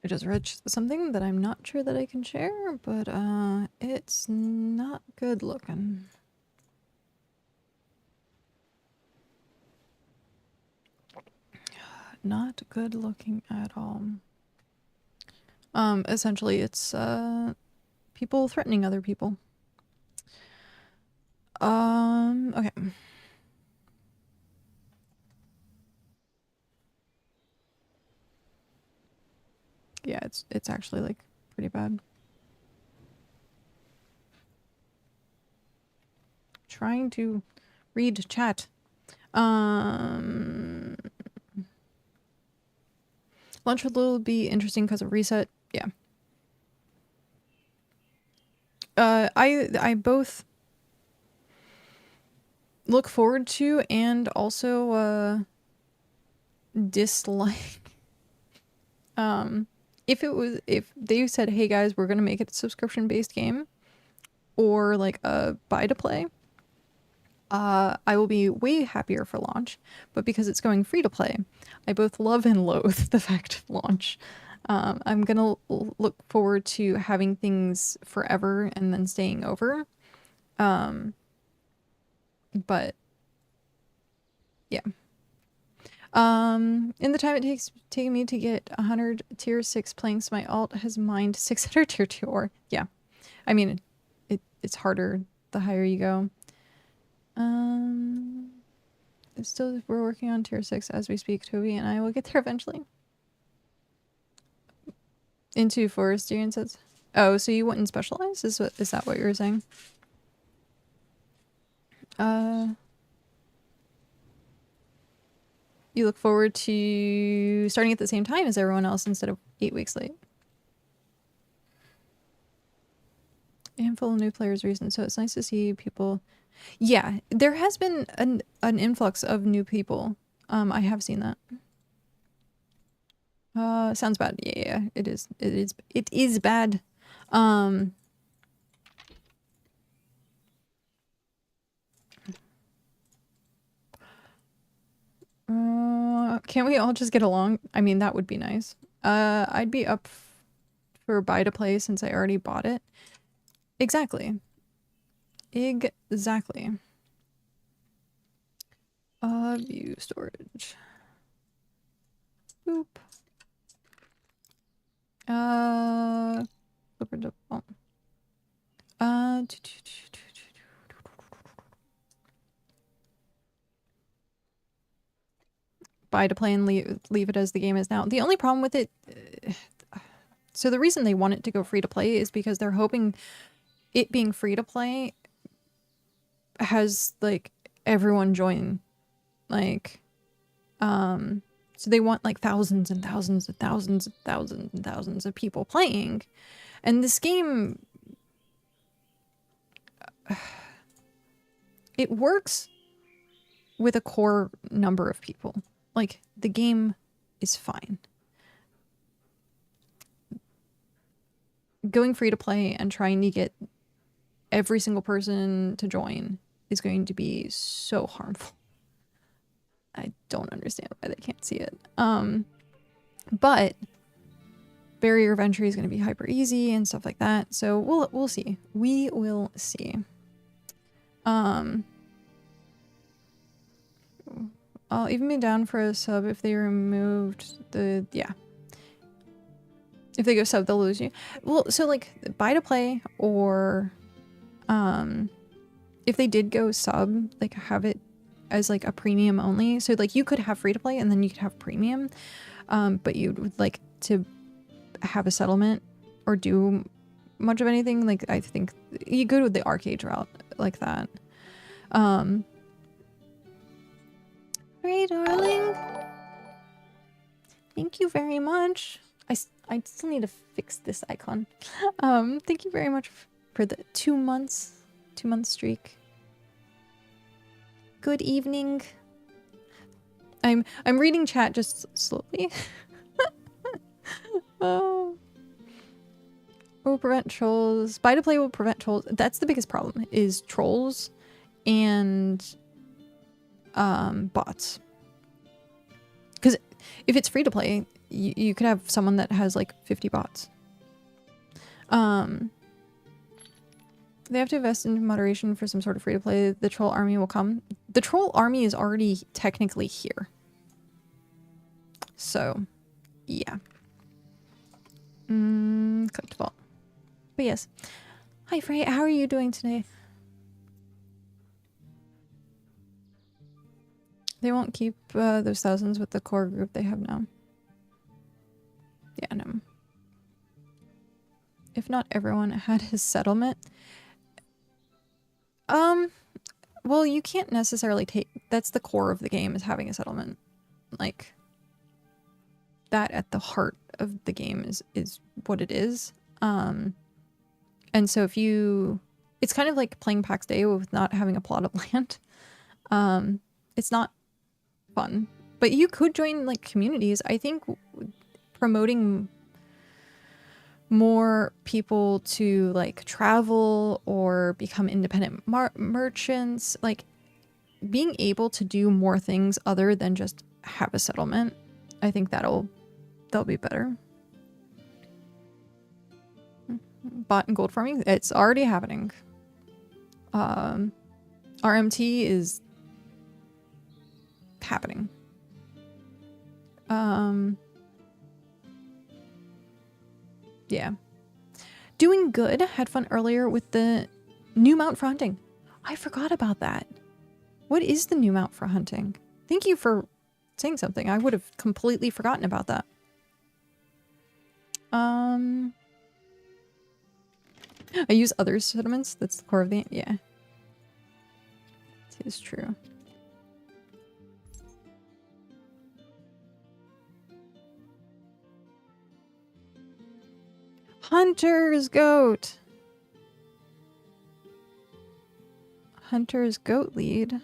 I just read something that I'm not sure that I can share, but it's not good looking. Not good looking at all. Essentially it's people threatening other people. Okay. Yeah, it's actually like pretty bad. Trying to read chat. Launch will be interesting because of reset. Yeah. I both look forward to and also dislike. If they said, hey guys, we're gonna make it a subscription based game or like a buy to play, I will be way happier for launch, but because it's going free to play, I both love and loathe the fact of launch. I'm gonna look forward to having things forever and then staying over. But yeah. In the time it takes taking me to get 100 tier 6 planks, my alt has mined 600 tier 2 ore. Yeah. I mean, it's harder the higher you go. It's still, we're working on tier 6 as we speak, Toby, and I will get there eventually. Into forestry and says, oh, so you wouldn't specialize? Is that what you were saying? You look forward to starting at the same time as everyone else instead of 8 weeks late. A handful of new players recently, so it's nice to see people. Yeah, there has been an influx of new people. I have seen that. Sounds bad. Yeah, it is. It is bad. Can't we all just get along? I mean, that would be nice. I'd be up for buy to play since I already bought it. Exactly. Exactly. View storage. Boop. Flipper default. Buy to play and leave it as the game is now. The only problem with it, so the reason they want it to go free to play is because they're hoping it being free to play has like everyone join, like, so they want like thousands and thousands and thousands and thousands and thousands of people playing, and this game, it works with a core number of people. Like, the game is fine. Going free to play and trying to get every single person to join is going to be so harmful. I don't understand why they can't see it. But barrier of entry is going to be hyper easy and stuff like that. So we'll see. We will see. I'll even be down for a sub if they removed the, yeah. If they go sub, they'll lose you. Well, so like buy to play, or if they did go sub, like have it as like a premium only. So like you could have free to play and then you could have premium, but you would like to have a settlement or do much of anything. Like I think you go with the arcade route like that. Hey, darling. Thank you very much. I still need to fix this icon. Thank you very much for the 2 months, 2-month streak. Good evening. I'm reading chat just slowly. Oh. Will prevent trolls. Buy to play will prevent trolls. That's the biggest problem, is trolls and bots. Because if it's free to play, you could have someone that has like 50 bots. They have to invest in moderation for some sort of free to play. The troll army will come. The troll army is already technically here. So, yeah. Click default. But yes. Hi Frey, how are you doing today? They won't keep those thousands with the core group they have now. Yeah, no. If not everyone had his settlement. Well, you can't necessarily take... That's the core of the game, is having a settlement. Like, that at the heart of the game is what it is. And so if you... It's kind of like playing PAX Day with not having a plot of land. It's not fun. But you could join, like, communities. I think promoting more people to like travel or become independent merchants, like being able to do more things other than just have a settlement, I think that'll be better. Bot and gold farming, it's already happening. RMT is happening. Yeah. Doing good. Had fun earlier with the new mount for hunting. I forgot about that. What is the new mount for hunting? Thank you for saying something. I would have completely forgotten about that. I use other settlements. That's the core of the... Yeah. It is true. Hunter's goat. Hunter's goat lead.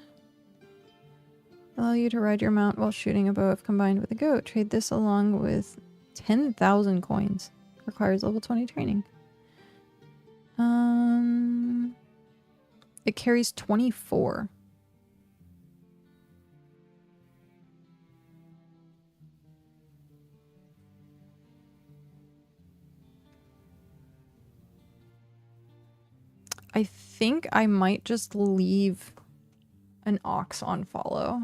Allow you to ride your mount while shooting a bow if combined with a goat. Trade this along with 10,000 coins. Requires level 20 training. It carries 24. I think I might just leave an ox on follow.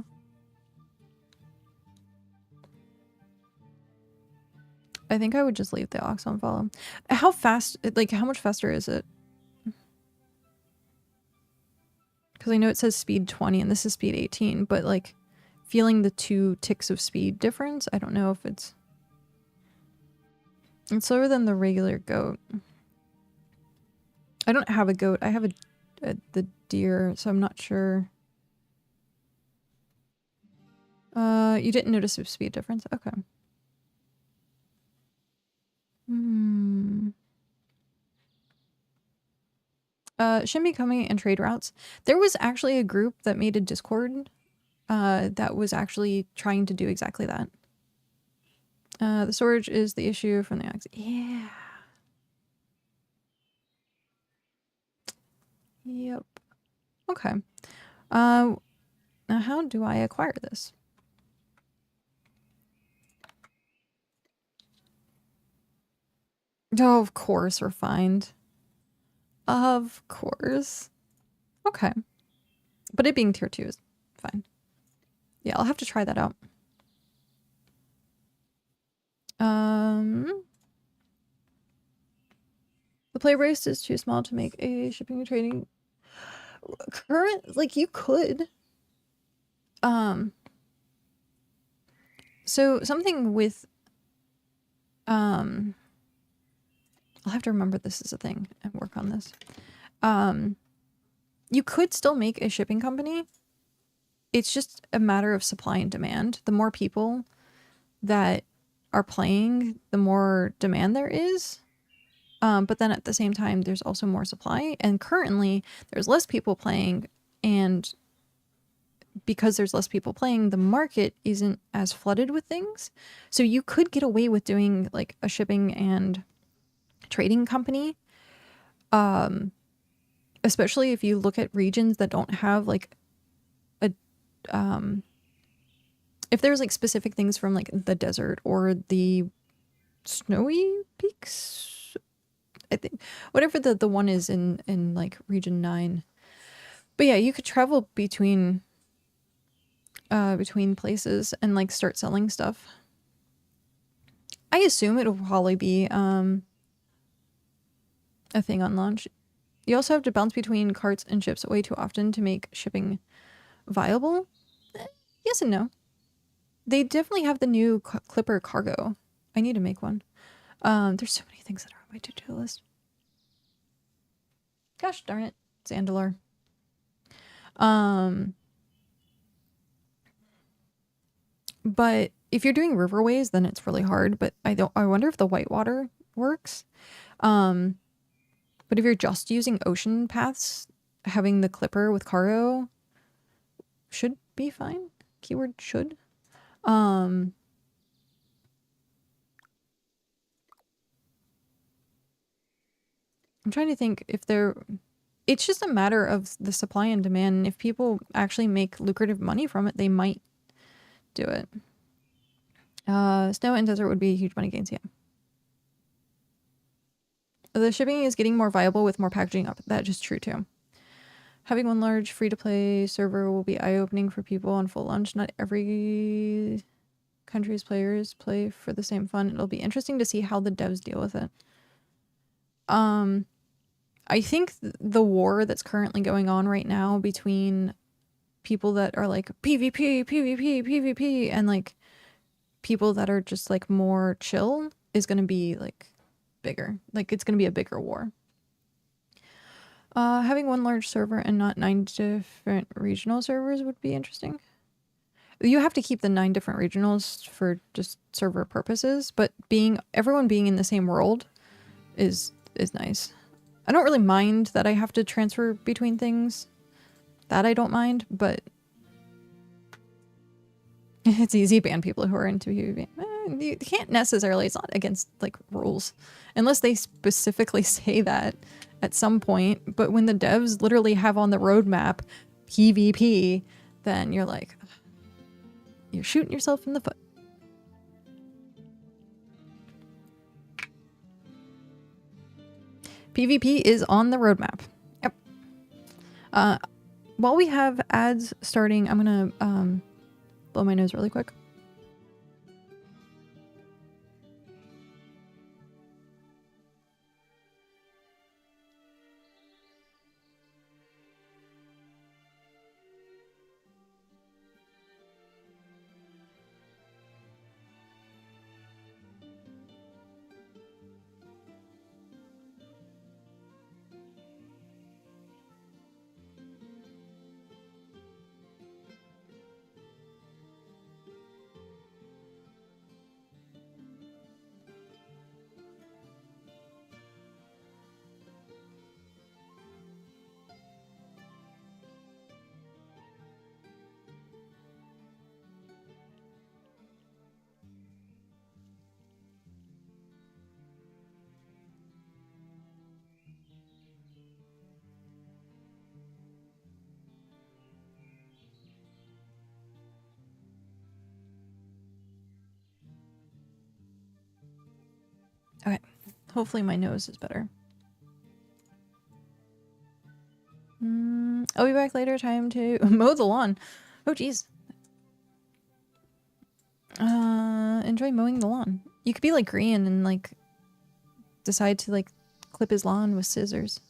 I think I would just leave the ox on follow. How fast, like, how much faster is it? Because I know it says speed 20 and this is speed 18, but like feeling the 2 ticks of speed difference, I don't know if it's slower than the regular goat. I don't have a goat. I have the deer, so I'm not sure. You didn't notice a speed difference? Okay. Shouldn't be coming and trade routes. There was actually a group that made a Discord that was actually trying to do exactly that. The storage is the issue from the ox. Yeah. Yep. Okay. Now how do I acquire this? Oh, of course, refined. Of course. Okay. But it being tier 2 is fine. Yeah, I'll have to try that out. The play race is too small to make a shipping and trading current, like you could. So something with I'll have to remember this is a thing and work on this. You could still make a shipping company. It's just a matter of supply and demand. The more people that are playing, the more demand there is. But then at the same time, there's also more supply. And currently, there's less people playing. And because there's less people playing, the market isn't as flooded with things. So you could get away with doing like a shipping and trading company. Especially if you look at regions that don't have like a if there's like specific things from like the desert or the snowy peaks, I think whatever the one is in like region 9. But yeah, you could travel between places and like start selling stuff. I assume it'll probably be a thing on launch. You also have to bounce between carts and ships way too often to make shipping viable. Yes and no. They definitely have the new Clipper cargo. I need to make one. There's so many things that are on my to-do list. Gosh darn it, Zandalar. But if you're doing riverways, then it's really hard. But I wonder if the whitewater works. But if you're just using ocean paths, having the Clipper with cargo should be fine. Keyword should. I'm trying to think if it's just a matter of the supply and demand. If people actually make lucrative money from it, they might do it. Snow and desert would be huge money gains, yeah. The shipping is getting more viable with more packaging up. That is true too. Having one large free-to-play server will be eye-opening for people on full launch. Not every country's players play for the same fun. It'll be interesting to see how the devs deal with it. I think the war that's currently going on right now between people that are like PvP, PvP, PvP, and like people that are just like more chill is going to be like bigger. Like it's going to be a bigger war. Having one large server and not 9 different regional servers would be interesting. You have to keep the 9 different regionals for just server purposes, but everyone being in the same world is nice. I don't really mind that I have to transfer between things. That I don't mind, but it's easy to ban people who are into PvP. You can't necessarily, it's not against like rules. Unless they specifically say that at some point, but when the devs literally have on the roadmap PvP, then you're like, you're shooting yourself in the foot. PvP is on the roadmap. Yep. While we have ads starting, I'm gonna blow my nose really quick. Okay, hopefully my nose is better. I'll be back later. Time to mow the lawn. Oh, geez. Enjoy mowing the lawn. You could be like Grian and like decide to like clip his lawn with scissors.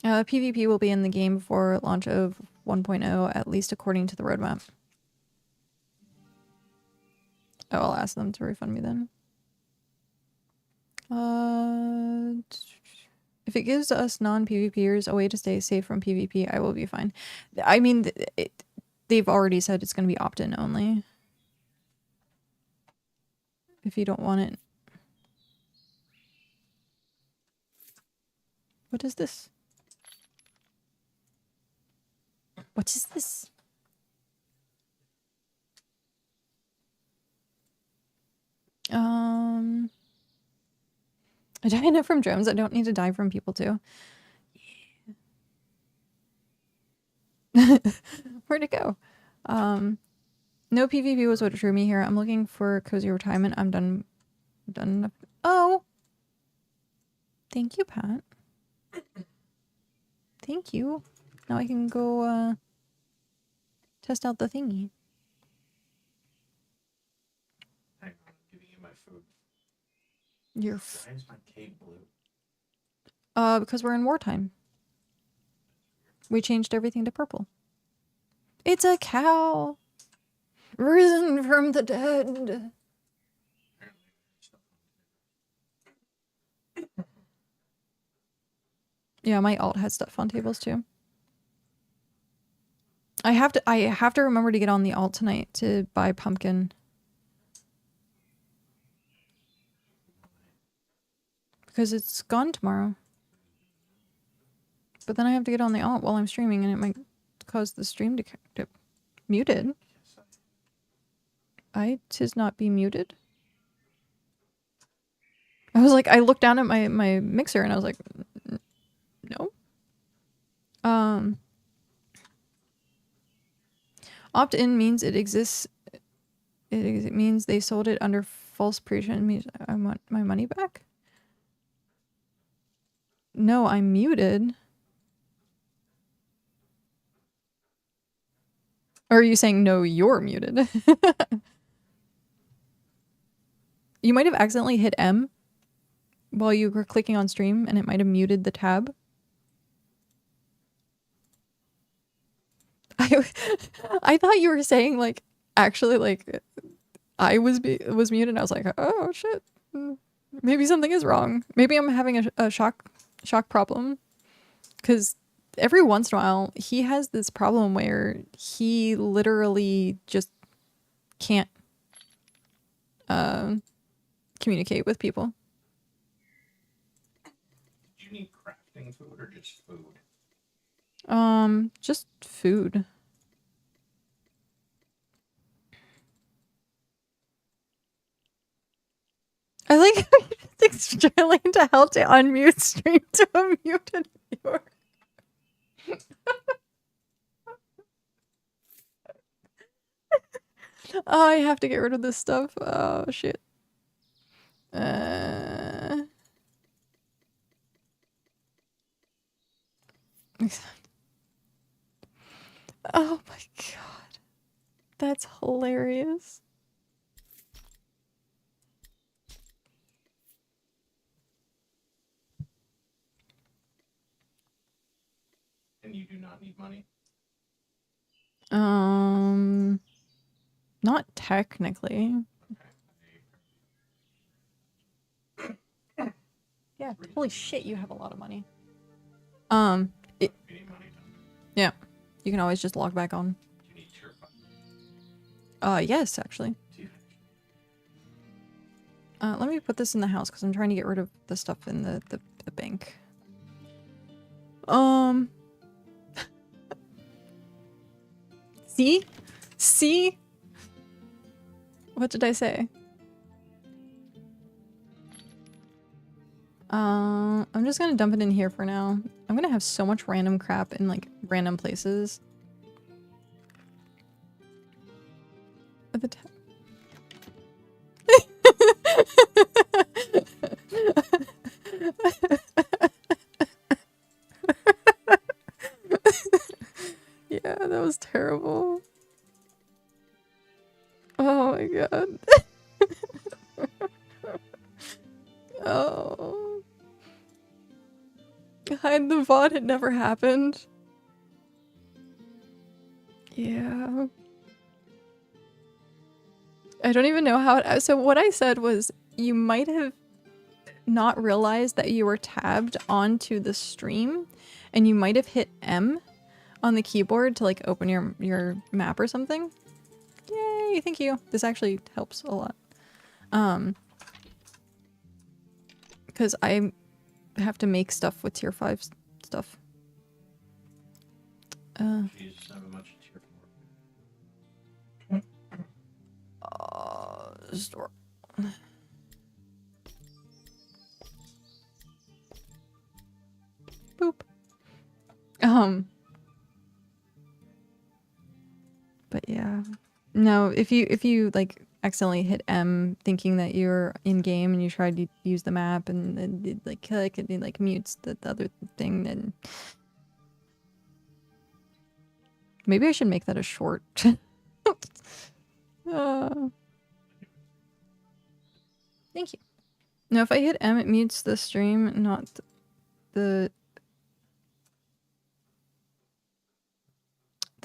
PvP will be in the game before launch of 1.0, at least according to the roadmap. Oh, I'll ask them to refund me then. If it gives us non-PvPers a way to stay safe from PvP, I will be fine. I mean, they've already said it's going to be opt-in only. If you don't want it. What is this? What is this? I die enough from drones. I don't need to die from people too. Yeah. Where'd it go? No PvP was what drew me here. I'm looking for cozy retirement. I'm done enough. Oh! Thank you, Pat. Thank you. Now I can go, test out the thingy. Hang on, I'm giving you my food. Why is my cape blue? Because we're in wartime. We changed everything to purple. It's a cow! Risen from the dead! Yeah, my alt has stuff on tables too. I have to remember to get on the alt tonight to buy pumpkin. Because it's gone tomorrow. But then I have to get on the alt while I'm streaming and it might cause the stream to get muted. Tis not be muted. I was like, I looked down at my mixer and I was like, no. Opt-in means it exists. It means they sold it under false pretense. It means I want my money back. No, I'm muted. Or are you saying no, you're muted? You might have accidentally hit M while you were clicking on stream and it might have muted the tab. I thought you were saying like actually like I was muted. I was like, oh shit, maybe something is wrong. Maybe I'm having a shock problem, because every once in a while he has this problem where he literally just can't communicate with people. Do you need crafting food or just food? Just food. I like Sterling to help to unmute stream to a muted viewer. Oh, I have to get rid of this stuff. Oh shit. Oh my god. That's hilarious. And you do not need money? Not technically. Okay. Yeah, holy shit, you have a lot of money. You need money, Yeah. You can always just log back on. you need tier 5. Yes, actually. Let me put this in the house because I'm trying to get rid of the stuff in the bank. See? See? What did I say? I'm just gonna dump it in here for now. I'm gonna have so much random crap in like random places. At the time. Yeah, that was terrible. Oh my god. Oh. Hide the VOD, it never happened. Yeah. I don't even know how it... So what I said was you might have not realized that you were tabbed onto the stream and you might have hit M on the keyboard to like open your map or something. Yay, thank you. This actually helps a lot. Because I have to make stuff with tier 5 stuff. Jesus, I have a much tier 4. Store. Boop. But yeah. No, if you like accidentally hit M thinking that you're in game and you tried to use the map and then it like click and it like mutes the other thing, then maybe I should make that a short. Thank you. Now if I hit M it mutes the stream, not the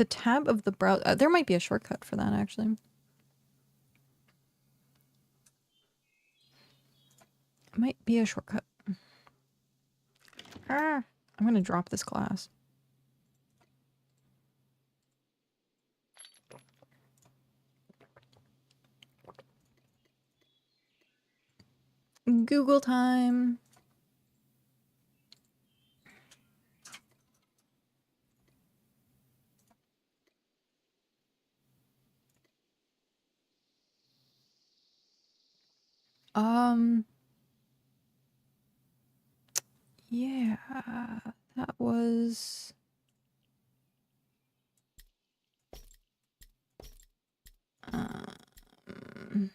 tab of the browser. There might be a shortcut for that actually. It might be a shortcut. I'm gonna drop this glass. Google time. Yeah, that was... I'm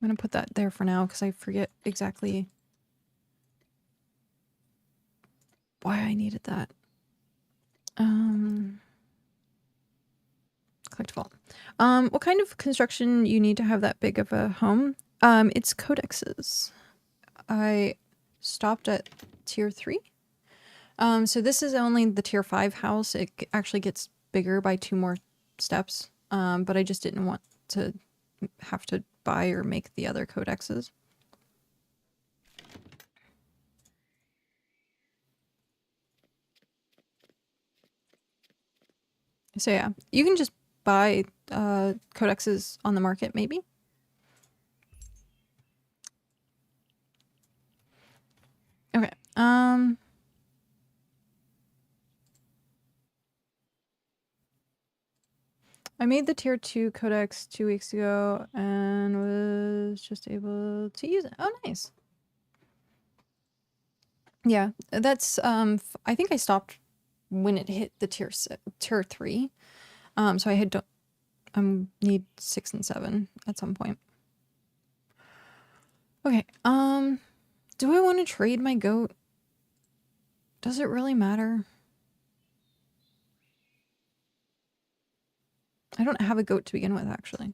gonna put that there for now because I forget exactly why I needed that. Collectible. What kind of construction you need to have that big of a home? It's codexes. I stopped at tier 3. So this is only the tier 5 house. It actually gets bigger by 2 more steps. But I just didn't want to have to buy or make the other codexes. So yeah, you can just buy codexes on the market maybe. Okay. I made the tier 2 codex 2 weeks ago and was just able to use it. Oh, nice. Yeah, that's I think I stopped when it hit the tier 3. So I had need 6 and 7 at some point. Okay. Do I want to trade my goat? Does it really matter? I don't have a goat to begin with, actually.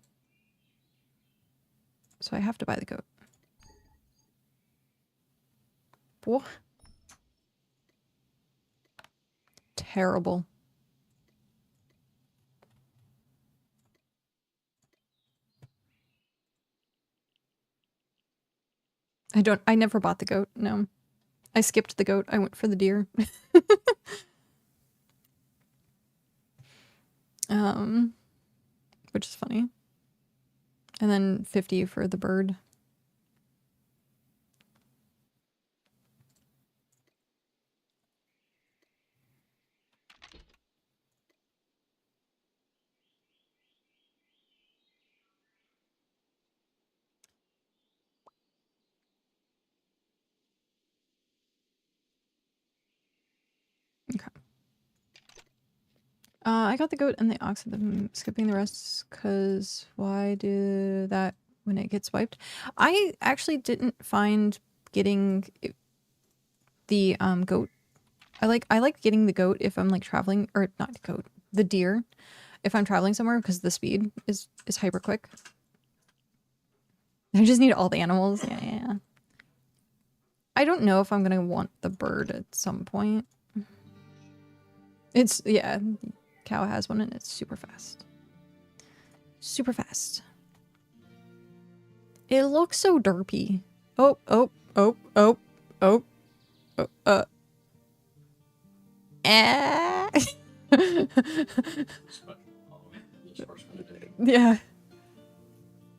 So I have to buy the goat. What? Terrible. I never bought the goat, no. I skipped the goat, I went for the deer. Which is funny. And then 50 for the bird. Okay. I got the goat and the ox. I'm skipping the rest because why do that when it gets wiped? I actually didn't find getting the goat. I like getting the goat if I'm like traveling, or not the goat, the deer, if I'm traveling somewhere because the speed is hyper quick. I just need all the animals. Yeah. I don't know if I'm gonna want the bird at some point. It's, yeah, cow has one and it's super fast. Super fast. It looks so derpy. Oh. Yeah.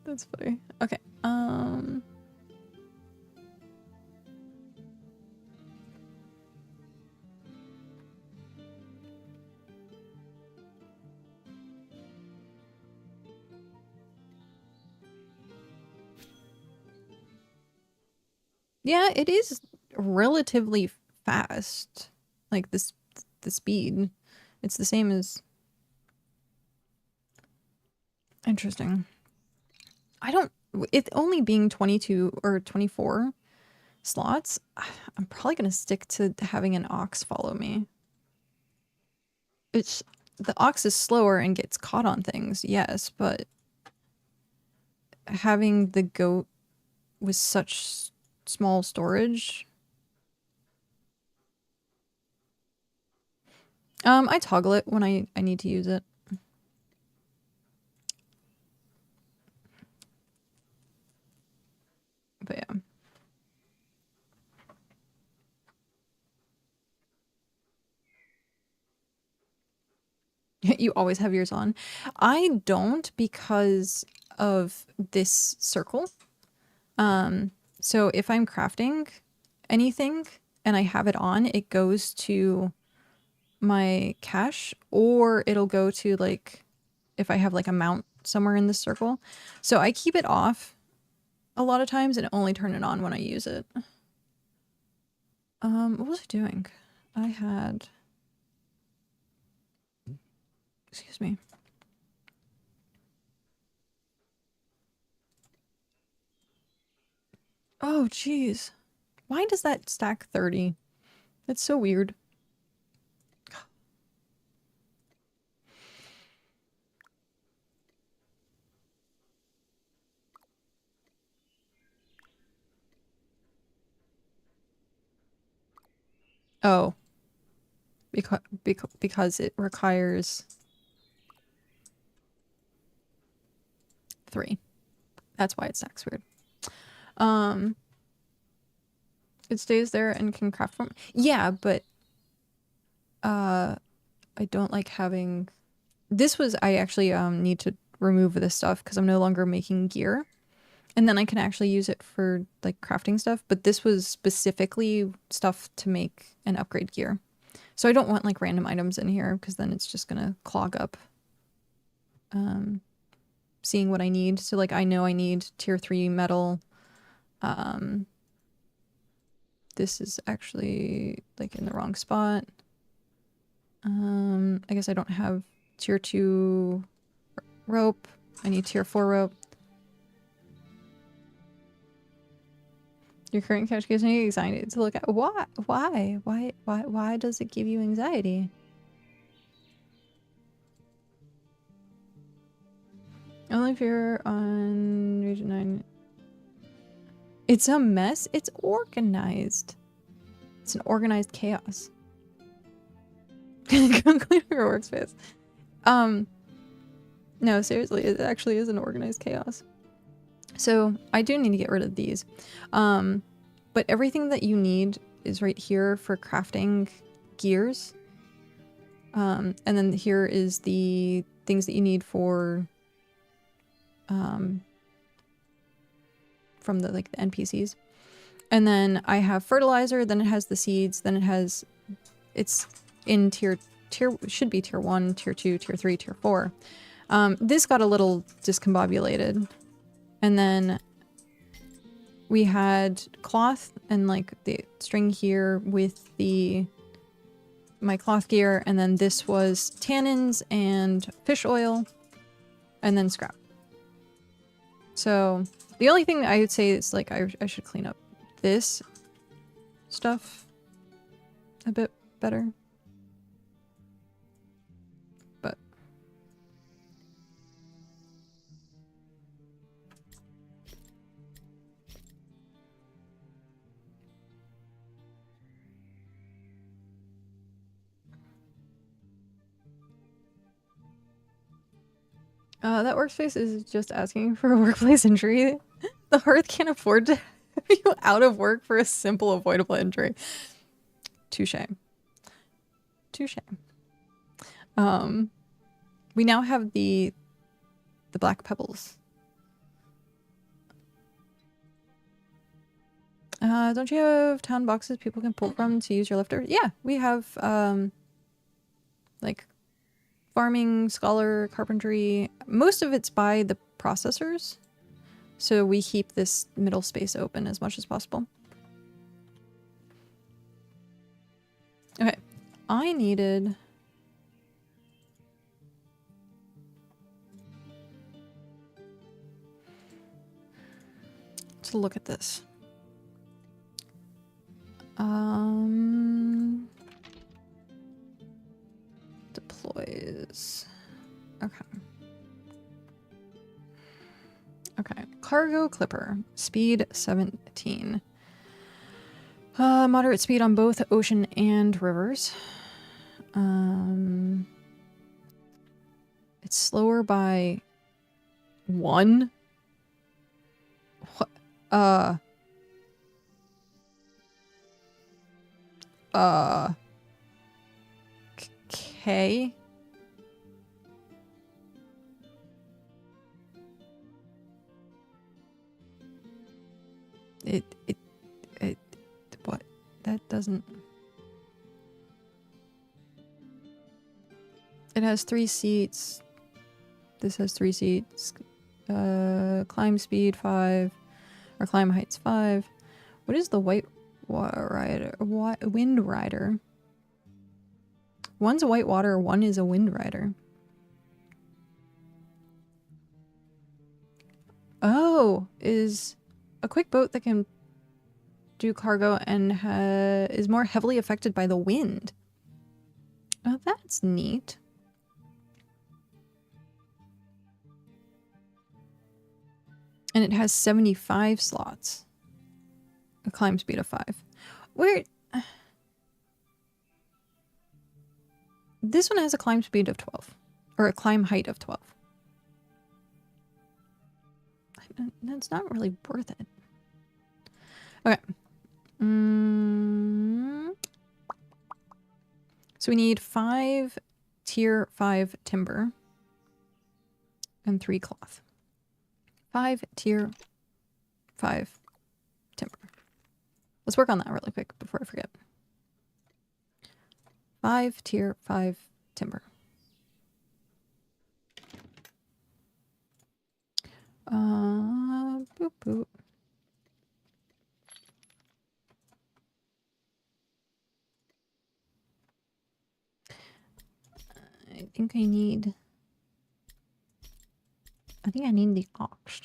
That's funny. Okay. Yeah, it is relatively fast. Like the speed. It's the same as... Interesting. I don't... It only being 22 or 24 slots, I'm probably going to stick to having an ox follow me. It's... The ox is slower and gets caught on things, yes, but having the goat with such small storage... I toggle it when I need to use it. But yeah. You always have yours on. I don't because of this circle. So if I'm crafting anything and I have it on, it goes to my cache, or it'll go to like if I have like a mount somewhere in this circle. So I keep it off a lot of times and only turn it on when I use it. What was I doing? I had... Excuse me. Oh, jeez. Why does that stack 30? That's so weird. Oh. Because it requires 3. That's why it stacks weird. It stays there and can craft from... Yeah, but I don't like having... This was... I actually need to remove this stuff because I'm no longer making gear. And then I can actually use it for like crafting stuff. But this was specifically stuff to make and upgrade gear. So I don't want like random items in here because then it's just gonna clog up seeing what I need. So like I know I need tier 3 metal. This is actually like in the wrong spot. I guess I don't have tier 2 rope. I need tier 4 rope. Your current couch gives me anxiety to look at. Why? Why does it give you anxiety? Only if you're on region 9. It's a mess. It's organized. It's an organized chaos. Go clean your workspace. No, seriously, it actually is an organized chaos. So I do need to get rid of these. But everything that you need is right here for crafting gears. And then here is the things that you need for from the like the NPCs. And then I have fertilizer, then it has the seeds, then it has it's in tier should be tier 1, tier 2, tier 3, tier 4. This got a little discombobulated. And then we had cloth and like the string here with my cloth gear, and then this was tannins and fish oil, and then scrap. So the only thing I would say is like I should clean up this stuff a bit better. But that workspace is just asking for a workplace injury. The Hearth can't afford to have you out of work for a simple avoidable injury. Touche. Touche. We now have the black pebbles. Don't you have town boxes people can pull from to use your leftovers? Yeah, we have like farming, scholar, carpentry. Most of it's by the processors. So we keep this middle space open as much as possible. Okay, I needed... to look at this. Deploys. Okay. Okay. Cargo clipper. Speed 17. Moderate speed on both ocean and rivers. It's slower by 1. What? Okay. What? That doesn't... It has 3 seats. This has 3 seats. Climb speed 5. Our climb height's 5. What is the white rider? Wind rider. One's a white water, one is a wind rider. Oh, is a quick boat that can do cargo and is more heavily affected by the wind. Oh, that's neat. And it has 75 slots. A climb speed of 5. Where... This one has a climb speed of 12. Or a climb height of 12. That's not really worth it. Okay. So we need 5 tier 5 timber. And 3 cloth. 5 tier 5 timber. Let's work on that really quick before I forget. 5 tier 5 timber. Boop boop. I think I need the ox.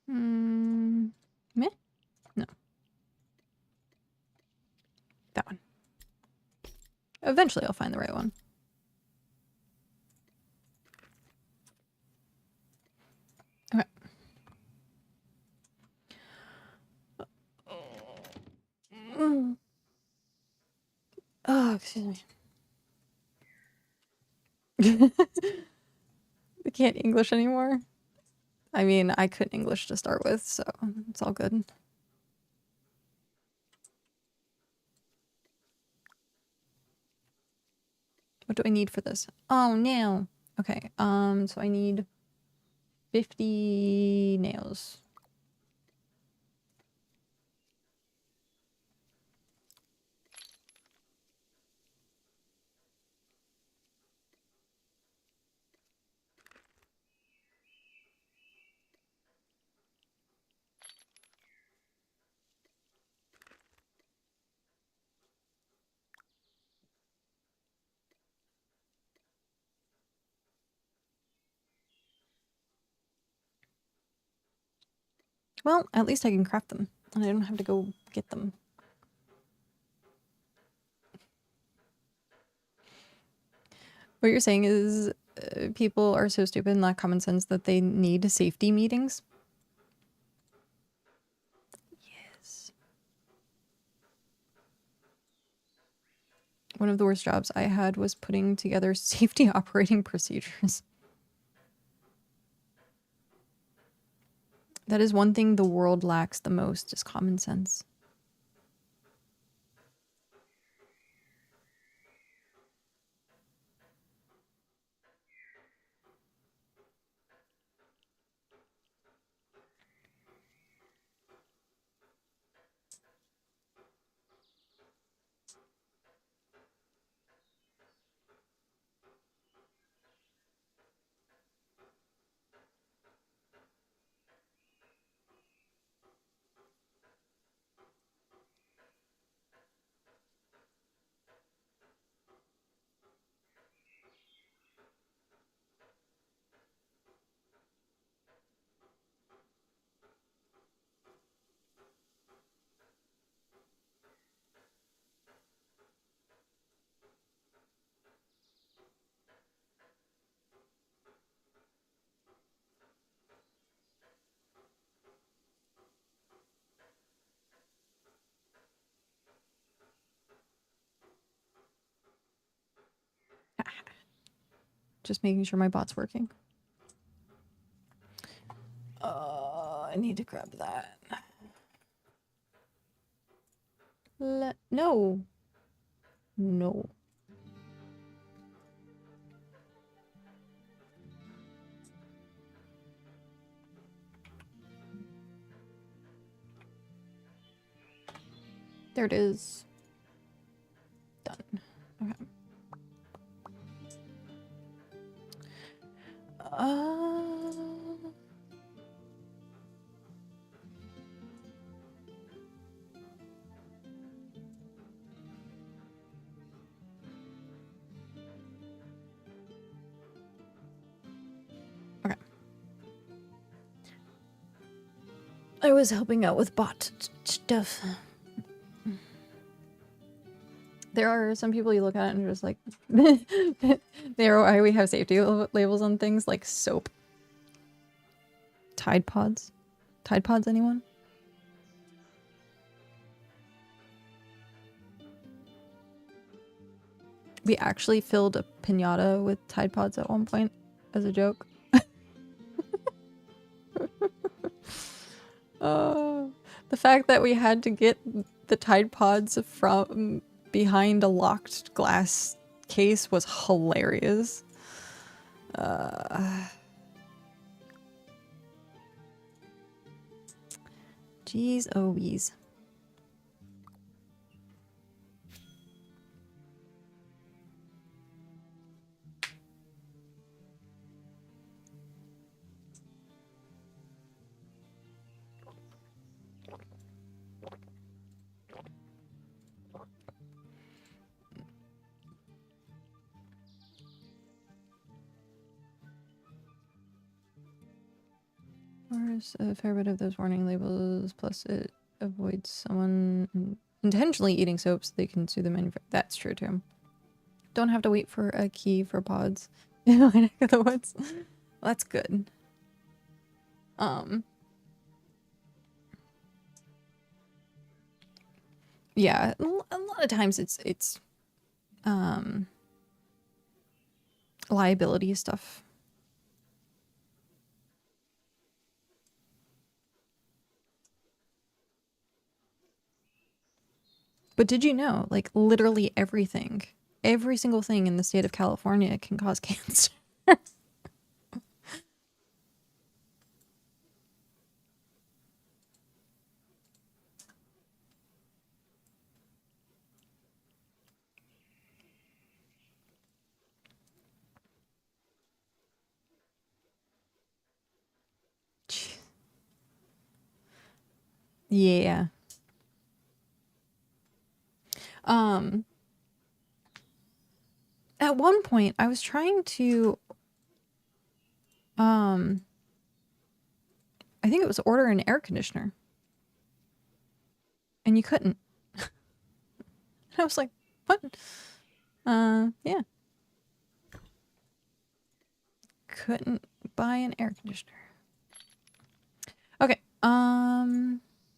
Meh? No. That one. Eventually I'll find the right one. Okay. Oh, excuse me. I can't English anymore. I mean, I couldn't English to start with, so it's all good. What do I need for this? Oh, nail. Okay, so I need 50 nails. Well, at least I can craft them, and I don't have to go get them. What you're saying is people are so stupid and lack common sense that they need safety meetings? Yes. One of the worst jobs I had was putting together safety operating procedures. That is one thing the world lacks the most, is common sense. Just making sure my bot's working. I need to grab that. No. No. There it is. Done. Okay. Okay. I was helping out with bot stuff. There are some people you look at and just like, there why we have safety labels on things like soap. Tide Pods? Tide Pods, anyone? We actually filled a piñata with Tide Pods at one point as a joke. The fact that we had to get the Tide Pods from behind a locked glass case was hilarious. Jeez Louise. There's a fair bit of those warning labels, plus it avoids someone intentionally eating soap so they can sue the manufacturer. That's true too. Don't have to wait for a key for pods in my neck of the woods. Well, that's good. Yeah, a lot of times it's liability stuff. But did you know, like, literally everything, every single thing in the state of California can cause cancer? Yeah. At one point I was trying to I think it was order an air conditioner. And you couldn't. I was like, what? Yeah. Couldn't buy an air conditioner. Okay.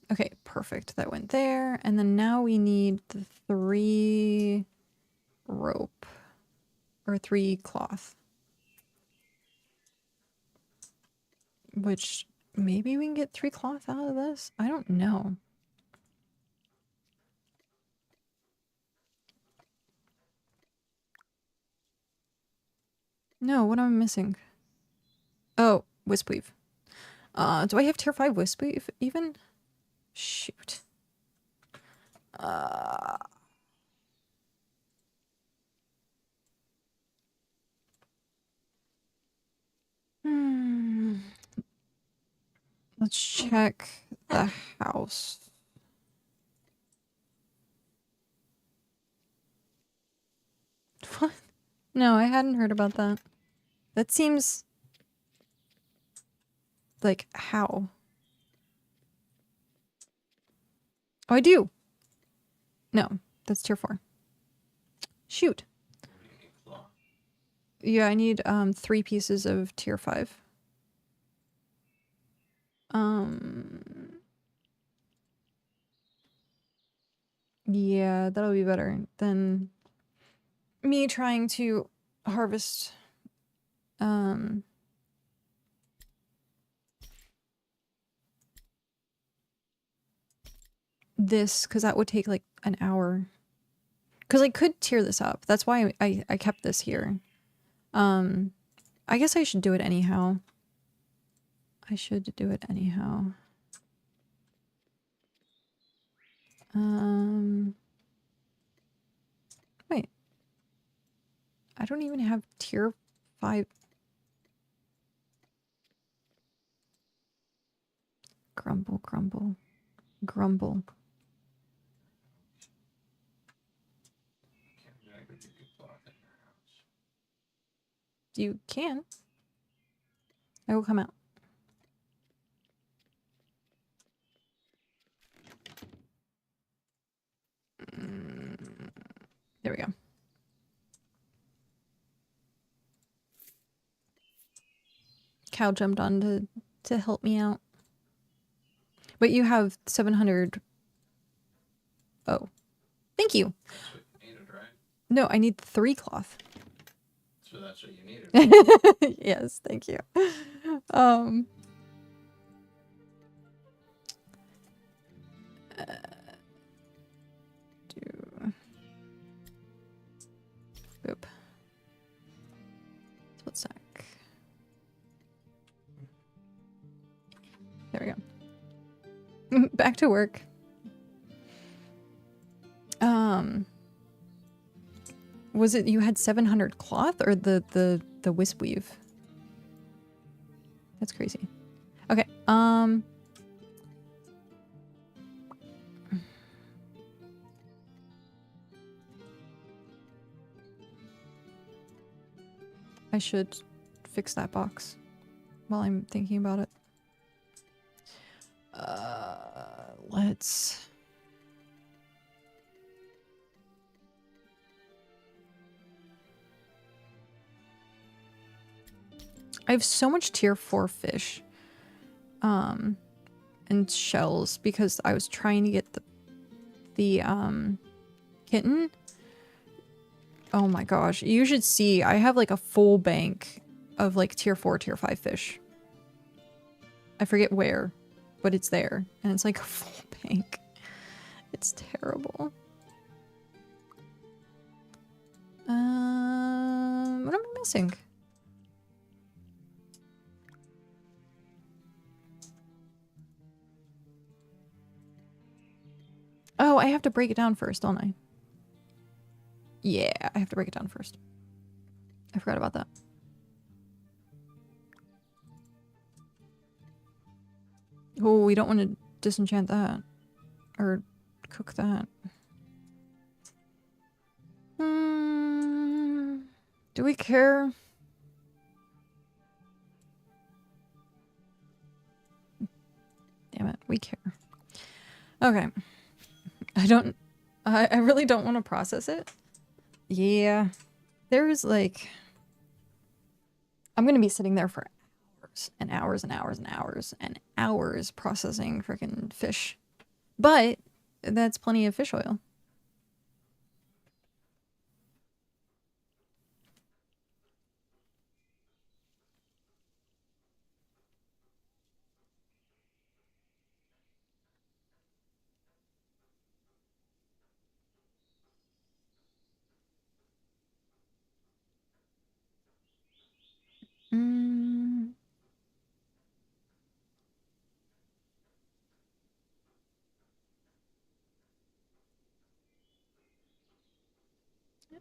Okay, perfect. That went there. And then now we need the 3 rope. Or 3 cloth. Which, maybe we can get 3 cloth out of this? I don't know. No, what am I missing? Oh, wisp weave. Do I have tier 5 wisp weave even? Shoot. Let's check the house. What? No, I hadn't heard about that. That seems... like, how? Oh, I do! No, that's tier 4. Shoot. Yeah, I need 3 pieces of tier 5. Yeah, that'll be better than me trying to harvest this, because that would take like an hour. Because I could tier this up. That's why I kept this here. I guess I should do it anyhow. I should do it anyhow. Wait. I don't even have tier 5. Grumble, grumble, grumble. You can. I will come out. There we go. Cow jumped on to help me out. But you have 700. Oh. Thank you. That's what you needed, right? No, I need 3 cloth. So that's what you needed. Yes, thank you. Boop. Split sack. There we go. Back to work. Was it you had 700 cloth or the wisp weave? That's crazy. Okay. I should fix that box while I'm thinking about it. Let's... I have so much tier 4 fish. And shells because I was trying to get the kitten. Oh my gosh. You should see. I have like a full bank of like tier 4, tier 5 fish. I forget where, but it's there. And it's like a full bank. It's terrible. What am I missing? Oh, I have to break it down first, don't I? Yeah, I have to break it down first. I forgot about that. Oh, we don't want to disenchant that. Or cook that. Do we care? Damn it, we care. Okay. I really don't want to process it. Yeah. There's like... I'm gonna be sitting there for hours and hours and hours and hours and hours processing freaking fish. But that's plenty of fish oil.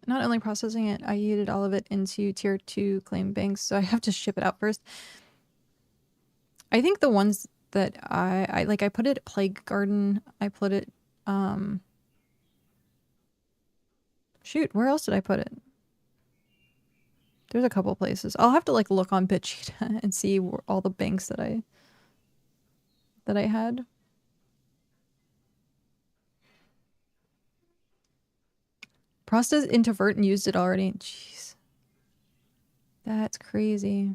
Not only processing it, I yeeted all of it into tier 2 claim banks, so I have to ship it out first. I think the ones that I put it at Plague Garden, I put it, shoot, where else did I put it? There's a couple places. I'll have to like look on BitChita and see all the banks that I had. Processed into Vert and used it already. Jeez. That's crazy.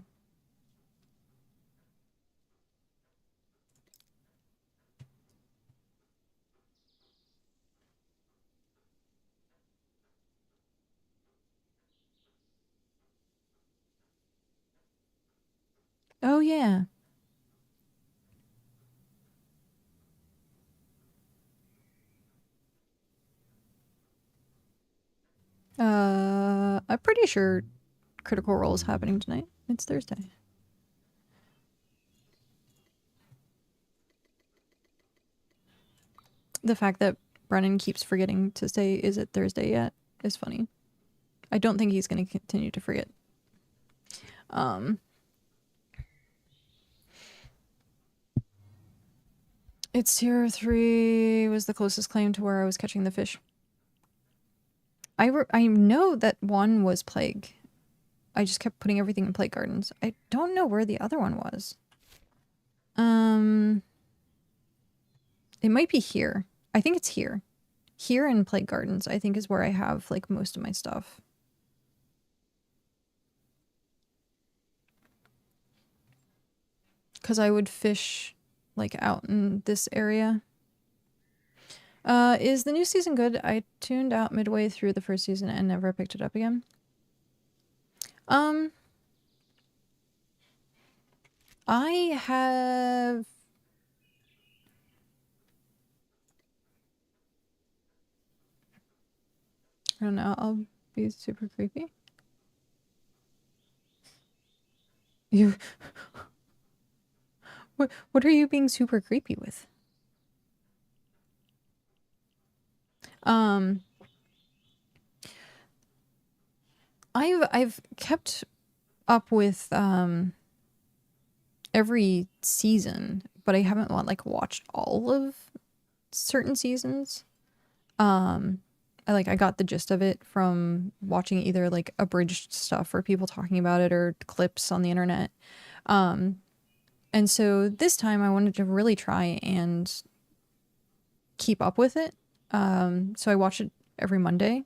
Oh yeah. I'm pretty sure Critical Role is happening tonight. It's Thursday. The fact that Brennan keeps forgetting to say, is it Thursday yet, is funny. I don't think he's going to continue to forget. It's tier 3 was the closest claim to where I was catching the fish. I know that one was plague. I just kept putting everything in plague gardens. I don't know where the other one was. It might be here. I think it's here. Here in plague gardens, I think is where I have like most of my stuff. Because I would fish like out in this area. Is the new season good? I tuned out midway through the first season and never picked it up again. I have... I don't know, I'll be super creepy. You... What are you being super creepy with? I've kept up with every season, but I haven't like watched all of certain seasons. I got the gist of it from watching either like abridged stuff or people talking about it or clips on the internet. And so this time I wanted to really try and keep up with it. So I watch it every Monday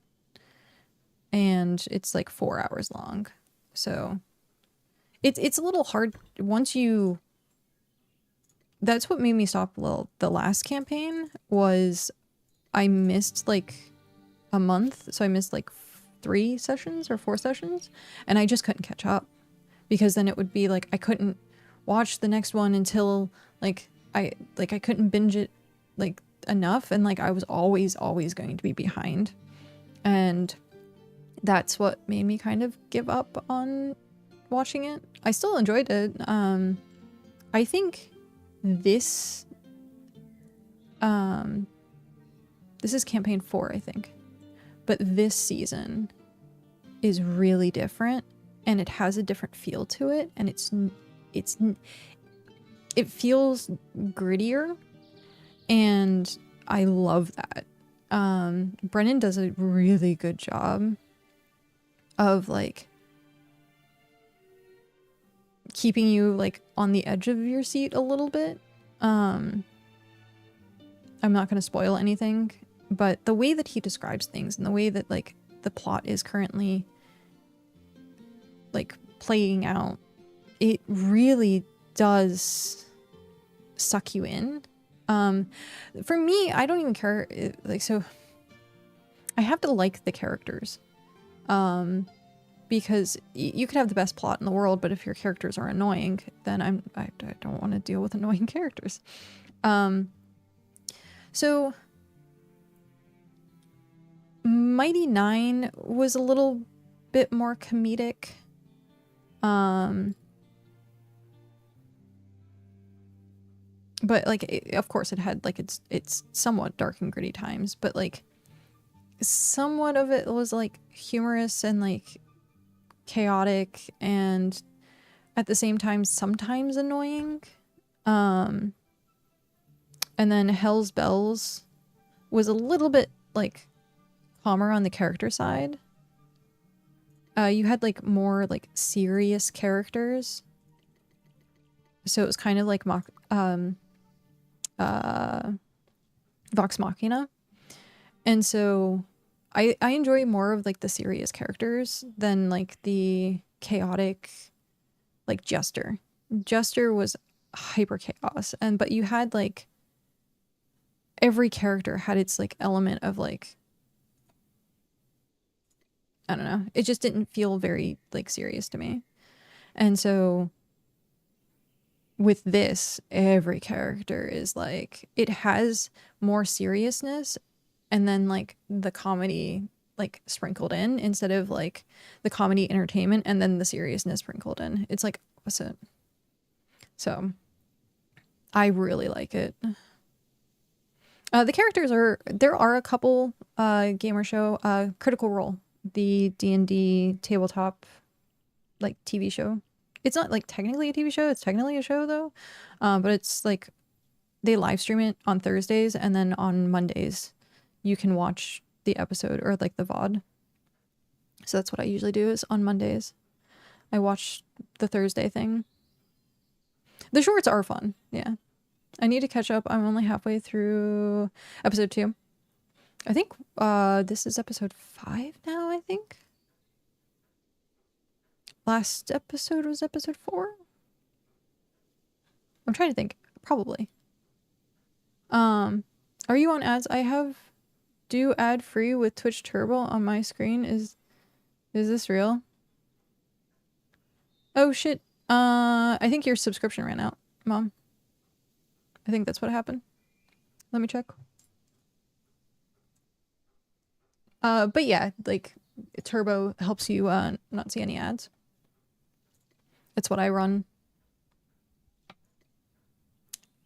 and it's like 4 hours long. So it's a little hard once you... That's what made me stop the last campaign was I missed like a month. So I missed like 3 sessions or 4 sessions and I just couldn't catch up because then it would be like I couldn't watch the next one until like I couldn't binge it like enough and like I was always going to be behind. And that's what made me kind of give up on watching it. I still enjoyed it. I think this is campaign 4, I think. But this season is really different and it has a different feel to it and it feels grittier and I love that. Brennan does a really good job of like keeping you like on the edge of your seat a little bit. I'm not going to spoil anything, but the way that he describes things and the way that like the plot is currently like playing out, it really does suck you in. For me, I don't even care. So I have to like the characters. Because you could have the best plot in the world, but if your characters are annoying, then I don't want to deal with annoying characters. So Mighty Nine was a little bit more comedic. But like, of course it had like it's somewhat dark and gritty times, but like somewhat of it was like humorous and like chaotic and at the same time sometimes annoying. And then Hell's Bells was a little bit like calmer on the character side. You had like more like serious characters, so it was kind of like Vox Machina, and so I enjoy more of like the serious characters than like the chaotic like Jester. Jester was hyper chaos, but you had like every character had its like element of like, I don't know, it just didn't feel very like serious to me. And so with this, every character is like, it has more seriousness and then like the comedy like sprinkled in instead of like the comedy entertainment and then the seriousness sprinkled in. It's like opposite. So I really like it. The characters there are a couple gamer show, Critical Role, the D&D tabletop like TV show. It's not like technically a TV show, it's technically a show though. But it's like they live stream it on Thursdays, and then on Mondays you can watch the episode or like the VOD. So that's what I usually do is on Mondays I watch the Thursday thing. The shorts are fun. Yeah. I need to catch up. I'm only halfway through episode 2. I think this is episode 5 now, I think. Last episode was episode 4. I'm trying to think. Probably. Are you on ads? I have do ad free with Twitch Turbo on my screen. Is this real? Oh shit. I think your subscription ran out, Mom. I think that's what happened. Let me check. But yeah, like Turbo helps you not see any ads. It's what I run.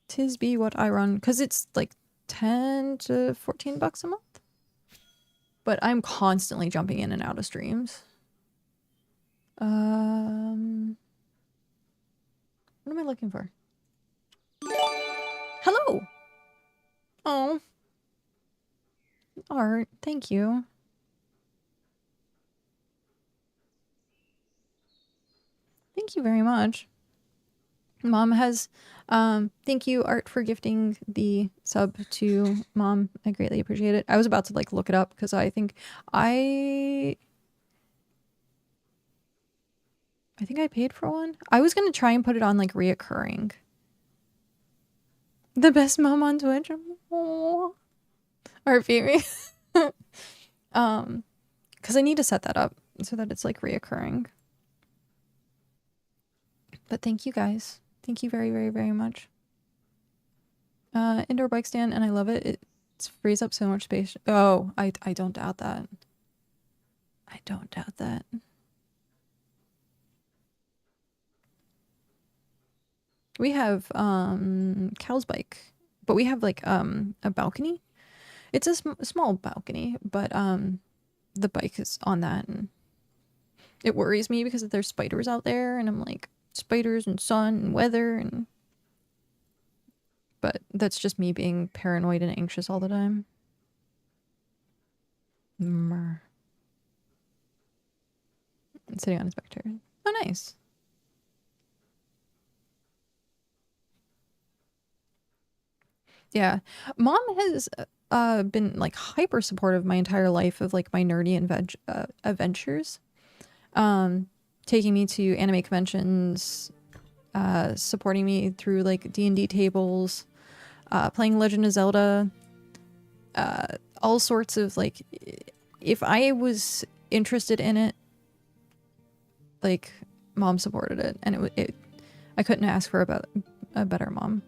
Tis be what I run, because it's like 10 to 14 bucks a month. But I'm constantly jumping in and out of streams. What am I looking for? Hello! Oh. Art, thank you. Thank you very much. Mom has, thank you, Art, for gifting the sub to Mom. I greatly appreciate it. I was about to like look it up because I think I paid for one. I was gonna try and put it on like reoccurring. The best mom on Twitch. Aww. Art beat me. Because I need to set that up so that it's like reoccurring. But thank you guys. Thank you very, very, very much. Indoor bike stand, and I love it. It frees up so much space. Oh, I don't doubt that. I don't doubt that. We have Cal's bike, but we have like a balcony. It's a small balcony, but the bike is on that, and it worries me because there's spiders out there, and I'm like, spiders and sun and weather, and but that's just me being paranoid and anxious all the time. I'm sitting on his back chair. Oh, nice. Yeah, Mom has been like hyper supportive my entire life of like my nerdy adventures. Taking me to anime conventions, supporting me through like D&D tables, playing Legend of Zelda, all sorts of like, if I was interested in it, like Mom supported it, and I couldn't ask for a better mom.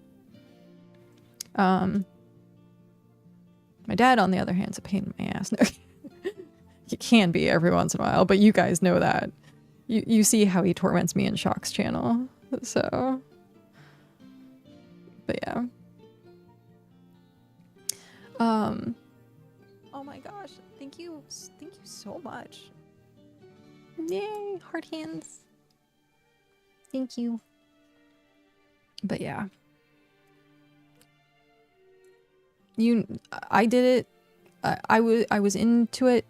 My dad, on the other hand, is a pain in my ass. He can be every once in a while, but you guys know that. You see how he torments me in Shock's channel, so. But yeah. Oh my gosh, thank you so much. Yay, heart hands. Thank you. But yeah. I did it. I was into it.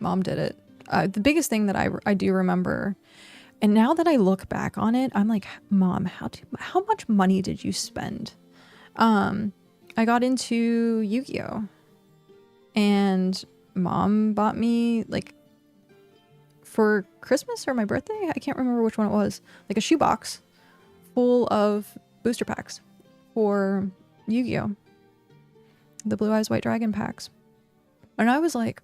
Mom did it. The biggest thing that I do remember, and now that I look back on it, I'm like, Mom, how much money did you spend? I got into Yu-Gi-Oh! And Mom bought me, like, for Christmas or my birthday? I can't remember which one it was. Like a shoebox full of booster packs for Yu-Gi-Oh! The Blue Eyes White Dragon packs. And I was like,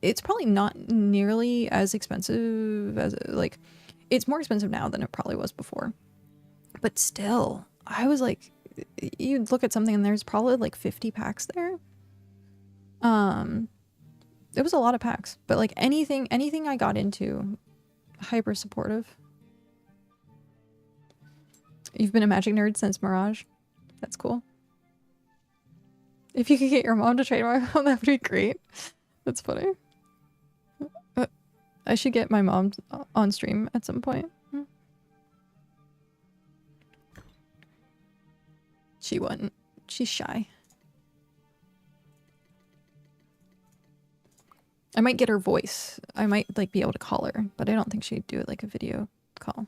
it's probably not nearly as expensive as, like, it's more expensive now than it probably was before. But still, I was like, you'd look at something and there's probably like 50 packs there. It was a lot of packs, but like anything I got into, hyper supportive. You've been a Magic nerd since Mirage. That's cool. If you could get your mom to trade my mom, that would be great. That's funny. I should get my mom on stream at some point. She wouldn't. She's shy. I might get her voice. I might like be able to call her, but I don't think she'd do it like a video call.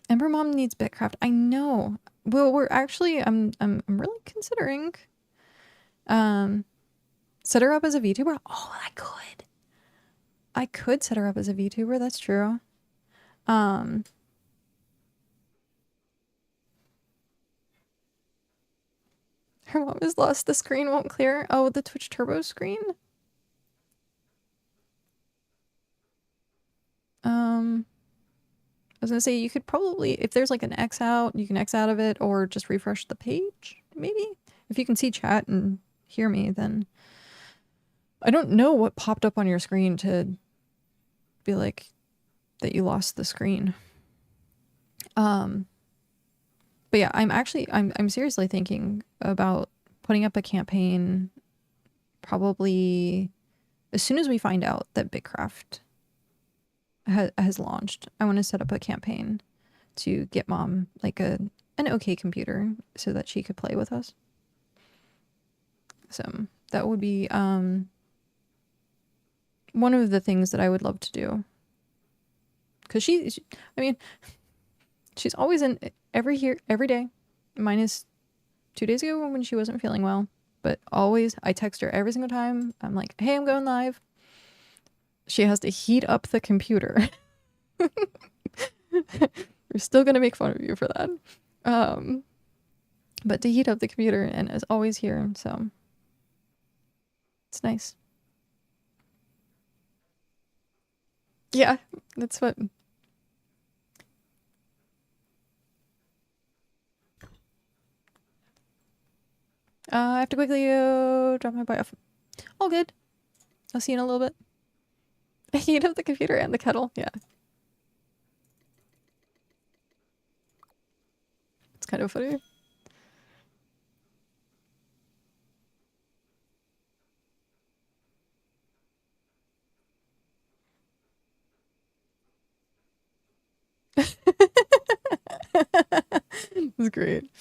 Ember Mom needs BitCraft. I know. Well, we're actually I'm really considering set her up as a VTuber. Oh, I could. I could set her up as a VTuber, that's true. Her mom has lost, the screen won't clear. Oh, the Twitch Turbo screen? I was gonna say you could probably, if there's like an X out, you can X out of it or just refresh the page, maybe? If you can see chat and hear me, then I don't know what popped up on your screen to be like that you lost the screen. But yeah, I'm seriously thinking about putting up a campaign probably as soon as we find out that BitCraft has launched. I want to set up a campaign to get Mom like an okay computer so that she could play with us. So that would be one of the things that I would love to do. Because she I mean, she's always in every day, minus 2 days ago when she wasn't feeling well. But always, I text her every single time. I'm like, hey, I'm going live. She has to heat up the computer. We're still gonna make fun of you for that. But to heat up the computer and is always here, so it's nice. Yeah, that's what. I have to quickly drop my bite off. All good. I'll see you in a little bit. Heat up the computer and the kettle. Yeah. It's kind of funny. It's great.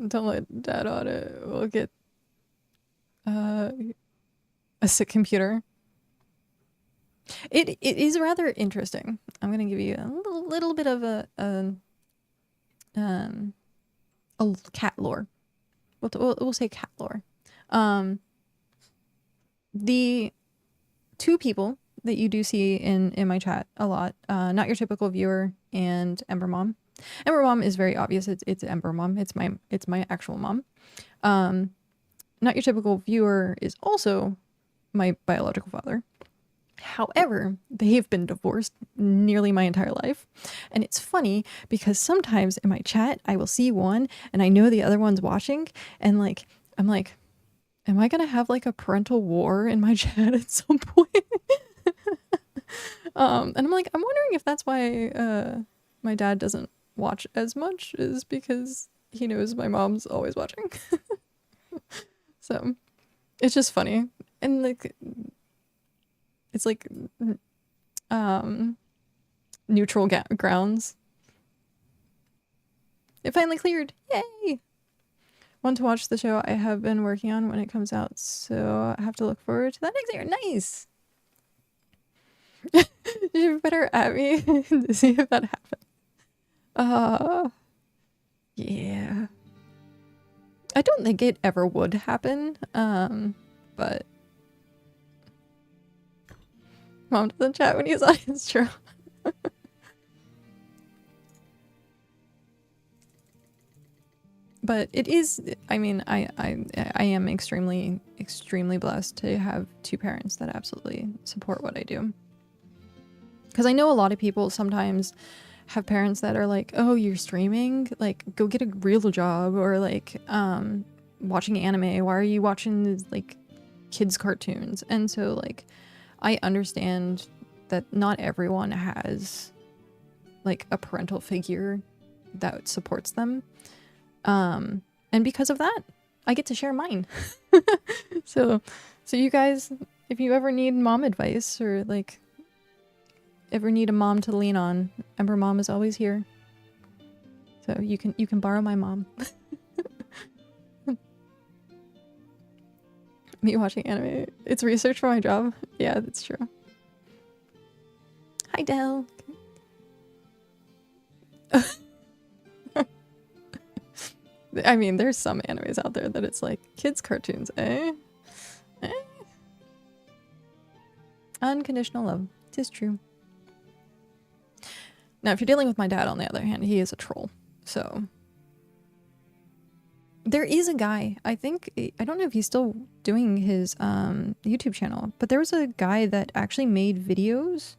Don't let Dad on it. We'll get a sick computer. It is rather interesting. I'm gonna give you a little bit of a cat lore. We'll say cat lore. The two people that you do see in my chat a lot, not your typical viewer and Ember Mom. Ember Mom is very obvious. It's Ember Mom. It's my actual mom. Not your typical viewer is also my biological father. However, they've been divorced nearly my entire life. And it's funny because sometimes in my chat, I will see one and I know the other one's watching. And like, I'm like, am I going to have like a parental war in my chat at some point? And I'm like, I'm wondering if that's why my dad doesn't watch as much, is because he knows my mom's always watching. So it's just funny. And like, it's like neutral grounds. It finally cleared. Yay! Want to watch the show I have been working on when it comes out, so I have to look forward to that next year. Nice! You better at me to see if that happens. Yeah. I don't think it ever would happen, but Mom doesn't chat when he's on. It's true. But it is, I mean, I am extremely blessed to have two parents that absolutely support what I do. Because I know a lot of people sometimes have parents that are like, oh, you're streaming? Like, go get a real job. Or like, watching anime. Why are you watching like kids' cartoons? And so like, I understand that not everyone has like a parental figure that supports them. And because of that, I get to share mine. So you guys, if you ever need mom advice or like ever need a mom to lean on, Ember Mom is always here. So you can borrow my mom. Me watching anime. It's research for my job. Yeah, that's true. Hi, Del. I mean, there's some animes out there that it's like kids' cartoons, eh? Eh? Unconditional love. 'Tis true. Now, if you're dealing with my dad, on the other hand, he is a troll. So there is a guy, I think, I don't know if he's still doing his YouTube channel, but there was a guy that actually made videos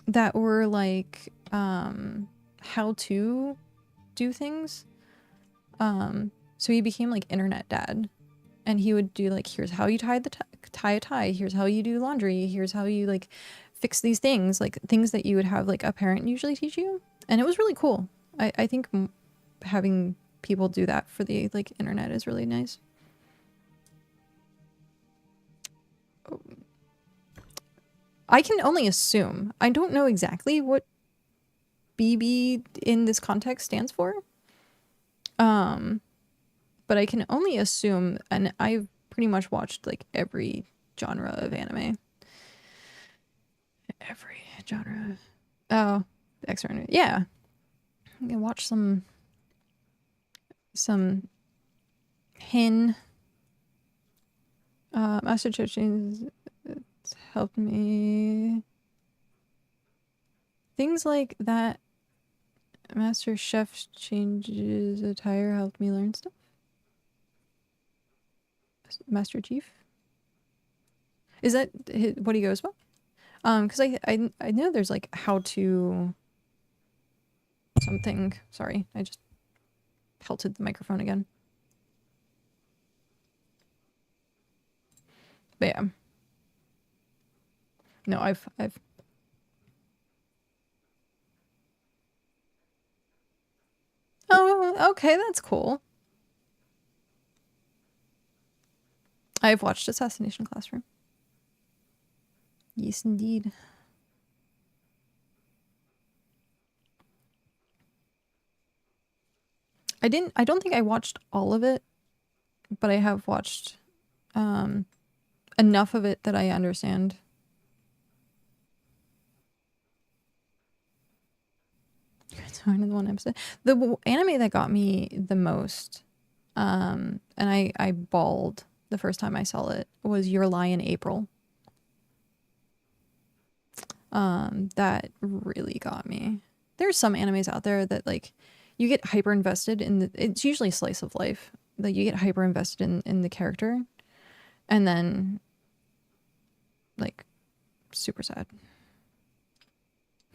that were like how to do things. So he became like internet dad, and he would do like, here's how you tie a tie, here's how you do laundry, here's how you like fix these things, like things that you would have like a parent usually teach you. And it was really cool. I think having people do that for the like internet is really nice. I can only assume. I don't know exactly what BB in this context stands for. But I can only assume, and I've pretty much watched like every genre of anime. Every genre. Oh, extra anime. Yeah. I can watch some Hin. Master Chochin's helped me. Things like that. Master Chef changes attire helped me learn stuff. Master Chief? Is that what he goes by? Because I know there's like how to something. Sorry, I just pelted the microphone again. But yeah. No, I've Oh, okay, that's cool. I've watched Assassination Classroom. Yes, indeed. I don't think I watched all of it, but I have watched enough of it that I understand. It's only one episode. The anime that got me the most, and I bawled the first time I saw it, was Your Lie in April. That really got me. There's some animes out there that like you get hyper invested in it's usually slice of life. Like you get hyper invested in the character, and then like super sad.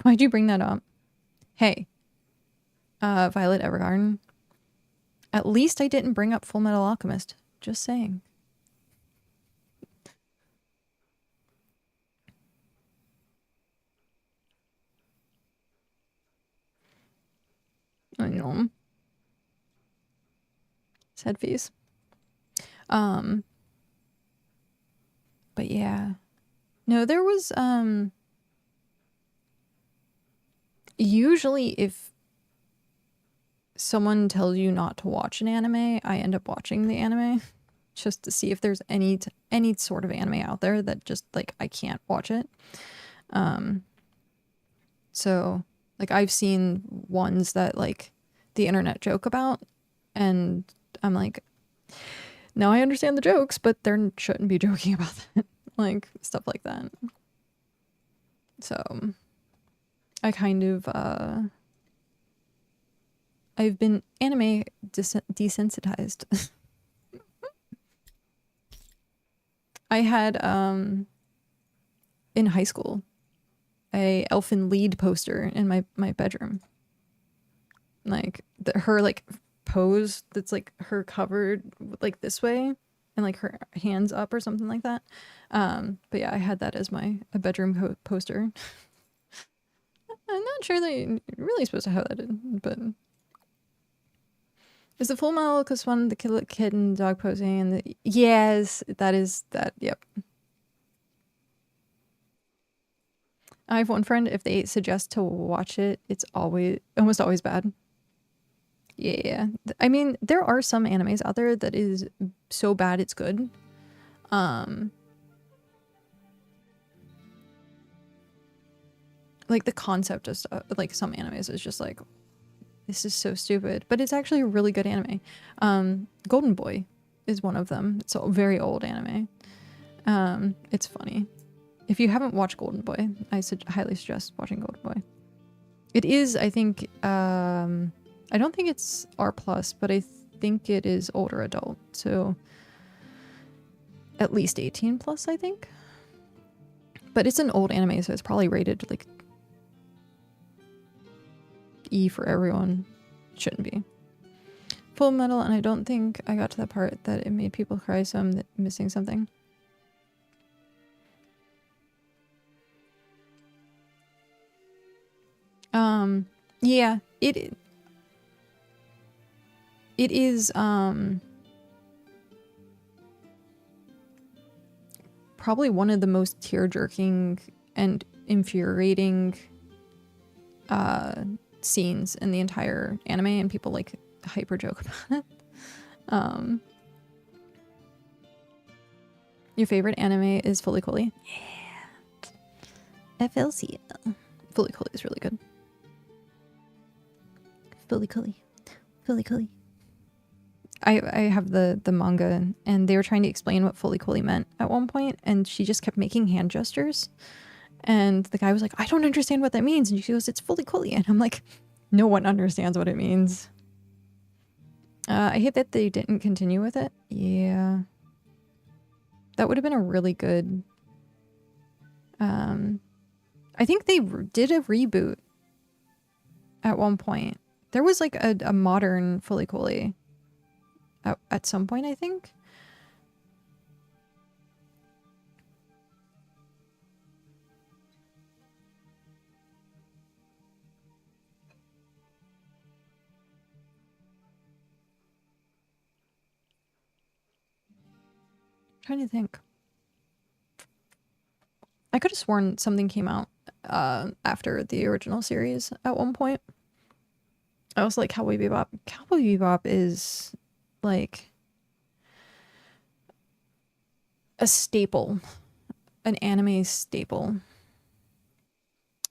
Why'd you bring that up? Hey, Violet Evergarden. At least I didn't bring up Full Metal Alchemist. Just saying. I know. Sad face. But yeah. No, there was usually if someone tells you not to watch an anime, I end up watching the anime just to see if there's any sort of anime out there that just like I can't watch it. So like I've seen ones that like the internet joke about, and I'm like, now I understand the jokes, but there shouldn't be joking about that. Like stuff like that. So I kind of I've been anime desensitized. I had in high school a Elfin Lied poster in my bedroom. Like her like pose that's like her covered like this way and like her hands up or something like that. But yeah, I had that as a bedroom poster. I'm not sure that you're really supposed to have that in, but is the Full Metal Alchemist one the kid and dog posing and the yes, that is that, yep. I have one friend, if they suggest to watch it, it's almost always bad. Yeah. I mean, there are some animes out there that is so bad it's good. Like the concept of stuff, like some animes is just like, this is so stupid, but it's actually a really good anime. Golden Boy is one of them. It's a very old anime. It's funny. If you haven't watched Golden Boy, I highly suggest watching Golden Boy. It is, I think, I don't think it's R+, but I think it is older adult, so at least 18 plus, I think. But it's an old anime, so it's probably rated like E for everyone. Shouldn't be. Full Metal, and I don't think I got to that part that it made people cry, so I'm missing something. Yeah, it is probably one of the most tear-jerking and infuriating scenes in the entire anime, and people like hyper joke about it. Your favorite anime is Fully Cooley? Yeah. FLC. Fully Cooley is really good. Fully Cooley. Fully Cooley. I have the manga, and they were trying to explain what Fully Cooley meant at one point, and she just kept making hand gestures. And the guy was like, I don't understand what that means. And she goes, it's Fully Cooley. And I'm like, no one understands what it means. I hate that they didn't continue with it. Yeah. That would have been a really good... I think they did a reboot at one point. There was like a modern Fully Cooley at some point, I think. Trying to think. I could have sworn something came out after the original series at one point. I was like, Cowboy Bebop. Cowboy Bebop is like a staple, an anime staple.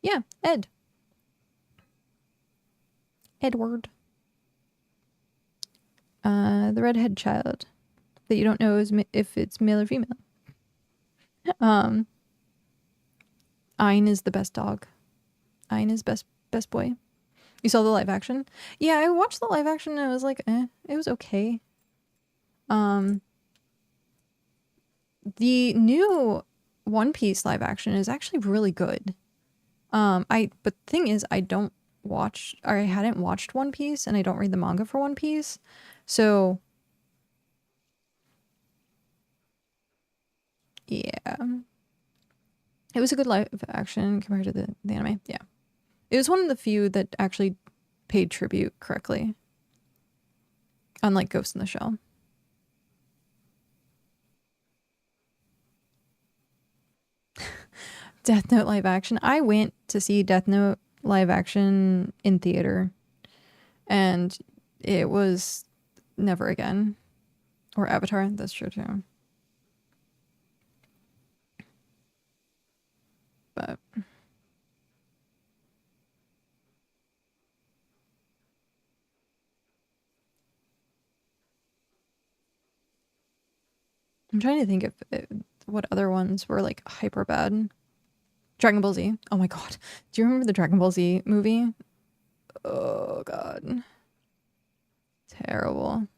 Yeah, Ed. Edward. The redhead child that you don't know is if it's male or female. Ein is the best dog. Ein is best boy. You saw the live action? Yeah, I watched the live action and I was like, it was okay. The new One Piece live action is actually really good. But the thing is, I hadn't watched One Piece, and I don't read the manga for One Piece, so yeah, it was a good live action compared to the anime. Yeah, it was one of the few that actually paid tribute correctly, unlike Ghost in the Shell. Death Note live action. I went to see Death Note live action in theater, and it was never again. Or Avatar, that's true too. But I'm trying to think of what other ones were like hyper bad. Dragon Ball Z. Oh my god. Do you remember the Dragon Ball Z movie? Oh god. Terrible.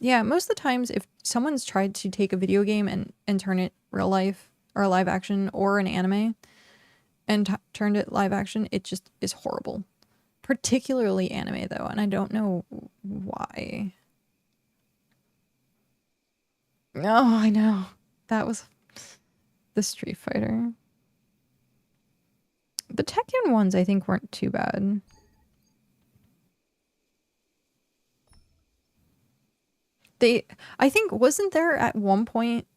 Yeah, most of the times if someone's tried to take a video game and turn it real life or live action or an anime and turned it live action, it just is horrible. Particularly anime though, and I don't know why. Oh, I know. That was the Street Fighter. The Tekken ones I think weren't too bad. I think, wasn't there at one point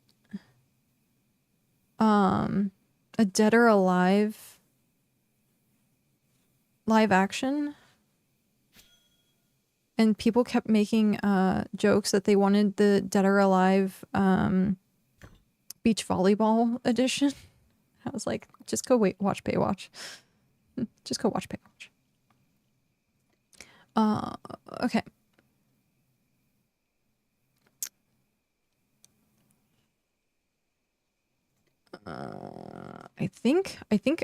a Dead or Alive live action, and people kept making jokes that they wanted the Dead or Alive beach volleyball edition. I was like, just go watch Baywatch. Just go watch Baywatch. Okay. I think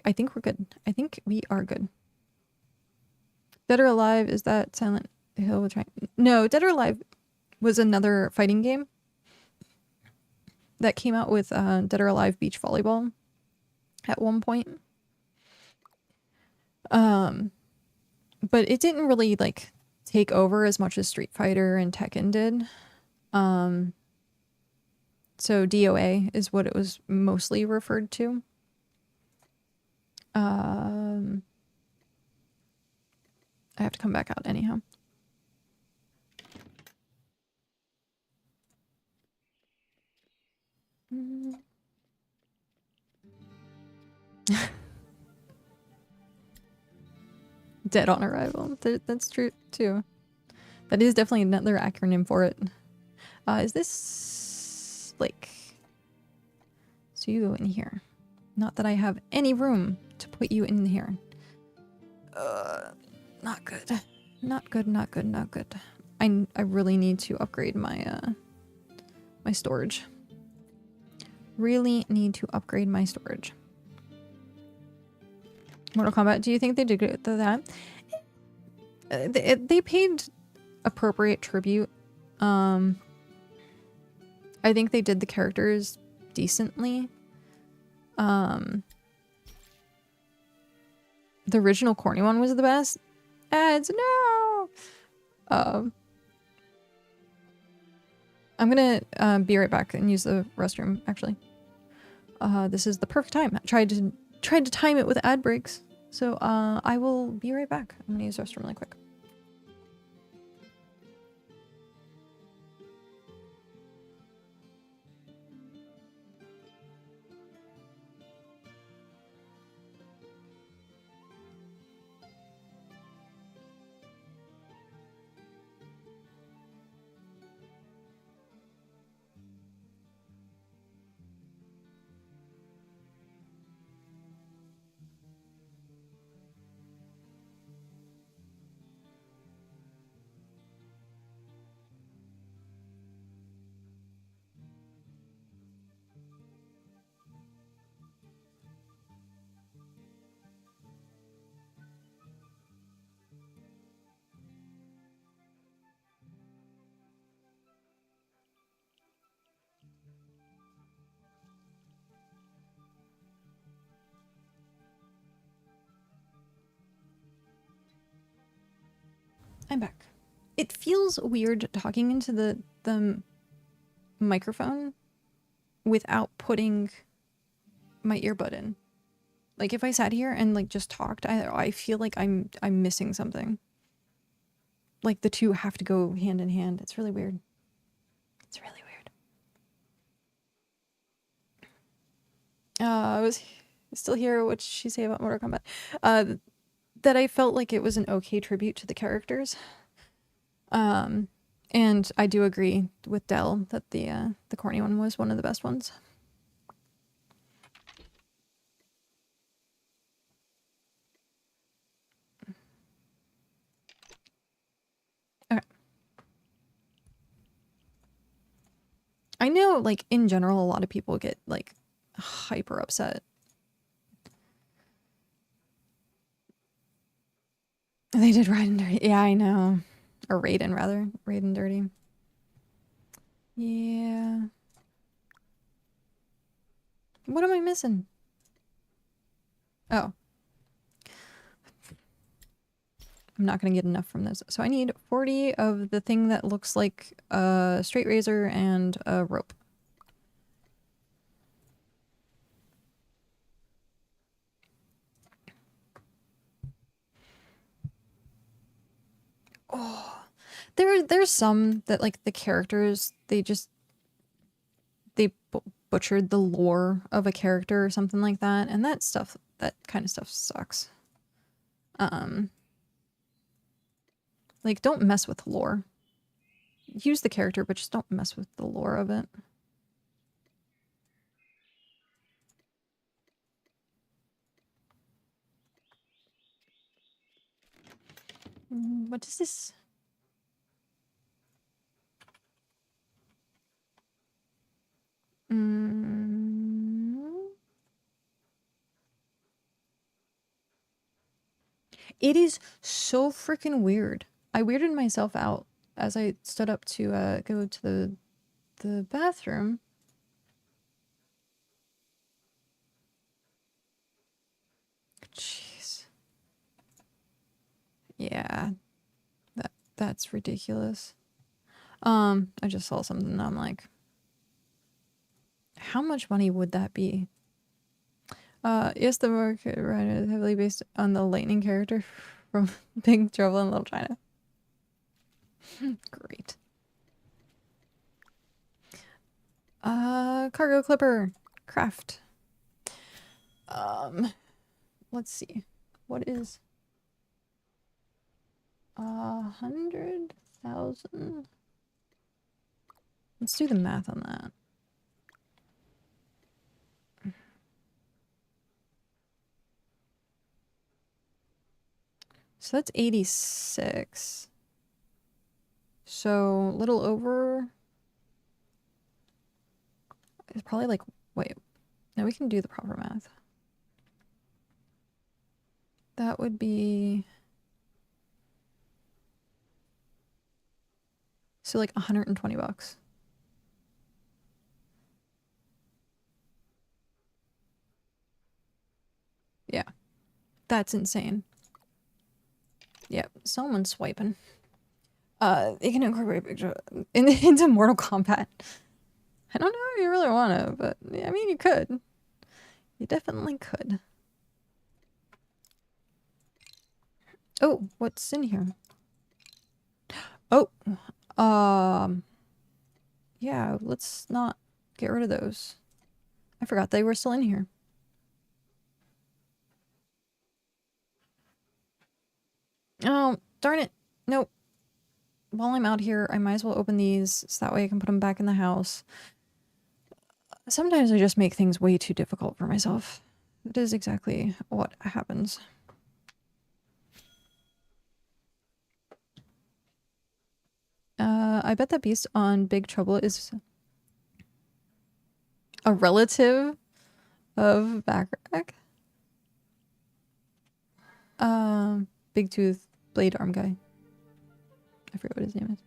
we're good. I think we are good. Dead or Alive, is that Silent Hill with No, Dead or Alive was another fighting game that came out with Dead or Alive beach volleyball at one point. But it didn't really like take over as much as Street Fighter and Tekken did. So DOA is what it was mostly referred to. I have to come back out anyhow. Dead on arrival. That's true too. That is definitely another acronym for it. Is this like... So you go in here. Not that I have any room to put you in here. Not good. Not good, not good, not good. I really need to upgrade my my storage. Really need to upgrade my storage. Mortal Kombat, do you think they did good with that? They paid appropriate tribute. I think they did the characters decently. The original corny one was the best. Ads, no! I'm gonna be right back and use the restroom, actually. This is the perfect time. I tried to time it with ad breaks. So I will be right back. I'm gonna use the restroom really quick. I'm back. It feels weird talking into the microphone without putting my earbud in. Like if I sat here and like just talked, I feel like I'm missing something. Like the two have to go hand in hand. It's really weird. It's really weird. I was still here. What did she say about Mortal Kombat? That I felt like it was an okay tribute to the characters. And I do agree with Dell that the corny one was one of the best ones. Okay. I know, like, in general, a lot of people get, like, hyper upset. They did Raiden Dirty. Yeah, I know. Or Raiden, rather. Raiden Dirty. Yeah. What am I missing? Oh. I'm not going to get enough from this. So I need 40 of the thing that looks like a straight razor and a rope. Oh. There's some that, like, the characters, they butchered the lore of a character or something like that, and that kind of stuff sucks. Like, don't mess with lore. Use the character, but just don't mess with the lore of it. What is this? It is so freaking weird. I weirded myself out as I stood up to go to the bathroom. Jeez. Yeah. That's ridiculous. I just saw something and I'm like, how much money would that be? Yes, the market right is heavily based on the lightning character from Big Trouble in Little China. Great. Cargo clipper craft. Let's see. What is 100,000? Let's do the math on that. So that's 86. So a little over. It's probably like, wait. Now we can do the proper math. That would be. So like 120 bucks. Yeah. That's insane. Yep, someone's swiping. It can incorporate picture into Mortal Kombat. I don't know if you really want to, but I mean, you could. You definitely could. Oh, what's in here? Oh, yeah, let's not get rid of those. I forgot they were still in here. Oh, darn it. Nope. While I'm out here, I might as well open these so that way I can put them back in the house. Sometimes I just make things way too difficult for myself. That is exactly what happens. I bet that beast on Big Trouble is a relative of Backrack. Big Tooth Blade Arm guy. I forget what his name is.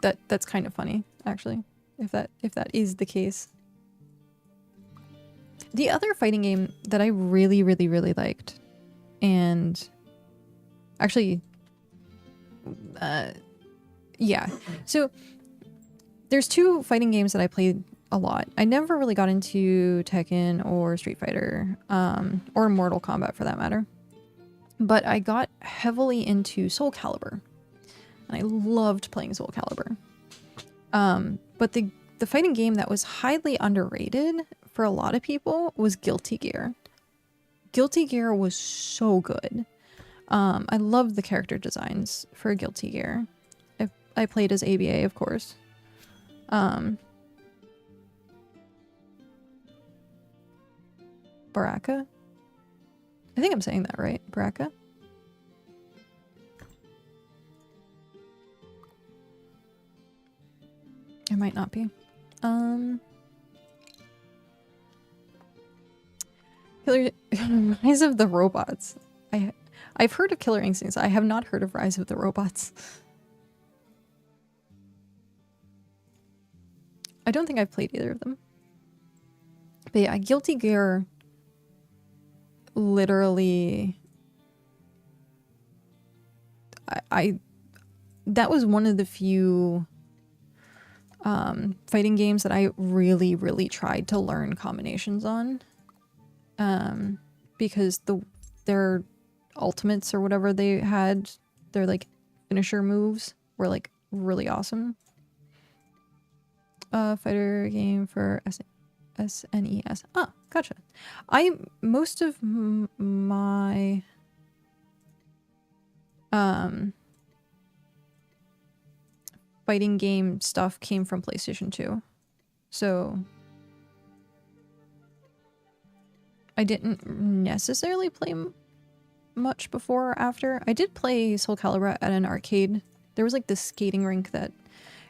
But that's kind of funny, actually, if that is the case. The other fighting game that I really, really, really liked, and actually, yeah. So there's two fighting games that I played a lot. I never really got into Tekken or Street Fighter, or Mortal Kombat for that matter. But I got heavily into Soul Calibur. And I loved playing Soul Calibur. But the fighting game that was highly underrated for a lot of people was Guilty Gear. Guilty Gear was so good. I loved the character designs for Guilty Gear. I played as ABA, of course. Baraka? I think I'm saying that right. Baraka? It might not be. Rise of the Robots. I've heard of Killer Instincts. I have not heard of Rise of the Robots. I don't think I've played either of them. But yeah, Guilty Gear literally that was one of the few fighting games that I really, really tried to learn combinations on. Because their ultimates or whatever they had, their like finisher moves were like really awesome. fighter game for SNES. Ah, gotcha. Most of my fighting game stuff came from PlayStation 2. So I didn't necessarily play much before or after. I did play Soul Calibur at an arcade. There was like this skating rink that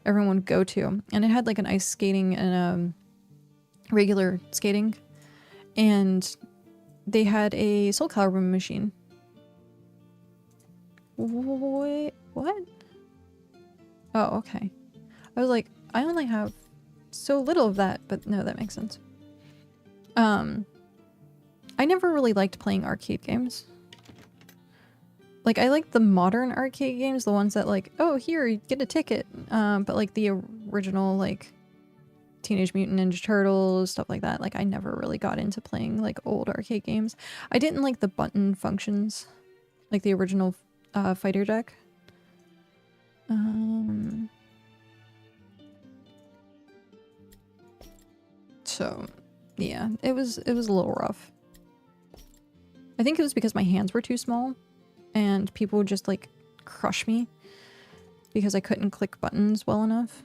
everyone would go to, and it had like an ice skating and regular skating, and they had a Soul Calibur machine. Wait, what? Oh, okay. I was like, I only have so little of that, but no, that makes sense. I never really liked playing arcade games. Like, I like the modern arcade games, the ones that like, oh, here, you get a ticket. But like the original, like, Teenage Mutant Ninja Turtles, stuff like that. Like, I never really got into playing like old arcade games. I didn't like the button functions, like the original fighter deck. So, yeah, it was a little rough. I think it was because my hands were too small, and people would just like crush me because I couldn't click buttons well enough.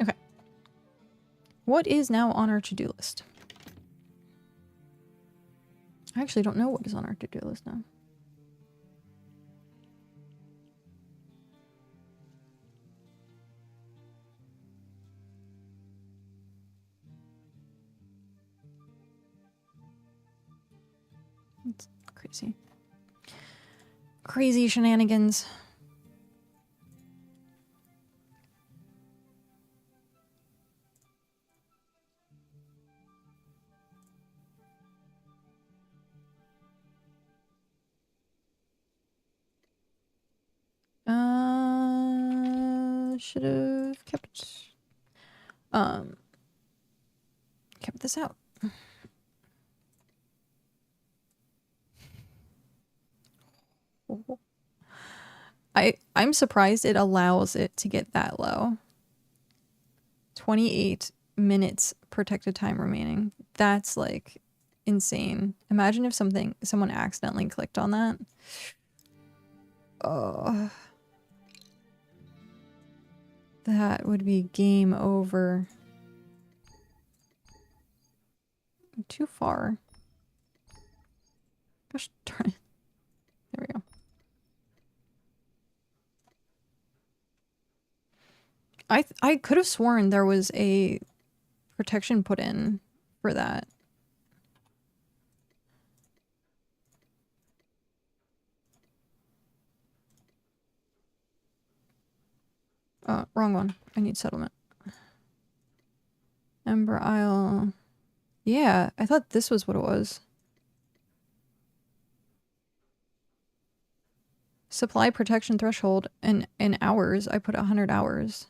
Okay. What is now on our to-do list? I actually don't know what is on our to-do list now. It's crazy. Crazy shenanigans. Should have kept this out. I'm surprised it allows it to get that low. 28 minutes protected time remaining. That's like insane. Imagine if someone accidentally clicked on that. Oh. That would be game over. Too far. Gosh darn it. There we go. I could have sworn there was a protection put in for that. Wrong one. I need settlement. Ember Isle. Yeah, I thought this was what it was. Supply protection threshold in hours. I put 100 hours.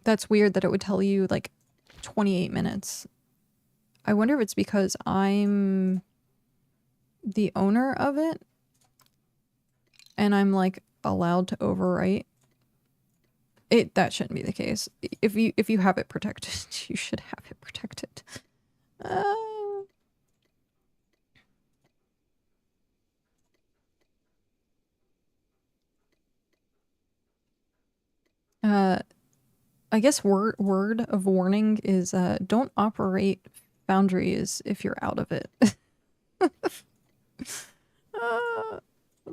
That's weird that it would tell you like 28 minutes. I wonder if it's because I'm the owner of it and I'm like allowed to overwrite. That shouldn't be the case. If you have it protected, you should have it protected. I guess word of warning is don't operate foundries if you're out of it.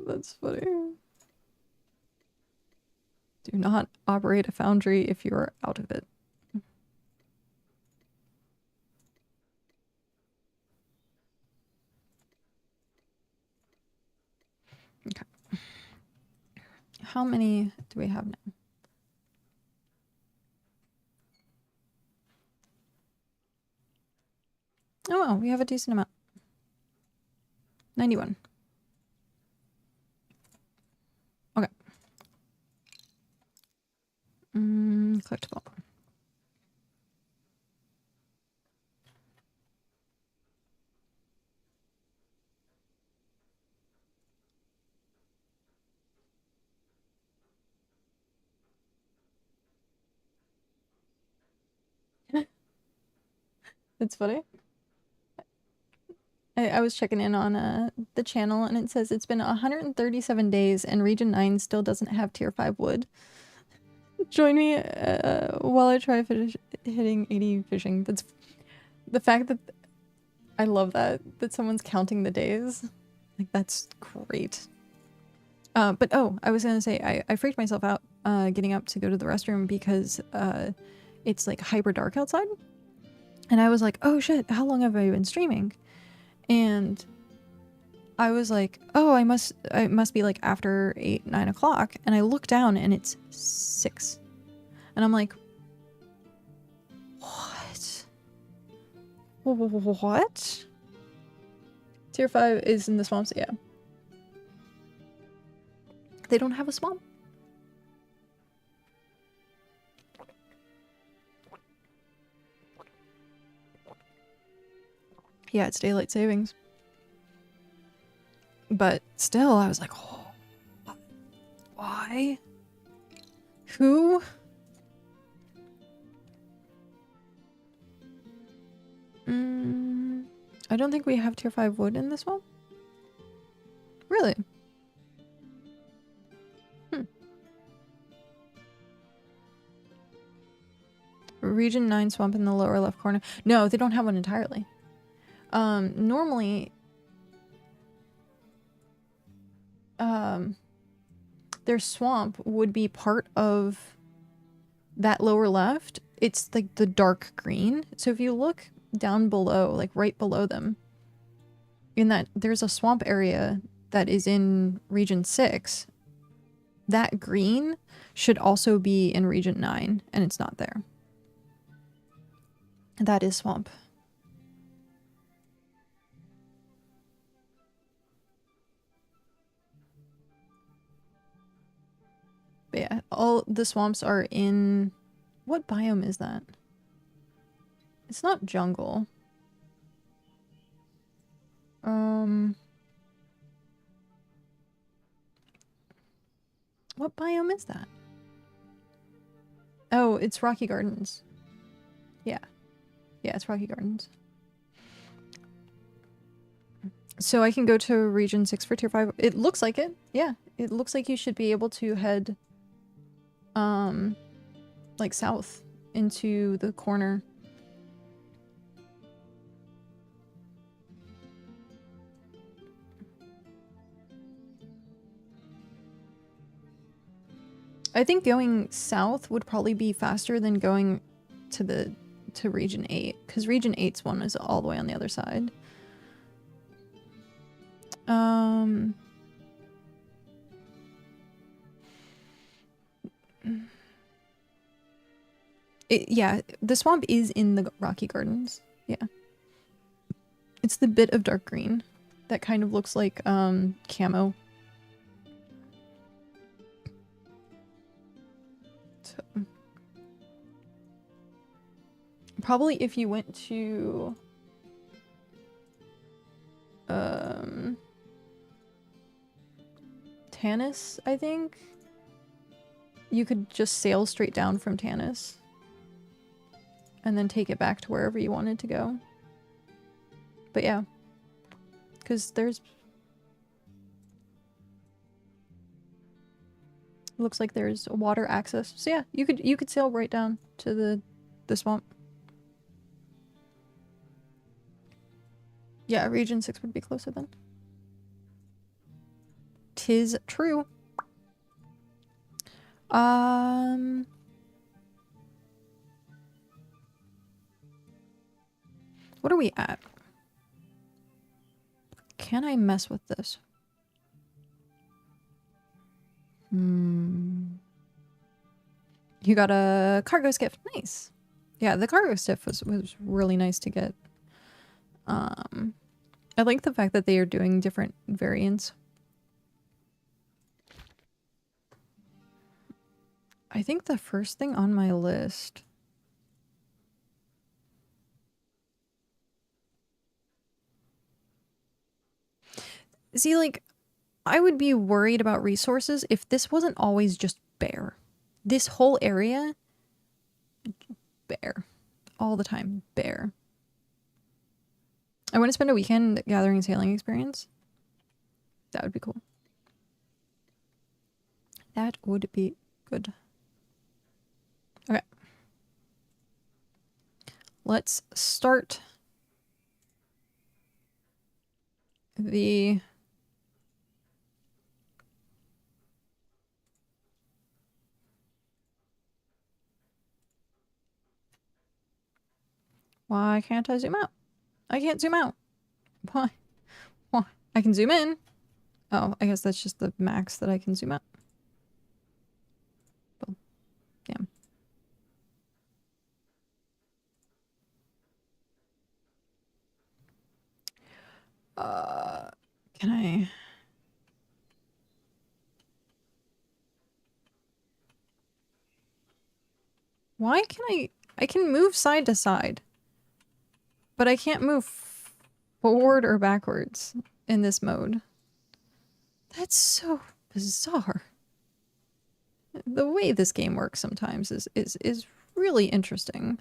That's funny. Do not operate a foundry if you are out of it. Okay. How many do we have now? Oh, well, we have a decent amount. 91. Okay. Collectible. It's funny. I was checking in on the channel and it says it's been 137 days and Region 9 still doesn't have Tier 5 wood. Join me while I try hitting 80 fishing. That's the fact that I love that someone's counting the days. Like, that's great. But oh, I was gonna say I freaked myself out getting up to go to the restroom because it's like hyper dark outside. And I was like, oh shit, how long have I been streaming? And I was like, oh, it must be like after 8-9 o'clock. And I look down and it's 6. And I'm like, what? What? Tier 5 is in the swamps, yeah. They don't have a swamp. Yeah, it's daylight savings. But still, I was like, oh, why? Who? I don't think we have Tier 5 wood in this one. Really? Region 9 swamp in the lower left corner. No, they don't have one entirely. Normally, their swamp would be part of that lower left. It's like the dark green. So if you look down below, like right below them, in that there's a swamp area that is in Region 6. That green should also be in Region 9, and it's not there. That is swamp. But yeah, all the swamps are in... What biome is that? It's not jungle. What biome is that? Oh, it's Rocky Gardens. Yeah. Yeah, it's Rocky Gardens. So I can go to Region 6 for Tier 5. It looks like it. Yeah. It looks like you should be able to head like south into the corner. I think going south would probably be faster than going to Region 8, because Region 8's one is all the way on the other side. Yeah, the swamp is in the Rocky Gardens. Yeah. It's the bit of dark green that kind of looks like camo. So, probably if you went to Tanis, I think you could just sail straight down from Tanis and then take it back to wherever you wanted to go. But yeah, because there's... Looks like there's water access. So yeah, you could sail right down to the swamp. Yeah, Region 6 would be closer then. 'Tis true. What are we at? Can I mess with this? You got a cargo skiff. Nice. Yeah, the cargo skiff was really nice to get. I like the fact that they are doing different variants. I think the first thing on my list... See, like, I would be worried about resources if this wasn't always just bare. This whole area, bare. All the time, bare. I want to spend a weekend gathering sailing experience. That would be cool. That would be good. Okay. Let's start the Why can't I zoom out? I can't zoom out. Why? Why? I can zoom in. Oh, I guess that's just the max that I can zoom out. Well, damn. Can I? Why can I can move side to side, but I can't move forward or backwards in this mode. That's so bizarre. The way this game works sometimes is really interesting.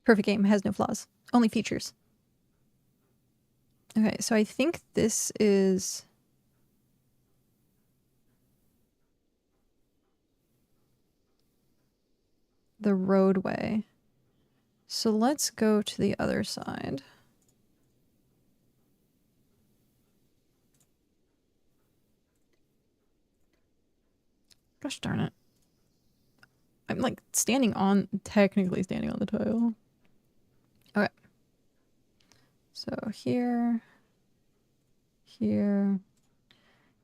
Perfect game has no flaws, only features. Okay, so I think this is the roadway. So let's go to the other side. Gosh darn it. I'm like technically standing on the tile. Okay. So here, here,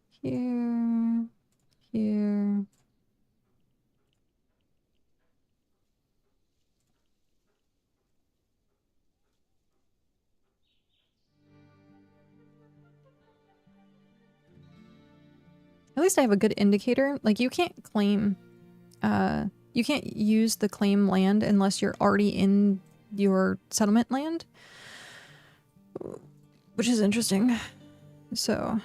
here, here. At least I have a good indicator. Like you can't claim, you can't use the claim land unless you're already in your settlement land, which is interesting. So.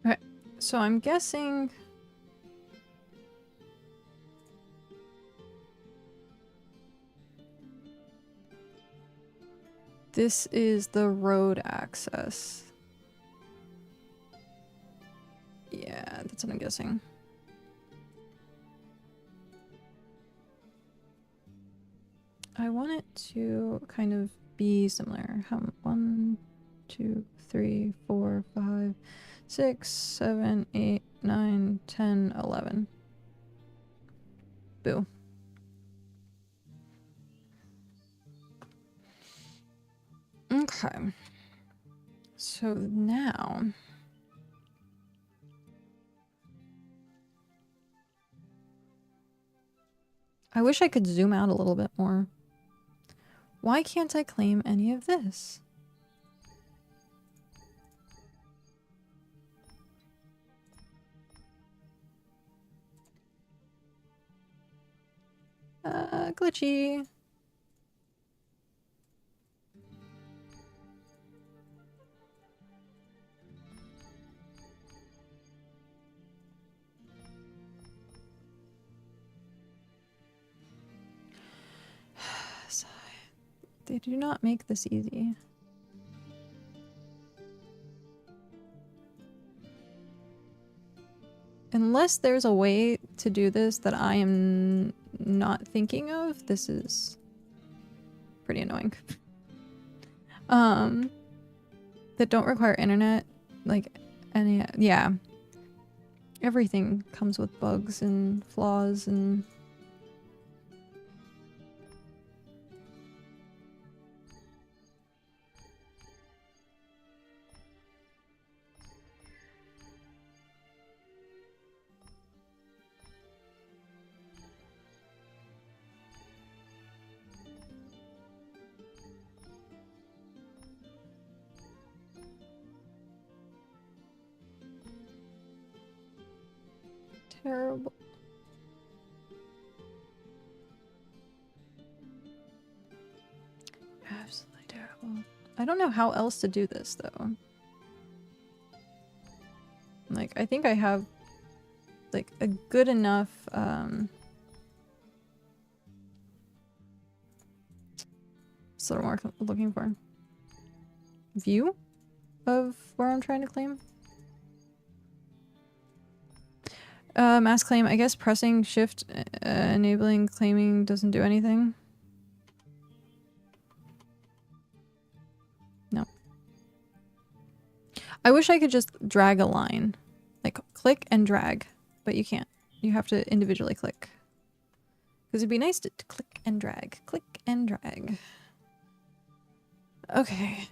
Okay, so I'm guessing this is the road access. Yeah, that's what I'm guessing. I want it to kind of be similar. 1, 2, 3, 4, 5, 6, 7, 8, 9, 10, 11. Boo. Okay. So now I wish I could zoom out a little bit more. Why can't I claim any of this? Glitchy. They do not make this easy. Unless there's a way to do this that I am not thinking of, this is pretty annoying. That don't require internet, like any, yeah. Everything comes with bugs and flaws and... Terrible. Absolutely terrible. I don't know how else to do this though. Like, I think I have like a good enough what's the word I'm looking for? View of where I'm trying to claim? Mass claim, I guess pressing shift enabling claiming doesn't do anything. No. I wish I could just drag a line. Like click and drag, but you can't. You have to individually click. Because it'd be nice to click and drag. Click and drag. Okay.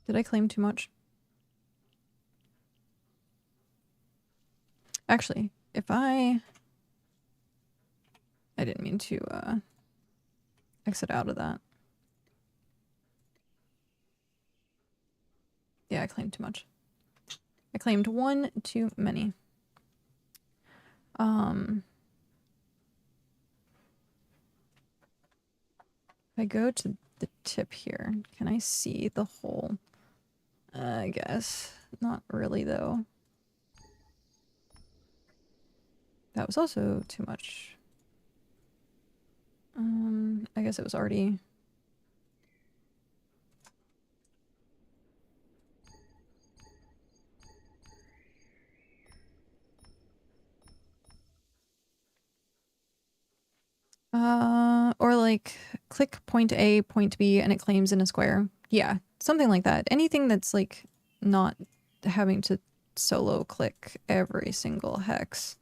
Did I claim too much? Actually, if I didn't mean to exit out of that. Yeah, I claimed too much. I claimed one too many. If I go to the tip here, can I see the whole? I guess. Not really, though. That was also too much. I guess it was already... or like, click point A, point B, and it claims in a square. Yeah, something like that. Anything that's like, not having to solo click every single hex.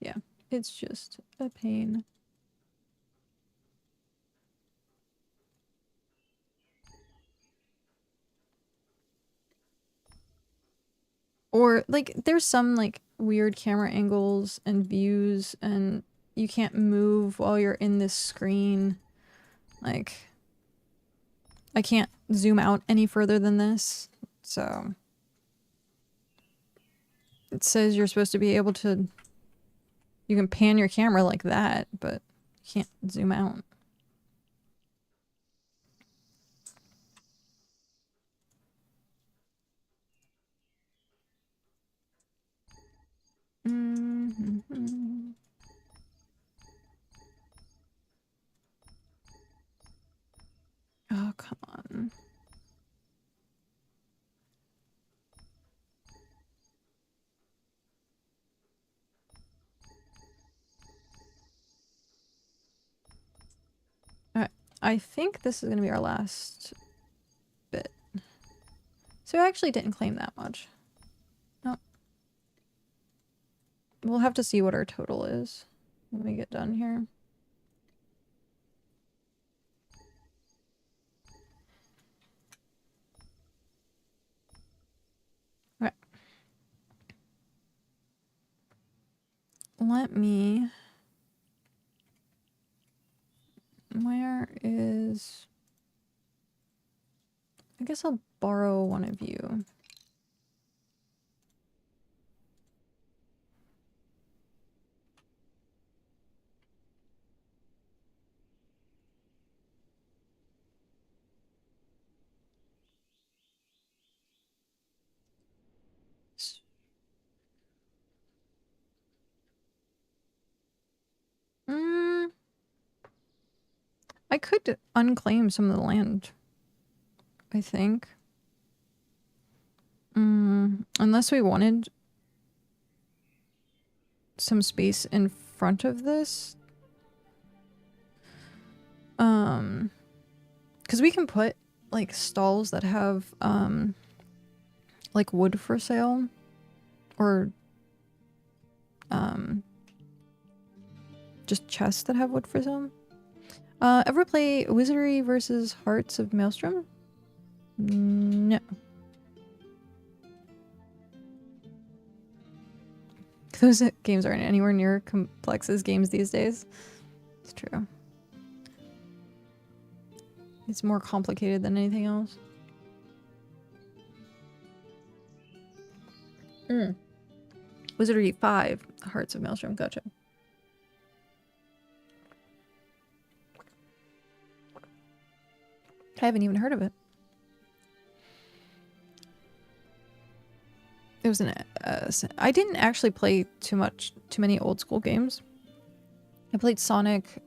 Yeah, it's just a pain. Or, like, there's some, like, weird camera angles and views, and you can't move while you're in this screen. Like, I can't zoom out any further than this, so... It says you're supposed to be able to... You can pan your camera like that, but you can't zoom out. Mm-hmm. Oh, come on. Alright, I think this is gonna be our last bit. So I actually didn't claim that much. No. We'll have to see what our total is when we get done here. Okay. Let me... Where guys. I guess I'll borrow one of you. I could unclaim some of the land, I think. Unless we wanted some space in front of this. Because we can put, like, stalls that have, like, wood for sale. Or, just chests that have wood for sale. Ever play Wizardry versus Hearts of Maelstrom? No. Those games aren't anywhere near complex as games these days. It's true. It's more complicated than anything else. Wizardry 5, Hearts of Maelstrom. Gotcha. I haven't even heard of it. It was an I didn't actually play too many old school games. I played Sonic,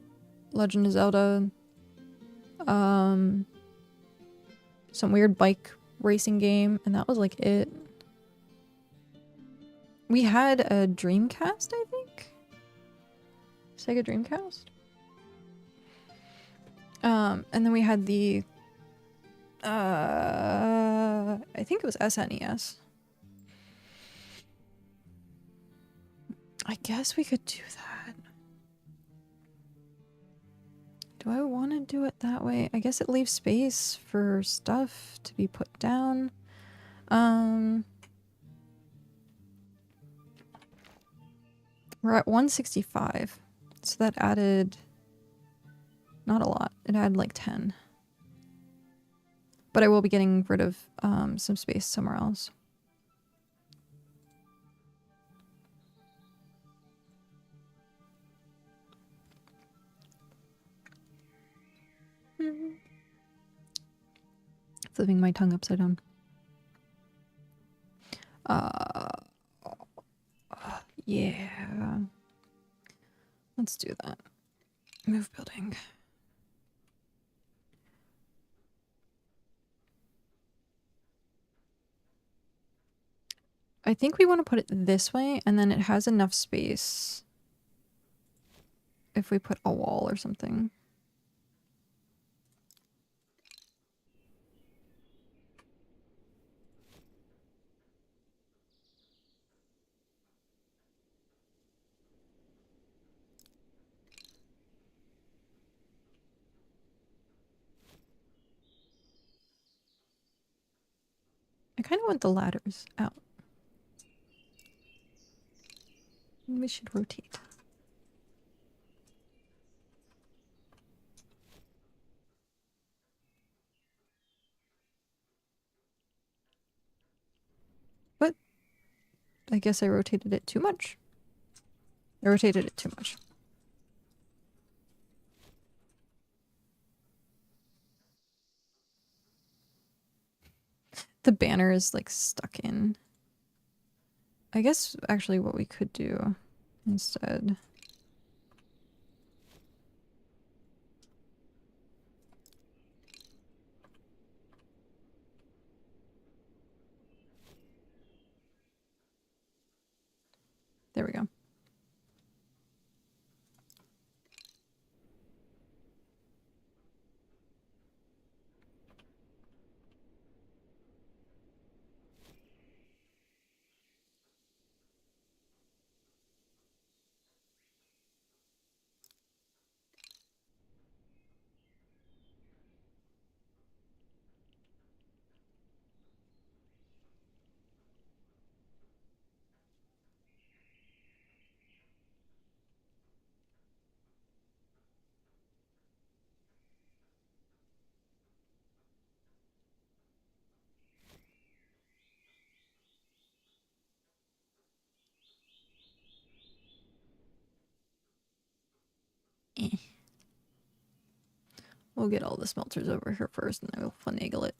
Legend of Zelda, some weird bike racing game, and that was like it. We had a Dreamcast, I think? Sega Dreamcast? And then we had the I think it was SNES. I guess we could do that. Do I want to do it that way? I guess it leaves space for stuff to be put down. We're at 165. So that added not a lot. It added like 10. But I will be getting rid of some space somewhere else. Flipping my tongue upside down. Yeah. Let's do that. Move building. I think we want to put it this way, and then it has enough space if we put a wall or something. I kind of want the ladders out. We should rotate. But I guess I rotated it too much. I rotated it too much. The banner is like stuck in. I guess actually what we could do instead. There we go. We'll get all the smelters over here first and then we'll finagle it.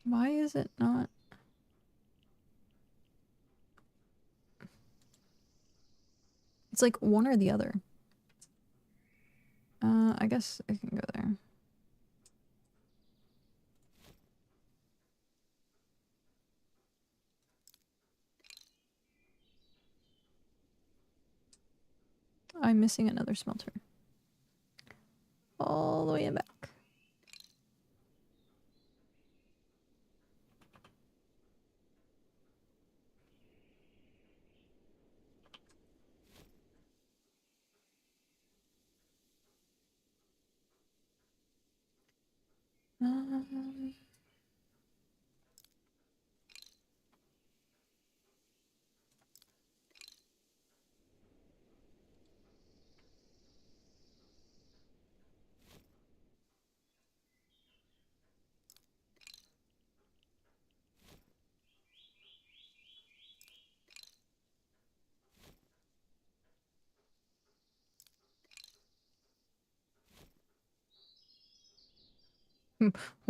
Why is it not? It's like one or the other. I guess I can go there. I'm missing another smelter. All the way in back.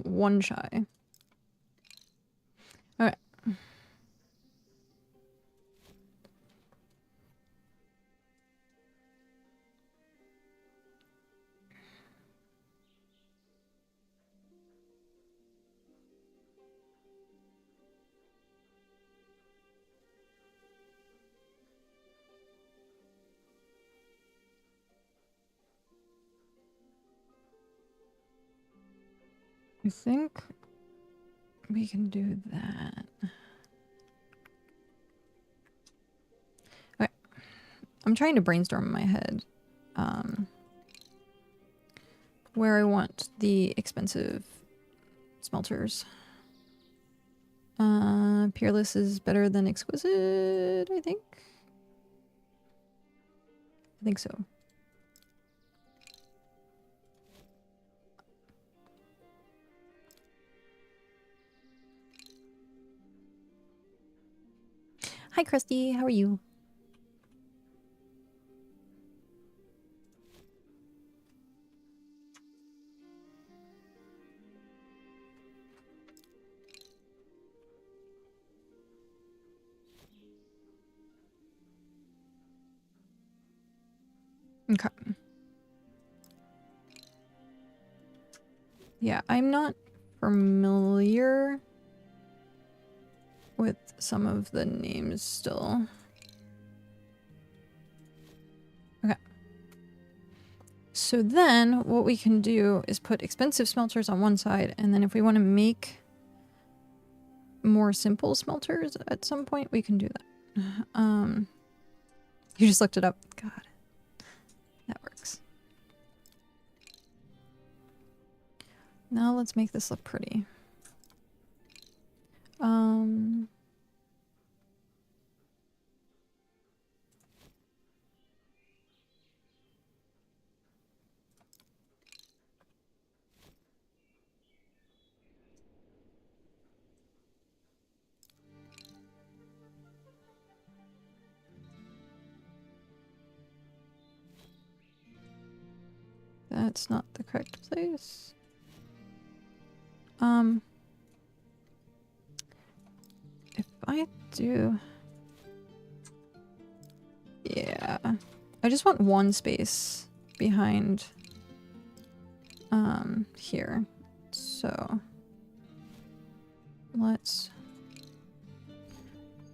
One shy. Alright. I think we can do that. Okay. I'm trying to brainstorm in my head where I want the expensive smelters. Peerless is better than exquisite, I think. I think so. Hi, Krusty. How are you? Okay. Yeah, I'm not familiar with some of the names still. Okay. So then what we can do is put expensive smelters on one side, and then if we want to make more simple smelters at some point, we can do that. You just looked it up. God. That works. Now let's make this look pretty. That's not the correct place. If I do... Yeah. I just want one space behind here. So let's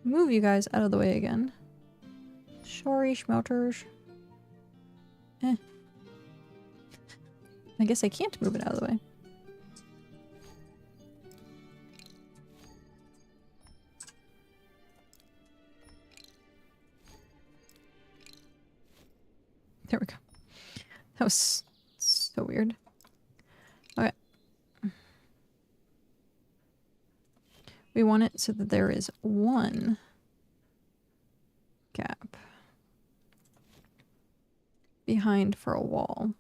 move you guys out of the way again. Sorry, schmelters. I guess I can't move it out of the way. There we go. That was so weird. Okay. We want it so that there is one gap behind for a wall.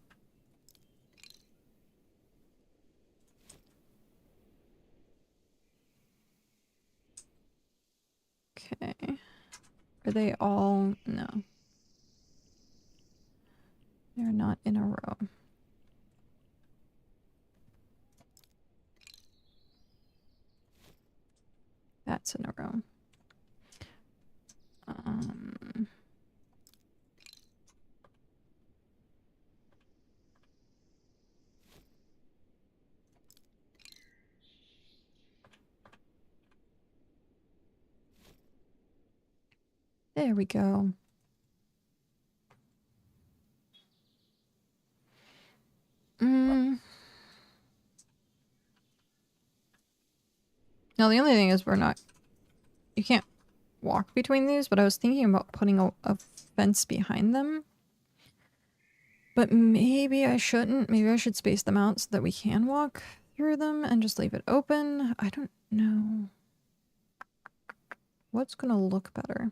Okay. Are they all? No. They're not in a row. That's in a row. There we go. Now the only thing is you can't walk between these, but I was thinking about putting a fence behind them. But maybe I shouldn't. Maybe I should space them out so that we can walk through them and just leave it open. I don't know. What's gonna look better?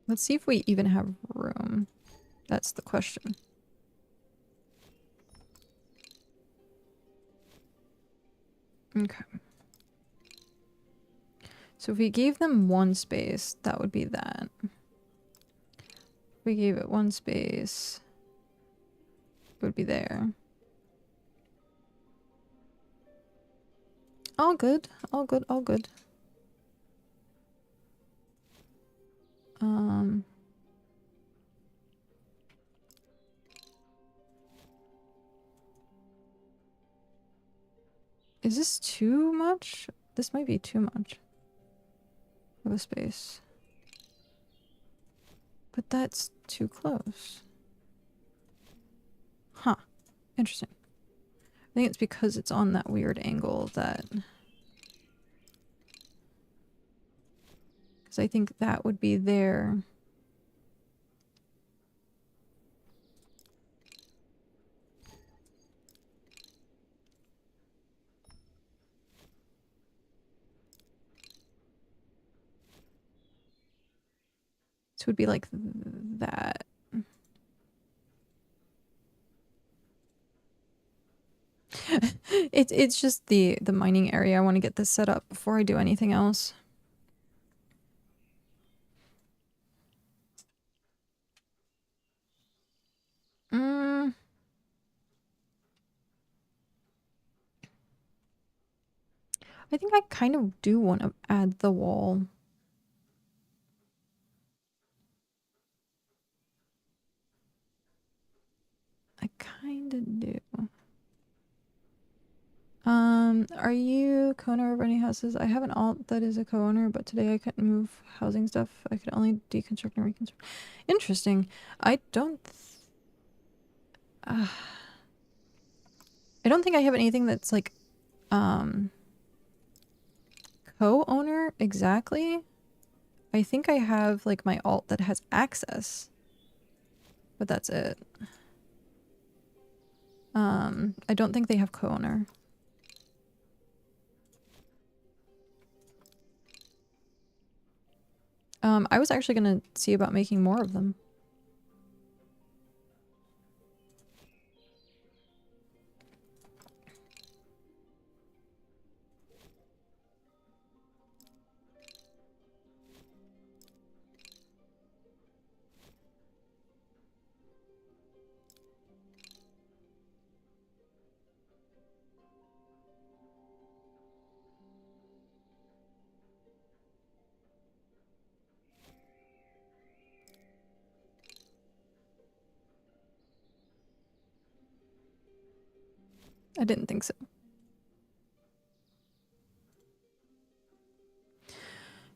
Let's see if we even have room. That's the question. Okay. So if we gave them one space, that would be that. If we gave it one space, it would be there. All good, all good, all good. Is this too much? This might be too much of a space. But that's too close. Huh. Interesting. I think it's because it's on that weird angle that... Because I think that would be there. So it would be like that. It's just the mining area. I want to get this set up before I do anything else. I think I kind of do want to add the wall. I kind of do. Are you co-owner of any houses? I have an alt that is a co-owner, but today I couldn't move housing stuff. I could only deconstruct and reconstruct. Interesting. I don't think I have anything that's like co-owner exactly. I think I have like my alt that has access, but that's it. I don't think they have co-owner. I was actually gonna see about making more of them. I didn't think so.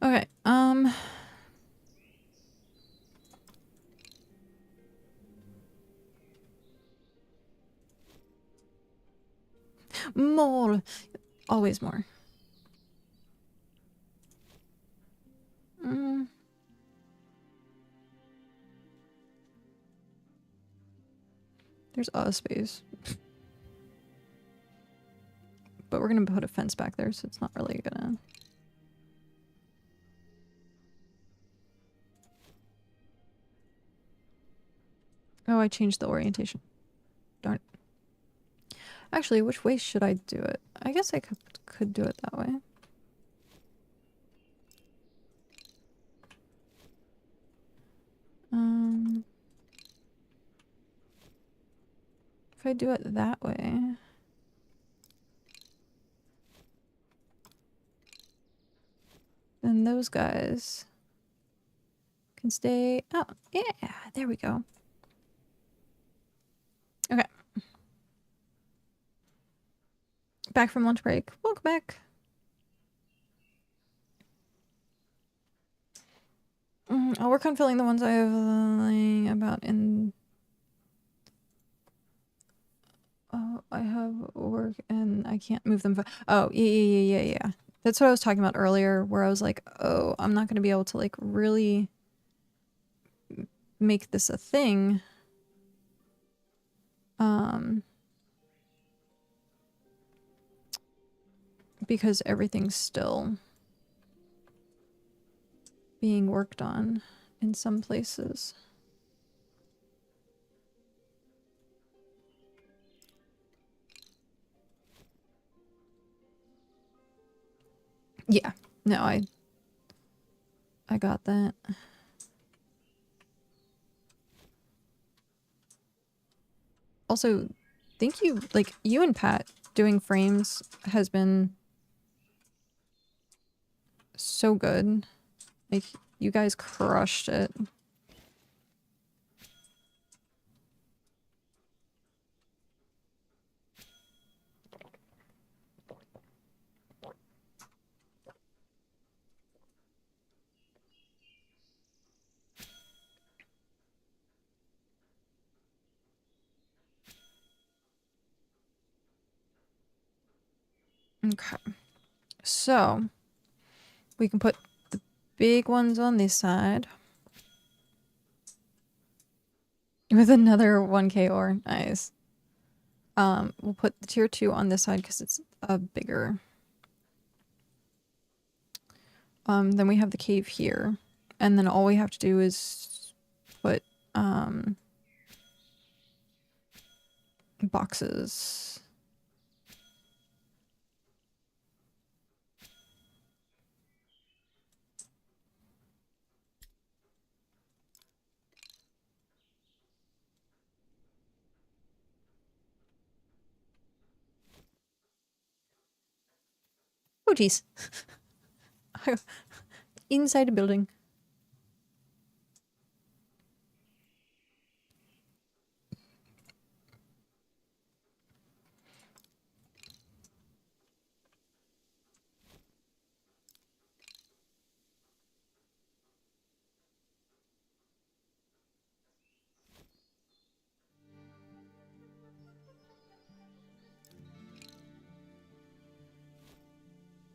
Okay, More. Always more. Mm. There's a space. But we're gonna put a fence back there, so it's not really gonna... Oh, I changed the orientation. Darn it. Actually, which way should I do it? I guess I could do it that way. If I do it that way... then those guys can stay... Oh, yeah, there we go. Okay. Back from lunch break. Welcome back. I'll work on filling the ones I have laying about in... Oh, I have work and I can't move them. Oh, yeah. That's what I was talking about earlier, where I was like, oh, I'm not going to be able to, like, really make this a thing. Because everything's still being worked on in some places. Yeah, no, I got that. Also, thank you, like, you and Pat doing frames has been so good. Like, you guys crushed it. Okay. So, we can put the big ones on this side. With another 1k ore. Nice. We'll put the tier 2 on this side because it's a bigger. Then we have the cave here. And then all we have to do is put, boxes. Oh, jeez. Inside a building.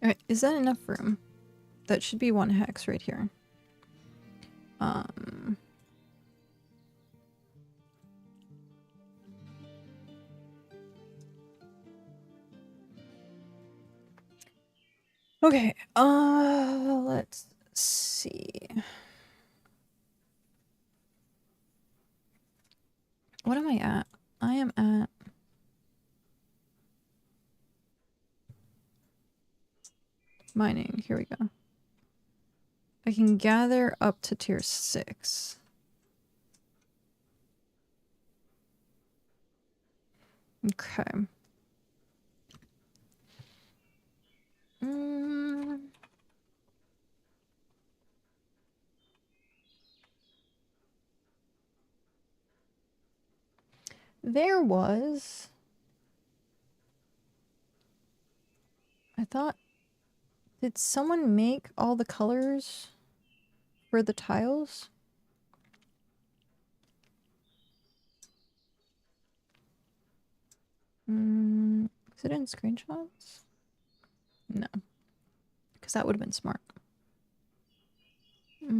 Alright, is that enough room? That should be 1 hex right here. Okay, let's see. What am I at? I am at... mining. Here we go. I can gather up to tier 6. Okay. There was... I thought... Did someone make all the colors for the tiles? Is it in screenshots? No. Because that would have been smart. I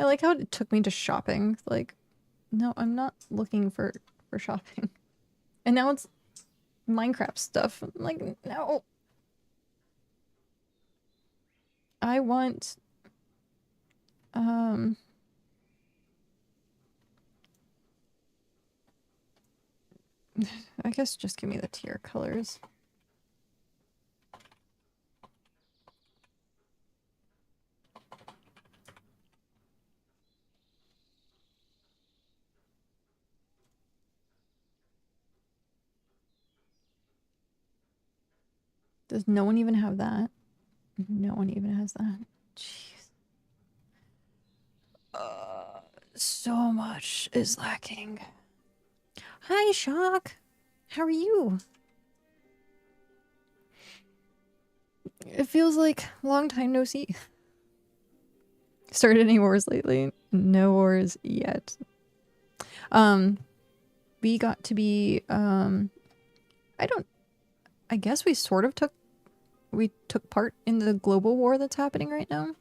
like how it took me to shopping. Like, no, I'm not looking for shopping. And now it's Minecraft stuff. I'm like, no. I want I guess just give me the tier colors. Does no one even have that? No one even has that. Jeez. So much is lacking. Hi, Shock. How are you? It feels like long time no see. Started any wars lately? No wars yet. We got to be I guess we sort of took part in the global war that's happening right now.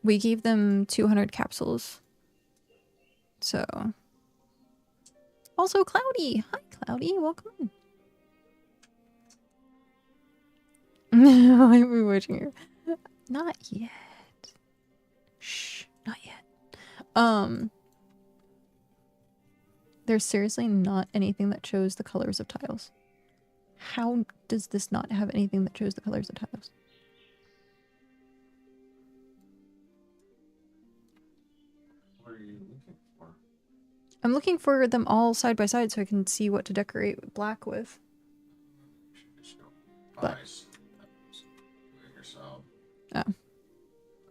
We gave them 200 capsules. So also Cloudy. Hi Cloudy, welcome in. I'm watching you. Not yet. Shh, not yet. There's seriously not anything that shows the colors of tiles. How does this not have anything that shows the colors of tiles? What are you looking for? I'm looking for them all side by side so I can see what to decorate black with. You should just go buy some. Do it yourself. Oh. I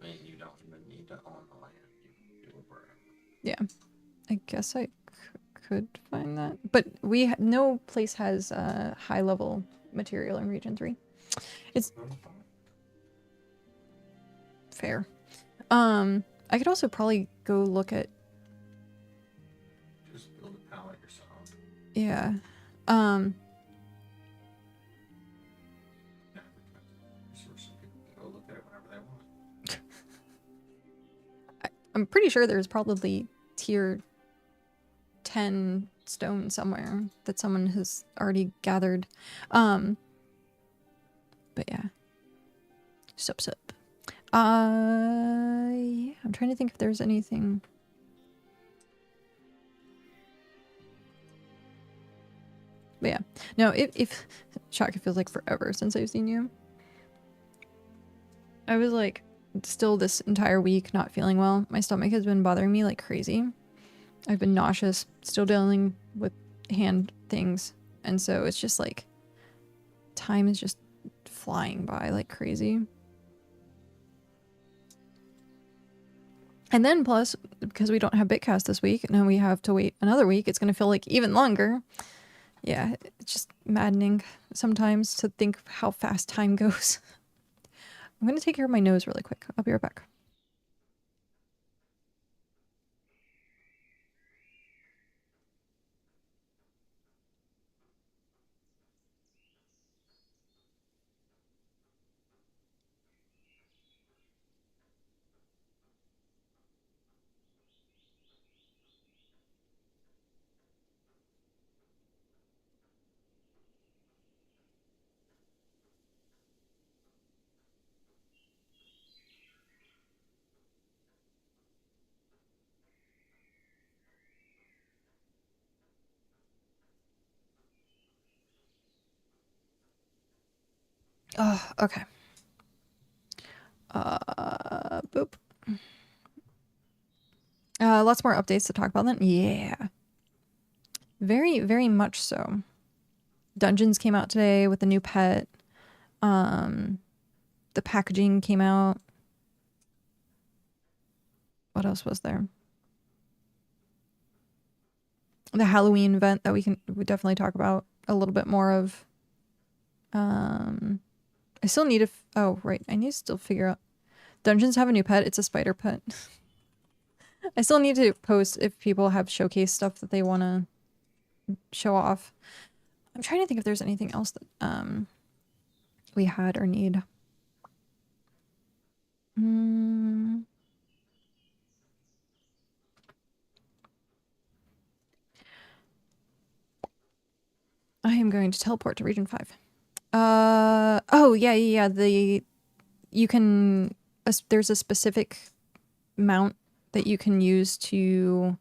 mean, you don't even need to own the land. You can do it wherever. Yeah. I guess I could find that. But no place has high level material in region 3. It's fair. I could also probably go look at just build a palette yourself. yeah. Resources, people can go look at it whenever they want. I'm pretty sure there's probably tier 10 stone somewhere that someone has already gathered. But yeah. Sup. Yeah, I'm trying to think if there's anything. But yeah. No, if Shock, it feels like forever since I've seen you. I was like still this entire week not feeling well. My stomach has been bothering me like crazy. I've been nauseous, still dealing with hand things. And so it's just like time is just flying by like crazy. And then plus, because we don't have BitCast this week, now we have to wait another week. It's going to feel like even longer. Yeah, it's just maddening sometimes to think how fast time goes. I'm going to take care of my nose really quick. I'll be right back. Oh, okay. Boop. Lots more updates to talk about then. Yeah. Very, very much so. Dungeons came out today with the new pet. The packaging came out. What else was there? the Halloween event that we definitely talk about a little bit more of. I still need to, oh, right. I need to still figure out. Dungeons have a new pet. It's a spider pet. I still need to post if people have showcase stuff that they want to show off. I'm trying to think if there's anything else that we had or need. I am going to teleport to region 5. Oh yeah. You can there's a specific mount that you can use to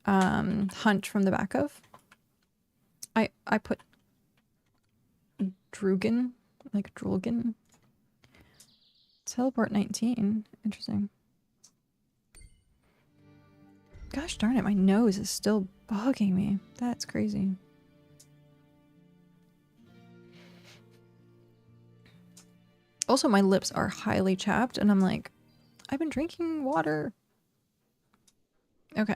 hunt from the back of. I put Drugan, like Drulgan. Teleport 19. Interesting. Gosh darn it, my nose is still bugging me. That's crazy. Also, my lips are highly chapped, and I'm like, I've been drinking water. Okay.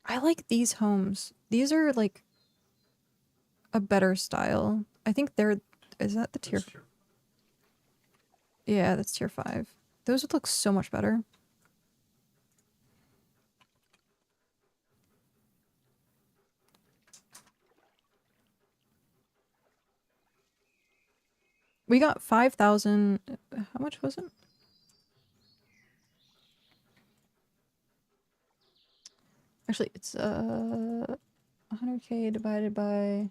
I like these homes. These are like a better style. I think they're, is that the tier? Yeah, that's tier 5. Those would look so much better. We got 5,000. How much was it? Actually, it's 100k divided by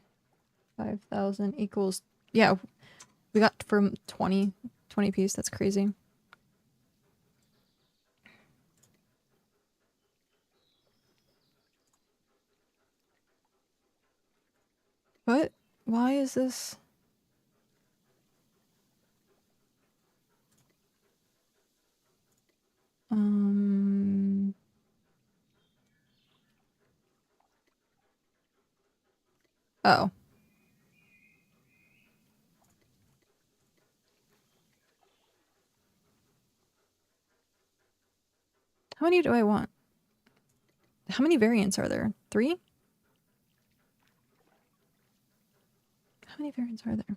5,000 equals, yeah, we got from 20 piece. That's crazy. What? Why is this? Oh. How many do I want? How many variants are there? 3? How many variants are there?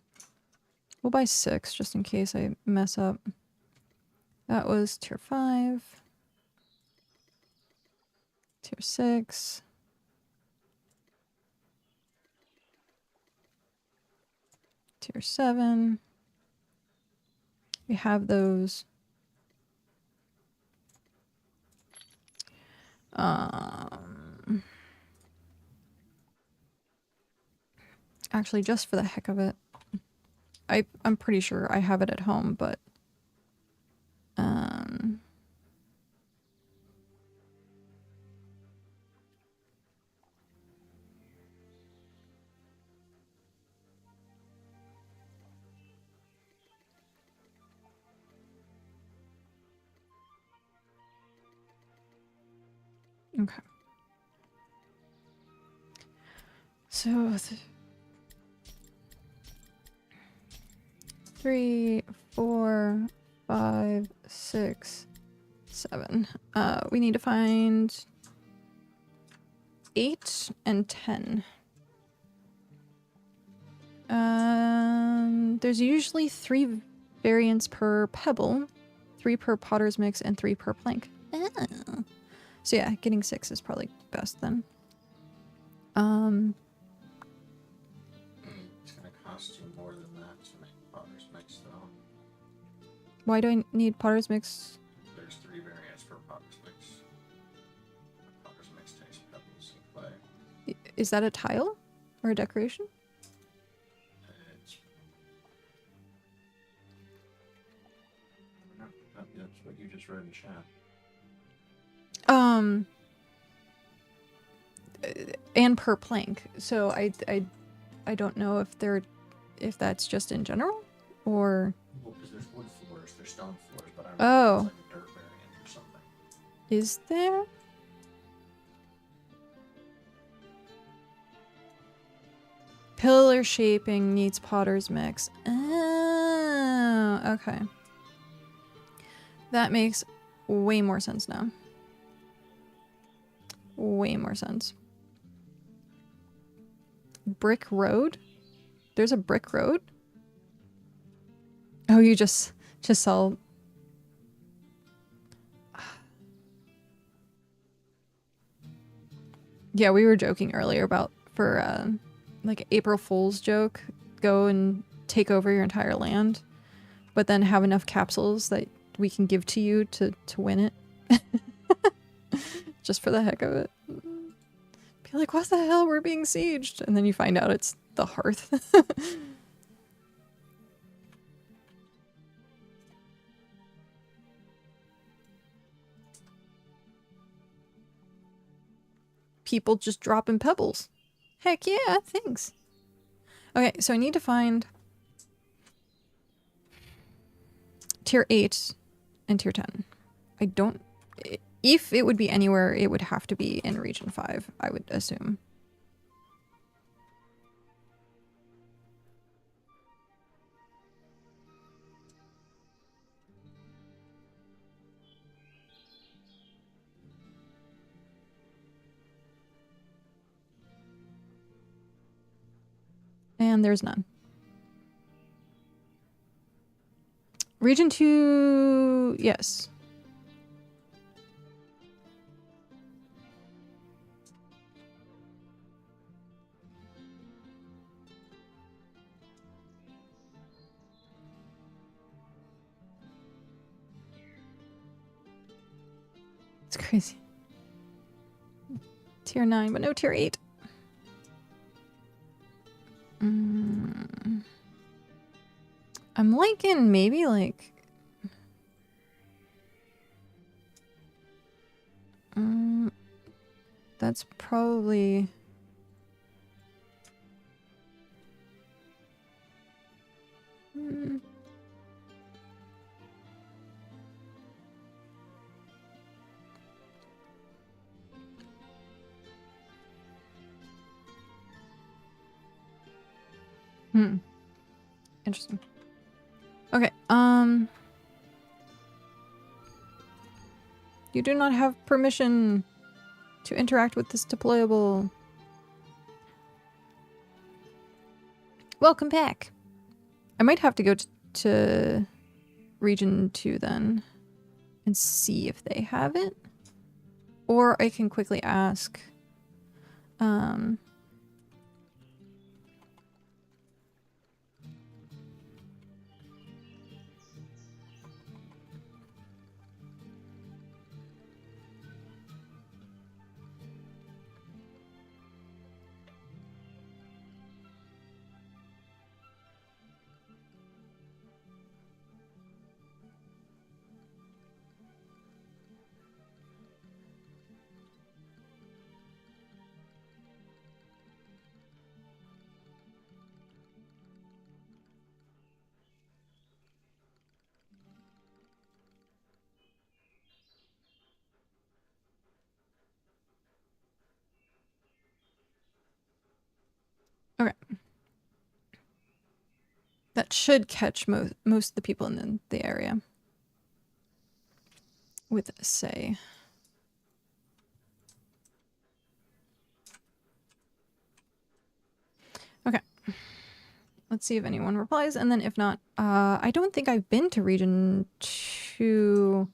We'll buy 6 just in case I mess up. That was tier 5. Tier 6. Tier 7. We have those. Actually, just for the heck of it, I'm pretty sure I have it at home, but okay. So 3, 4, 5, 6, 7. We need to find 8 and 10. There's usually 3 variants per pebble, 3 per potter's mix, and 3 per plank. Oh. So yeah, getting 6 is probably best then. It's gonna cost you more than that to make potter's mix, though. Why do I need potter's mix? There's 3 variants for potter's mix. Potter's mix takes pebbles and clay. Is that a tile or a decoration? It's... That's what you just read in chat. And per plank. So I don't know if that's just in general or. Well, because there's wood floors, there's stone floors, but I don't know if it's like a dirt variant or something. Is there? Pillar shaping needs potter's mix. Oh, okay. That makes way more sense now. Way more sense. Brick road? There's a brick road? Oh, you just sell... Yeah, we were joking earlier about for like April Fool's joke, go and take over your entire land, but then have enough capsules that we can give to you to win it. Just for the heck of it. Be like, what the hell? We're being sieged. And then you find out it's the Hearth. People just dropping pebbles. Heck yeah, thanks. Okay, so I need to find tier 8 and tier 10. I don't... If it would be anywhere, it would have to be in region 5, I would assume. And there's none. Region 2, yes. It's crazy. Tier 9, but no tier 8. I'm liking maybe like... that's probably... Interesting. Okay, you do not have permission to interact with this deployable. Welcome back. I might have to go to region 2 then and see if they have it. Or I can quickly ask. Okay. That should catch most of the people in the area. With a say. Okay. Let's see if anyone replies, and then if not, I don't think I've been to region 2.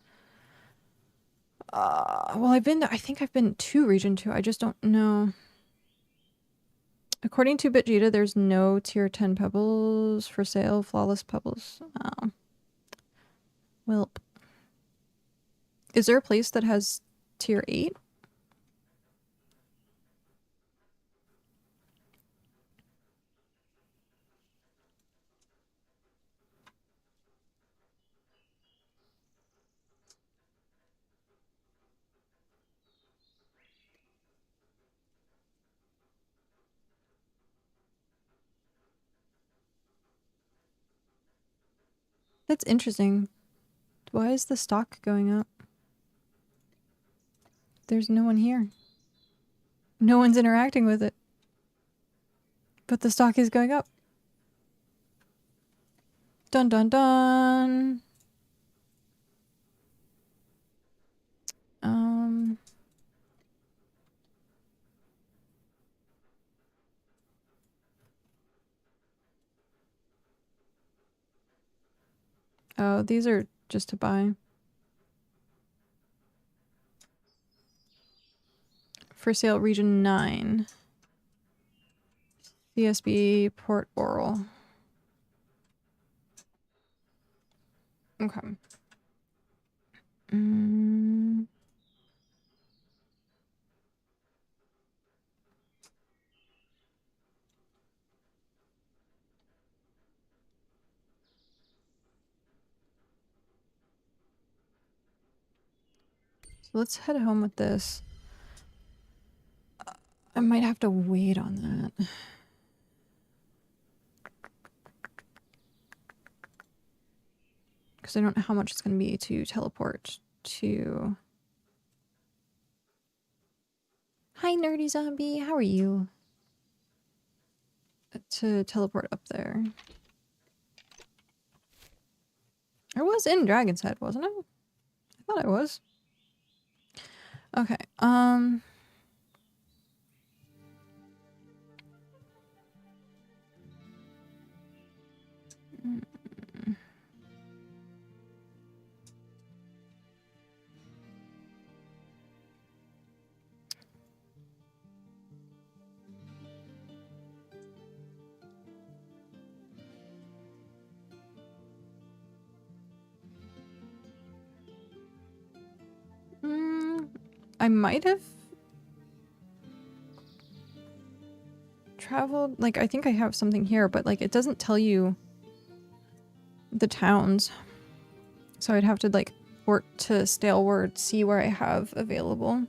Well, I think I've been to region 2. I just don't know. According to BitJita, there's no tier 10 pebbles for sale. Flawless pebbles. Oh. Welp. Is there a place that has tier 8? That's interesting. Why is the stock going up? There's no one here. No one's interacting with it. But the stock is going up. Dun dun dun. Oh, these are just to buy. For sale, region 9. CSB Port Oral. Okay. So let's head home with this. I might have to wait on that. Because I don't know how much it's going to be to teleport to... Hi, Nerdy Zombie. How are you? To teleport up there. I was in Dragon's Head, wasn't I? I thought I was. Okay, I might have traveled, like, I think I have something here, but like it doesn't tell you the towns. So I'd have to like work to Staleward, see where I have available.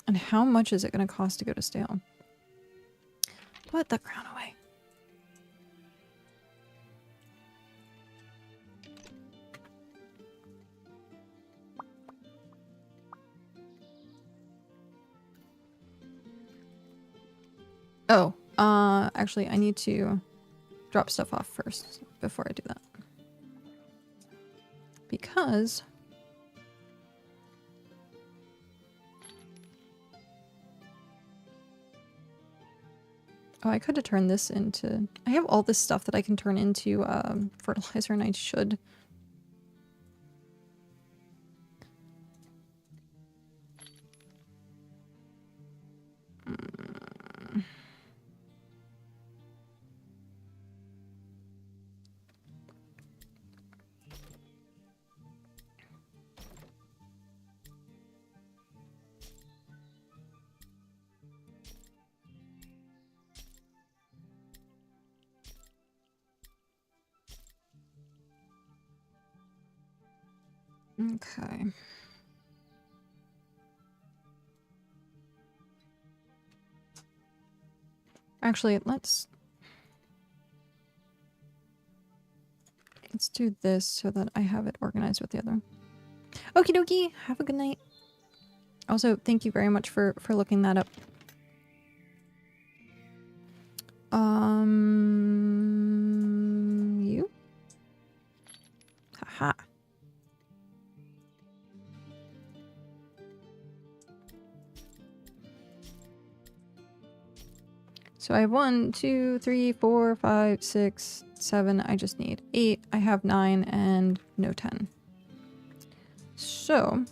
And how much is it going to cost to go to Stale? Put the crown away. Oh, actually I need to drop stuff off first before I do that. Because oh, I could have turned this into... I have all this stuff that I can turn into fertilizer, and I should. Okay. Actually, let's do this so that I have it organized with the other. Okie dokie. Have a good night. Also, thank you very much for looking that up. You? Haha. So I have 1, 2, 3, 4, 5, 6, 7. I just need 8. I have 9 and no 10. So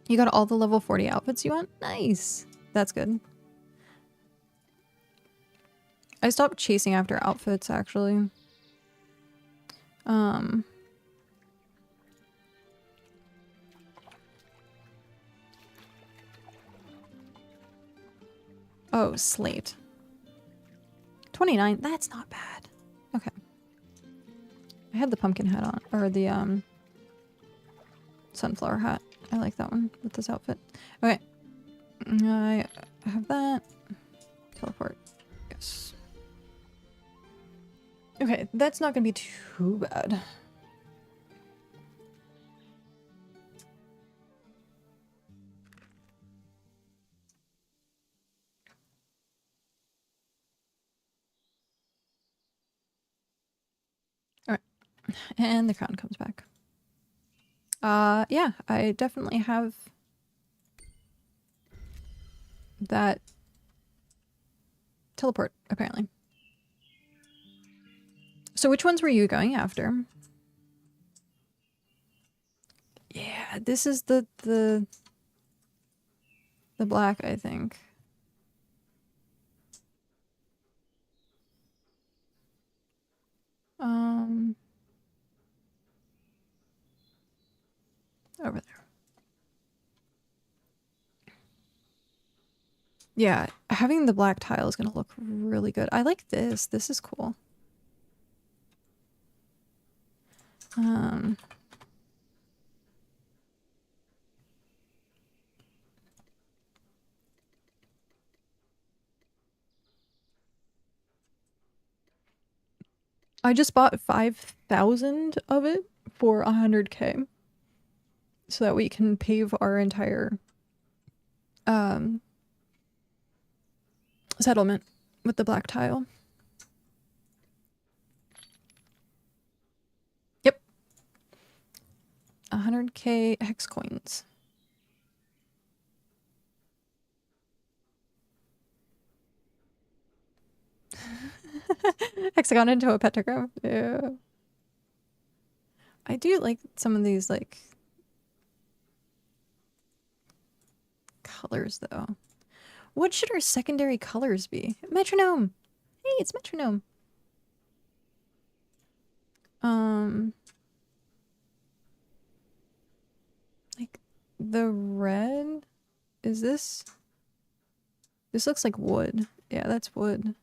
you got all the level 40 outfits you want? Nice. That's good. I stopped chasing after outfits, actually. Oh, slate. 29. That's not bad. Okay. I had the pumpkin hat on, or the sunflower hat. I like that one with this outfit. Okay. I have that. Teleport. Yes. Okay, that's not gonna be too bad. And the crown comes back. Yeah, I definitely have that teleport, apparently. So which ones were you going after? Yeah, this is the black, I think. Over there. Yeah, having the black tile is gonna look really good. I like this. This is cool. I just bought 5,000 of it for 100K. So that we can pave our entire settlement with the black tile. Yep. 100K hex coins. Hexagon into a pentagram. Yeah. I do like some of these like colors though. What should our secondary colors be? Metronome. Hey, it's metronome. Like the red, is this? This looks like wood. Yeah, that's wood.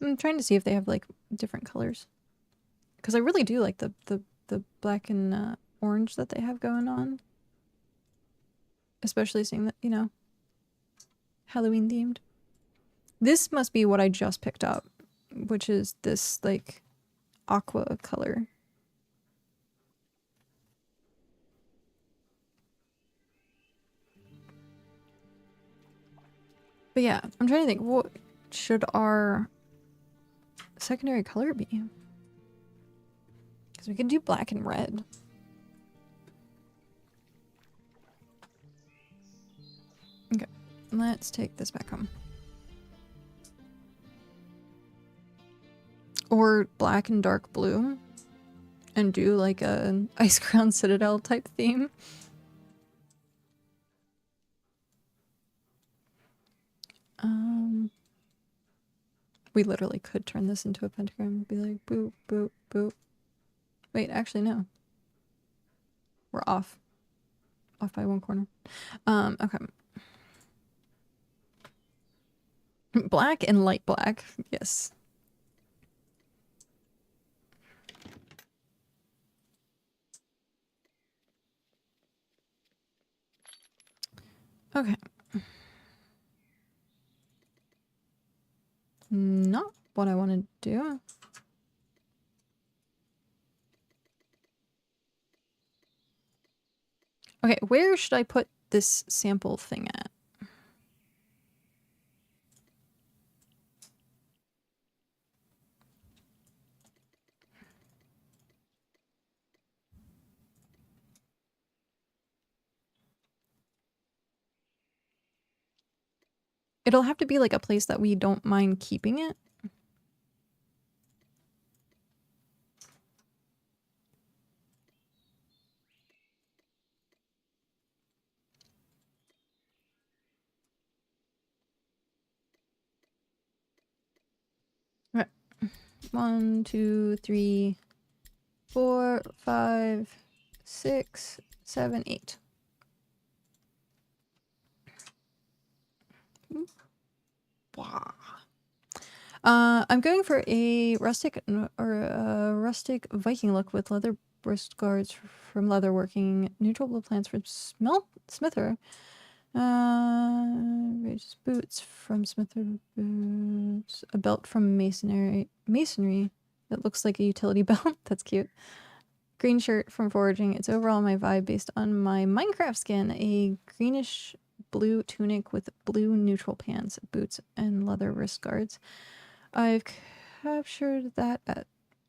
I'm trying to see if they have like different colors. Because I really do like the black and orange that they have going on. Especially seeing that, you know, Halloween themed. This must be what I just picked up, which is this like aqua color. But yeah, I'm trying to think, what should our secondary color be? Because we could do black and red. Okay, let's take this back home. Or black and dark blue. And do like an Ice Crown Citadel type theme. We literally could turn this into a pentagram and be like boop, boop, boop. Wait, actually no. We're off. Off by one corner. Okay. Black and light black. Yes. Okay. Not what I want to do. Okay, where should I put this sample thing at? It'll have to be like a place that we don't mind keeping it. Okay. 1, 2, 3, 4, 5, 6, 7, 8. Wow. I'm going for a rustic Viking look with leather wrist guards from leatherworking, neutral blue plants from Smither, raised boots from Smither boots, a belt from masonry that looks like a utility belt. That's cute. Green shirt from foraging. It's overall my vibe based on my Minecraft skin. A greenish blue tunic with blue neutral pants, boots, and leather wrist guards. I've captured that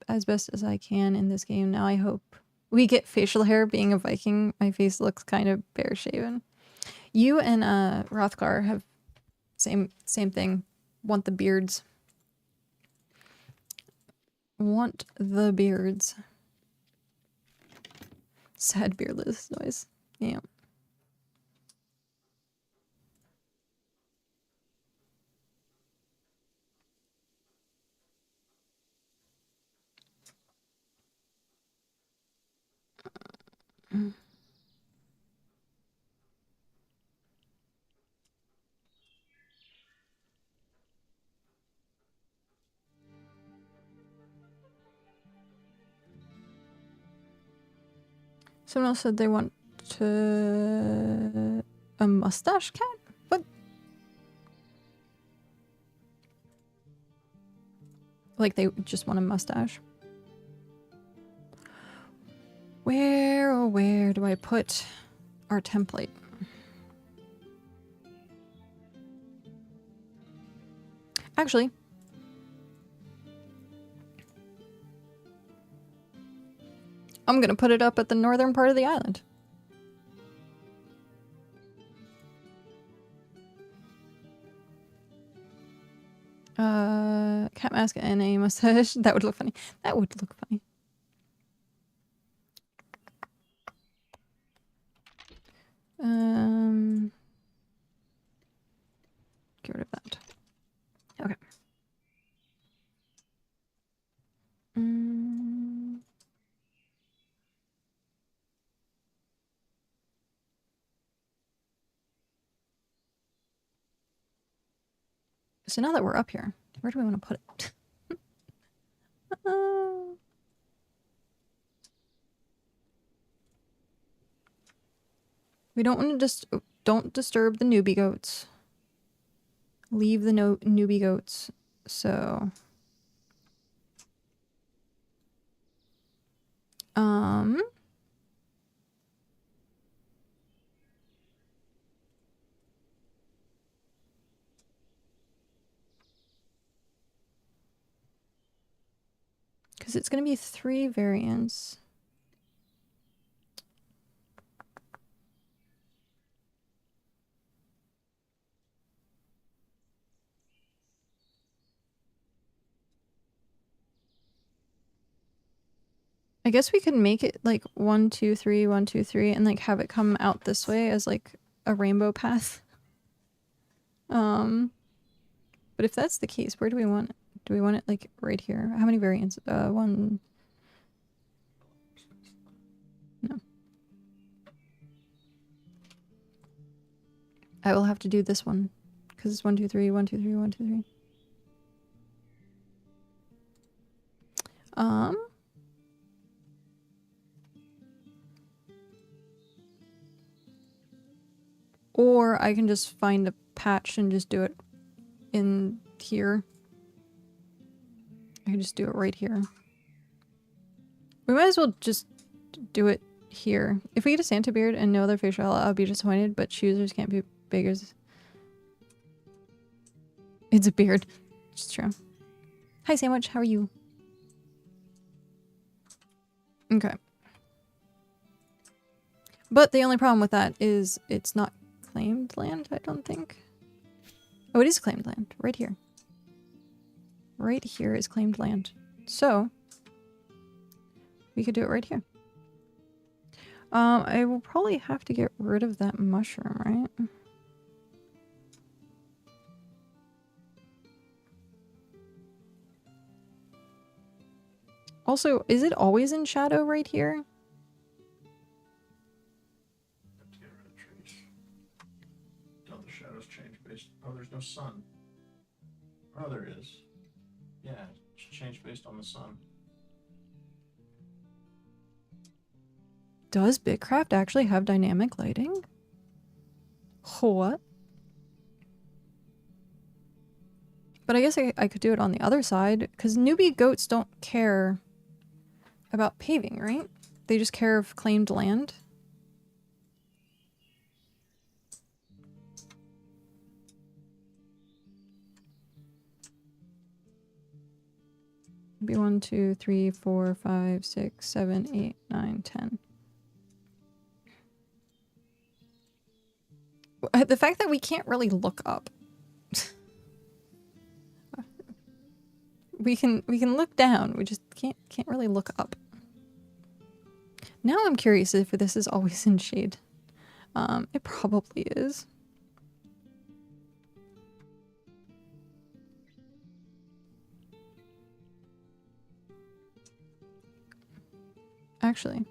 as best as I can in this game. Now I hope we get facial hair. Being a Viking, my face looks kind of bare shaven. You and Rothgar have same thing. Want the beards. Want the beards. Sad beardless noise. Yeah. Someone else said they want to... a mustache cat? What? Like they just want a mustache? Where, oh where do I put our template? Actually, I'm gonna put it up at the northern part of the island. Cat mask and a mustache. That would look funny. That would look funny. Get rid of that. Okay. So now that we're up here, where do we want to put it? We don't want to just don't disturb the newbie goats. Leave the newbie goats. So because it's going to be 3 variants. I guess we could make it like 1, 2, 3, 1, 2, 3, and like have it come out this way as like a rainbow path. But if that's the case, where do we want it? Do we want it like right here? How many variants? 1. No. I will have to do this one because it's 1, 2, 3, 1, 2, 3, 1, 2, 3. Or I can just find a patch and just do it in here. I can just do it right here. We might as well just do it here. If we get a Santa beard and no other facial, I'll be disappointed, but choosers can't be beggars. It's a beard. It's true. Hi, Sandwich. How are you? Okay. But the only problem with that is it's not claimed land, I don't think. Oh, it is claimed land. Right here. Right here is claimed land. So, we could do it right here. I will probably have to get rid of that mushroom, right? Also, is it always in shadow right here? Oh, there's no sun. Oh, there is. Yeah, it's changed based on the sun. Does BitCraft actually have dynamic lighting? What? But I guess I could do it on the other side, because newbie goats don't care about paving, right? They just care of claimed land. Be 1, 2, 3, 4, 5, 6, 7, 8, 9, 10. The fact that we can't really look up. we can look down. We just can't really look up. Now I'm curious if this is always in shade. It probably is. Actually,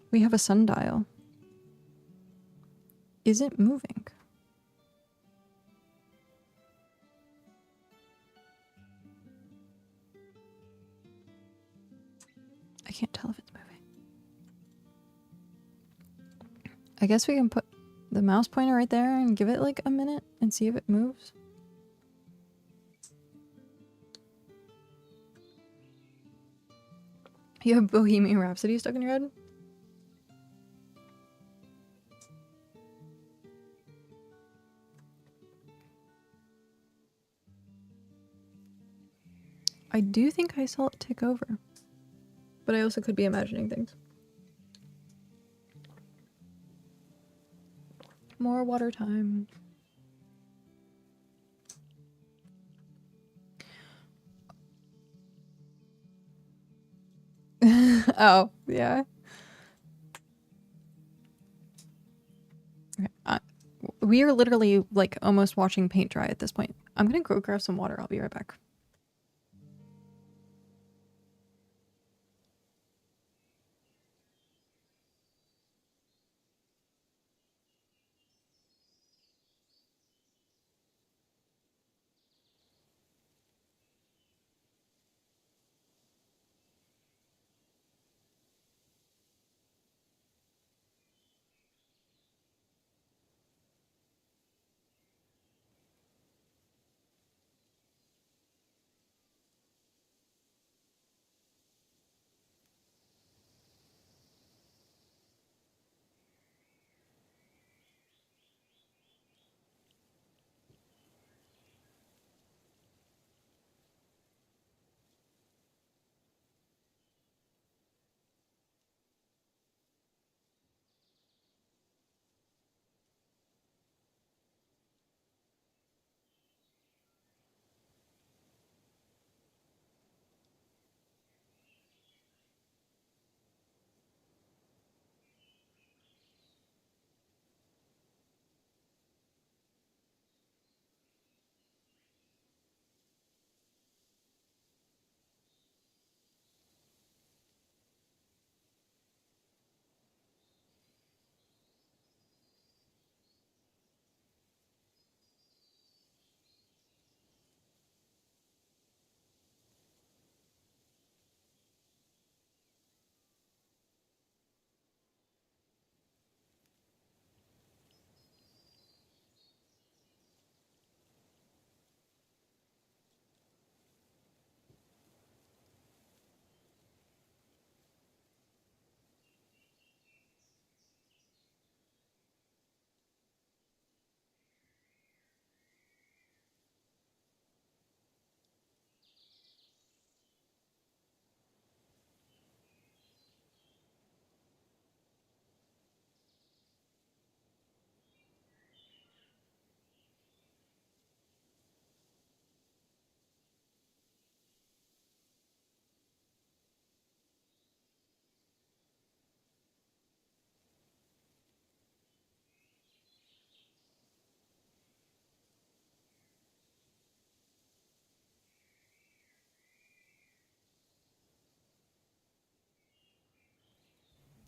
we have a sundial. Is it moving? I can't tell if it's moving. I guess we can put the mouse pointer right there and give it like a minute and see if it moves. You have Bohemian Rhapsody stuck in your head? I do think I saw it tick over. But I also could be imagining things. More water time. Oh, yeah. Okay. We are literally like almost watching paint dry at this point. I'm gonna go grab some water. I'll be right back.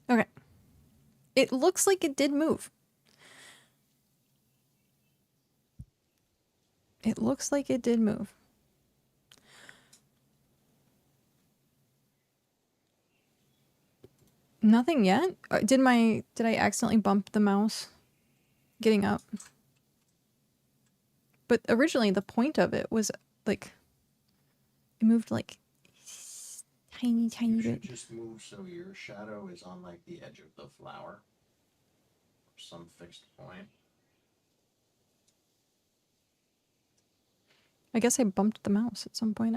Okay. It looks like it did move. It looks like it did move. Nothing yet? Did I accidentally bump the mouse getting up? But originally the point of it was like it moved like Tiny, tiny You should bit. just move so your shadow is on like the edge of the flower, or some fixed point. I guess I bumped the mouse at some point.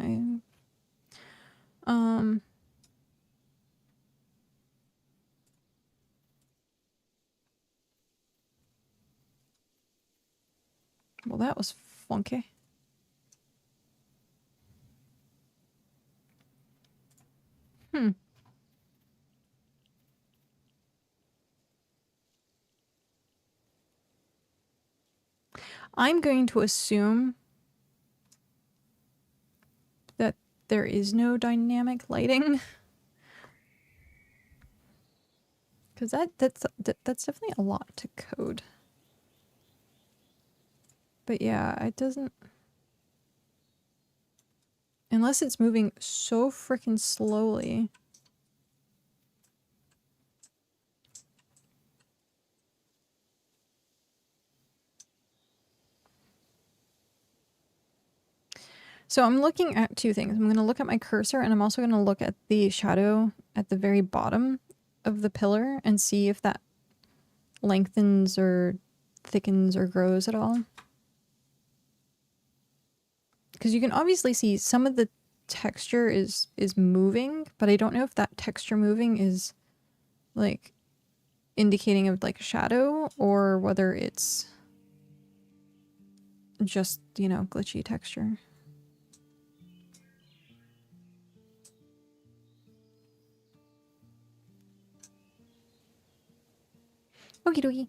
Well, that was funky. Hmm. I'm going to assume that there is no dynamic lighting. Because that's definitely a lot to code. But yeah, it doesn't... Unless it's moving so freaking slowly. So I'm looking at two things. I'm going to look at my cursor, and I'm also going to look at the shadow at the very bottom of the pillar and see if that lengthens or thickens or grows at all. Because you can obviously see some of the texture is moving, but I don't know if that texture moving is like indicating of like a shadow or whether it's just, you know, glitchy texture. Okie dokie.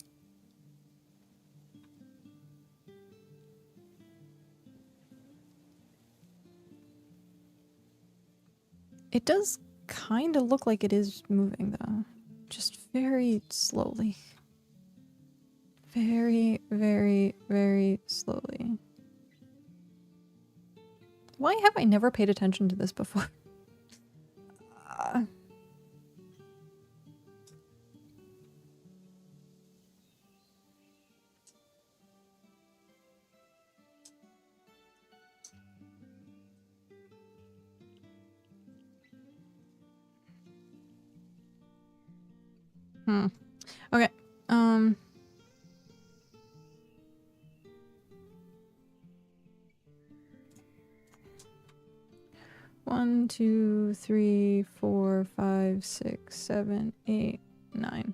It does kind of look like it is moving though. Just very slowly. Very, very, very slowly. Why have I never paid attention to this before? Okay. 1, 2, 3, 4, 5, 6, 7, 8, 9.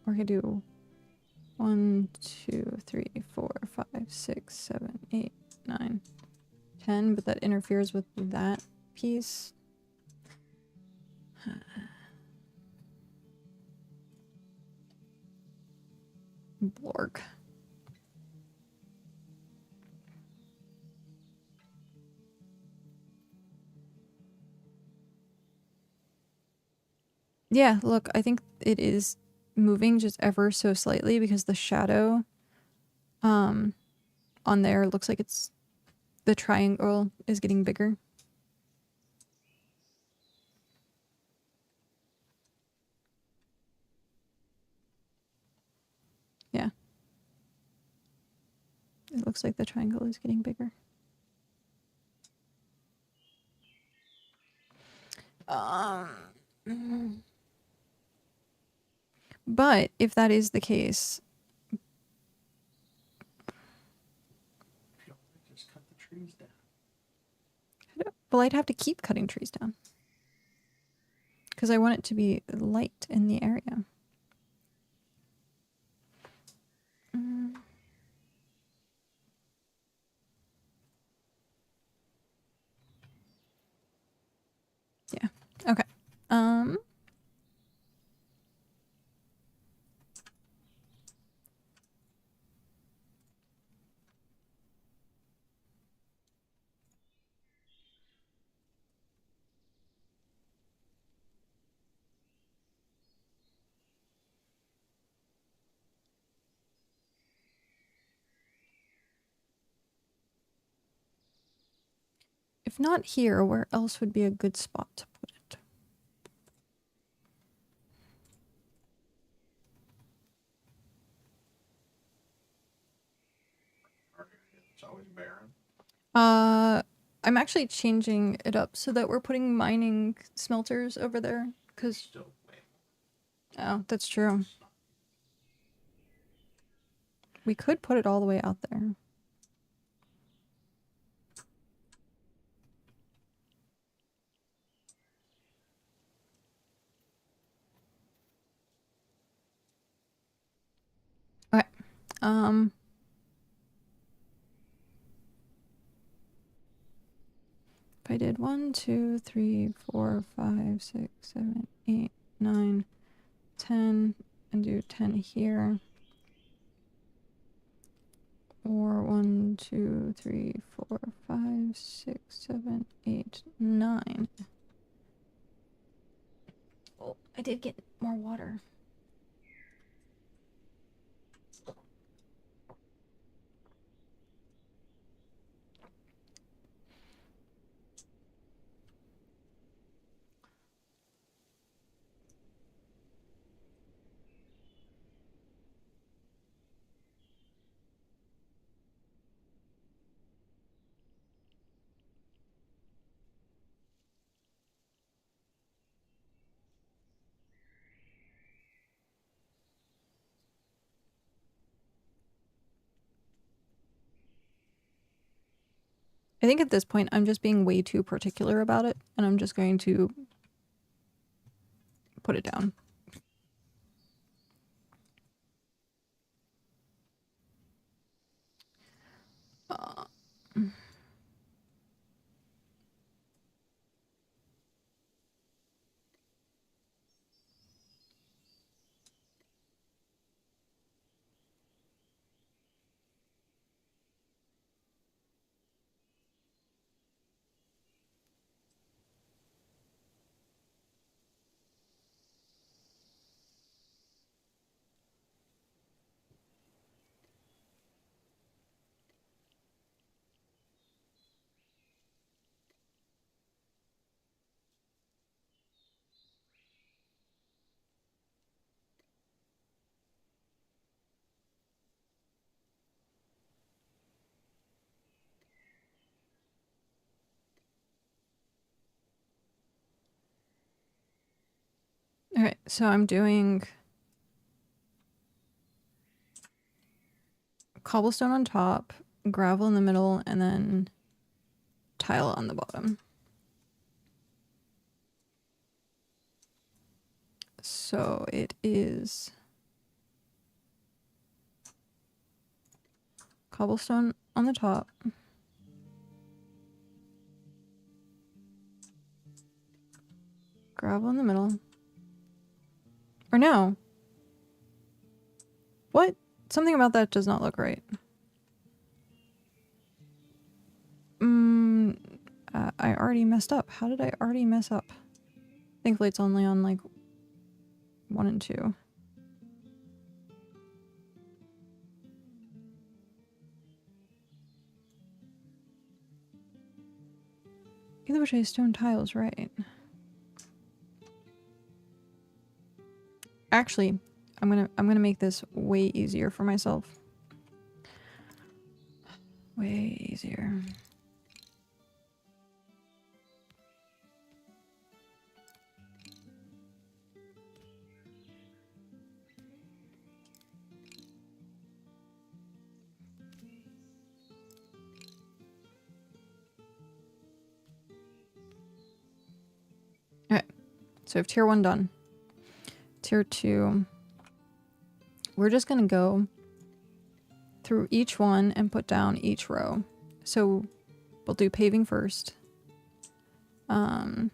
We're gonna do 1, 2, 3, 4, 5, 6, 7, 8, 9, 10, but that interferes with that piece. Blork. Yeah, look, I think it is moving just ever so slightly because the shadow on there looks like it's the triangle is getting bigger. Yeah. It looks like the triangle is getting bigger. But if that is the case, Just cut the trees down. well, I'd have to keep cutting trees down because I want it to be light in the area. Yeah. Okay. If not here, where else would be a good spot to put it? I'm actually changing it up so that we're putting mining smelters over there, because... Still way Oh, that's true. We could put it all the way out there. Okay. If I did 1, 2, 3, 4, 5, 6, 7, 8, 9, 10, and do 10 here. Or 1, 2, 3, 4, 5, 6, 7, 8, 9. Oh, I did get more water. I think at this point I'm just being way too particular about it, and I'm just going to put it down. Alright, so I'm doing cobblestone on top, gravel in the middle, and then tile on the bottom. So it is cobblestone on the top, gravel in the middle. Or no. What? Something about that does not look right. I already messed up. How did I already mess up? Thankfully it's only on like 1 and 2. Either which way, stone tiles, right? Actually, I'm gonna make this way easier for myself. Way easier. Alright, so I have tier 1 done. Tier 2. We're just gonna go through each one and put down each row. So we'll do paving first. Or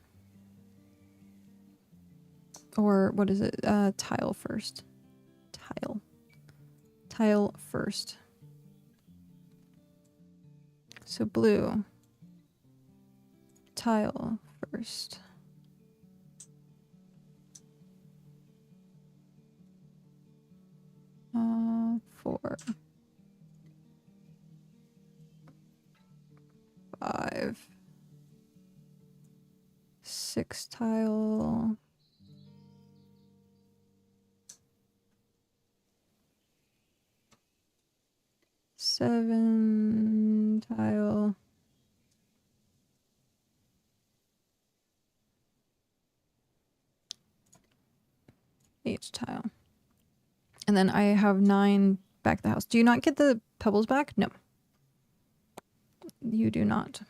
what is it? Tile first. Tile first. So blue. Tile first. Four. 5. 6 tile. 7 tile. 8 tile. And then I have 9 back at the house. Do you not get the pebbles back? No. You do not.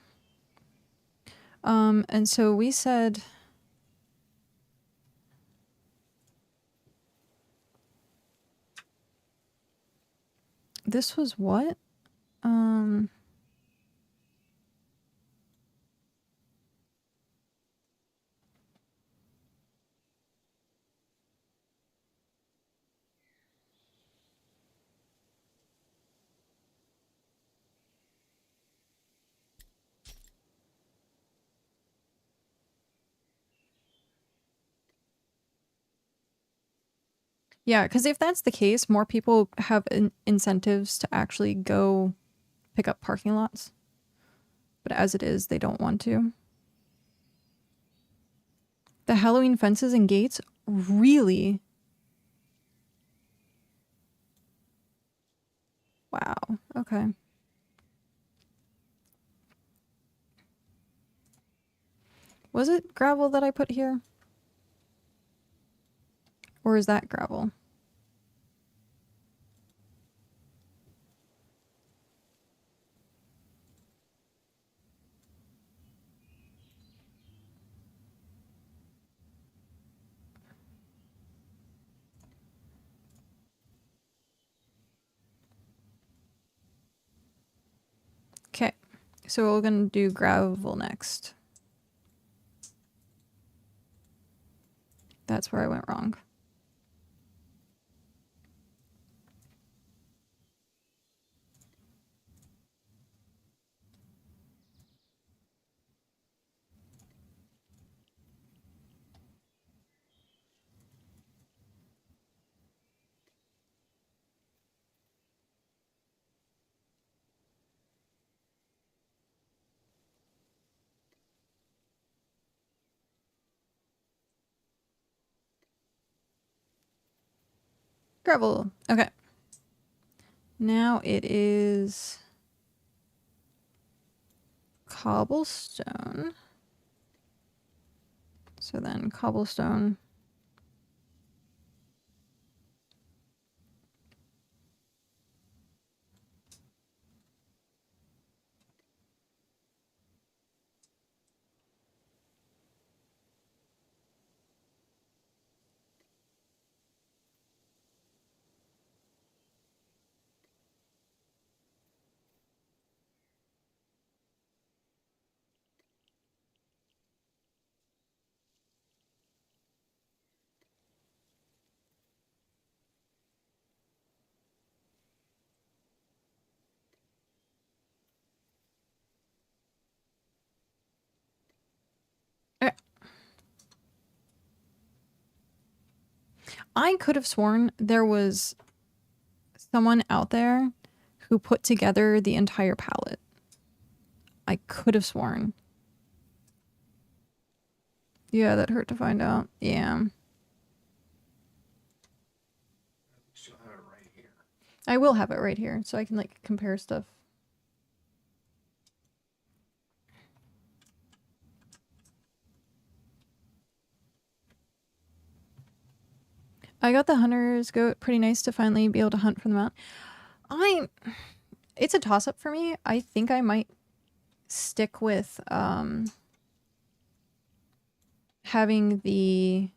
And so we said... This was what? Yeah, because if that's the case, more people have incentives to actually go pick up parking lots. But as it is, they don't want to. The Halloween fences and gates? Really? Wow. Okay. Was it gravel that I put here? Or is that gravel? Okay. So we're going to do gravel next. That's where I went wrong. Gravel. Okay. Now it is cobblestone. So then cobblestone. Okay. I could have sworn there was someone out there who put together the entire palette. I could have sworn. Yeah, that hurt to find out. Yeah. Still have it right here. I will have it right here so I can like compare stuff. I got the hunter's goat. Pretty nice to finally be able to hunt from the mountain. It's a toss-up for me. I think I might stick with having the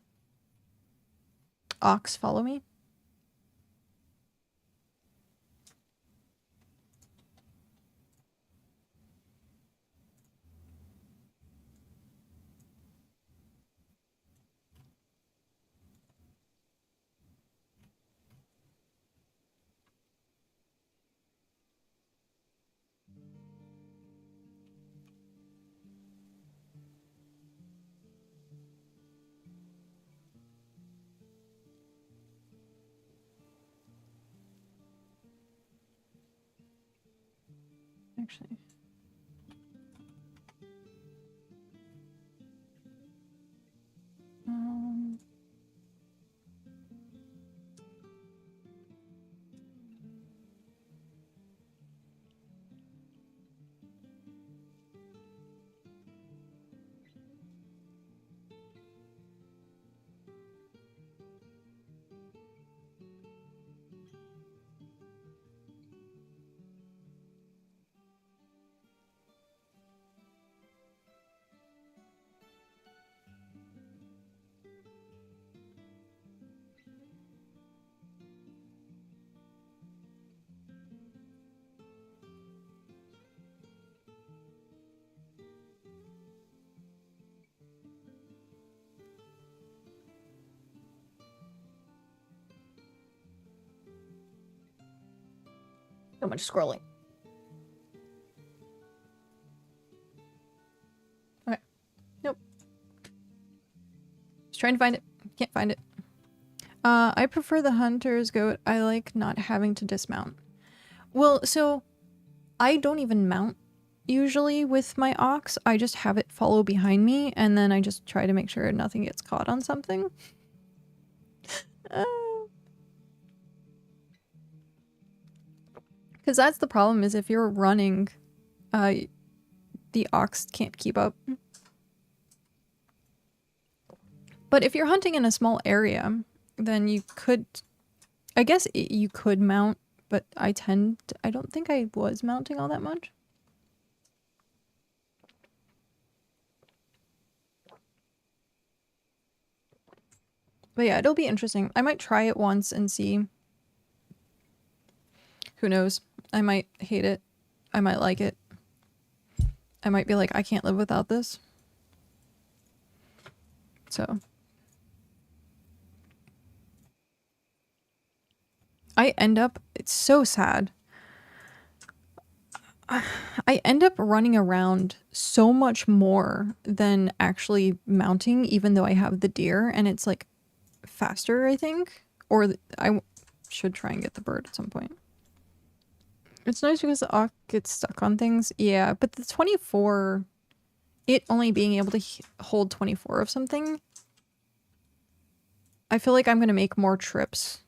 ox follow me. Actually. So much scrolling. Okay. Nope. Just trying to find it. Can't find it. I prefer the hunter's goat. I like not having to dismount. Well, so I don't even mount usually with my ox. I just have it follow behind me, and then I just try to make sure nothing gets caught on something. Because that's the problem, is if you're running, the ox can't keep up. But if you're hunting in a small area, then you could, I guess you could mount, but I don't think I was mounting all that much. But yeah, it'll be interesting. I might try it once and see. Who knows? I might hate it. I might like it. I might be like, I can't live without this. So. I end up, it's so sad. I end up running around so much more than actually mounting, even though I have the deer, and it's like faster, I think. Or I should try and get the bird at some point. It's nice because the ox gets stuck on things. Yeah, but the 24, it only being able to hold 24 of something, I feel like I'm going to make more trips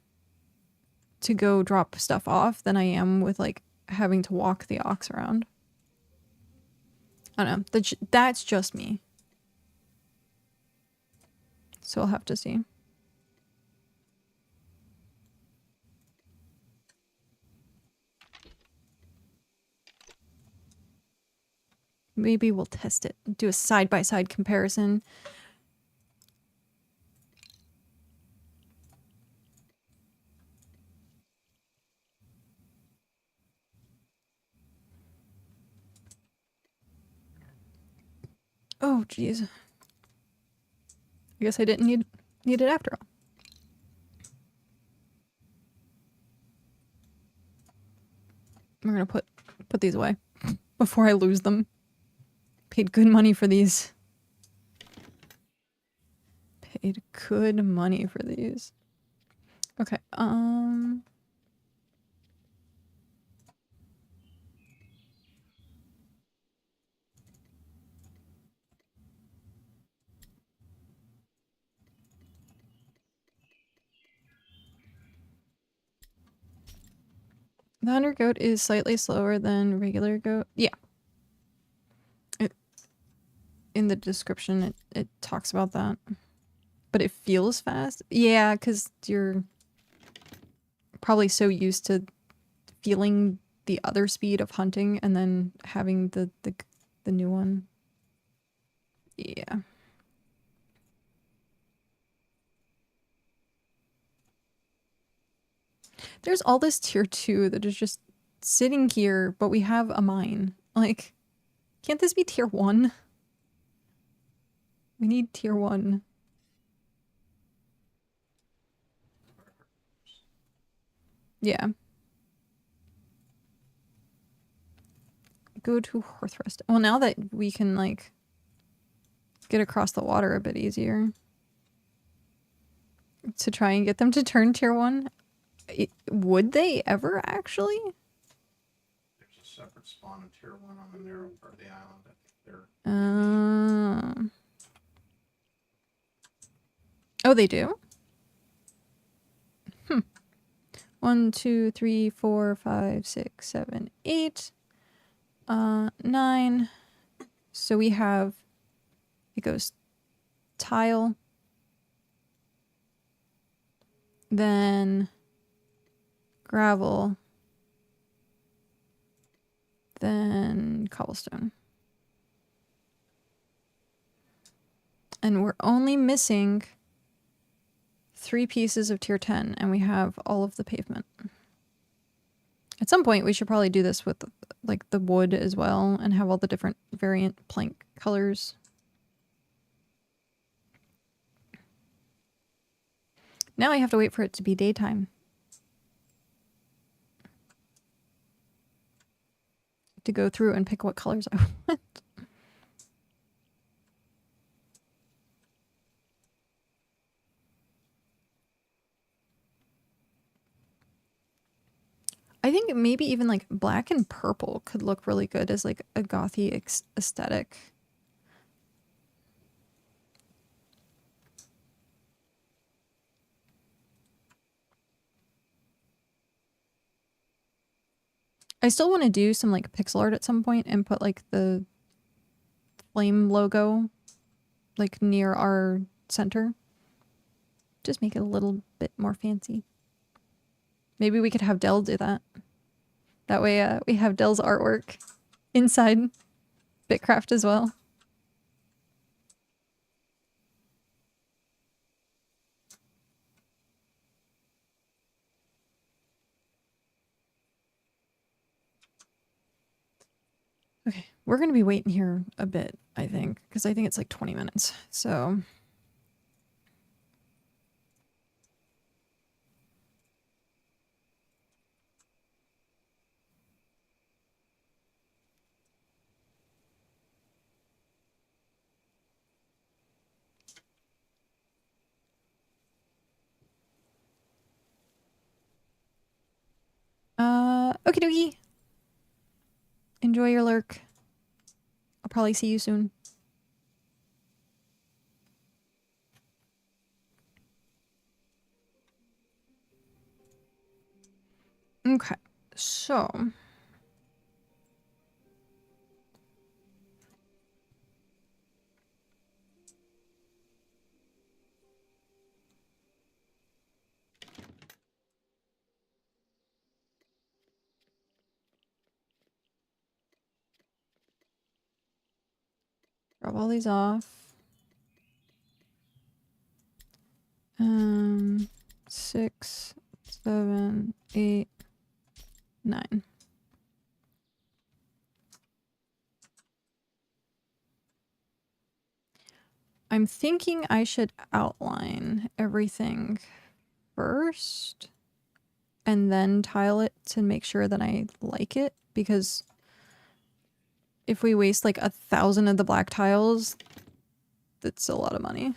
to go drop stuff off than I am with like having to walk the ox around. I don't know. That's just me. So I'll have to see. Maybe we'll test it. Do a side-by-side comparison. Oh, jeez. I guess I didn't need it after all. We're gonna put these away before I lose them. Paid good money for these. Paid good money for these. Okay, the hunter goat is slightly slower than regular goat. Yeah. In the description, it talks about that. But it feels fast. Yeah, because you're probably so used to feeling the other speed of hunting and then having the new one. Yeah. There's all this tier 2 that is just sitting here, but we have a mine. Like, can't this be tier 1? We need tier 1. Yeah. Go to Hearth. Well, now that we can, like, get across the water a bit easier. To try and get them to turn tier 1. Would they ever, actually? There's a separate spawn in tier 1 on the narrow part of the island. I think they're... Oh, they do? 1, 2, 3, 4, 5, 6, 7, 8. 9. So we have, it goes tile, then gravel, then cobblestone. And we're only missing 3 pieces of tier 10, and we have all of the pavement. At some point, we should probably do this with, like, the wood as well, and have all the different variant plank colors. Now I have to wait for it to be daytime. to go through and pick what colors I want. I think maybe even like black and purple could look really good as like a gothy aesthetic. I still want to do some like pixel art at some point and put like the flame logo like near our center. Just make it a little bit more fancy. Maybe we could have Dell do that. That way we have Dell's artwork inside BitCraft as well. Okay, we're going to be waiting here a bit, I think, because I think it's like 20 minutes. So... okie dokie. Enjoy your lurk. I'll probably see you soon. Okay, so... drop all these off. 6, 7, 8, 9. I'm thinking I should outline everything first and then tile it to make sure that I like it, because if we waste like 1,000 of the black tiles, that's a lot of money.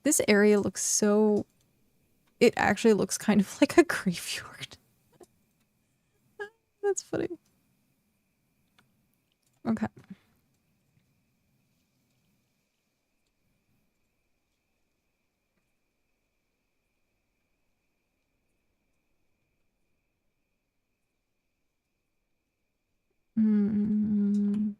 This area looks so... It actually looks kind of like a graveyard. That's funny. Okay. Mm.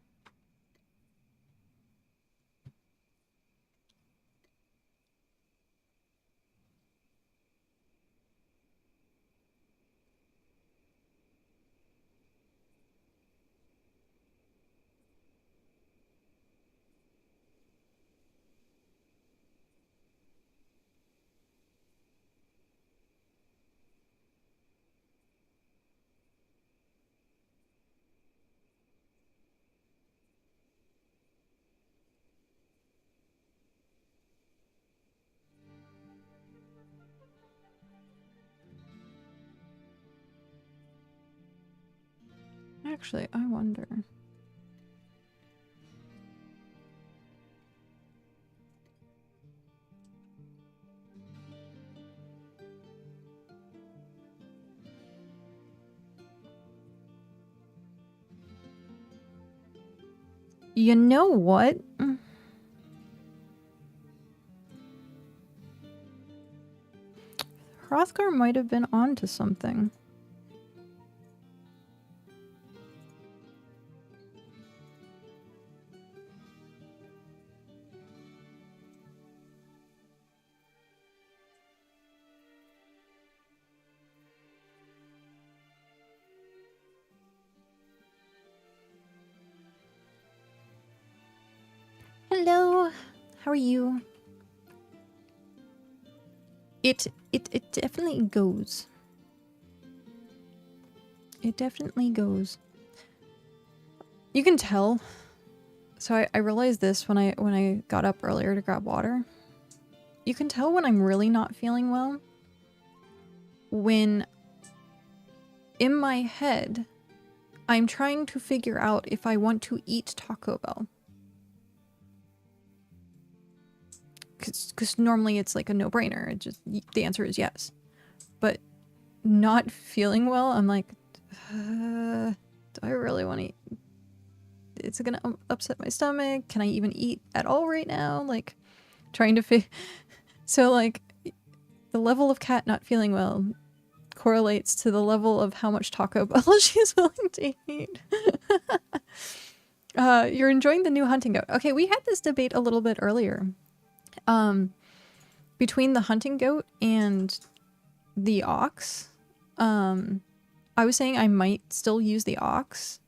Actually, I wonder. You know what? Hrothgar might have been onto something. Hello, how are you? It definitely goes. It definitely goes. You can tell So I realized this when I got up earlier to grab water. You can tell when I'm really not feeling well when in my head I'm trying to figure out if I want to eat Taco Bell. Because normally it's like a no-brainer. It just, the answer is yes. But not feeling well, I'm like, do I really want to eat? It's gonna upset my stomach. Can I even eat at all right now? Like, trying to so like the level of Kat not feeling well correlates to the level of how much Taco Bell she's willing to eat. You're enjoying the new hunting goat. Okay, we had this debate a little bit earlier. Between the hunting goat and the ox. I was saying I might still use the ox.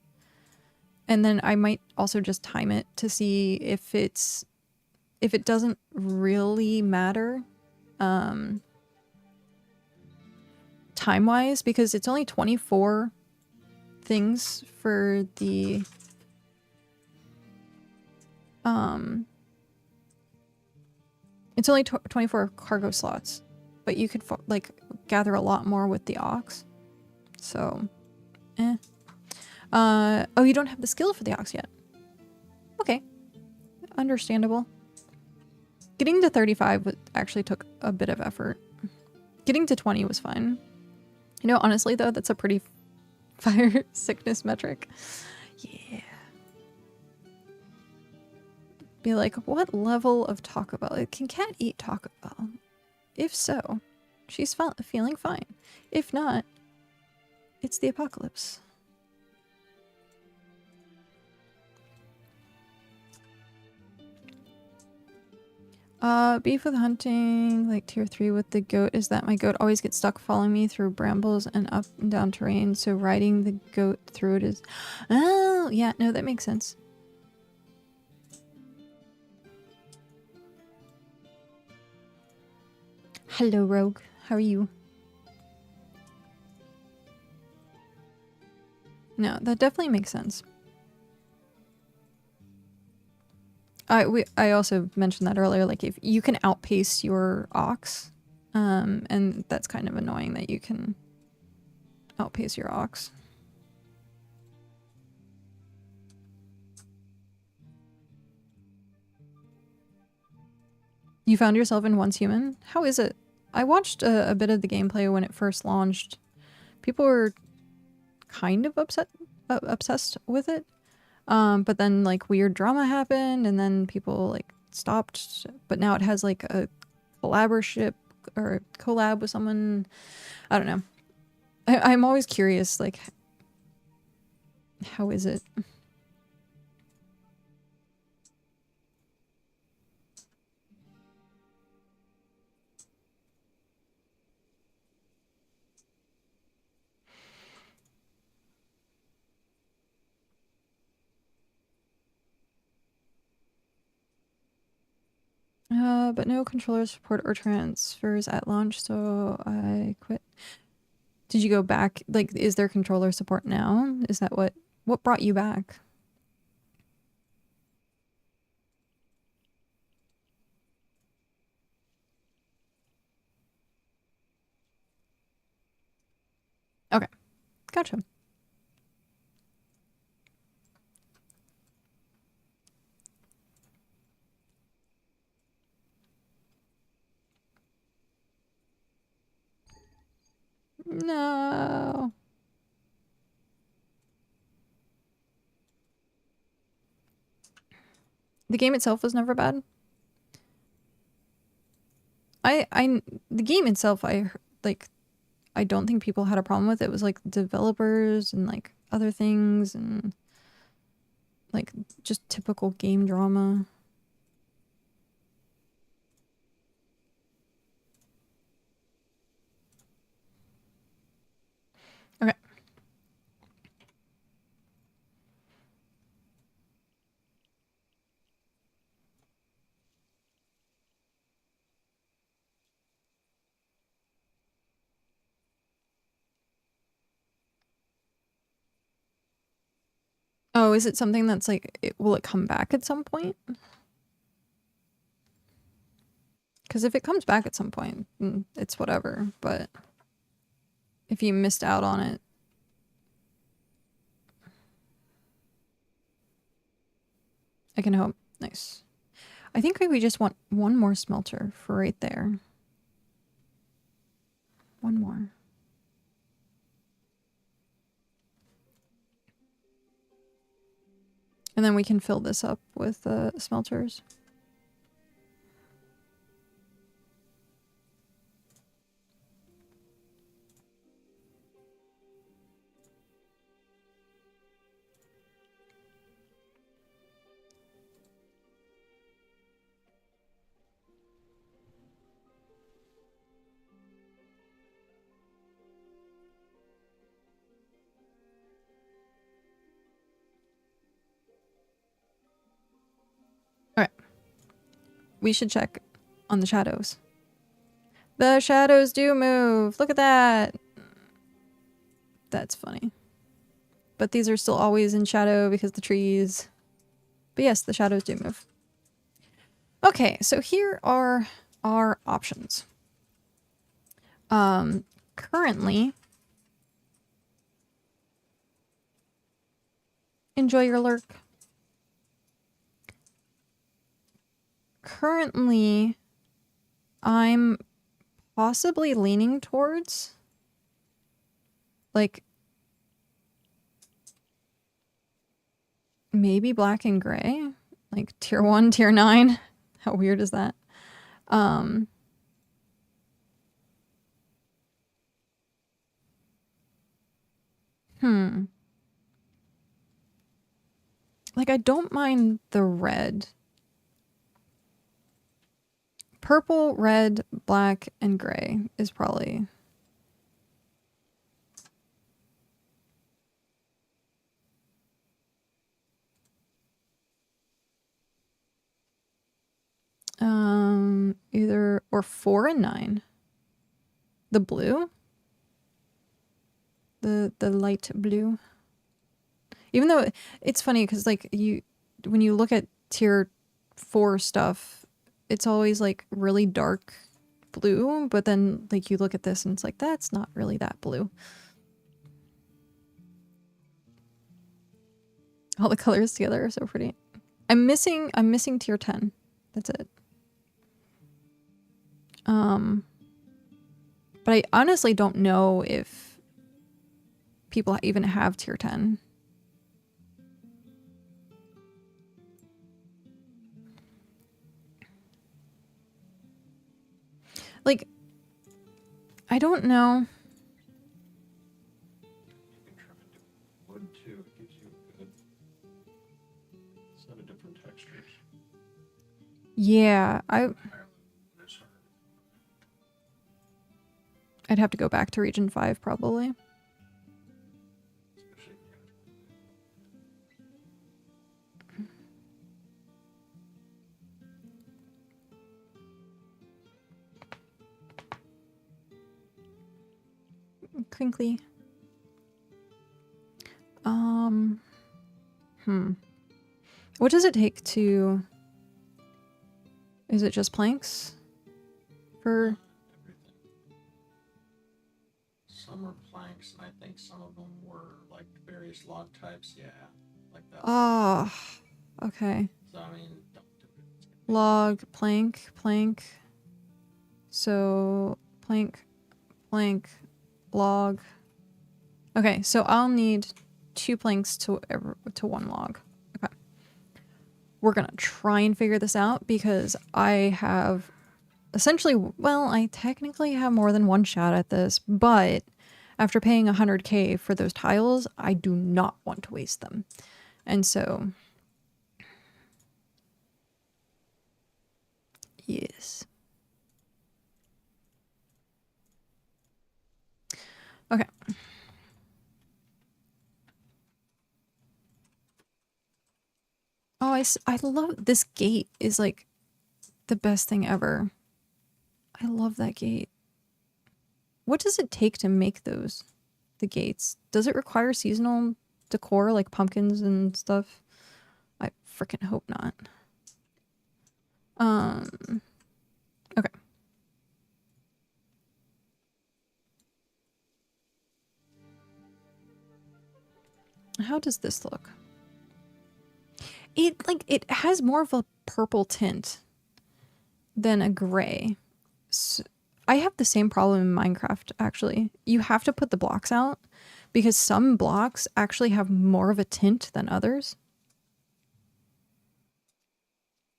And then I might also just time it to see if it doesn't really matter time-wise, because it's only 24 things for the it's only 24 cargo slots, but you could like gather a lot more with the ox. So oh, you don't have the skill for the ox yet. Okay, understandable. Getting to 35 actually took a bit of effort. Getting to 20 was fine. You know, honestly though, that's a pretty fire sickness metric. Yeah. Be like, what level of Taco Bell? Can Kat eat Taco Bell? If so, she's feeling fine. If not, it's the apocalypse. Beef with hunting, like tier 3 with the goat, is that my goat always gets stuck following me through brambles and up and down terrain, so riding the goat through it is... Oh, yeah, no, that makes sense. Hello, Rogue. How are you? No, that definitely makes sense. I also mentioned that earlier, like if you can outpace your ox, and that's kind of annoying that you can outpace your ox. You found yourself in Once Human? How is it? I watched a bit of the gameplay when it first launched. People were kind of obsessed with it. But then like weird drama happened and then people like stopped, but now it has like a collaboration or collab with someone. I don't know. I'm always curious, like, how is it? But no controller support or transfers at launch, so I quit. Did you go back? Like, is there controller support now? Is that what brought you back? Okay, gotcha. No. The game itself was never bad. The game itself, I don't think people had a problem with it. It was like developers and like other things and like just typical game drama. Okay. Oh, is it something that's like, will it come back at some point? Because if it comes back at some point, it's whatever. But if you missed out on it. I can hope. Nice. I think we just want one more smelter for right there. One more. And then we can fill this up with smelters. We should check on the shadows. The shadows do move. Look at that. That's funny. But these are still always in shadow because the trees. But yes, the shadows do move. Okay, so here are our options. Currently, enjoy your lurk. Currently, I'm possibly leaning towards like maybe black and gray, like tier 1, tier 9. How weird is that? Like I don't mind the red. Purple, red, black, and gray is probably... either... or 4 and 9. The blue? The light blue. Even though it's funny because like when you look at tier 4 stuff, it's always like really dark blue, but then like you look at this and it's like that's not really that blue. All the colors together are so pretty. I'm missing tier 10. That's it. But I honestly don't know if people even have tier 10. Like, I don't know. You can trim into wood too. It gives you a good set of different textures. Yeah, I'd have to go back to region 5 probably. Crinkly. What does it take to... Is it just planks? For... Everything. Some are planks, and I think some of them were like various log types. Yeah, like that. Oh, okay. So I mean, don't do it. Log, plank, plank. So, plank, plank, log. Okay, so I'll need 2 planks to 1 log. Okay. We're gonna try and figure this out because I have essentially, well, I technically have more than 1 shot at this, but after paying 100k for those tiles, I do not want to waste them. And so, yes. Okay. Oh, I love this gate is like the best thing ever. I love that gate. What does it take to make those? The gates? Does it require seasonal decor, like pumpkins and stuff? I freaking hope not. Okay. How does this look? It has more of a purple tint than a gray. So I have the same problem in Minecraft, actually. You have to put the blocks out because some blocks actually have more of a tint than others.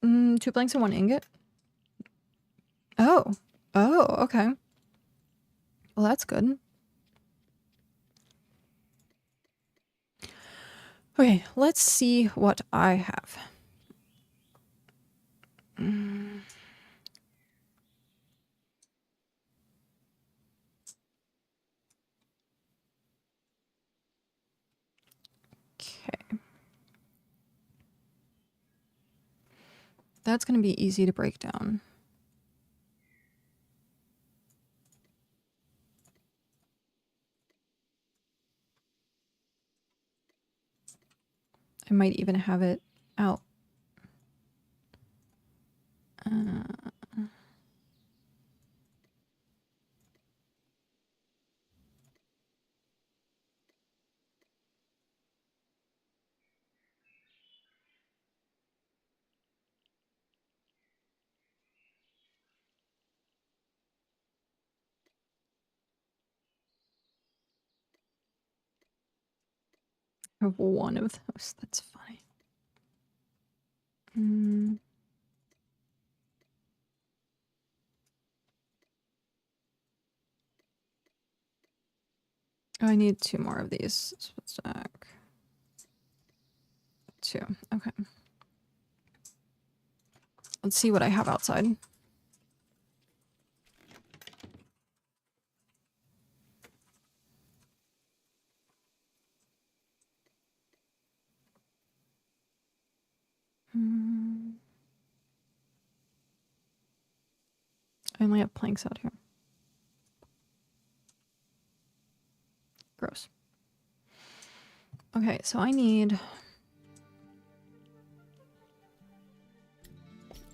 2 blanks and 1 ingot. Oh. Oh, okay. Well, that's good. Okay, let's see what I have. Okay. That's going to be easy to break down. I might even have it out. I have one of those. That's funny. Oh, I need 2 more of these. Stack. 2. Okay. Let's see what I have outside. I only have planks out here. Gross. Okay, so I need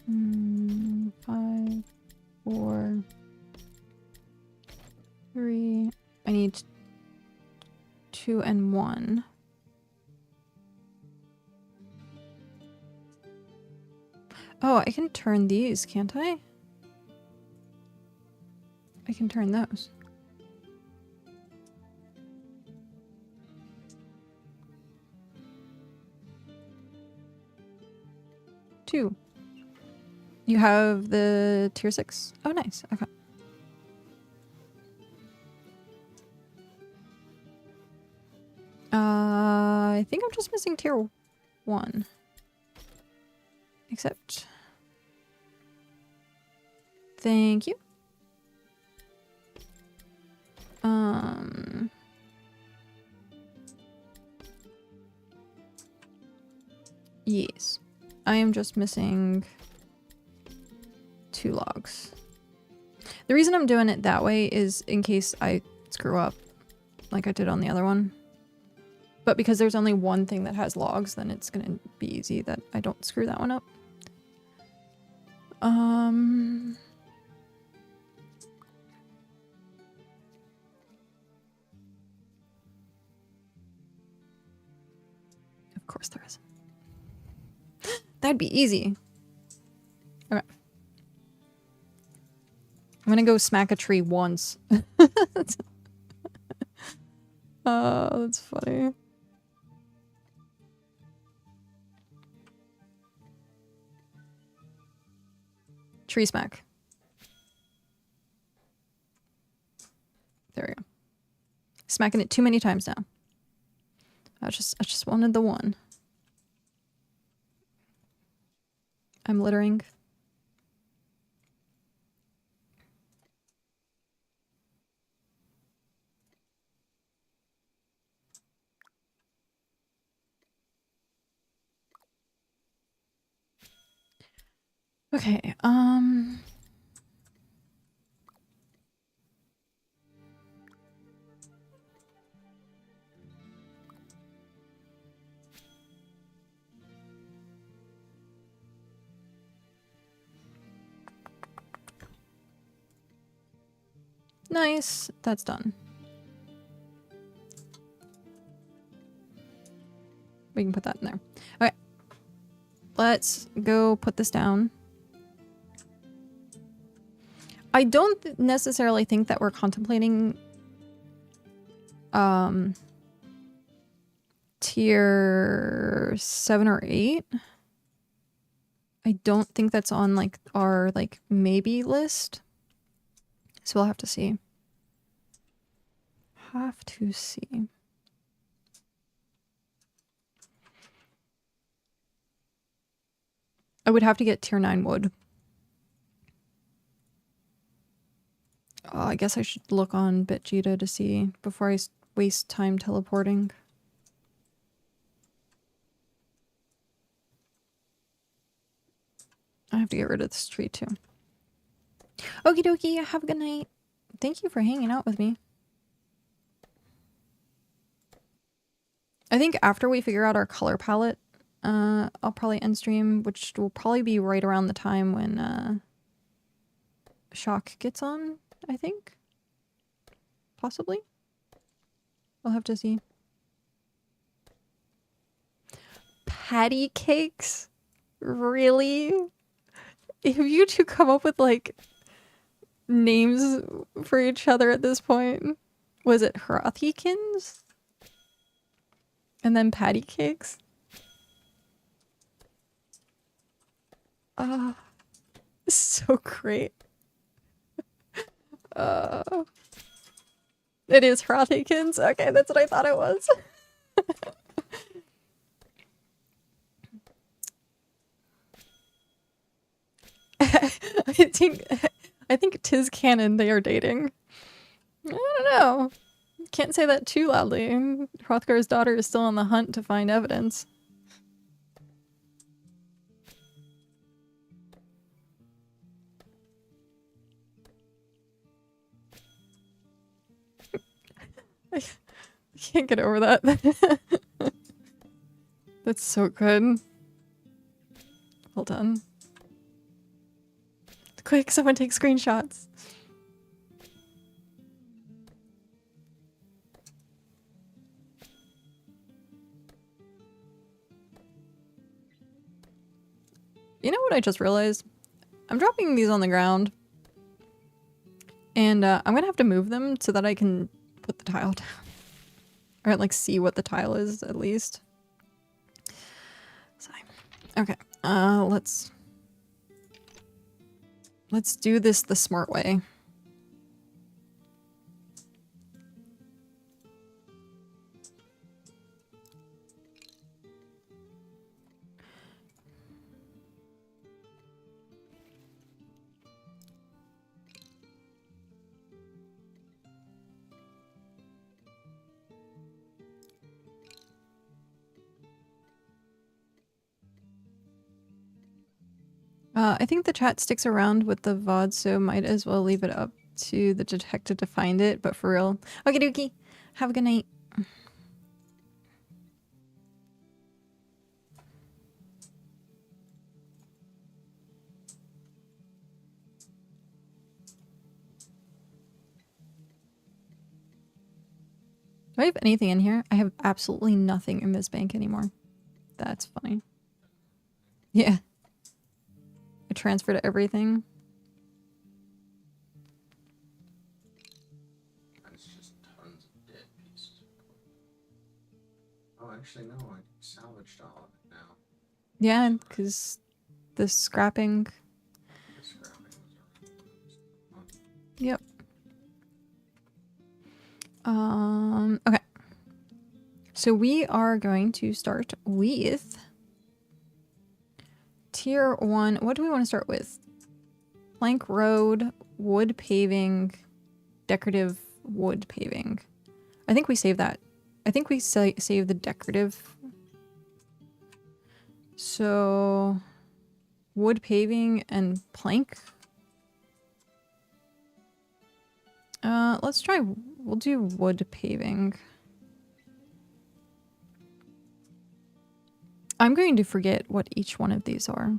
5, 4, 3. I need 2 and 1. Oh, I can turn these, can't I? I can turn those. Two. You have the tier 6? Oh, nice. Okay. I think I'm just missing tier 1. Except... Thank you. Yes. I am just missing 2 logs. The reason I'm doing it that way is in case I screw up like I did on the other one. But because there's only one thing that has logs, then it's gonna be easy that I don't screw that one up. Of course there is. That'd be easy. Okay. I'm gonna go smack a tree once. Oh, that's funny. Tree smack. There we go. Smacking it too many times now. I just wanted the one. I'm littering. Okay, Nice. That's done. We can put that in there. Okay. Let's go put this down. I don't necessarily think that we're contemplating tier 7 or 8. I don't think that's on like our like maybe list. So we'll have to see. Have to see. I would have to get tier 9 wood. I guess I should look on BitChita to see before I waste time teleporting. I have to get rid of this tree too. Okie dokie, have a good night. Thank you for hanging out with me. I think after we figure out our color palette, I'll probably end stream, which will probably be right around the time when Shock gets on, I think. Possibly. We'll have to see. Patty cakes? Really? If you two come up with like names for each other at this point, was it Hearthykins? And then patty cakes? So great. It is Hearthykins? Okay, that's what I thought it was. I think 'tis canon they are dating. I don't know. Can't say that too loudly. Hrothgar's daughter is still on the hunt to find evidence. I can't get over that. That's so good. Well done. Quick, someone take screenshots. You know what I just realized? I'm dropping these on the ground. And I'm gonna have to move them so that I can put the tile down. Or like see what the tile is at least. Sorry. Okay, let's do this the smart way. I think the chat sticks around with the VOD, so might as well leave it up to the detective to find it, but for real. Okie dokie. Have a good night. Do I have anything in here? I have absolutely nothing in this bank anymore. That's funny. Yeah. I transferred everything. That's just tons of dead pieces. Oh, actually, no, I salvaged all of it now. Yeah, because the scrapping. The scrapping was already. Yep. Okay. So we are going to start with tier 1. What do we want to start with? Plank road, wood paving, decorative wood paving. I think we save that. I think we save the decorative. So wood paving and plank. Let's try, we'll do wood paving. I'm going to forget what each one of these are.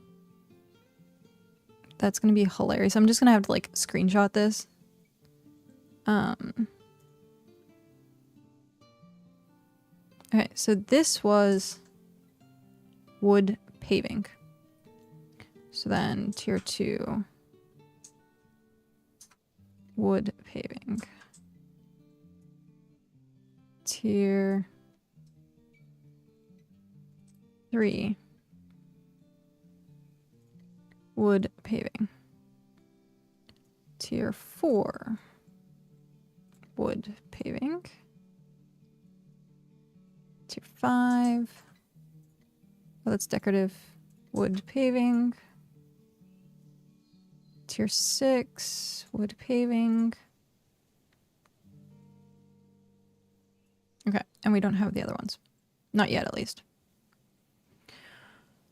That's going to be hilarious. I'm just going to have to like screenshot this. Okay, so this was wood paving. So then tier 2, wood paving. Tier 3, wood paving. Tier 4, wood paving. Tier 5, oh, that's decorative, wood paving. Tier 6, wood paving. Okay, and we don't have the other ones. Not yet, at least.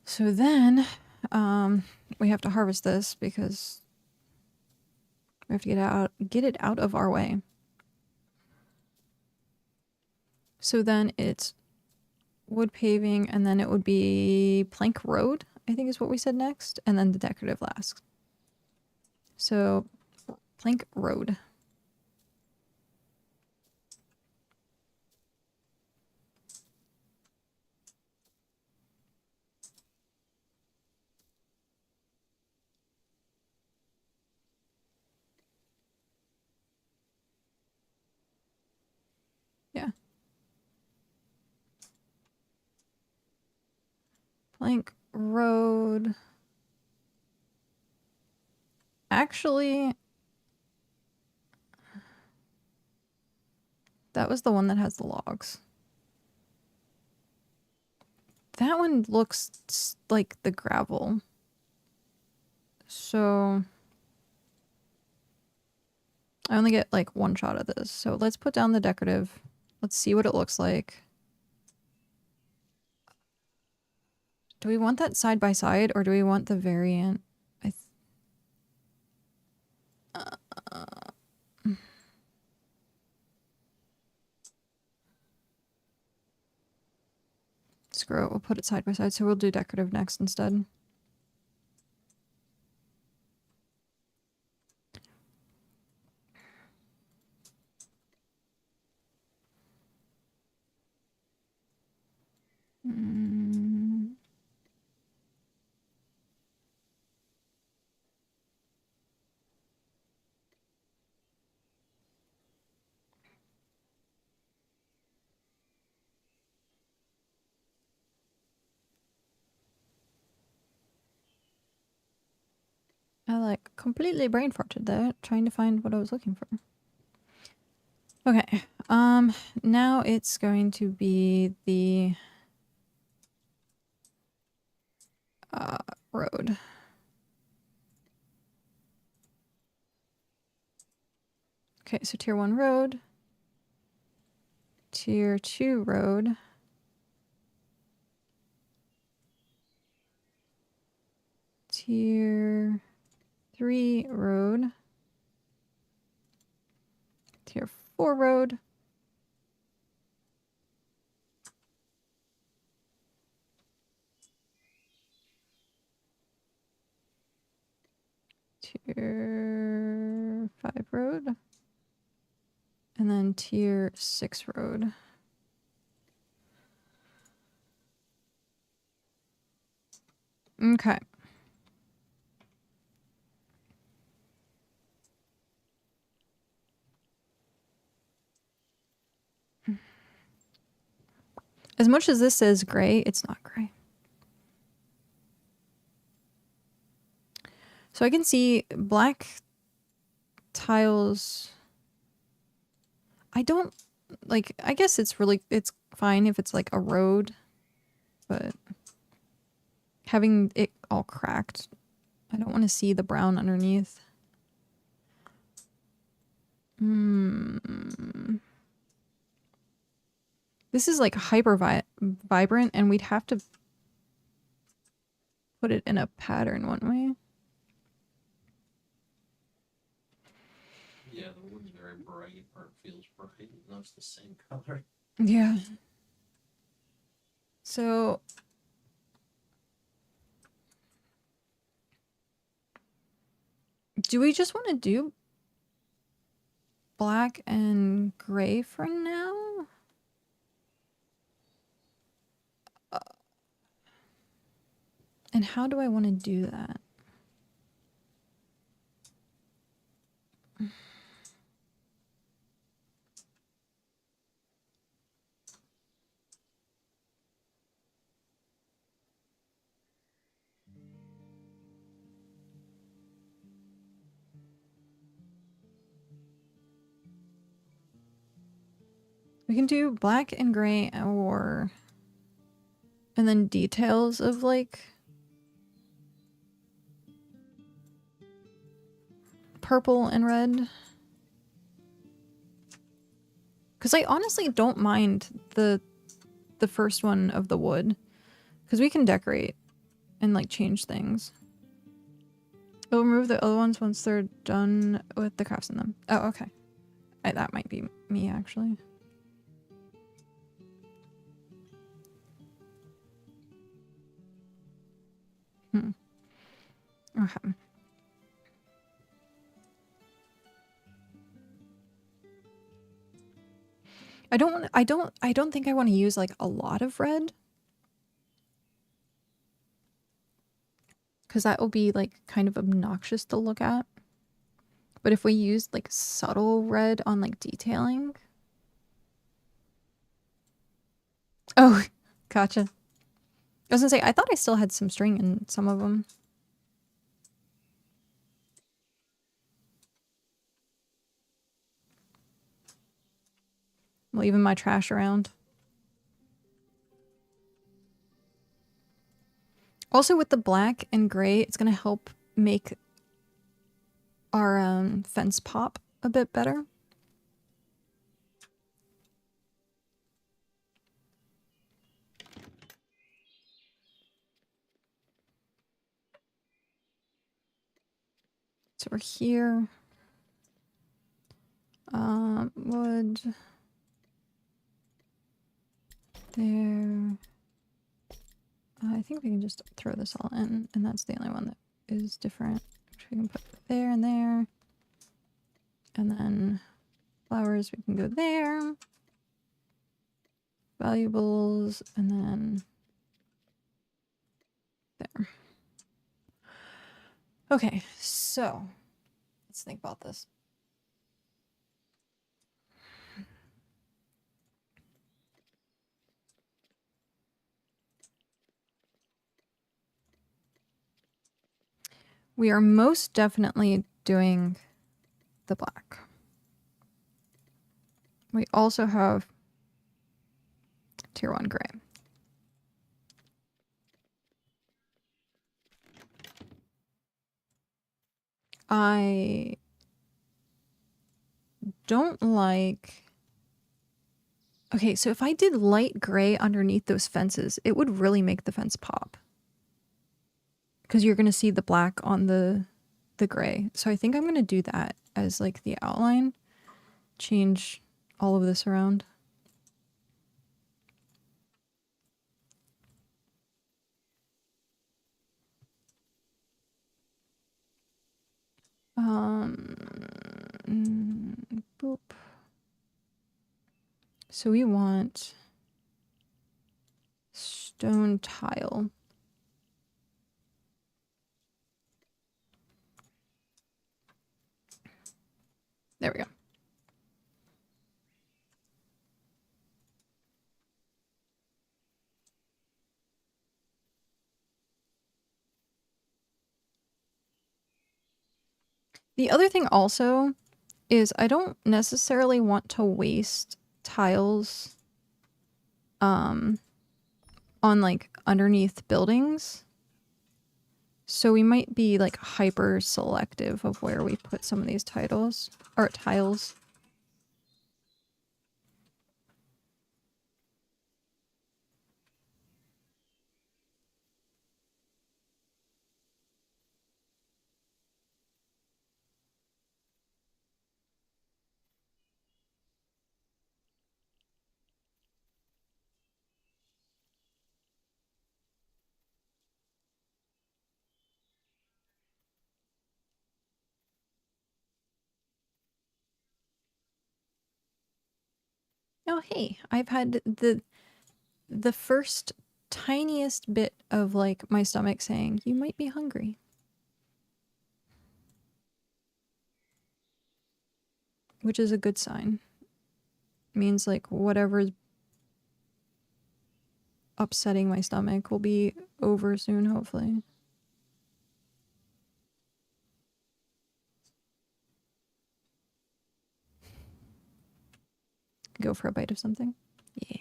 So then, we have to harvest this because we have to get it out of our way. So then it's wood paving, and then it would be plank road, I think is what we said next, and then the decorative last. So, plank road. Yeah. Plank road. Actually, that was the one that has the logs. That one looks like the gravel. So I only get like one shot at this. So let's put down the decorative. Let's see what it looks like. Do we want that side by side or do we want the variant? Screw it, we'll put it side by side. So we'll do decorative next instead. I like completely brain farted there, trying to find what I was looking for. Okay, now it's going to be the road. Okay, so tier 1 road, tier 2 road, tier 3 road, tier 4 road, tier 5 road, and then tier 6 road. Okay. As much as this says gray, it's not gray. So I can see black tiles. I don't like, I guess it's fine if it's like a road, but having it all cracked, I don't want to see the brown underneath. This is like hyper vibrant, and we'd have to put it in a pattern, wouldn't we? Yeah, the wood's very bright, or it feels bright, even though it's the same color. Yeah. So do we just want to do black and gray for now. And how do I want to do that? We can do black and gray or... And then details of like... purple and red. Because I honestly don't mind the first one of the wood. Because we can decorate and like change things. It'll remove the other ones once they're done with the crafts in them. Oh, okay. That might be me actually. Okay. I don't think I want to use like a lot of red. Because that will be like kind of obnoxious to look at. But if we use like subtle red on like detailing. Oh, gotcha. I was gonna say, I thought I still had some string in some of them. Leaving my trash around. Also with the black and gray, it's going to help make our fence pop a bit better. So we're here. Wood. There. I think we can just throw this all in, and that's the only one that is different. Which we can put there and there. And then flowers, we can go there. Valuables, and then there. Okay, so let's think about this. We are most definitely doing the black. We also have tier 1 gray. I don't like... Okay, so if I did light gray underneath those fences, it would really make the fence pop. Because you're going to see the black on the gray. So I think I'm going to do that as like the outline. Change all of this around. Boop. So we want stone tile. There we go. The other thing also is I don't necessarily want to waste tiles on like underneath buildings. So we might be like hyper selective of where we put some of these tiles. Oh, hey, I've had the first tiniest bit of like my stomach saying, you might be hungry. Which is a good sign. Means like whatever's upsetting my stomach will be over soon, hopefully. Go for a bite of something. Yeah.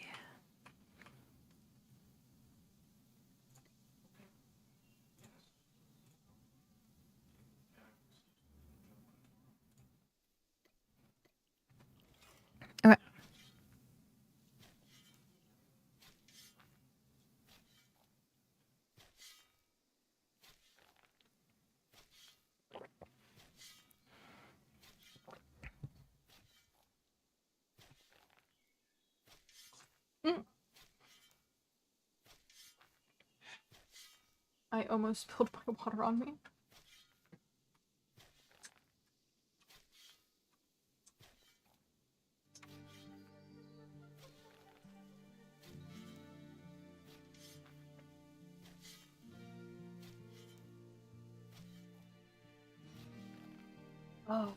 Okay. Mm. I almost spilled my water on me. Oh.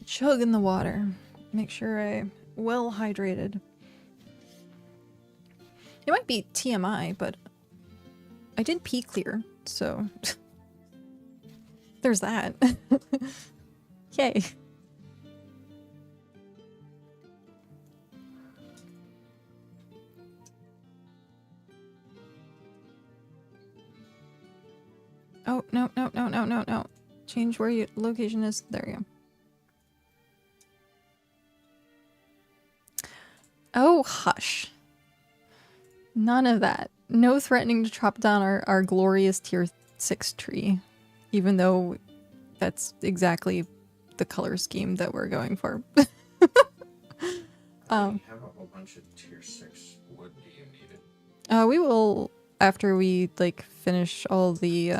Chug in the water. Make sure I'm well hydrated. It might be TMI, but I did pee clear, so there's that. Yay. Oh, no, no, no, no, no, no. Change where your location is. There you go. Oh, hush. None of that. No threatening to chop down our glorious tier 6 tree. Even though that's exactly the color scheme that we're going for. You have a whole bunch of tier 6 wood. Do you need it? We will, after we like finish all the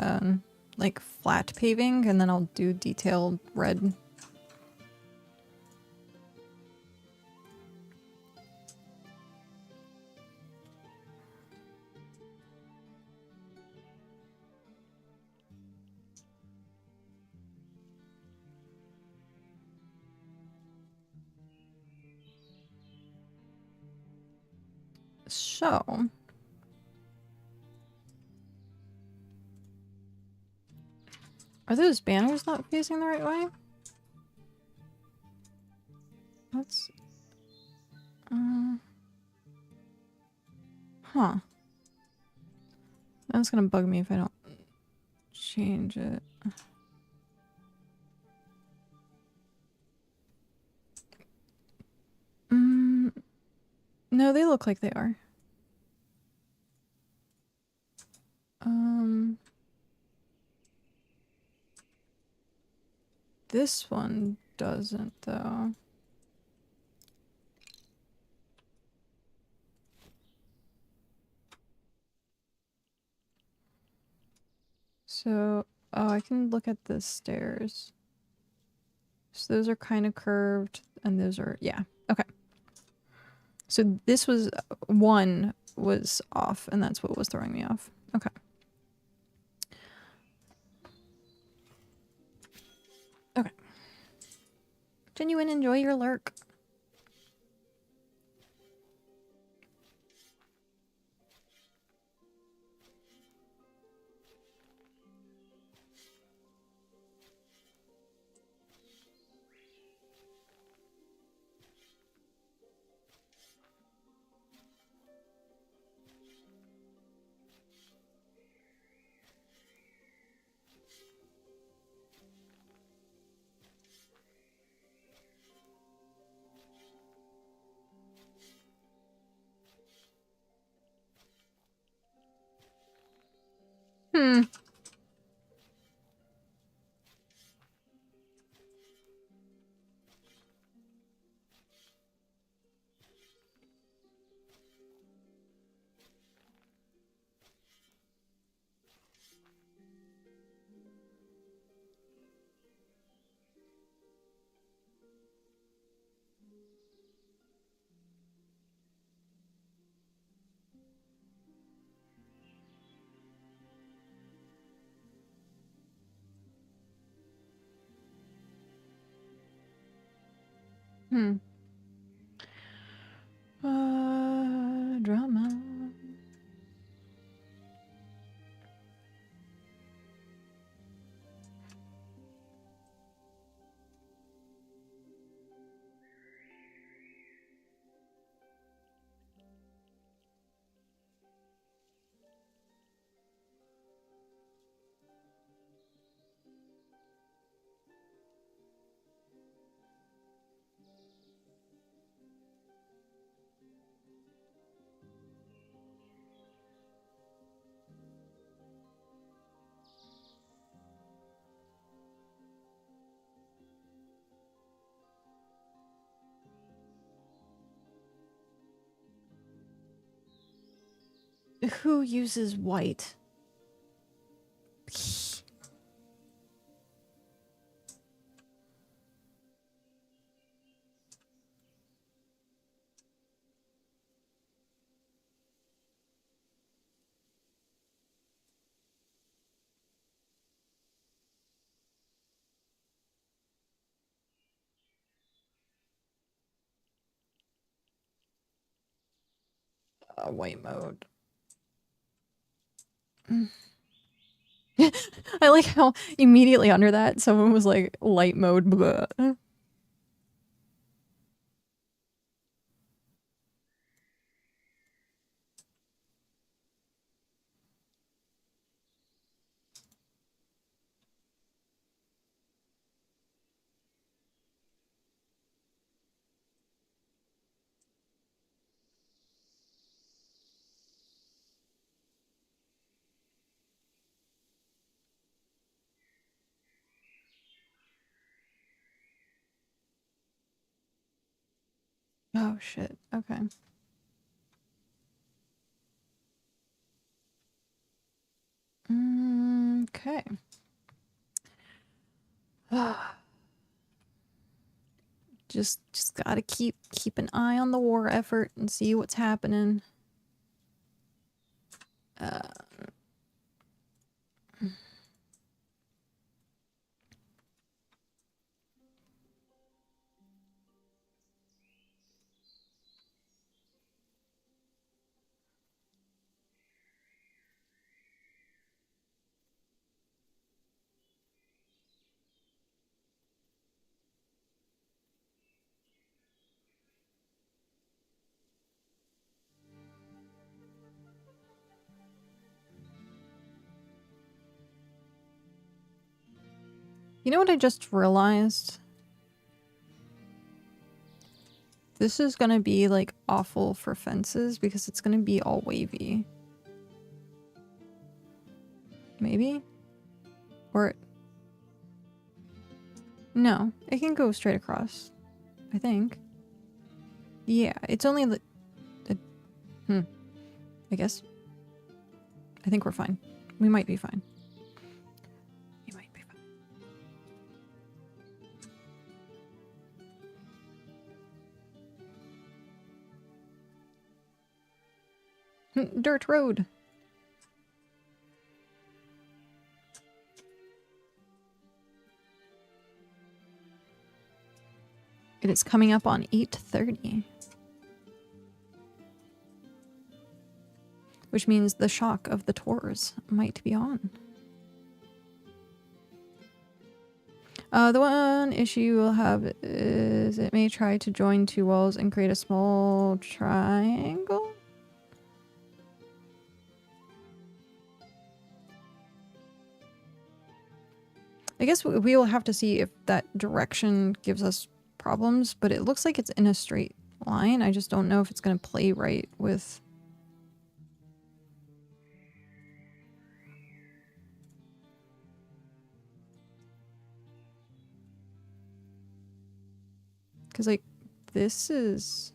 like flat paving, and then I'll do detailed red. So, are those banners not facing the right way? That's... huh. That's gonna bug me if I don't change it. No, they look like they are. This one doesn't, though. So, oh, I can look at the stairs. So those are kind of curved, and those are, yeah, okay. So this was, one was off, and that's what was throwing me off. Okay. Okay. Genuine, enjoy your lurk. Hmm. Hmm. Drama. Who uses white? White mode. I like how immediately under that someone was like light mode. Blah. Oh shit. Okay. Okay. just gotta keep an eye on the war effort and see what's happening. You know what I just realized? This is gonna be like awful for fences because it's gonna be all wavy. Maybe? Or... No, it can go straight across. I think. Yeah, it's only the... I guess. I think we're fine. We might be fine. We might be fine. Dirt road. It is coming up on 8:30. Which means the shock of the tours might be on. The one issue we'll have is it may try to join two walls and create a small triangle? I guess we will have to see if that direction gives us problems, but it looks like it's in a straight line. I just don't know if it's going to play right with... Because, like, this is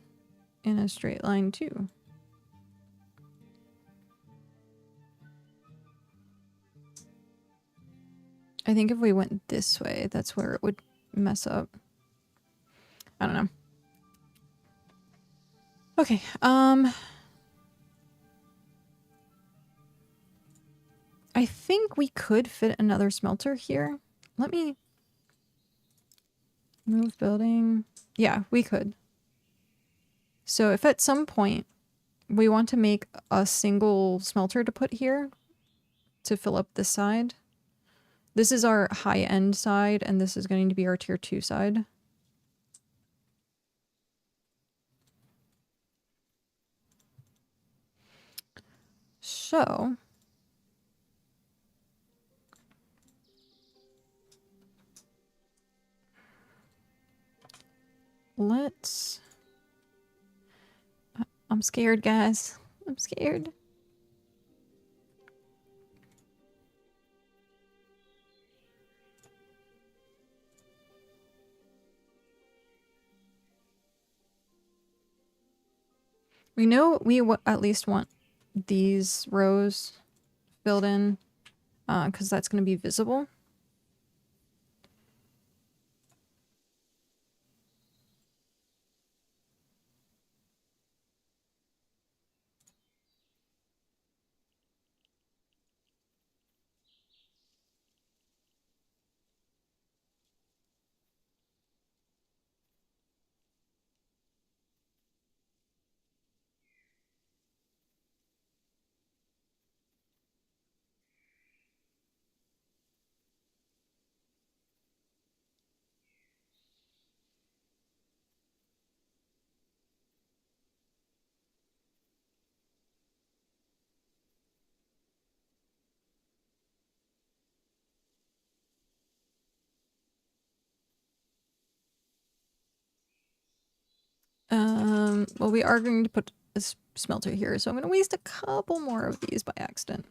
in a straight line, too. I think if we went this way, that's where it would mess up. I don't know. Okay, I think we could fit another smelter here. Let me move building. Yeah, we could. So if at some point we want to make a single smelter to put here to fill up this side, this is our high-end side, and this is going to be our tier 2 side. So let's... I'm scared, guys. I'm scared. We know we at least want these rows filled in, because that's going to be visible. Well, we are going to put a smelter here, so I'm going to waste a couple more of these by accident.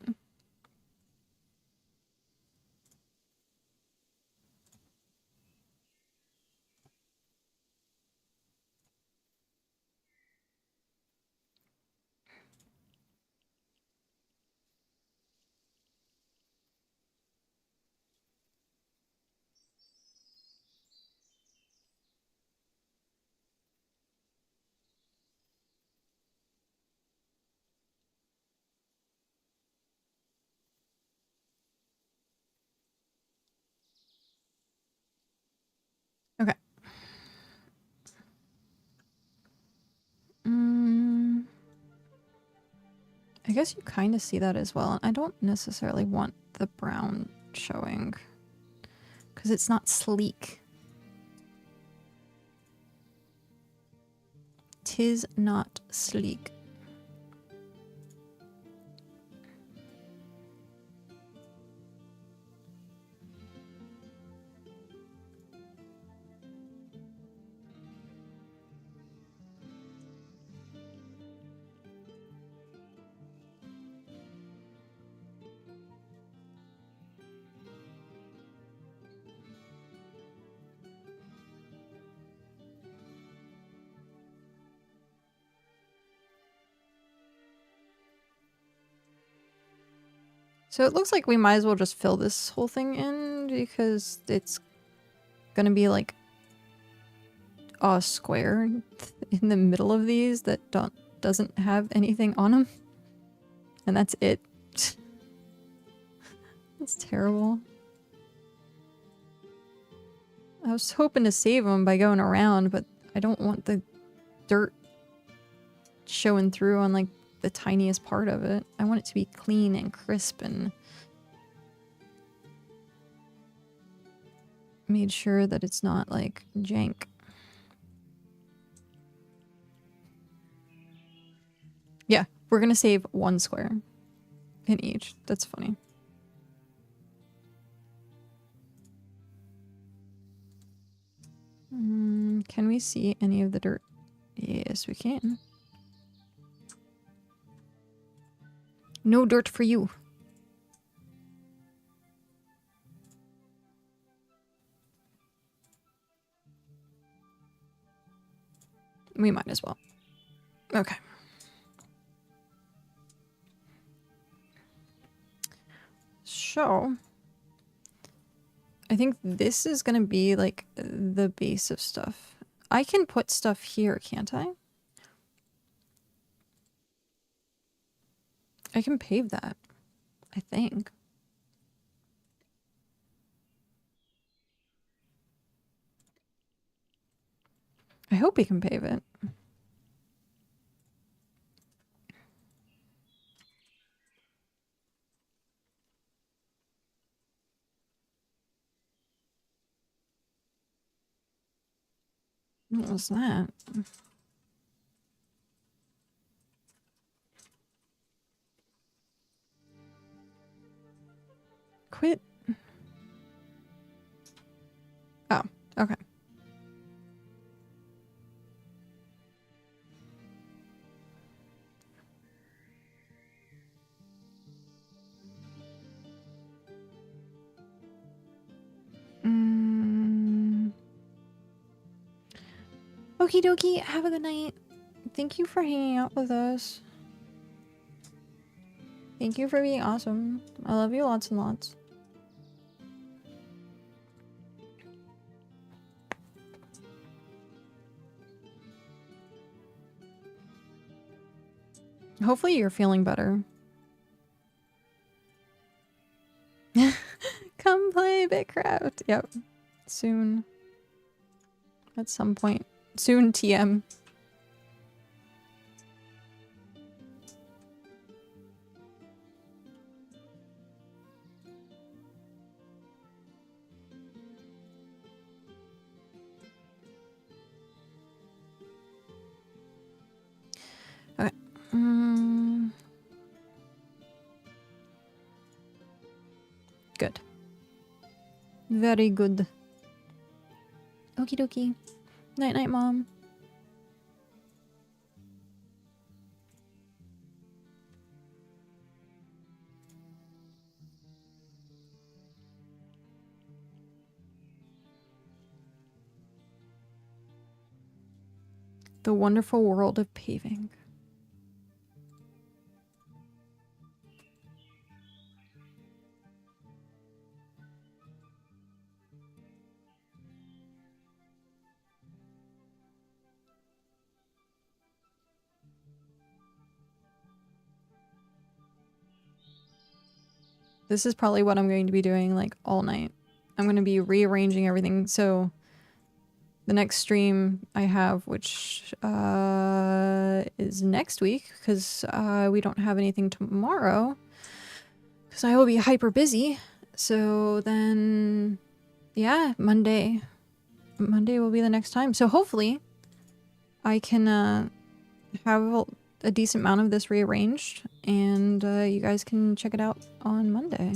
Okay. I guess you kind of see that as well. I don't necessarily want the brown showing because it's not sleek. 'Tis not sleek. So it looks like we might as well just fill this whole thing in because it's gonna be like a square in the middle of these that doesn't have anything on them. And that's it. That's terrible. I was hoping to save them by going around, but I don't want the dirt showing through on like the tiniest part of it. I want it to be clean and crisp and made sure that it's not like jank. Yeah, we're gonna save 1 square in each. That's funny. Can we see any of the dirt? Yes, we can. No dirt for you. We might as well. Okay. So, I think this is gonna be like the base of stuff. I can put stuff here, can't I? I can pave that, I think. I hope we can pave it. What was that? Quit. Oh, okay. Okie dokie. Have a good night. Thank you for hanging out with us. Thank you for being awesome. I love you lots and lots. Hopefully you're feeling better. Come play BitCraft. Yep. Soon. At some point. Soon, TM. Okay. Good. Very good. Okie dokie. Night night, Mom. The wonderful world of paving. This is probably what I'm going to be doing like all night. I'm going to be rearranging everything. So the next stream I have, which is next week, because we don't have anything tomorrow, because I will be hyper busy. So then, yeah, Monday will be the next time. So hopefully I can have a decent amount of this rearranged, and you guys can check it out on Monday.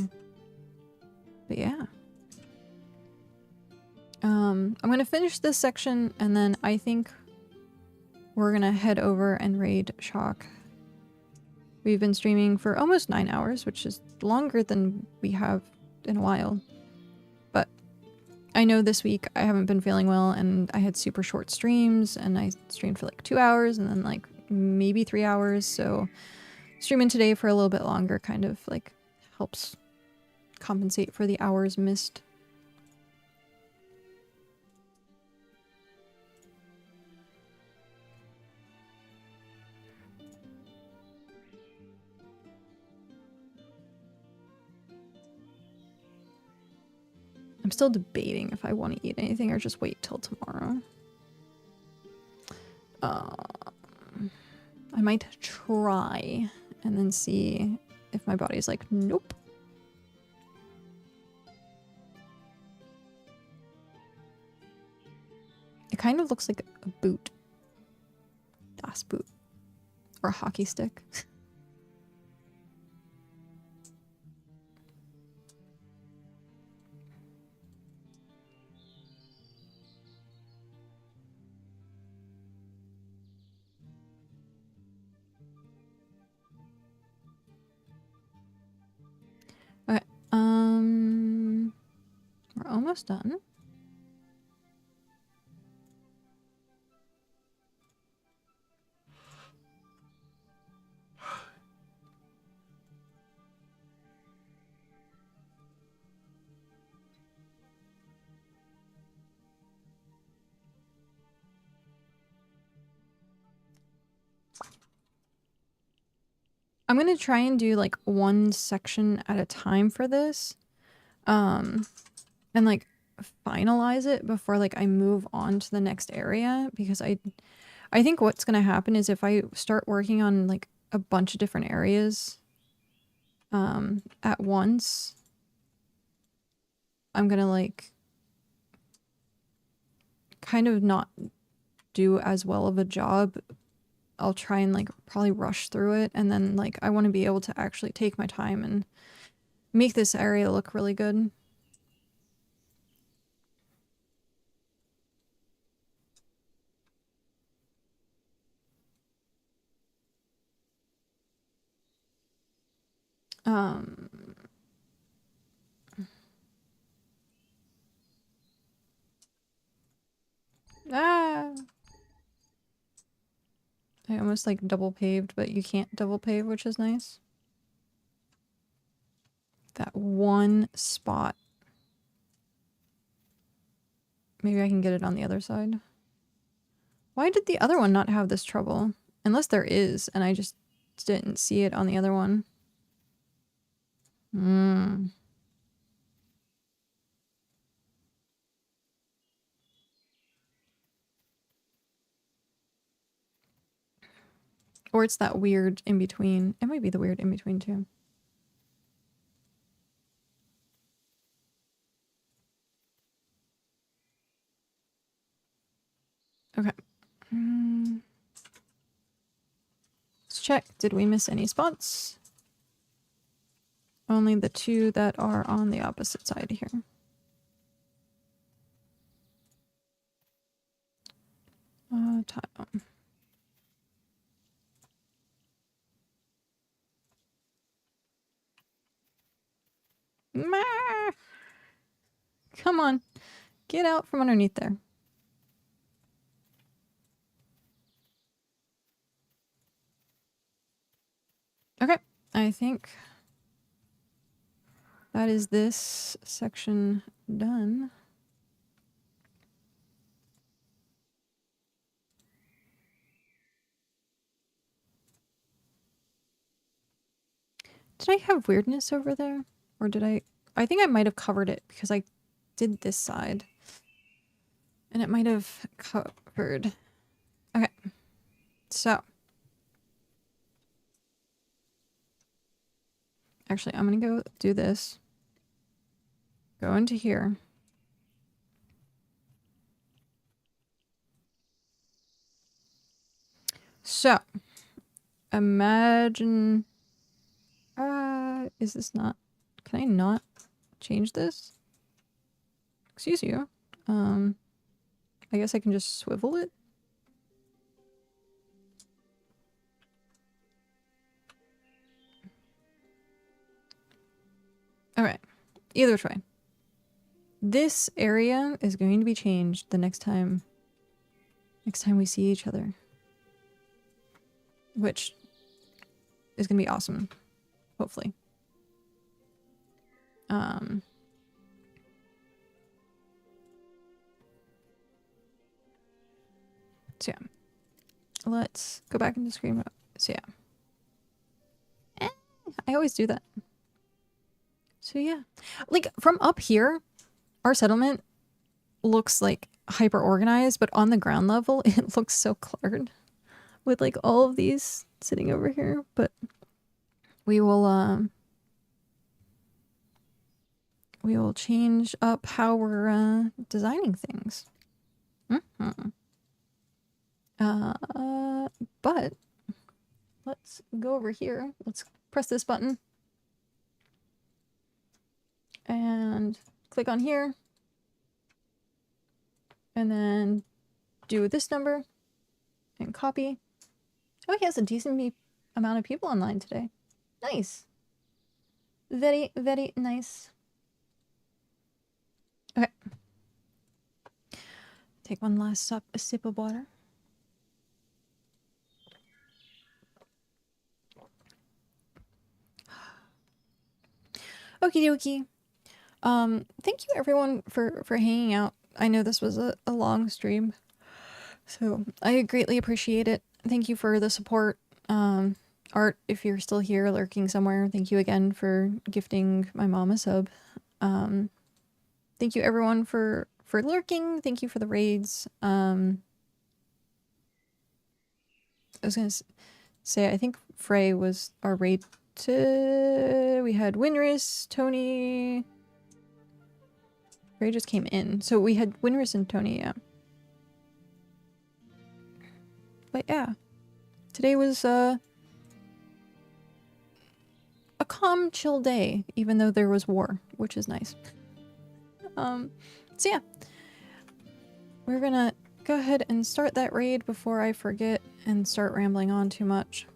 But yeah. I'm gonna finish this section, and then I think we're gonna head over and raid Shock. We've been streaming for almost 9 hours, which is longer than we have in a while. But I know this week I haven't been feeling well, and I had super short streams, and I streamed for like 2 hours, and then like maybe 3 hours, so streaming today for a little bit longer kind of like helps compensate for the hours missed. I'm still debating if I want to eat anything or just wait till tomorrow. I might try and then see if my body's like, nope. It kind of looks like a boot. Das Boot. Or a hockey stick. Okay, we're almost done. I'm gonna try and do like one section at a time for this. And like finalize it before like I move on to the next area, because I think what's going to happen is if I start working on like a bunch of different areas at once, I'm going to like kind of not do as well of a job. I'll try and like probably rush through it, and then like I want to be able to actually take my time and make this area look really good. Ah! I almost like double paved, but you can't double pave, which is nice. That one spot. Maybe I can get it on the other side. Why did the other one not have this trouble? Unless there is, and I just didn't see it on the other one. Or it's that weird in-between. It might be the weird in-between too. Okay. Let's check. Did we miss any spots? Only the two that are on the opposite side here. Tile. Come on. Get out from underneath there. Okay. I think that is this section done. Did I have weirdness over there? Or did I think I might have covered it because I did this side. And it might have covered. Okay. So. Actually, I'm going to go do this. Go into here. So. Imagine... is this not... Can I not change this? Excuse you. I guess I can just swivel it. Alright. Either way. This area is going to be changed the next time we see each other. Which is going to be awesome. Hopefully. So yeah. Let's go back into screen mode. So yeah. I always do that. So yeah. Like, from up here, our settlement looks like hyper organized, but on the ground level, it looks so cluttered. With like all of these sitting over here. But we will change up how we're designing things. But let's go over here. Let's press this button and click on here, and then do this number and copy. Oh, he has a decent amount of people online today. Nice. Very, very nice. Okay. Take one last sip of water. Okie dokie. Thank you everyone for hanging out. I know this was a long stream, so I greatly appreciate it. Thank you for the support. Art, if you're still here lurking somewhere, thank you again for gifting my mom a sub. Thank you everyone for lurking. Thank you for the raids. I was gonna say I think Frey was our raid. We had Winrus, Tony. Frey just came in, so we had Winrus and Tony. Yeah. But yeah, today was a calm, chill day, even though there was war, which is nice. So yeah, we're gonna go ahead and start that raid before I forget and start rambling on too much.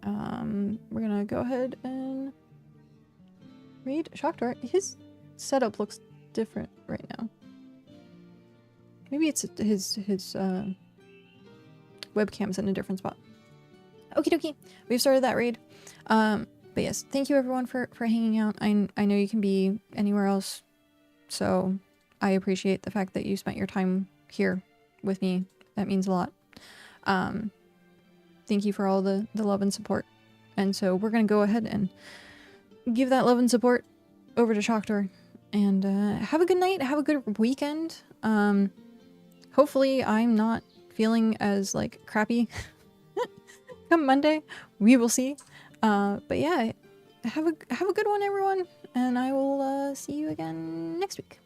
We're gonna go ahead and raid Shockdart. His setup looks different right now. Maybe it's his webcam's in a different spot. Okie dokie, we've started that raid. But yes, thank you everyone for hanging out. I know you can be anywhere else, so I appreciate the fact that you spent your time here with me. That means a lot. Thank you for all the love and support. And so we're gonna go ahead and give that love and support over to Shockdart. And have a good night, have a good weekend. Hopefully I'm not feeling as like crappy come Monday. We will see. But yeah, have a good one everyone, and I will see you again next week.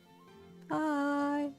Bye.